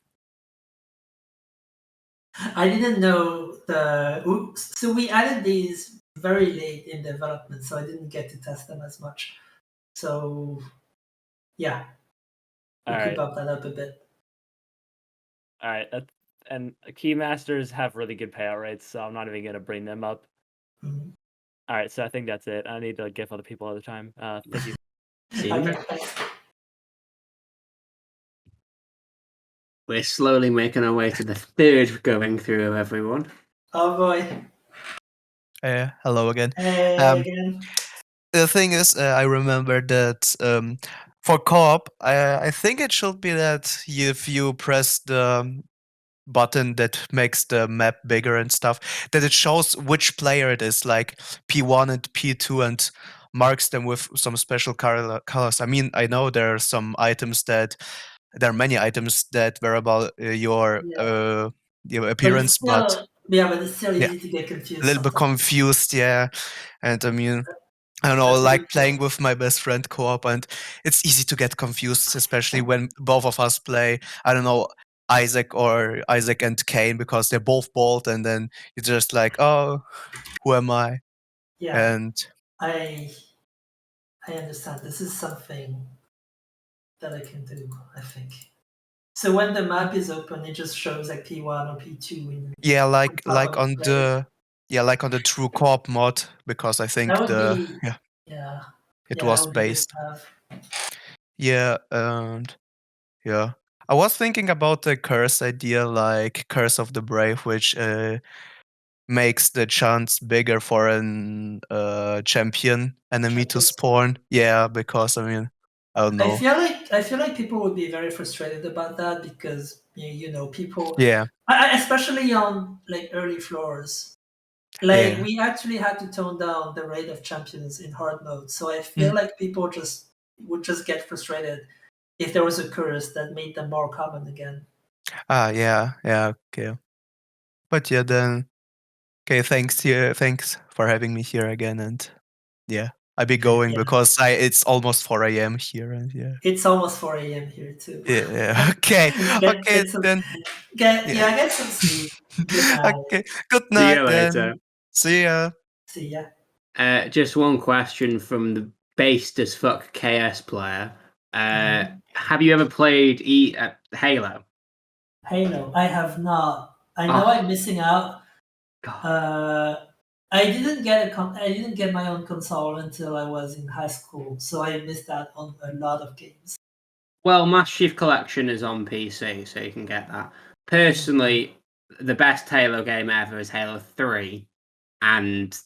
I didn't know the. Oops. So we added these very late in development, so I didn't get to test them as much. So, yeah, we All could right. bump that up a bit. All right. And Keymasters have really good payout rates, so I'm not even going to bring them up. Mhm. All right. So I think that's it. I need to give other people other time. Thank you. Okay, thanks. We're slowly making our way to the third going through of everyone. Oh boy. Hello again. Hey again. The thing is, I remember that for co-op, I think it should be that if you press the button that makes the map bigger and stuff, that it shows which player it is, like P1 and P2, and marks them with some special colors. I mean, I know there are some items there are many items that were about your appearance, but it's still yeah, easy to get confused a little bit sometimes. confused, yeah. And I mean, I don't know, That's like really playing with my best friend co-op, and it's easy to get confused, especially when both of us play, I don't know, Isaac and Kane, because they're both bald, and then you're just like, oh, who am I? Yeah, And I understand. This is something that I can do, I think. So when the map is open, it just shows like P1 or P2 in yeah, on like top of the players. like on the true co-op mod, because I think That would be it yeah, was that would be good based. to have. Yeah, and yeah. I was thinking about the curse idea, like Curse of the Brave, which makes the chance bigger for an champion enemy to spawn. Yeah, because I mean, I don't know. I feel like people would be very frustrated about that because people, Yeah, especially on like early floors. Like yeah. we actually had to tone down the rate of champions in hard mode, so I feel Mm. like people would just get frustrated if there was a curse that made them more common again. Yeah, okay. But yeah, then okay. Thanks for having me here again, and yeah, I'll be going Yeah. because it's almost 4 a.m. here, and yeah. It's almost 4 a.m. here too. Yeah. Okay. Okay Get some, then. get some sleep. Good night. Okay. Good See night you then. later. See ya. See ya. Just one question from the based as fuck KS player. Have you ever played Halo? Halo. I have not. I know Oh. I'm missing out. I didn't get my own console until I was in high school, so I missed out on a lot of games. Well, Master Chief Collection is on PC, so you can get that. Personally, the best Halo game ever is Halo 3, and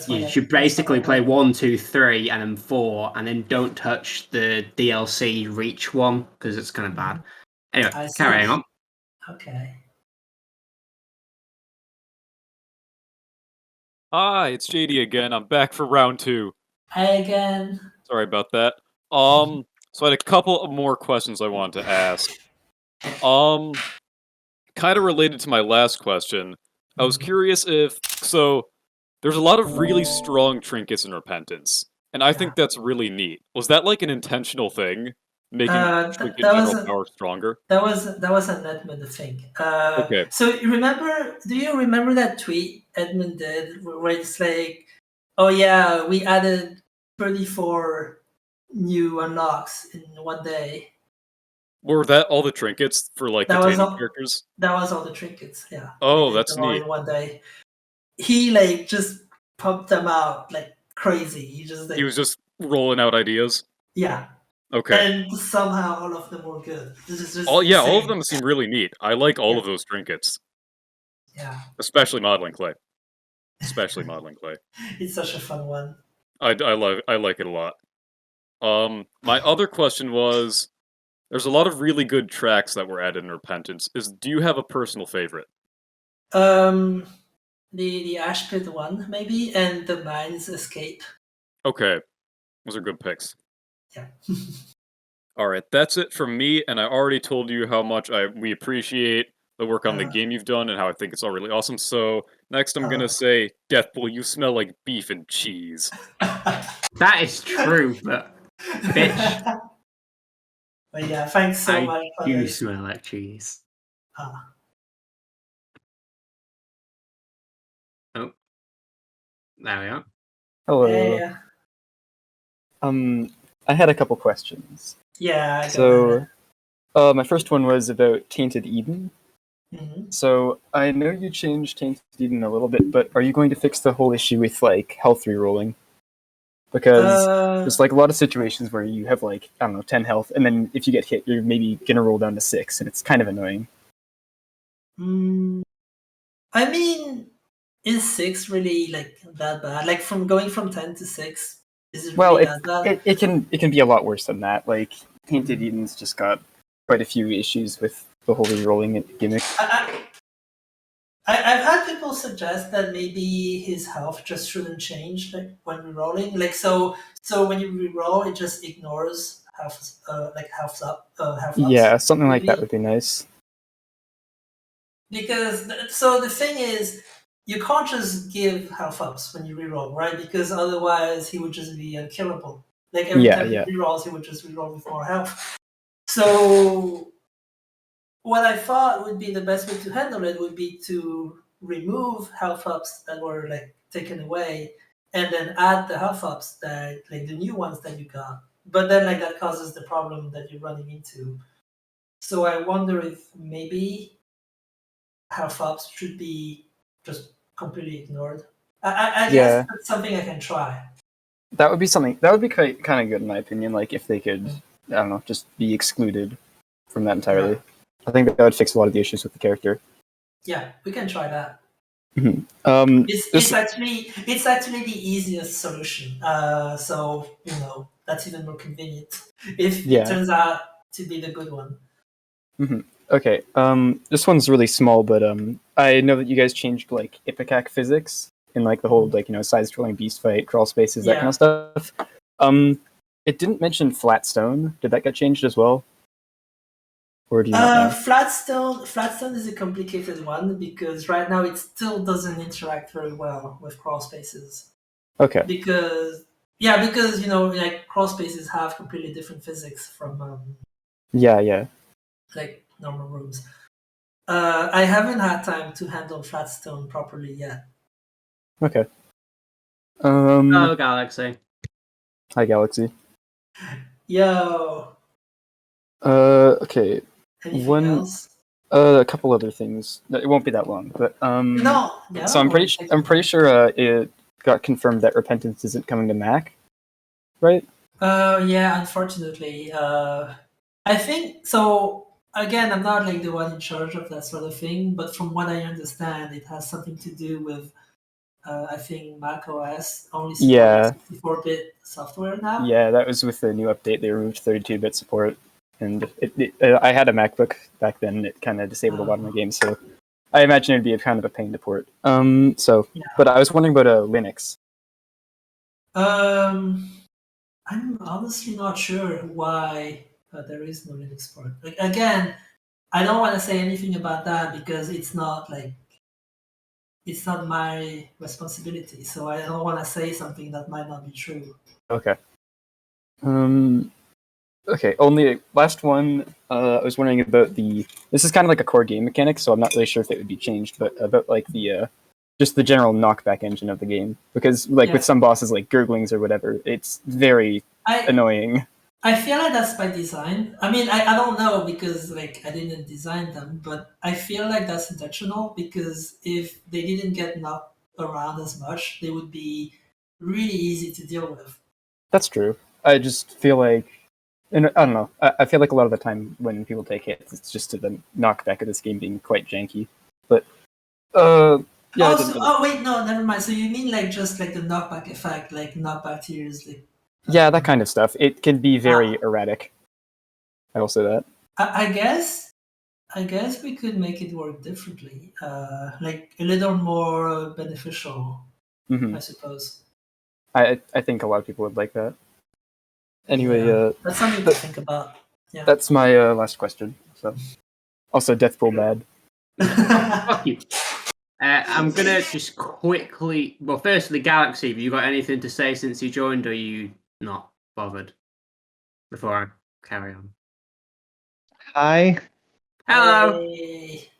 you should basically play 1, 2, 3, and then 4, and then don't touch the DLC Reach one, because it's kind of bad. Anyway, I see. carrying on. Okay. Hi, it's JD again. I'm back for round 2. Hi again. Sorry about that. So I had a couple of more questions I wanted to ask. Kind of related to my last question. I was curious if there's a lot of really strong trinkets in Repentance, and I think that's really neat. Was that like an intentional thing, making trinket general power stronger? That was an Edmund thing. Okay. So do you remember that tweet Edmund did where it's like, oh yeah, we added 34 new unlocks in one day. Were that all the trinkets for like the Tainted characters? That was all the trinkets, yeah. Oh, We did that's them all neat. in one day. He like just pumped them out like crazy. He was just rolling out ideas. Yeah. Okay. And somehow all of them were good. This is just All of insane. them seem really neat. I like all of those trinkets. Yeah. Especially modeling clay. Especially modeling clay. It's such a fun one. I like it a lot. My other question was, there's a lot of really good tracks that were added in Repentance. Do you have a personal favorite? the Ash Pit one maybe, and the Mines Escape. Okay, those are good picks. Yeah. All right, that's it from me, and I already told you how much we appreciate the work on the game you've done and how I think it's all really awesome. So next, I'm gonna say, Deathpool, you smell like beef and cheese. That is true, but bitch, But yeah, thanks so I much for do this. smell like cheese. Ah. Oh, there we are. Hello. Yeah. I had a couple questions. Yeah. So, my first one was about Tainted Eden. Mhm. So I know you changed Tainted Eden a little bit, but are you going to fix the whole issue with like health rerolling? Because there's like a lot of situations where you have like, I don't know, 10 health, and then if you get hit, you're maybe gonna roll down to 6, and it's kind of annoying. I mean, is 6 really like that bad? Like from going from 10 to 6, is it Well, really that bad? it can be a lot worse than that. Like Tainted Eden's just got quite a few issues with the whole rerolling gimmick. I've had people suggest that maybe his health just shouldn't change like when rerolling. Like so when you reroll, it just ignores health health ups. Yeah, something like maybe. that would be nice. Because so the thing is, you can't just give health ups when you reroll, right? Because otherwise he would just be unkillable. Like every Yeah, time yeah. he rerolls, he would just reroll with more health. So what I thought would be the best way to handle it would be to remove health ups that were like taken away, and then add the health ups that like the new ones that you got. But then like that causes the problem that you're running into. So I wonder if maybe health ups should be just completely ignored. I guess Yeah. that's something I can try. That would be something. That would be kind of good in my opinion. Like if they could, I don't know, just be excluded from that entirely. I think that would fix a lot of the issues with the character. Yeah, we can try that. This- It's actually the easiest solution. So you know that's even more convenient if Yeah. it turns out to be the good one. Okay. This one's really small, but I know that you guys changed like Ipecac physics in like the whole like side scrolling beast fight, crawl spaces, that kind of stuff. It didn't mention flat stone. Did that get changed as well? Or do you not know? Flatstone is a complicated one because right now it still doesn't interact very well with crawl spaces. Okay. Because like crawl spaces have completely different physics from Yeah. like normal rooms. I haven't had time to handle Flatstone properly yet. Okay. Hello, Galaxy. Hi, Galaxy. Yo. Okay. Anything else? A couple other things. It won't be that long, but No. Yeah, So I'm pretty sure it got confirmed that Repentance isn't coming to Mac, right? Yeah, unfortunately. I think so. Again, I'm not like the one in charge of that sort of thing, but from what I understand, it has something to do with I think Mac OS only supports 64-bit software now. Yeah, that was with the new update. They removed 32-bit support, and I had a MacBook back then. And it kind of disabled a lot of my games, so I imagine it'd be a kind of a pain to port. But I was wondering about Linux. I'm honestly not sure why there is no Linux port. Like again, I don't want to say anything about that because it's not my responsibility. So I don't want to say something that might not be true. Okay. Okay. Only last one. I was wondering about this is kind of like a core game mechanic, so I'm not really sure if it would be changed, but about like the just the general knockback engine of the game, because with some bosses like gurglings or whatever, it's very annoying. I feel like that's by design. I mean, I don't know because I didn't design them, but I feel like that's intentional because if they didn't get knocked around as much, they would be really easy to deal with. That's true. I just feel like, and I don't know. I feel like a lot of the time when people take hits, it's just to the knockback of this game being quite janky. But yeah. Wait, no, never mind. So you mean just the knockback effect, like knockback tiers, Yeah, that kind of stuff. It can be very erratic. I will say that. I guess I guess we could make it work differently, like a little more beneficial, Mhm. I suppose. I think a lot of people would like that. Anyway, That's something to think about. Yeah. that's my last question. So, also Deathpool bad. Fuck you. I'm gonna just quickly. Well, firstly, Galaxy, have you got anything to say since you joined, or are you not bothered? Before I carry on. Hi. Hello. Hey.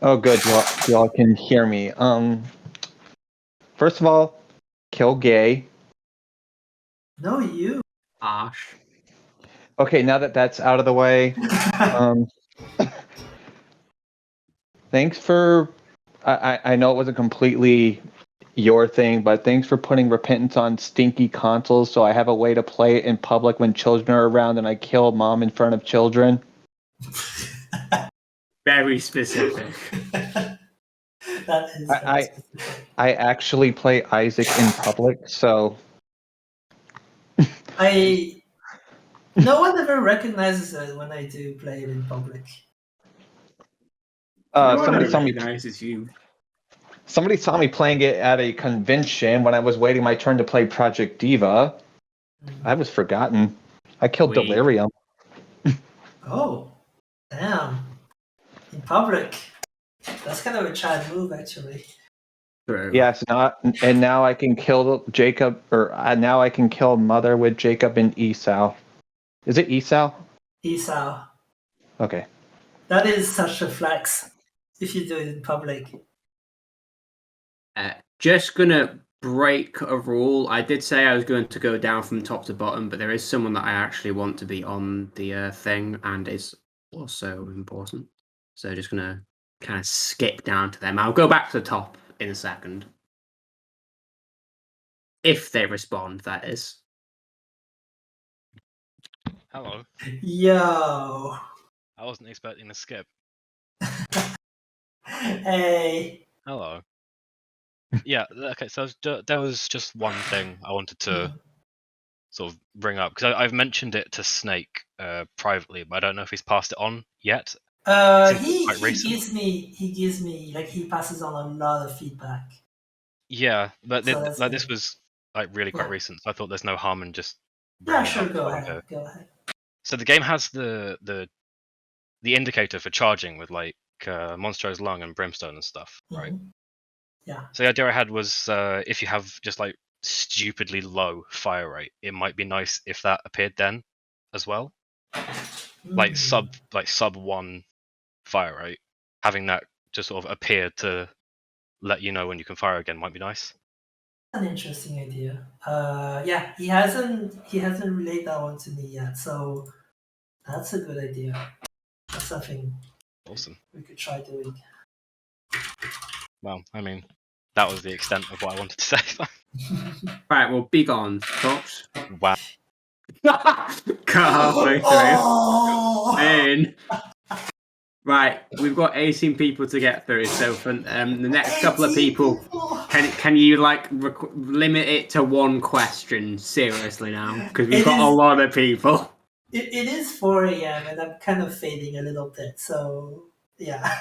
Oh, good. Y'all can hear me. First of all, kill gay. No, you. Ash. Okay, now that that's out of the way, thanks for. I know it wasn't completely your thing, but thanks for putting repentance on stinky consoles, so I have a way to play it in public when children are around, and I kill mom in front of children. Very specific. That is very specific. I actually play Isaac in public, so No one ever recognizes it when I do play it in public. somebody saw me. recognizes you. Somebody saw me playing it at a convention when I was waiting my turn to play Project Diva. I was forgotten. I killed Delirium. Oh, damn. In public. That's kind of a child move, actually. Yes, and now I can kill Jacob, or now I can kill Mother with Jacob and Esau. Is it Esau? Esau. Okay. That is such a flex if you do it in public. Just gonna break a rule. I did say I was going to go down from top to bottom, but there is someone that I actually want to be on the thing, and is also important. So just gonna kind of skip down to them. I'll go back to the top in a second. If they respond, that is. Hello. Yo. I wasn't expecting a skip. Hey. Hello. Yeah, okay, so there was just one thing I wanted to sort of bring up, because I've mentioned it to Snake privately, but I don't know if he's passed it on yet. He gives me like he passes on a lot of feedback. Yeah, but So that's this was like really quite recent, so I thought there's no harm in just Yeah, bringing it sure, up go on ahead. here. Go ahead. So the game has the indicator for charging with like Monstro's Lung and Brimstone and stuff, right? Yeah. So the idea I had was if you have just like stupidly low fire rate, it might be nice if that appeared then as well. Like sub 1 fire rate, having that just sort of appear to let you know when you can fire again might be nice. An interesting idea. Yeah, he hasn't relayed that one to me yet, so that's a good idea. That's something Awesome. we could try doing. Well, I mean, that was the extent of what I wanted to say. Right, well, be gone, folks. Wow. Cut halfway through. Oh! In. Right, we've got 18 people to get through, so for the next couple of people, can you like limit it to one question? Seriously now, because we've got a lot of people. It is 4 a.m. and I'm kind of fading a little bit, so yeah.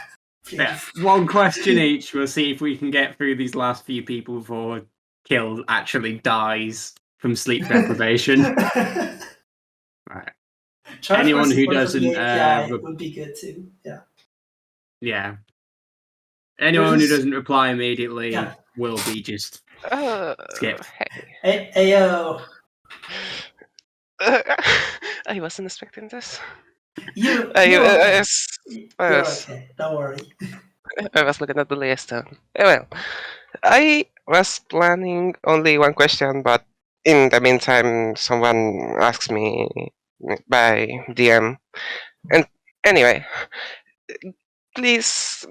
Yeah, one question each. We'll see if we can get through these last few people before Kill actually dies from sleep deprivation. Right. Anyone who doesn't would be good too. Yeah. Yeah. Anyone who doesn't reply immediately will be just skipped. Hey, Ayo. I wasn't expecting this. You're yes. okay. Don't worry. I was looking at the list. Well, I was planning only one question, but in the meantime, someone asked me by DM. And anyway, please,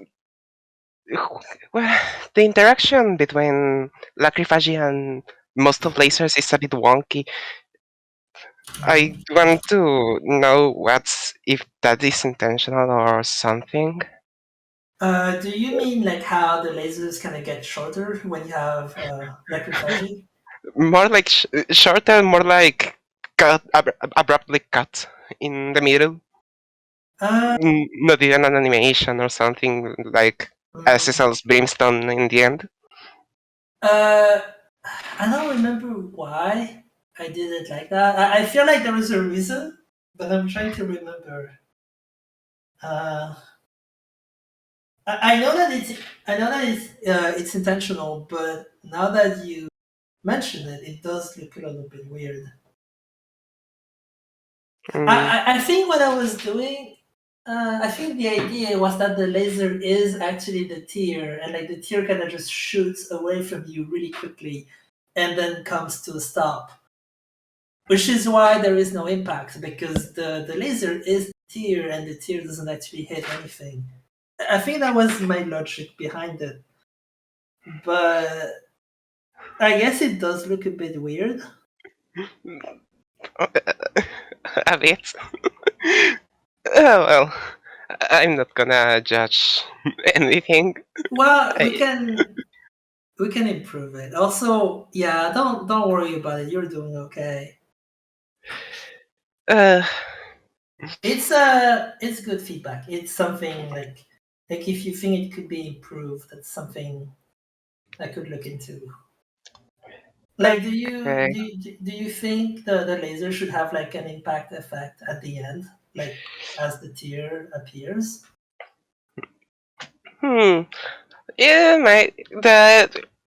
well, the interaction between Lacryphagy and most of lasers is a bit wonky. I want to know if that is intentional or something. Do you mean like how the lasers kind of get shorter when you have Lacryphagy? More like shorter, more like cut, abruptly cut in the middle. Not even an animation or something like SSL's Brimstone in the end. I don't remember why I did it like that. I feel like there was a reason, but I'm trying to remember. I know that it's intentional, but now that you mention it, it does look a little bit weird. I think what I was doing, I think the idea was that the laser is actually the tear, and like the tear kind of just shoots away from you really quickly, and then comes to a stop. Which is why there is no impact, because the laser is the tear, and the tear doesn't actually hit anything. I think that was my logic behind it. But I guess it does look a bit weird. A bit. Oh well, I'm not gonna judge anything. Well, we can improve it. Also, yeah, don't worry about it. You're doing okay. It's good feedback. It's something like if you think it could be improved, that's something I could look into. Like, do you think the laser should have like an impact effect at the end, like as the tear appears? Yeah, the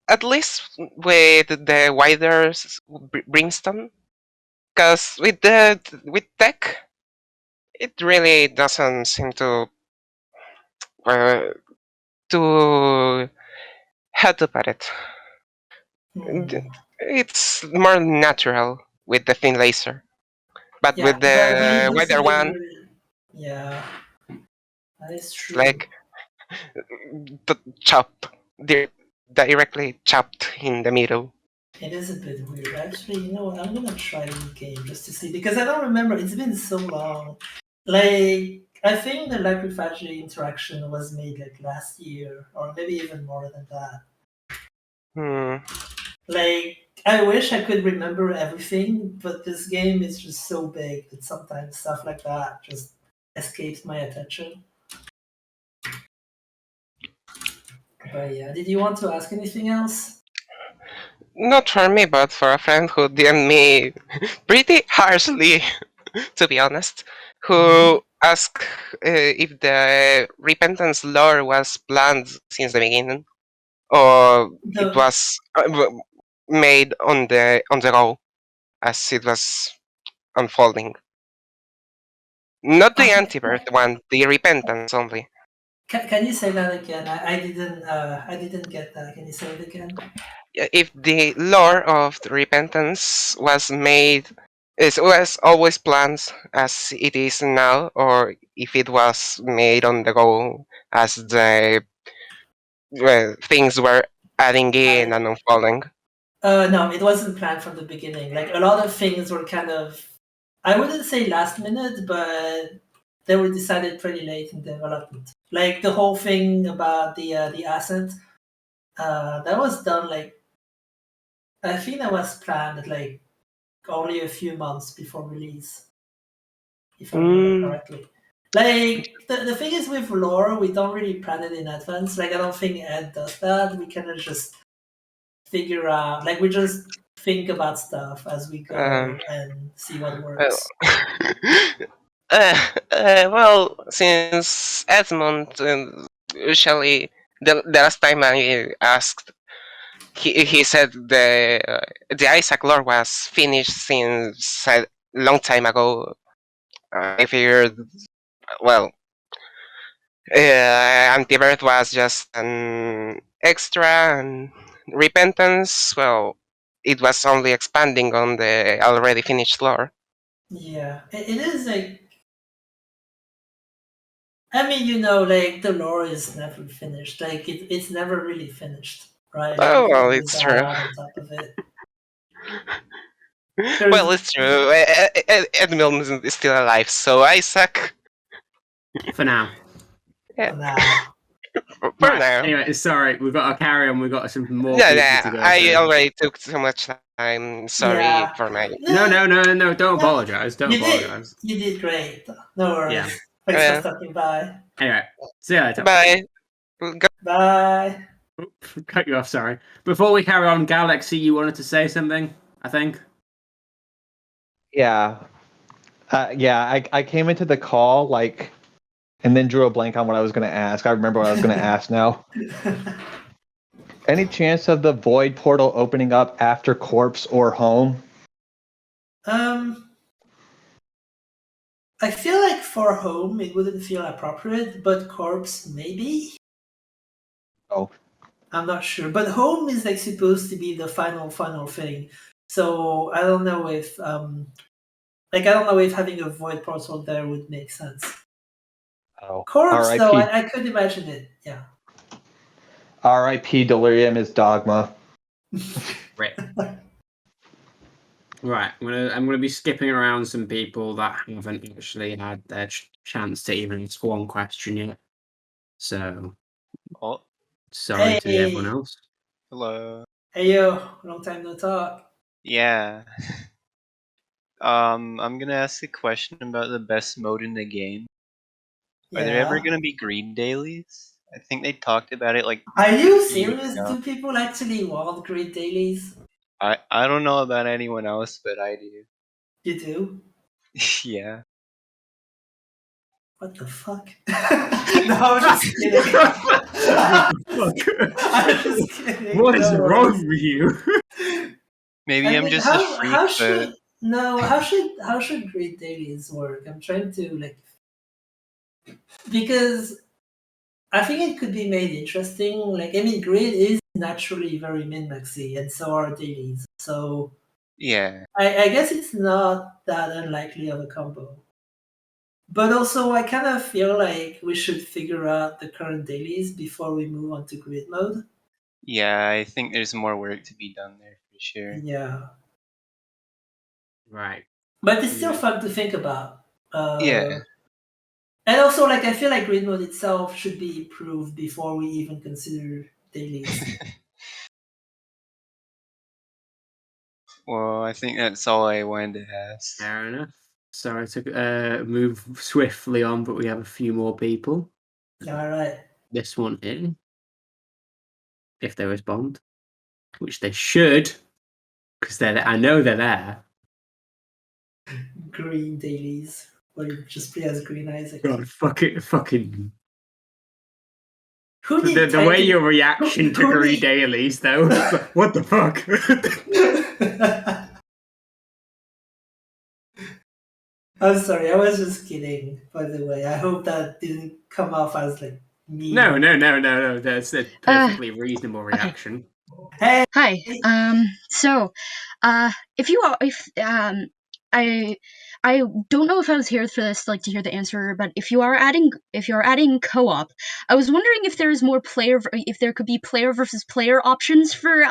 at least with the wider brimstone, because with tech, it really doesn't seem to how to put it. It's more natural with the thin laser, but with but it the looks a wider bit one, weird. Yeah, that is it's true. like directly chopped in the middle. It is a bit weird. Actually, you know what? I'm gonna try the game just to see, because I don't remember. It's been so long. Like, I think the Lacryphagy interaction was made like last year, or maybe even more than that. Like, I wish I could remember everything, but this game is just so big that sometimes stuff like that just escapes my attention. But yeah, did you want to ask anything else? Not for me, but for a friend who DM'd me pretty harshly, to be honest, who asked if the repentance lore was planned since the beginning, or it was made on the go as it was unfolding. Not the anti-birth one, the repentance only. Can you say that again? I didn't get that. Can you say it again? If the lore of the repentance was made, it was always planned as it is now, or if it was made on the go as the things were adding in and unfolding. No, it wasn't planned from the beginning. Like, a lot of things were kind of, I wouldn't say last minute, but they were decided pretty late in development. Like the whole thing about the ascent, that was done like, I think that was planned like only a few months before release, if I remember correctly. Like, the thing is with lore, we don't really plan it in advance. Like, I don't think Ed does that. We kind of just figure out, like, we just think about stuff as we go and see what works. Well, since Edmund usually the last time I asked, he said the Isaac lore was finished since a long time ago. I figured, well, Anti-Birth was just an extra, and Repentance, well, it was only expanding on the already finished lore. Yeah, it is like, I mean, you know, like, the lore is never finished. Like, it's never really finished, right? Like, Oh, you can well, always it's add true. on top of it. Well, it's true. Edmund is still alive, so Isaac. For now. Yeah. For now. For Right, now. anyway, sorry, we've got to carry on. We've got some more Yeah, people yeah. to go I through. already took so much time. Sorry Yeah. for my. No, don't apologize. Don't You did. apologize. You did great. No worries. Yeah. Thanks for Yeah. stopping by. Anyway, see you later. Bye. Bye. Cut you off, sorry. Before we carry on, Galaxy, you wanted to say something, I think? Yeah. I came into the call like, and then drew a blank on what I was going to ask. I remember what I was going to ask now. Any chance of the void portal opening up after corpse or home? I feel like for home it wouldn't feel appropriate, but corpse maybe. Oh. I'm not sure, but home is like supposed to be the final thing. So I don't know if I don't know if having a void portal there would make sense. Oh. Corpse R.I.P. though, I could imagine it. Yeah. R.I.P. Delirium is dogma. Right. Right, I'm gonna be skipping around some people that haven't actually had their chance to even ask one question yet. So, sorry to everyone else. Hello. Hey yo, long time no talk. Yeah. I'm gonna ask a question about the best mode in the game. Are there ever Yeah. gonna be green dailies? I think they talked about it like. Are you a year serious? ago. Do people actually want grid dailies? I don't know about anyone else, but I do. You do? Yeah. What the fuck? No, I'm just kidding. I'm just kidding. What is No wrong worries. with you? Maybe I I'm mean, just a freak, how but should how should grid dailies work? I'm trying to like, because I think it could be made interesting. Like, I mean, grid is naturally very min-maxy, and so are dailies. So yeah. I guess it's not that unlikely of a combo. But also, I kind of feel like we should figure out the current dailies before we move on to grid mode. Yeah, I think there's more work to be done there for sure. Yeah. Right. But it's still fun to think about. Yeah. And also, like, I feel like grid mode itself should be improved before we even consider dailies. Well, I think that's all I wanted to ask. Fair enough. Sorry to move swiftly on, but we have a few more people. All right. This one in, if they respond, which they should, because I know they're there. Green dailies, where you just play as Green Isaac. God, fucking. Who The way your reaction to green dailies, though. What the fuck? I'm sorry, I was just kidding, by the way. I hope that didn't come off as like me. No. That's a perfectly reasonable reaction. Hey. Hi. So, I don't know if I was here for this, like to hear the answer, but if you are adding co-op, I was wondering if there could be player versus player options for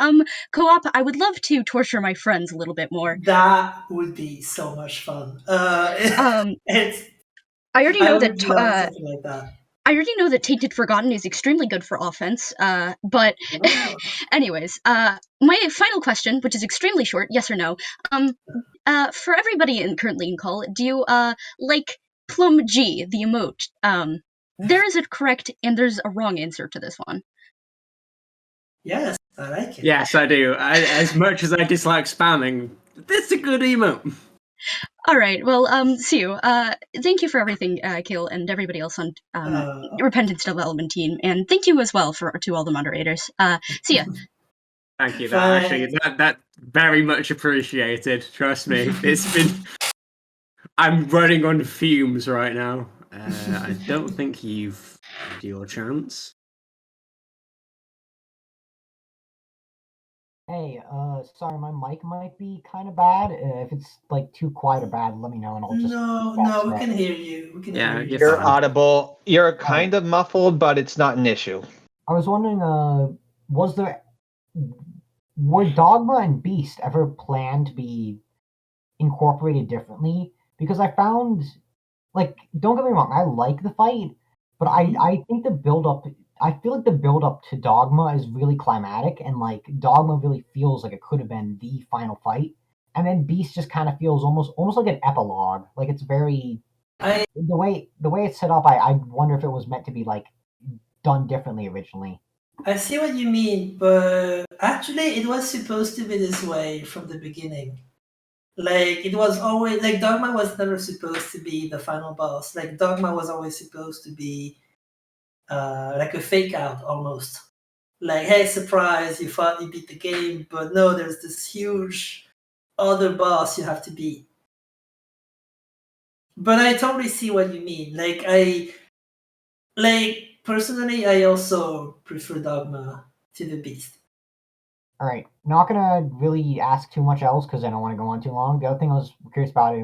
co-op. I would love to torture my friends a little bit more. That would be so much fun. It's. I already know would love that. something like that. I already know that Tainted Forgotten is extremely good for offense, but anyways, my final question, which is extremely short, yes or no, for everybody currently in call, do you like Plum G, the emote? There is a correct and there's a wrong answer to this one. Yes, I like it. Yes, I do. As much as I dislike spamming, that's a good emote. All right. Well, see you. Thank you for everything, Kale, and everybody else on Repentance Development team, and thank you as well to all the moderators. See ya. Thank you. That very much appreciated. Trust me, it's been. I'm running on fumes right now. I don't think you've had your chance. Hey, sorry, my mic might be kind of bad. If it's like too quiet or bad, let me know and I'll just. No, we can hear you. We can hear you. You're audible. You're kind of muffled, but it's not an issue. I was wondering, were Dogma and Beast ever planned to be incorporated differently? Because I found, like, don't get me wrong, I like the fight, but I think the build up. I feel like the build up to Dogma is really climatic, and like Dogma really feels like it could have been the final fight, and then Beast just kind of feels almost like an epilogue. Like it's very The way it's set up, I wonder if it was meant to be like done differently originally. I see what you mean, but actually it was supposed to be this way from the beginning. Like, it was always, like, Dogma was never supposed to be the final boss. Like, Dogma was always supposed to be like a fake out almost. Like, hey, surprise, you thought you beat the game, but no, there's this huge other boss you have to beat. But I totally see what you mean. Personally, I also prefer Dogma to the Beast. All right, not gonna really ask too much else because I don't want to go on too long. The other thing I was curious about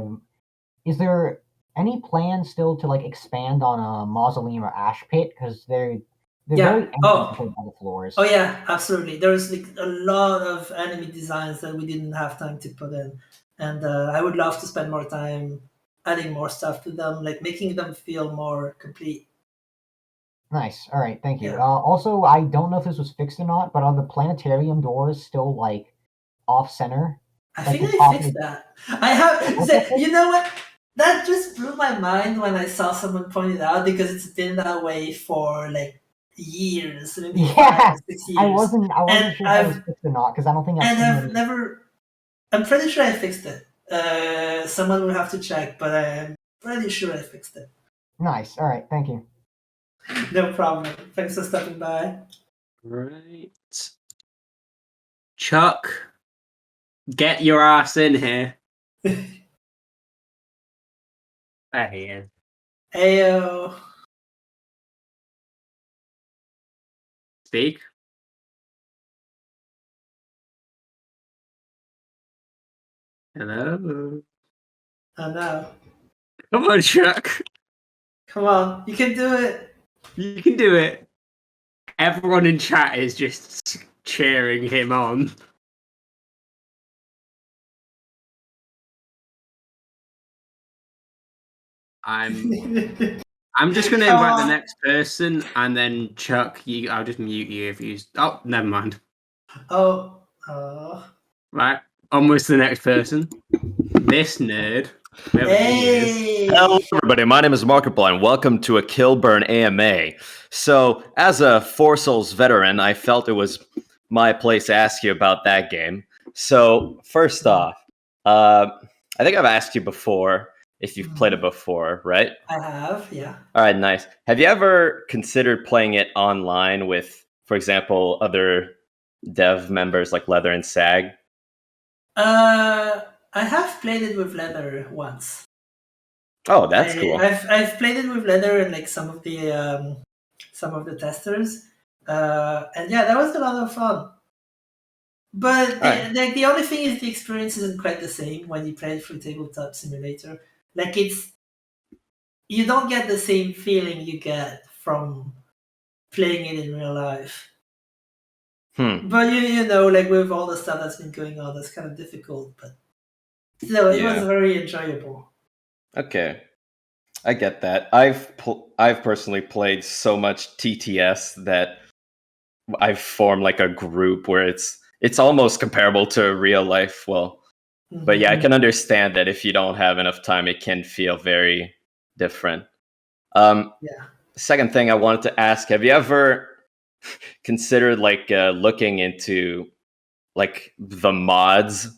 is there any plan still to like expand on a mausoleum or ash pit because they're very empty compared to other floors. Oh yeah, absolutely. There's like a lot of enemy designs that we didn't have time to put in, and I would love to spend more time adding more stuff to them, like making them feel more complete. Nice. All right, thank you. Also, I don't know if this was fixed or not, but are the planetarium doors still like off center? I think I fixed that. I have. You know what? That just blew my mind when I saw someone point it out because it's been that way for like years, maybe 5 or 6 years. I wasn't sure if that was fixed or not because I don't think I've seen I've never. I'm pretty sure I fixed it. Someone will have to check, but I'm pretty sure I fixed it. Nice. All right. Thank you. No problem. Thanks for stopping by. Right. Chuck, get your ass in here. There he is. Ayo. Speak. Hello. I know. Come on, Chuck. Come on, you can do it. You can do it. Everyone in chat is just cheering him on. I'm just going to invite the next person, and then Chuck, I'll just mute you if you. Oh, never mind. Oh. Right, almost the next person. This nerd. Hello, everybody. My name is Markiplier, and welcome to a Kilburn AMA. So, as a Four Souls veteran, I felt it was my place to ask you about that game. So, first off, I think I've asked you before if you've played it before, right? I have, yeah. All right, nice. Have you ever considered playing it online with, for example, other dev members like Leather and Sag? I have played it with Leather once. Oh, that's cool. I've played it with Leather and like some of the testers, and yeah, that was a lot of fun. But the only thing is the experience isn't quite the same when you play it through Tabletop Simulator. Like you don't get the same feeling you get from playing it in real life. But you know, like with all the stuff that's been going on, that's kind of difficult. But still, it was very enjoyable. Okay, I get that. I've personally played so much TTS that I've formed like a group where it's almost comparable to real life. Well, but yeah, I can understand that if you don't have enough time, it can feel very different. Second thing I wanted to ask: have you ever considered like looking into like the mods,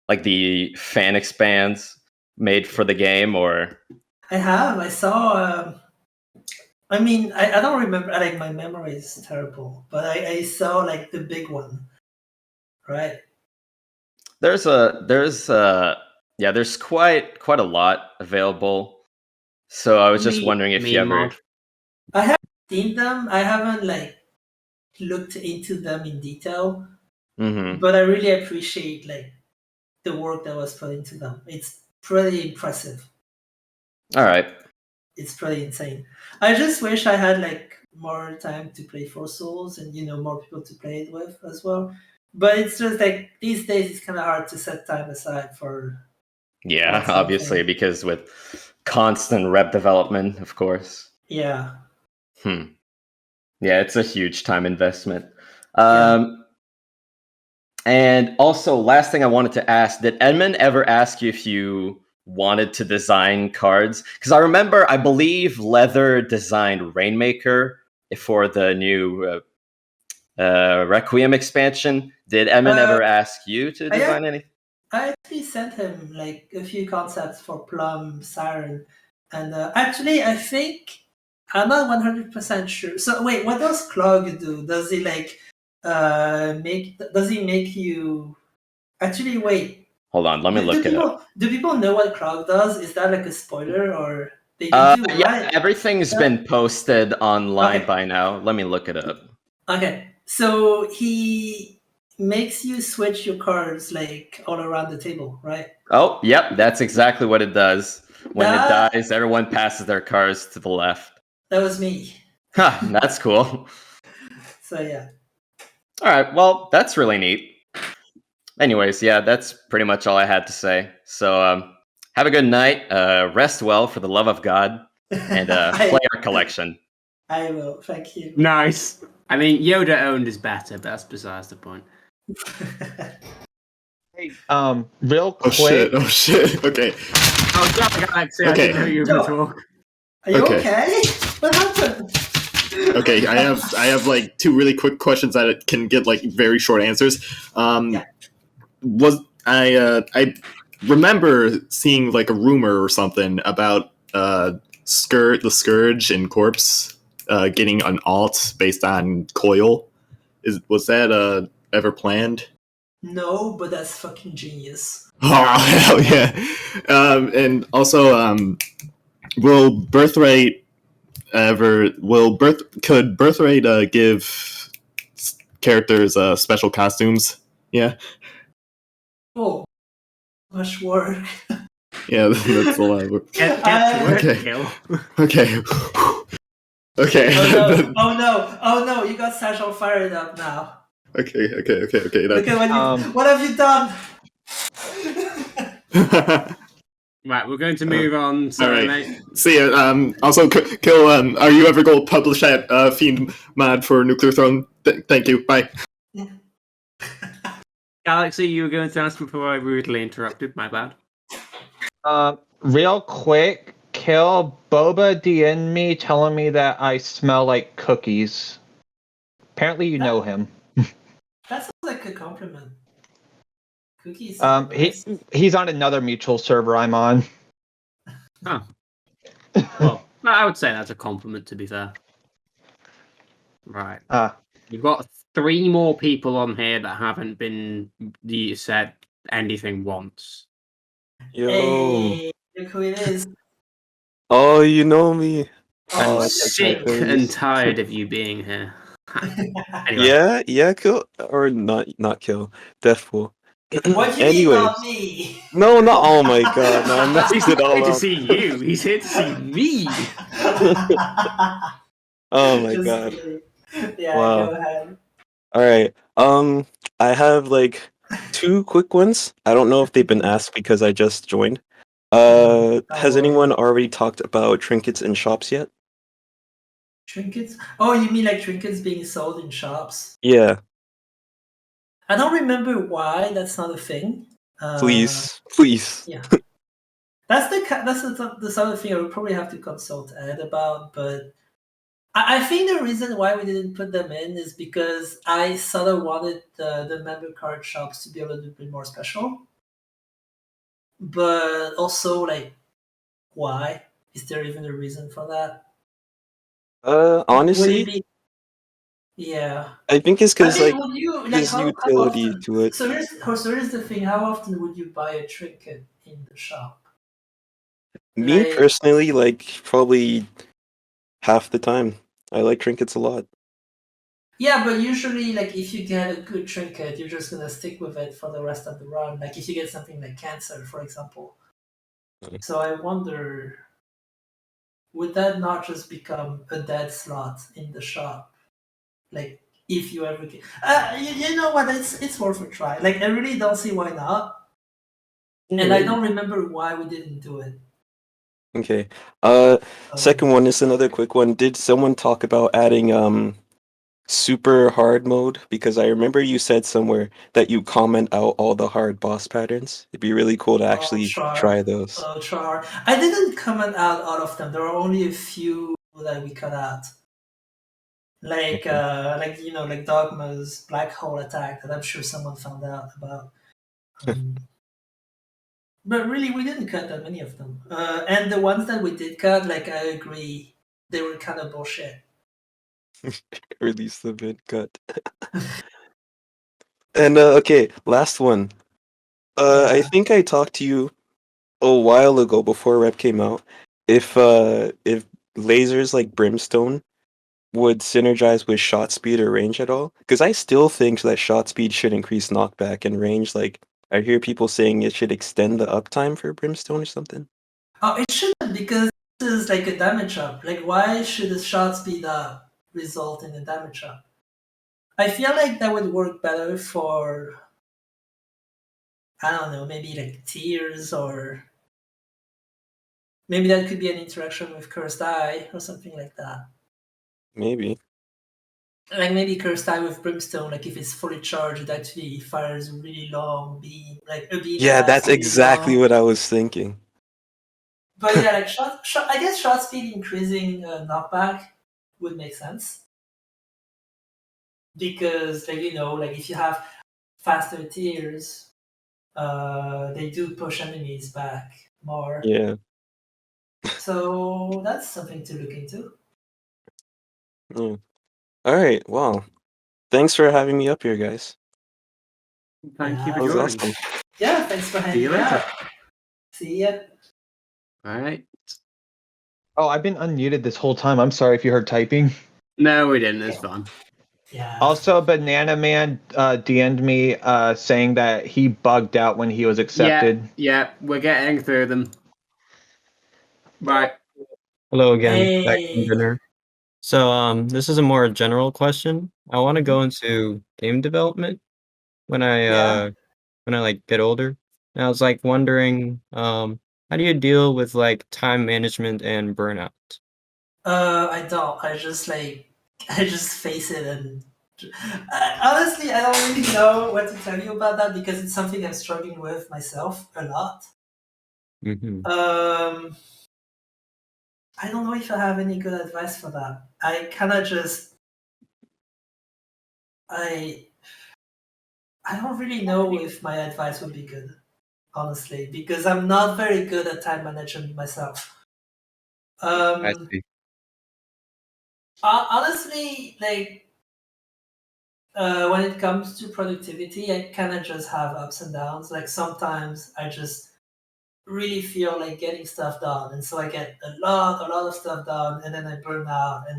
like the fan expands made for the game, or? I have. I saw. I mean, I don't remember. Like my memory is terrible, but I saw like the big one, right? There's quite a lot available. So I was just wondering if you ever. I haven't seen them. I haven't like looked into them in detail, but I really appreciate like the work that was put into them. It's pretty impressive. All right. It's pretty insane. I just wish I had like more time to play Four Souls and more people to play it with as well. But it's just like these days it's kind of hard to set time aside for. Yeah, obviously, because with constant rep development, of course. Yeah. Yeah, it's a huge time investment. And also, last thing I wanted to ask: did Edmund ever ask you if you wanted to design cards? Because I believe Leather designed Rainmaker for the new Requiem expansion. Did Emin ever ask you to design anything? I actually sent him like a few concepts for Plum, Siren, and actually I think I'm not 100% sure. So wait, what does Clog do? Does he like Does he make you? Actually, wait. Hold on, let me look it up. Do people know what Clog does? Is that like a spoiler or they do? Yeah, Right? everything's been posted online by now. Let me look it up. Okay, so he makes you switch your cards like all around the table, right? Oh, yep, that's exactly what it does. When That- it dies, everyone passes their cards to the left. That was me. Huh, that's cool. So yeah. All right, well, that's really neat. Anyways, yeah, that's pretty much all I had to say. So, have a good night. Rest well, for the love of God, and play our collection. I will. Thank you. Nice. I mean, Yoda owned is better, but that's besides the point. Real quick. Oh shit. Okay. Oh, sorry, Galaxy. I Okay. didn't know you were going to talk. Are you Okay. okay? What happened? Okay, I have like two really quick questions that can get like very short answers. Was I remember seeing like a rumor or something about the Scourge and Corpse getting an alt based on Coil. Was that ever planned? No, but that's fucking genius. Oh hell yeah! And also, will Birthright could Birthright give characters special costumes? Yeah, Oh, much work. yeah, that's a lot of work. Get to work, Okay. Kill. Okay. Okay. Oh no! You got Satchel fired up now. Okay. Look at what have you done? Right, we're going to move on. All Sorry, right. mate. See ya. Also, Kill. Are you ever going to publish that Fiend mod for Nuclear Throne? Thank you. Bye. Galaxy, you were going to ask before I rudely interrupted. My bad. Real quick, Kill Boba DM'd me telling me that I smell like cookies. Apparently, you know him. That sounds like a compliment. Cookies. He's on another mutual server I'm on. Oh. Well, I would say that's a compliment, to be fair. Right. You've got 3 more people on here that haven't been said anything once. Yo. Hey, look who it is. Oh, you know me. I'm Oh, sick and tired of you being here. Anyway. Yeah, kill or not kill. Deathful. What do you mean not me? No, not. Oh my god, no, I messed He's it not all here to up. see you. He's here to see me. Oh my Just god. kidding. Yeah, Wow. go ahead. All right. I have like 2 quick ones. I don't know if they've been asked because I just joined. Has anyone already talked about trinkets in shops yet? Trinkets? Oh, you mean like trinkets being sold in shops? Yeah. I don't remember why that's not a thing. Please. Yeah. That's the sort of thing I would probably have to consult Ed about, but I think the reason why we didn't put them in is because I sort of wanted the member card shops to be a little bit more special. But also, like, why? Is there even a reason for that? Honestly, Would it be... Yeah. I think it's because like would you, like, there's how utility often? to it. So here's the thing: how often would you buy a trinket in the shop? Me Like- personally, like probably half the time. I like trinkets a lot. Yeah, but usually, like, if you get a good trinket, you're just gonna stick with it for the rest of the run. Like, if you get something like cancer, for example. So I wonder, would that not just become a dead slot in the shop? Like, if you ever get, you know what? It's worth a try. Like, I really don't see why not, and I don't remember why we didn't do it. Okay. Second one is another quick one. Did someone talk about adding super hard mode? Because I remember you said somewhere that you comment out all the hard boss patterns. It'd be really cool to actually try those. Ultra. I didn't comment out all of them. There were only a few that we cut out. Like like Dogma's black hole attack that I'm sure someone found out about. But really, we didn't cut that many of them. And the ones that we did cut, like I agree, they were kind of bullshit. Release the vid cut. And okay, last one. I think I talked to you a while ago before Rep came out. If lasers like Brimstone would synergize with shot speed or range at all, because I still think that shot speed should increase knockback and range. Like I hear people saying it should extend the uptime for Brimstone or something. Oh, it shouldn't, because this is like a damage up. Like, why should a shot speed up result in a damage up? I feel like that would work better for, I don't know, maybe like tiers, or maybe that could be an interaction with Cursed Eye or something like that. Maybe. Like maybe Cursed Eye with Brimstone, like if it's fully charged, it actually fires a really long beam, like a beam. Yeah, that that's lasts really exactly long. what I was thinking. But yeah, like I guess shot speed increasing knockback would make sense. Because like like if you have faster tiers, they do push enemies back more. Yeah. So that's something to look into. Yeah. All right. Well, thanks for having me up here, guys. Thank you That for was joining. awesome. Yeah, thanks for See hanging you later. out. See ya. All right. Oh, I've been unmuted this whole time. I'm sorry if you heard typing. No, we didn't. It's fun. Yeah. Also, Banana Man DM'd me saying that he bugged out when he was accepted. Yeah, we're getting through them. Right. Hello again, Hey. back from dinner. So, this is a more general question. I want to go into game development when I like get older. And I was like wondering, how do you deal with like time management and burnout? I don't. I just face it, and honestly, I don't really know what to tell you about that, because it's something I'm struggling with myself a lot. Mm-hmm. I don't know if I have any good advice for that. I kind of just I don't really know if my advice would be good, honestly, because I'm not very good at time management myself. I see. Honestly, like when it comes to productivity, I kind of just have ups and downs. Like sometimes I just really feel like getting stuff done, and so I get a lot of stuff done, and then I burn out, and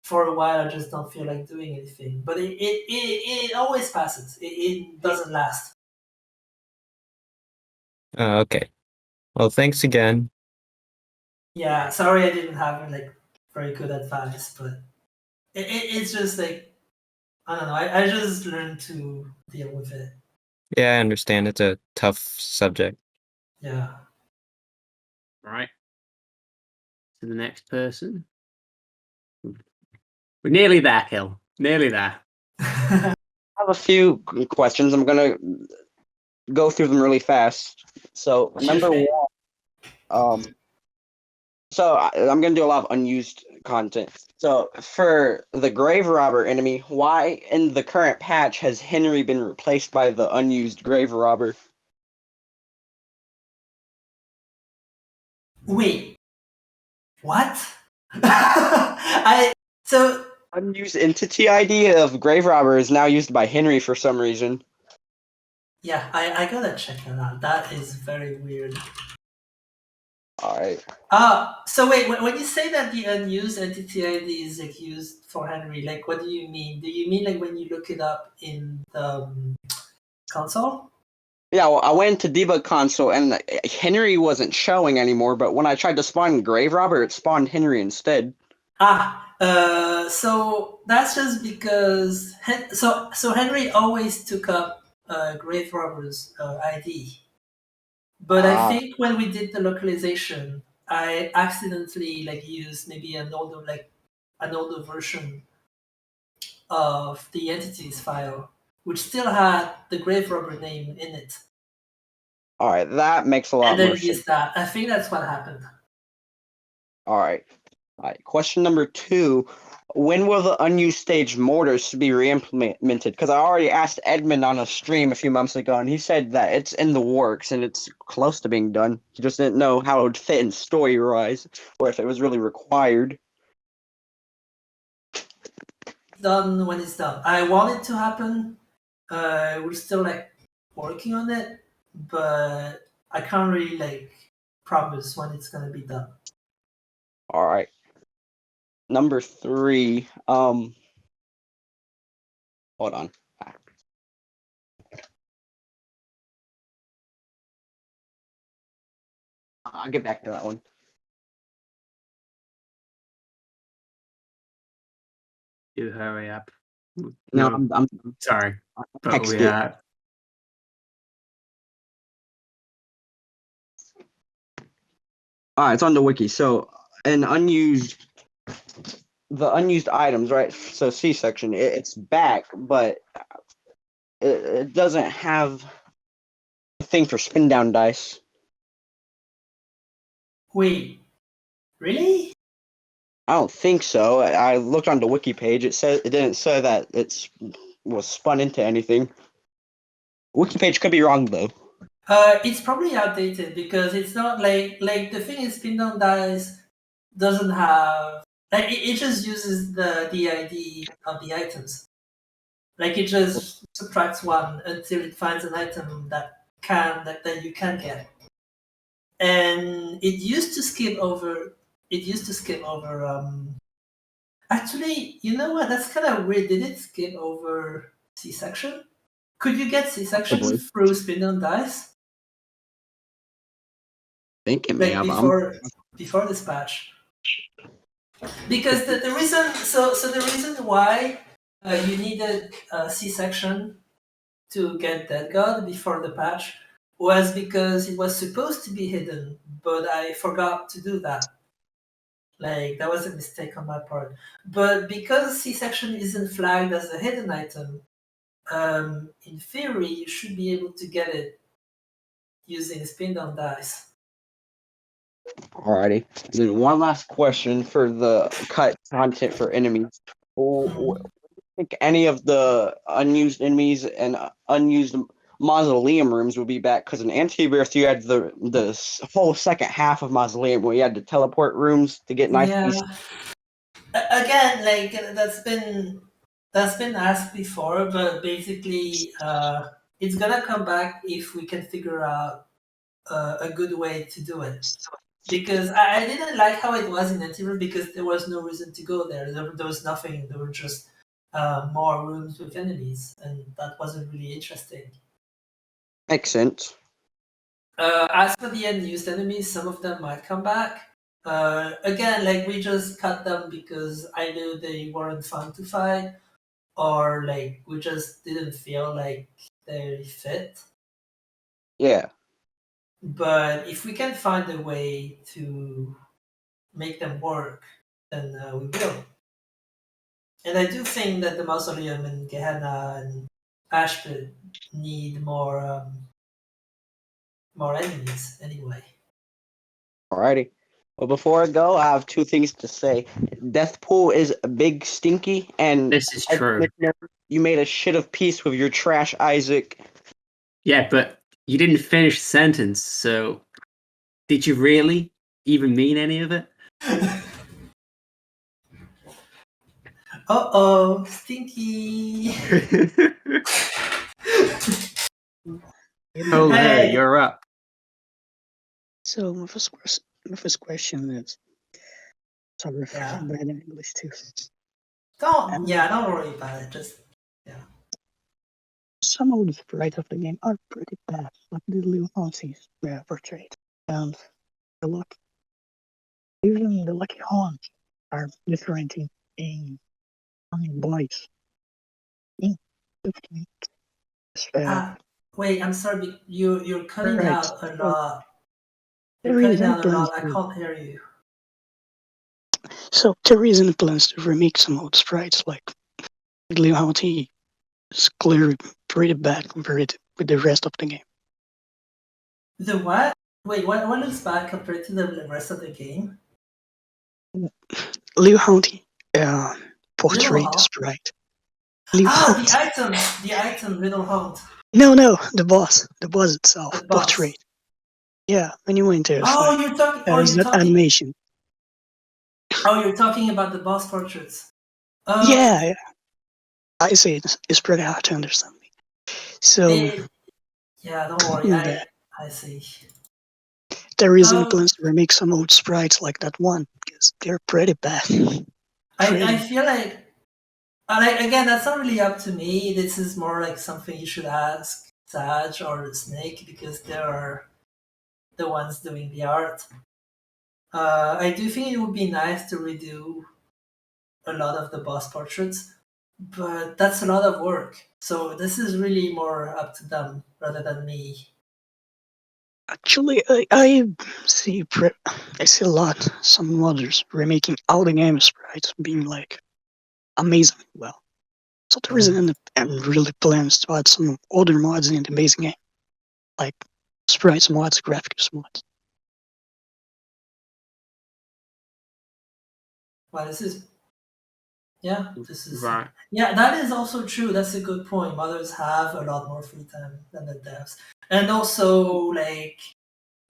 for a while I just don't feel like doing anything. But it always passes. It doesn't last. Okay. Well, thanks again. Yeah, sorry I didn't have like very good advice, but it's just like, I don't know. I just learned to deal with it. Yeah, I understand. It's a tough subject. Yeah. Right. To the next person. We're nearly there, Kill. Nearly there. I have a few questions. I'm gonna go through them really fast. So number one, I'm gonna do a lot of unused content. So for the grave robber enemy, why in the current patch has Henry been replaced by the unused grave robber? Wait. What? So unused entity ID of grave robber is now used by Henry for some reason. Yeah, I gotta check that out. That is very weird. Alright. So wait, when you say that the unused entity ID is like used for Henry, like what do you mean? Do you mean like when you look it up in the console? Yeah, well, I went to debug console and Henry wasn't showing anymore, but when I tried to spawn grave robber, it spawned Henry instead. So that's just because so Henry always took up grave robber's ID. But I think when we did the localization, I accidentally like used maybe an older version of the entities file, which still had the grave robber name in it. All right, that makes a lot And then more it sense. used that. I think that's what happened. All right. All right. Question number 2. When will the unused stage Mortise be re-implemented? Because I already asked Edmund on a stream a few months ago, and he said that it's in the works and it's close to being done. He just didn't know how it would fit in story-wise, or if it was really required. Done when it's done. I want it to happen. We're still like working on it, but I can't really like promise when it's gonna be done. All right. Number 3. Hold on. I'll get back to that one. Do hurry up. No, I'm sorry. But text we it. All right, it's on the wiki. So, the unused items, right? So C section, it's back, but it doesn't have a thing for spin down dice. Wait, really? I don't think so. I looked on the wiki page. It didn't say that it was spun into anything. Wiki page could be wrong though. It's probably outdated because it's not like the thing is spin down dice doesn't have like it just uses the ID of the items. Like it just subtracts 1 until it finds an item that you can get. And it used to skip over actually, you know what, that's kind of weird. Did it skip over C-section? Could you get C-section Possibly. through spin down dice? I think it may Like have. before this patch, because the reason the reason why you needed C-section to get Dead God before the patch was because it was supposed to be hidden, but I forgot to do that. Like that was a mistake on my part. But because C-section isn't flagged as a hidden item, in theory you should be able to get it using spin down dice. Alrighty. Then one last question for the cut content for enemies. Do you think any of the unused enemies and unused mausoleum rooms will be back? Because in Antivirus you had the whole second half of mausoleum where you had to teleport rooms to get nice. Yeah. Again, like that's been asked before, but basically it's gonna come back if we can figure out a good way to do it. Because I didn't like how it was in Antivirus because there was no reason to go there. There was nothing. There were just more rooms with enemies, and that wasn't really interesting. Makes sense. As for the unused enemies, some of them might come back. Again, like we just cut them because I knew they weren't fun to fight, or like we just didn't feel like they fit. Yeah. But if we can find a way to make them work, then we will. And I do think that the Mausoleum and Gehenna and Ashpit need more enemies anyway. Alrighty. Well, before I go, I have 2 things to say. Deathpool is big stinky, and This is true. You made a shit of peace with your trash, Isaac. Yeah, but you didn't finish the sentence, so did you really even mean any of it? Stinky. Oh, hey, you're up. So my first question is, sorry if Yeah. I'm bad in English too. Don't worry about it. Just some of the sprites of the game are pretty bad, like the little Aussies were portrayed, and even the lucky horns are different in voice. wait, I'm sorry, you're cutting Right, out a lot. the You're cutting reason out a plans lot. I to can't hear you. so the reason plans to remake some old sprites like Leonti is clearly pretty bad compared with the rest of the game. The what? Wait, what looks bad compared to the rest of the game? Leonti, Little portrait Hound? sprite. Oh, Leonti. the item, Little Hound. No, the boss itself, The boss. portrait. Yeah, when you went there, it's Oh, like, you're talking. there's that animation. Oh, you're talking about the boss portraits. Yeah, I say it's pretty hard to understand me. So Yeah, don't worry. I see. there is any plans to remake some old sprites like that one, because they're pretty bad. I feel like again, that's not really up to me. This is more like something you should ask Saj or Snake because they're the ones doing the art. I do think it would be nice to redo a lot of the boss portraits, but that's a lot of work. So this is really more up to them rather than me. Actually, I see a lot some modders remaking all the game sprites being like amazing. Well, so there isn't any really plans to add some other mods in the base game, like sprites mods, graphics mods. Well, this is right. Yeah, that is also true. That's a good point. Modders have a lot more free time than the devs, and also like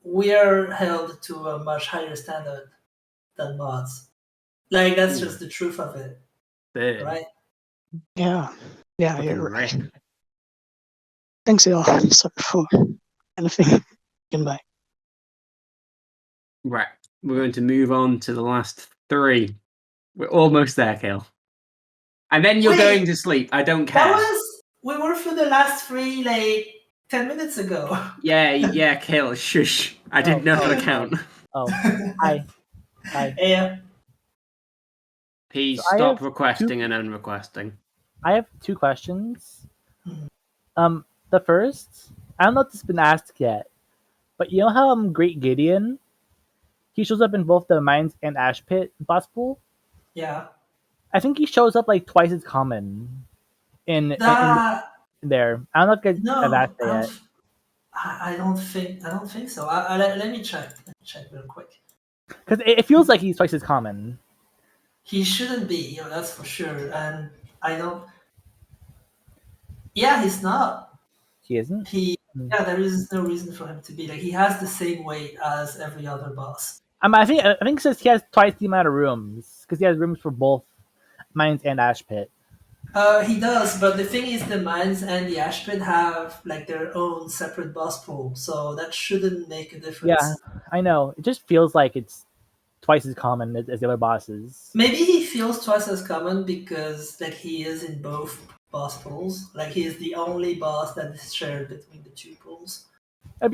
we're held to a much higher standard than mods. Like that's just the truth of it, right? Yeah, you're right. Thanks, y'all. Sorry for anything. Goodbye. Right. We're going to move on to the last three. We're almost there, Kale. And then you're Wait. going to sleep. I don't care. We were for the last three like 10 minutes ago. Yeah, Kale, shush. I didn't know how to count. Oh, hi. Yeah. Please So I stop have requesting and unrequesting. I have two questions. The first, I don't know if this has been asked yet, but you know how Great Gideon, he shows up in both the Mines and Ash Pit boss pool? Yeah. I think he shows up like twice as common in there. I don't know if you guys have asked that yet. I don't think so. Let me check. Real quick. Because it feels like he's twice as common. He shouldn't be, that's for sure. And I don't. Yeah, he's not. He isn't. Yeah, there is no reason for him to be like he has the same weight as every other boss. I think it says he has twice the amount of rooms because he has rooms for both Mines and Ash Pit. He does, but the thing is, the Mines and the Ash Pit have like their own separate boss pool, so that shouldn't make a difference. Yeah, I know. It just feels like it's twice as common as the other bosses. Maybe he feels twice as common because like he is in both boss pools. Like he is the only boss that is shared between the two pools.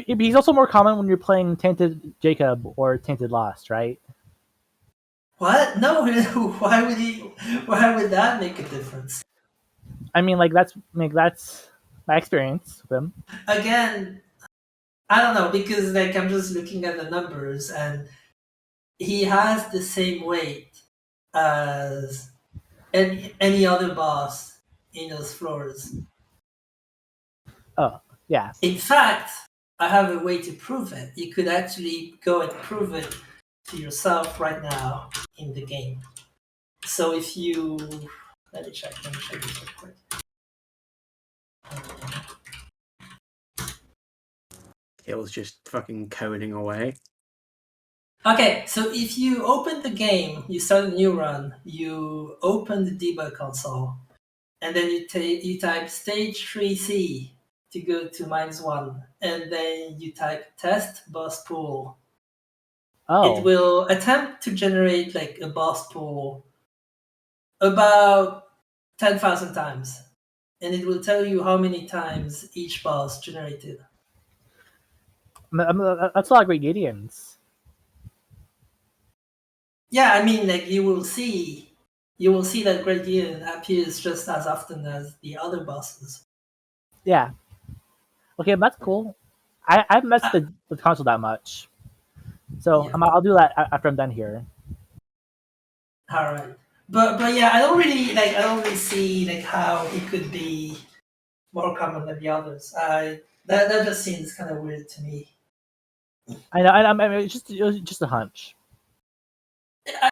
He's also more common when you're playing Tainted Jacob or Tainted Lost, right? What? No. Why would that make a difference? I mean, that's my experience with him. Again, I don't know because like I'm just looking at the numbers and he has the same weight as any other boss in those floors. Oh, yeah. In fact, I have a way to prove it. You could actually go and prove it to yourself right now in the game. So if you let me check this real quick. Kale's just fucking coding away. Okay, so if you open the game, you start a new run, you open the debug console, and then you type stage 3C to go to -1, and then you type test boss pool. Oh. It will attempt to generate like a boss pool about 10,000 times, and it will tell you how many times each boss generated. That's a lot of Great Gideons. Yeah, I mean, like you will see that Great Gideon appears just as often as the other bosses. Yeah. Okay, that's cool. I haven't messed with the console that much, so I'll do that after I'm done here. All right, But yeah, I don't really see like how it could be more common than the others. That just seems kind of weird to me. I know. I mean, it was just a hunch.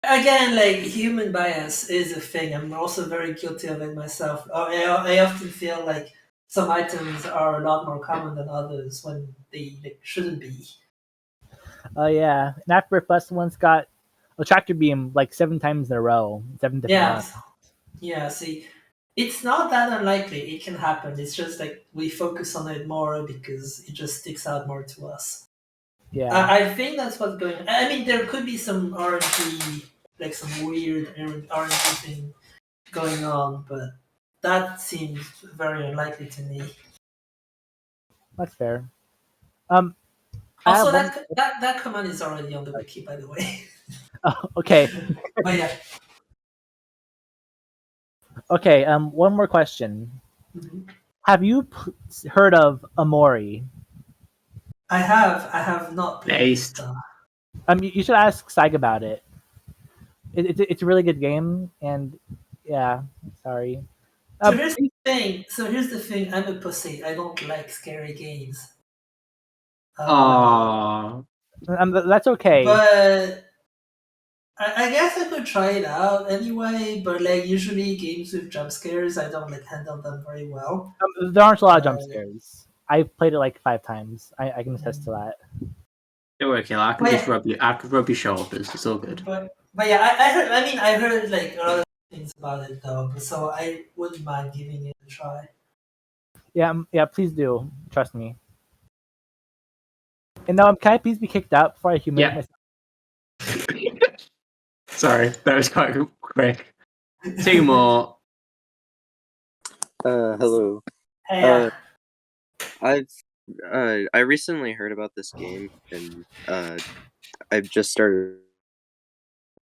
Again, like human bias is a thing. I'm also very guilty of it myself. I often feel like some items are a lot more common than others when they shouldn't be. Oh yeah, and Afterbirth Plus one's got a tractor beam like 7 times in a row, 7 different Yeah, ones. yeah. See, it's not that unlikely. It can happen. It's just like we focus on it more because it just sticks out more to us. Yeah. I think that's what's going. I mean, there could be some RNG, like some weird RNG thing going on, but that seems very unlikely to me. That's fair. I Also, have one. that command is already on the wiki, by the way. Oh, okay. But yeah. Okay. One more question. Mhm. Have you heard of Amori? I have not played it. Though. You should ask Saig about it. It's a really good game, and yeah, sorry. So here's the thing. I'm a pussy. I don't like scary games. That's okay. But I guess I could try it out anyway. But like usually games with jump scares, I don't like handle them very well. There aren't a lot of jump scares. I've played it like 5 times. I can attest to that. Don't worry, Kayla. I can just rub you. I can rub your shoulders. It's all good. But yeah, I heard. I mean, I heard like a lot of things about it though. So I wouldn't mind giving it a try. Yeah, please do. Trust me. And now, can I please be kicked out before I humiliate myself? Sorry, that was quite quick. 2 more. Hello. Hey, I recently heard about this game, and I've just started a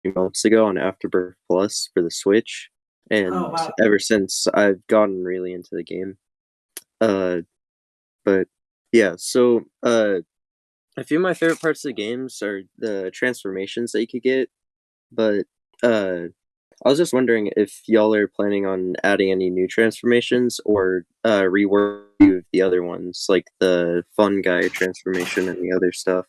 few months ago on Afterbirth Plus for the Switch, and wow. ever since I've gotten really into the game. But yeah, so a few of my favorite parts of the games are the transformations that you could get, but I was just wondering if y'all are planning on adding any new transformations or rework the other ones, like the fun guy transformation and the other stuff.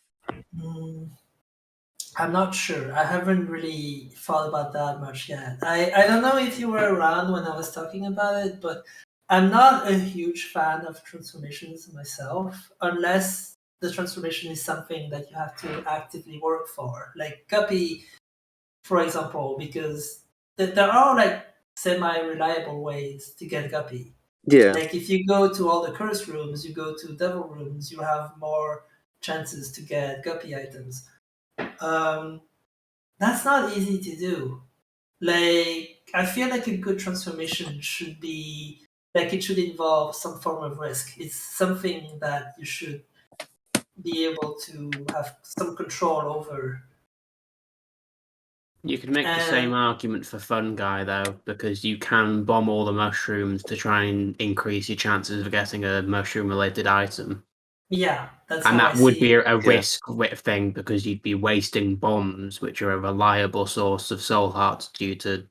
I'm not sure. I haven't really thought about that much yet. I don't know if you were around when I was talking about it, but I'm not a huge fan of transformations myself, unless the transformation is something that you have to actively work for. Like Guppy, for example, because there are like semi-reliable ways to get Guppy. Yeah. Like if you go to all the curse rooms, you go to devil rooms, you have more chances to get Guppy items. That's not easy to do. Like I feel like a good transformation should be like it should involve some form of risk. It's something that you should be able to have some control over. You could make the same argument for Fun Guy, though, because you can bomb all the mushrooms to try and increase your chances of getting a mushroom-related item. Yeah, that's and how that I would see be it. a risk thing, because you'd be wasting bombs, which are a reliable source of soul hearts due to,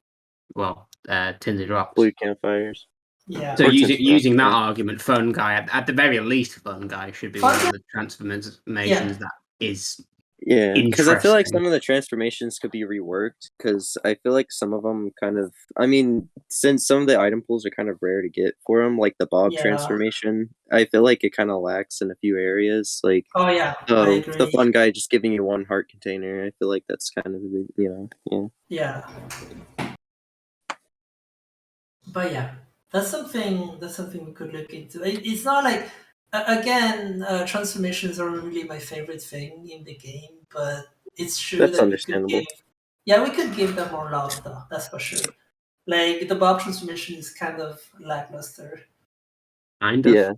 Tinted Rocks. Blue campfires. Yeah. So Or using that yeah. argument, Fun Guy, at the very least, Fun Guy should be one of the transformations that is Yeah, because I feel like interesting. some of the transformations could be reworked, because I feel like some of them kind of, I mean, since some of the item pools are kind of rare to get for them, like the Bob Yeah. transformation, I feel like it kind of lacks in a few areas. Like, Oh yeah, I the agree. Fun Guy just giving you 1 heart container, I feel like that's kind of, yeah. Yeah. But yeah, that's something we could look into. It's not like again, transformations are really my favorite thing in the game, but it's true That's that we could understandable. give them more love though. That's for sure. Like the Bob transformation is kind of lackluster. Kind of. Yeah.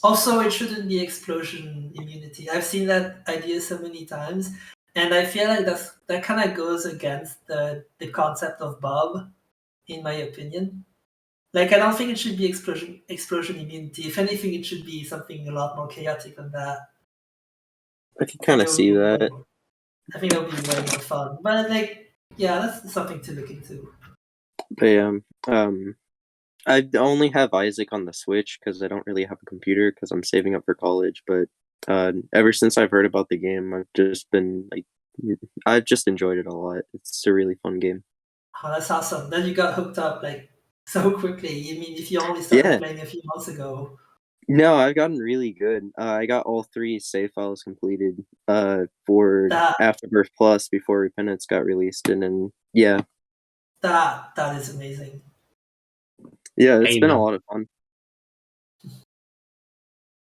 Also, it shouldn't be explosion immunity. I've seen that idea so many times, and I feel like that kind of goes against the concept of Bob, in my opinion. Like, I don't think it should be explosion immunity. If anything, it should be something a lot more chaotic than that. I can kind of see that. I think that would be way more fun. But like, yeah, that's something to look into. But yeah, I only have Isaac on the Switch because I don't really have a computer because I'm saving up for college. But ever since I've heard about the game, I've just enjoyed it a lot. It's a really fun game. Oh, that's awesome. Then you got hooked up like so quickly. I mean, if you only started Yeah. playing a few months ago. No, I've gotten really good. I got all 3 save files completed for Afterbirth Plus before Repentance got released, and then yeah. That is amazing. Yeah, it's been a lot of fun.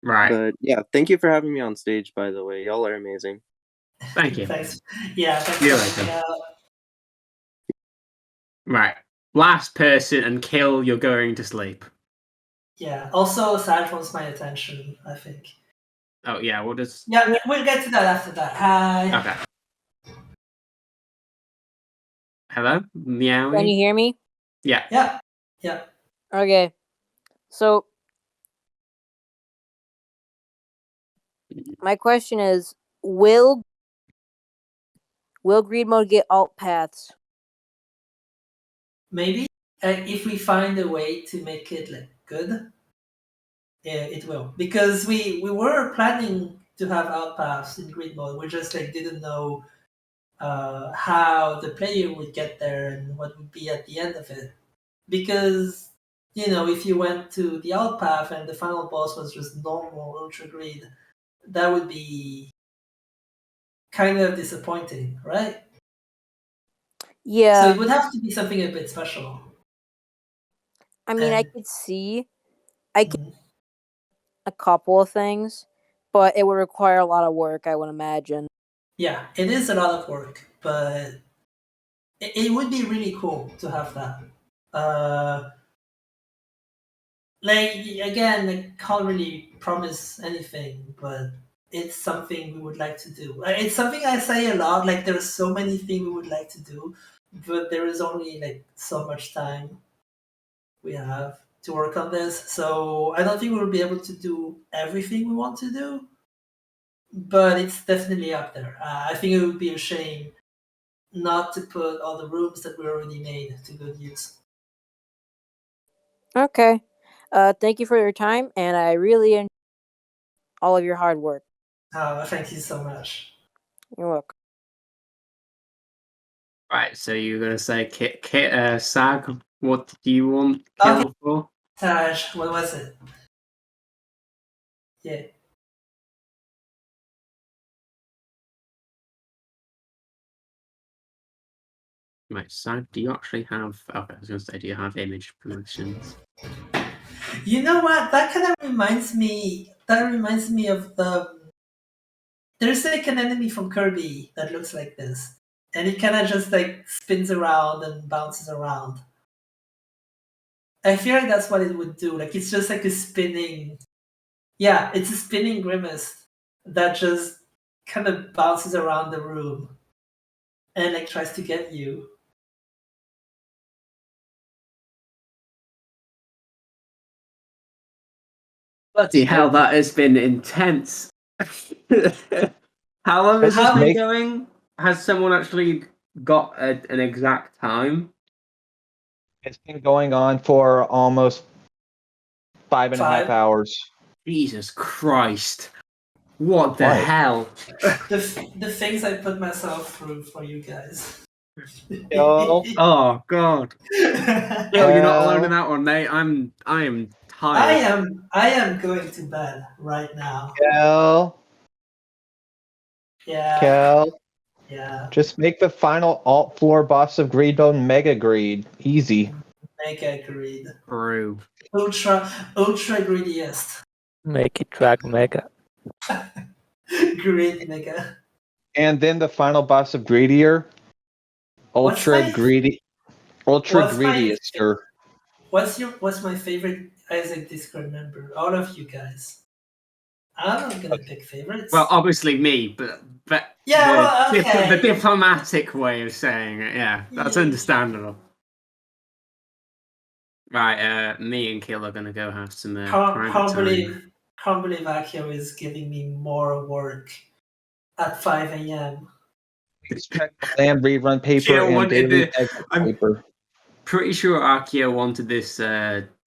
Right. But yeah, thank you for having me on stage, by the way. Y'all are amazing. Thank you. Thanks. Yeah, thanks See you for coming later. out. Right. Last person and Kill, you're going to sleep. Yeah. Also, Saj wants my attention, I think. Oh, yeah, we'll just... Yeah, we'll get to that after that. Hi. Okay. Hello? Meowie? Can you hear me? Yeah. Yeah. Yeah. Okay. So, my question is, will greed mode get alt paths? Maybe if we find a way to make it like good, it will. Because we were planning to have outpaths in grid mode. We just like didn't know how the player would get there and what would be at the end of it. Because if you went to the outpath and the final boss was just normal ultra greed, that would be kind of disappointing, right? Yeah. So it would have to be something a bit special. I mean, I could see a couple of things, but it would require a lot of work, I would imagine. Yeah, it is a lot of work, but it would be really cool to have that. Again, I can't really promise anything, but it's something we would like to do. It's something I say a lot, like there's so many things we would like to do, but there is only like so much time we have to work on this. So I don't think we'll be able to do everything we want to do, but it's definitely up there. I think it would be a shame not to put all the rooms that we already made to good use. Okay. Thank you for your time, and I really enjoy all of your hard work. Thank you so much. You're welcome. Right, so you're going to say, Sag, what do you want Kill for? Taj, what was it? Yeah. Right, Sag, do you actually have... Okay, I was going to say, do you have image permissions? You know what? That kind of reminds me. That reminds me of the. There's like an enemy from Kirby that looks like this, and it kind of just like spins around and bounces around. I feel like that's what it would do. Like it's just like a spinning. Yeah, it's a spinning grimace that just kind of bounces around the room and like tries to get you. Bloody hell, that has been intense. How long has this been going? Has someone actually got an exact time? It's been going on for almost 5.5 hours. Jesus Christ. What the hell? The things I put myself through for you guys. Oh God. You're not alone in that one, mate. I am tired. I am going to bed right now. Kel. Yeah. Kel. Yeah. Just make the final alt floor boss of Greedbone Mega Greed. Easy. Mega greed. True. Ultra greediest. Make it track mega. Greed mega. And then the final boss of Greedier. Ultra greediest. What's my favorite Isaac Discord member? All of you guys. I'm not gonna pick favorites. Well, obviously me, but yeah, the diplomatic way of saying it. Yeah, that's understandable. Right, me and Kill are gonna go have some private time. Can't believe Akio is giving me more work at 5 a.m. Please check the land rerun paper Akio and wanted daily the- exit I'm paper. pretty sure Akio wanted this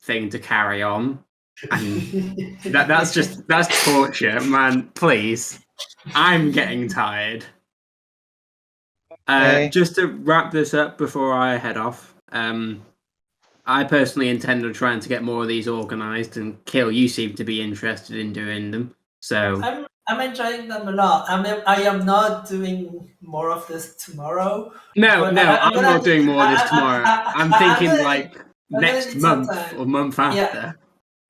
thing to carry on, and that's torture, man. Please, I'm getting tired. Okay. Just to wrap this up before I head off, I personally intend on trying to get more of these organised, and Kill, you seem to be interested in doing them. So I'm enjoying them a lot. I am not doing more of this tomorrow. no, but I'm gonna not doing need- more of this tomorrow. I'm thinking gonna like need- I'm gonna next need some month time. or month after.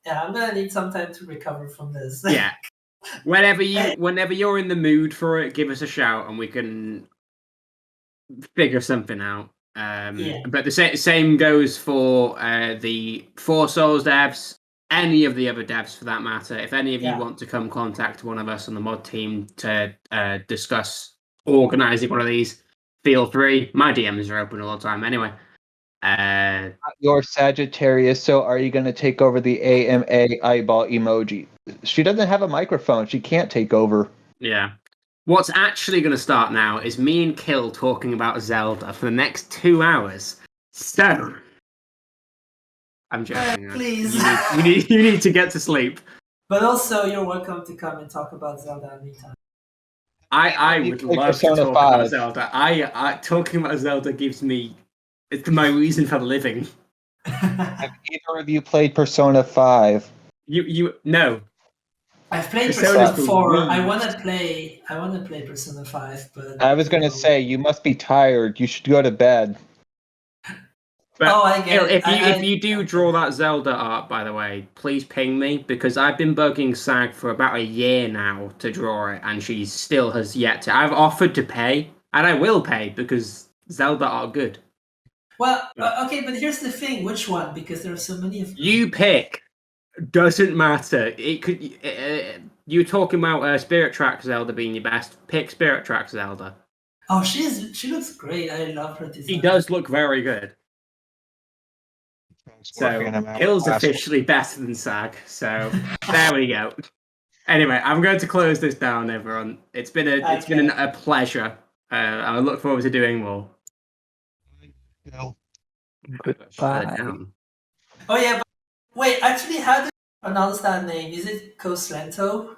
Yeah, I'm gonna need some time to recover from this. Yeah. Whenever you're in the mood for it, give us a shout and we can figure something out. Yeah. But the same goes for the Four Souls devs, any of the other devs for that matter. If any of you want to come contact one of us on the mod team to discuss organising one of these, feel free. My DMs are open all the time anyway. Your Sagittarius, so are you going to take over the AMA eyeball emoji? She doesn't have a microphone. She can't take over. Yeah. What's actually going to start now is me and Kill talking about Zelda for the next 2 hours. So, I'm joking. Please. You need to get to sleep. But also, you're welcome to come and talk about Zelda anytime. I would love to Persona talk 5. about Zelda. I talking about Zelda gives me it's my reason for living. Have either of you played Persona 5? You no. I've played Persona's Persona the 4. I Wii. wanna play Persona 5, but I was going to say, you must be tired. You should go to bed. But I get it. if you do draw that Zelda art, by the way, please ping me because I've been bugging Sag for about a year now to draw it, and she still has yet to. I've offered to pay, and I will pay because Zelda are good. Well, okay, but here's the thing: which one? Because there are so many of them. You pick. Doesn't matter. It could. You were talking about Spirit Track Zelda being your best. Pick Spirit Track Zelda. Oh, she looks great. I love her design. She does look very good. So Hill's officially better than Sag. So there we go. Anyway, I'm going to close this down, everyone. It's been a pleasure. I look forward to doing more. Goodbye. Oh yeah, but wait. Actually, how do you pronounce that name? Is it Coslento?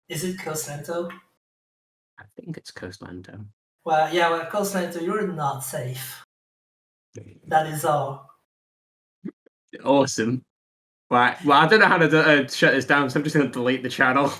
Is it Coslento? I think it's Coastlando. Well, yeah. Well, Coslento, you're not safe. That is all. Awesome. Right. Well, I don't know how to shut this down, so I'm just going to delete the channel.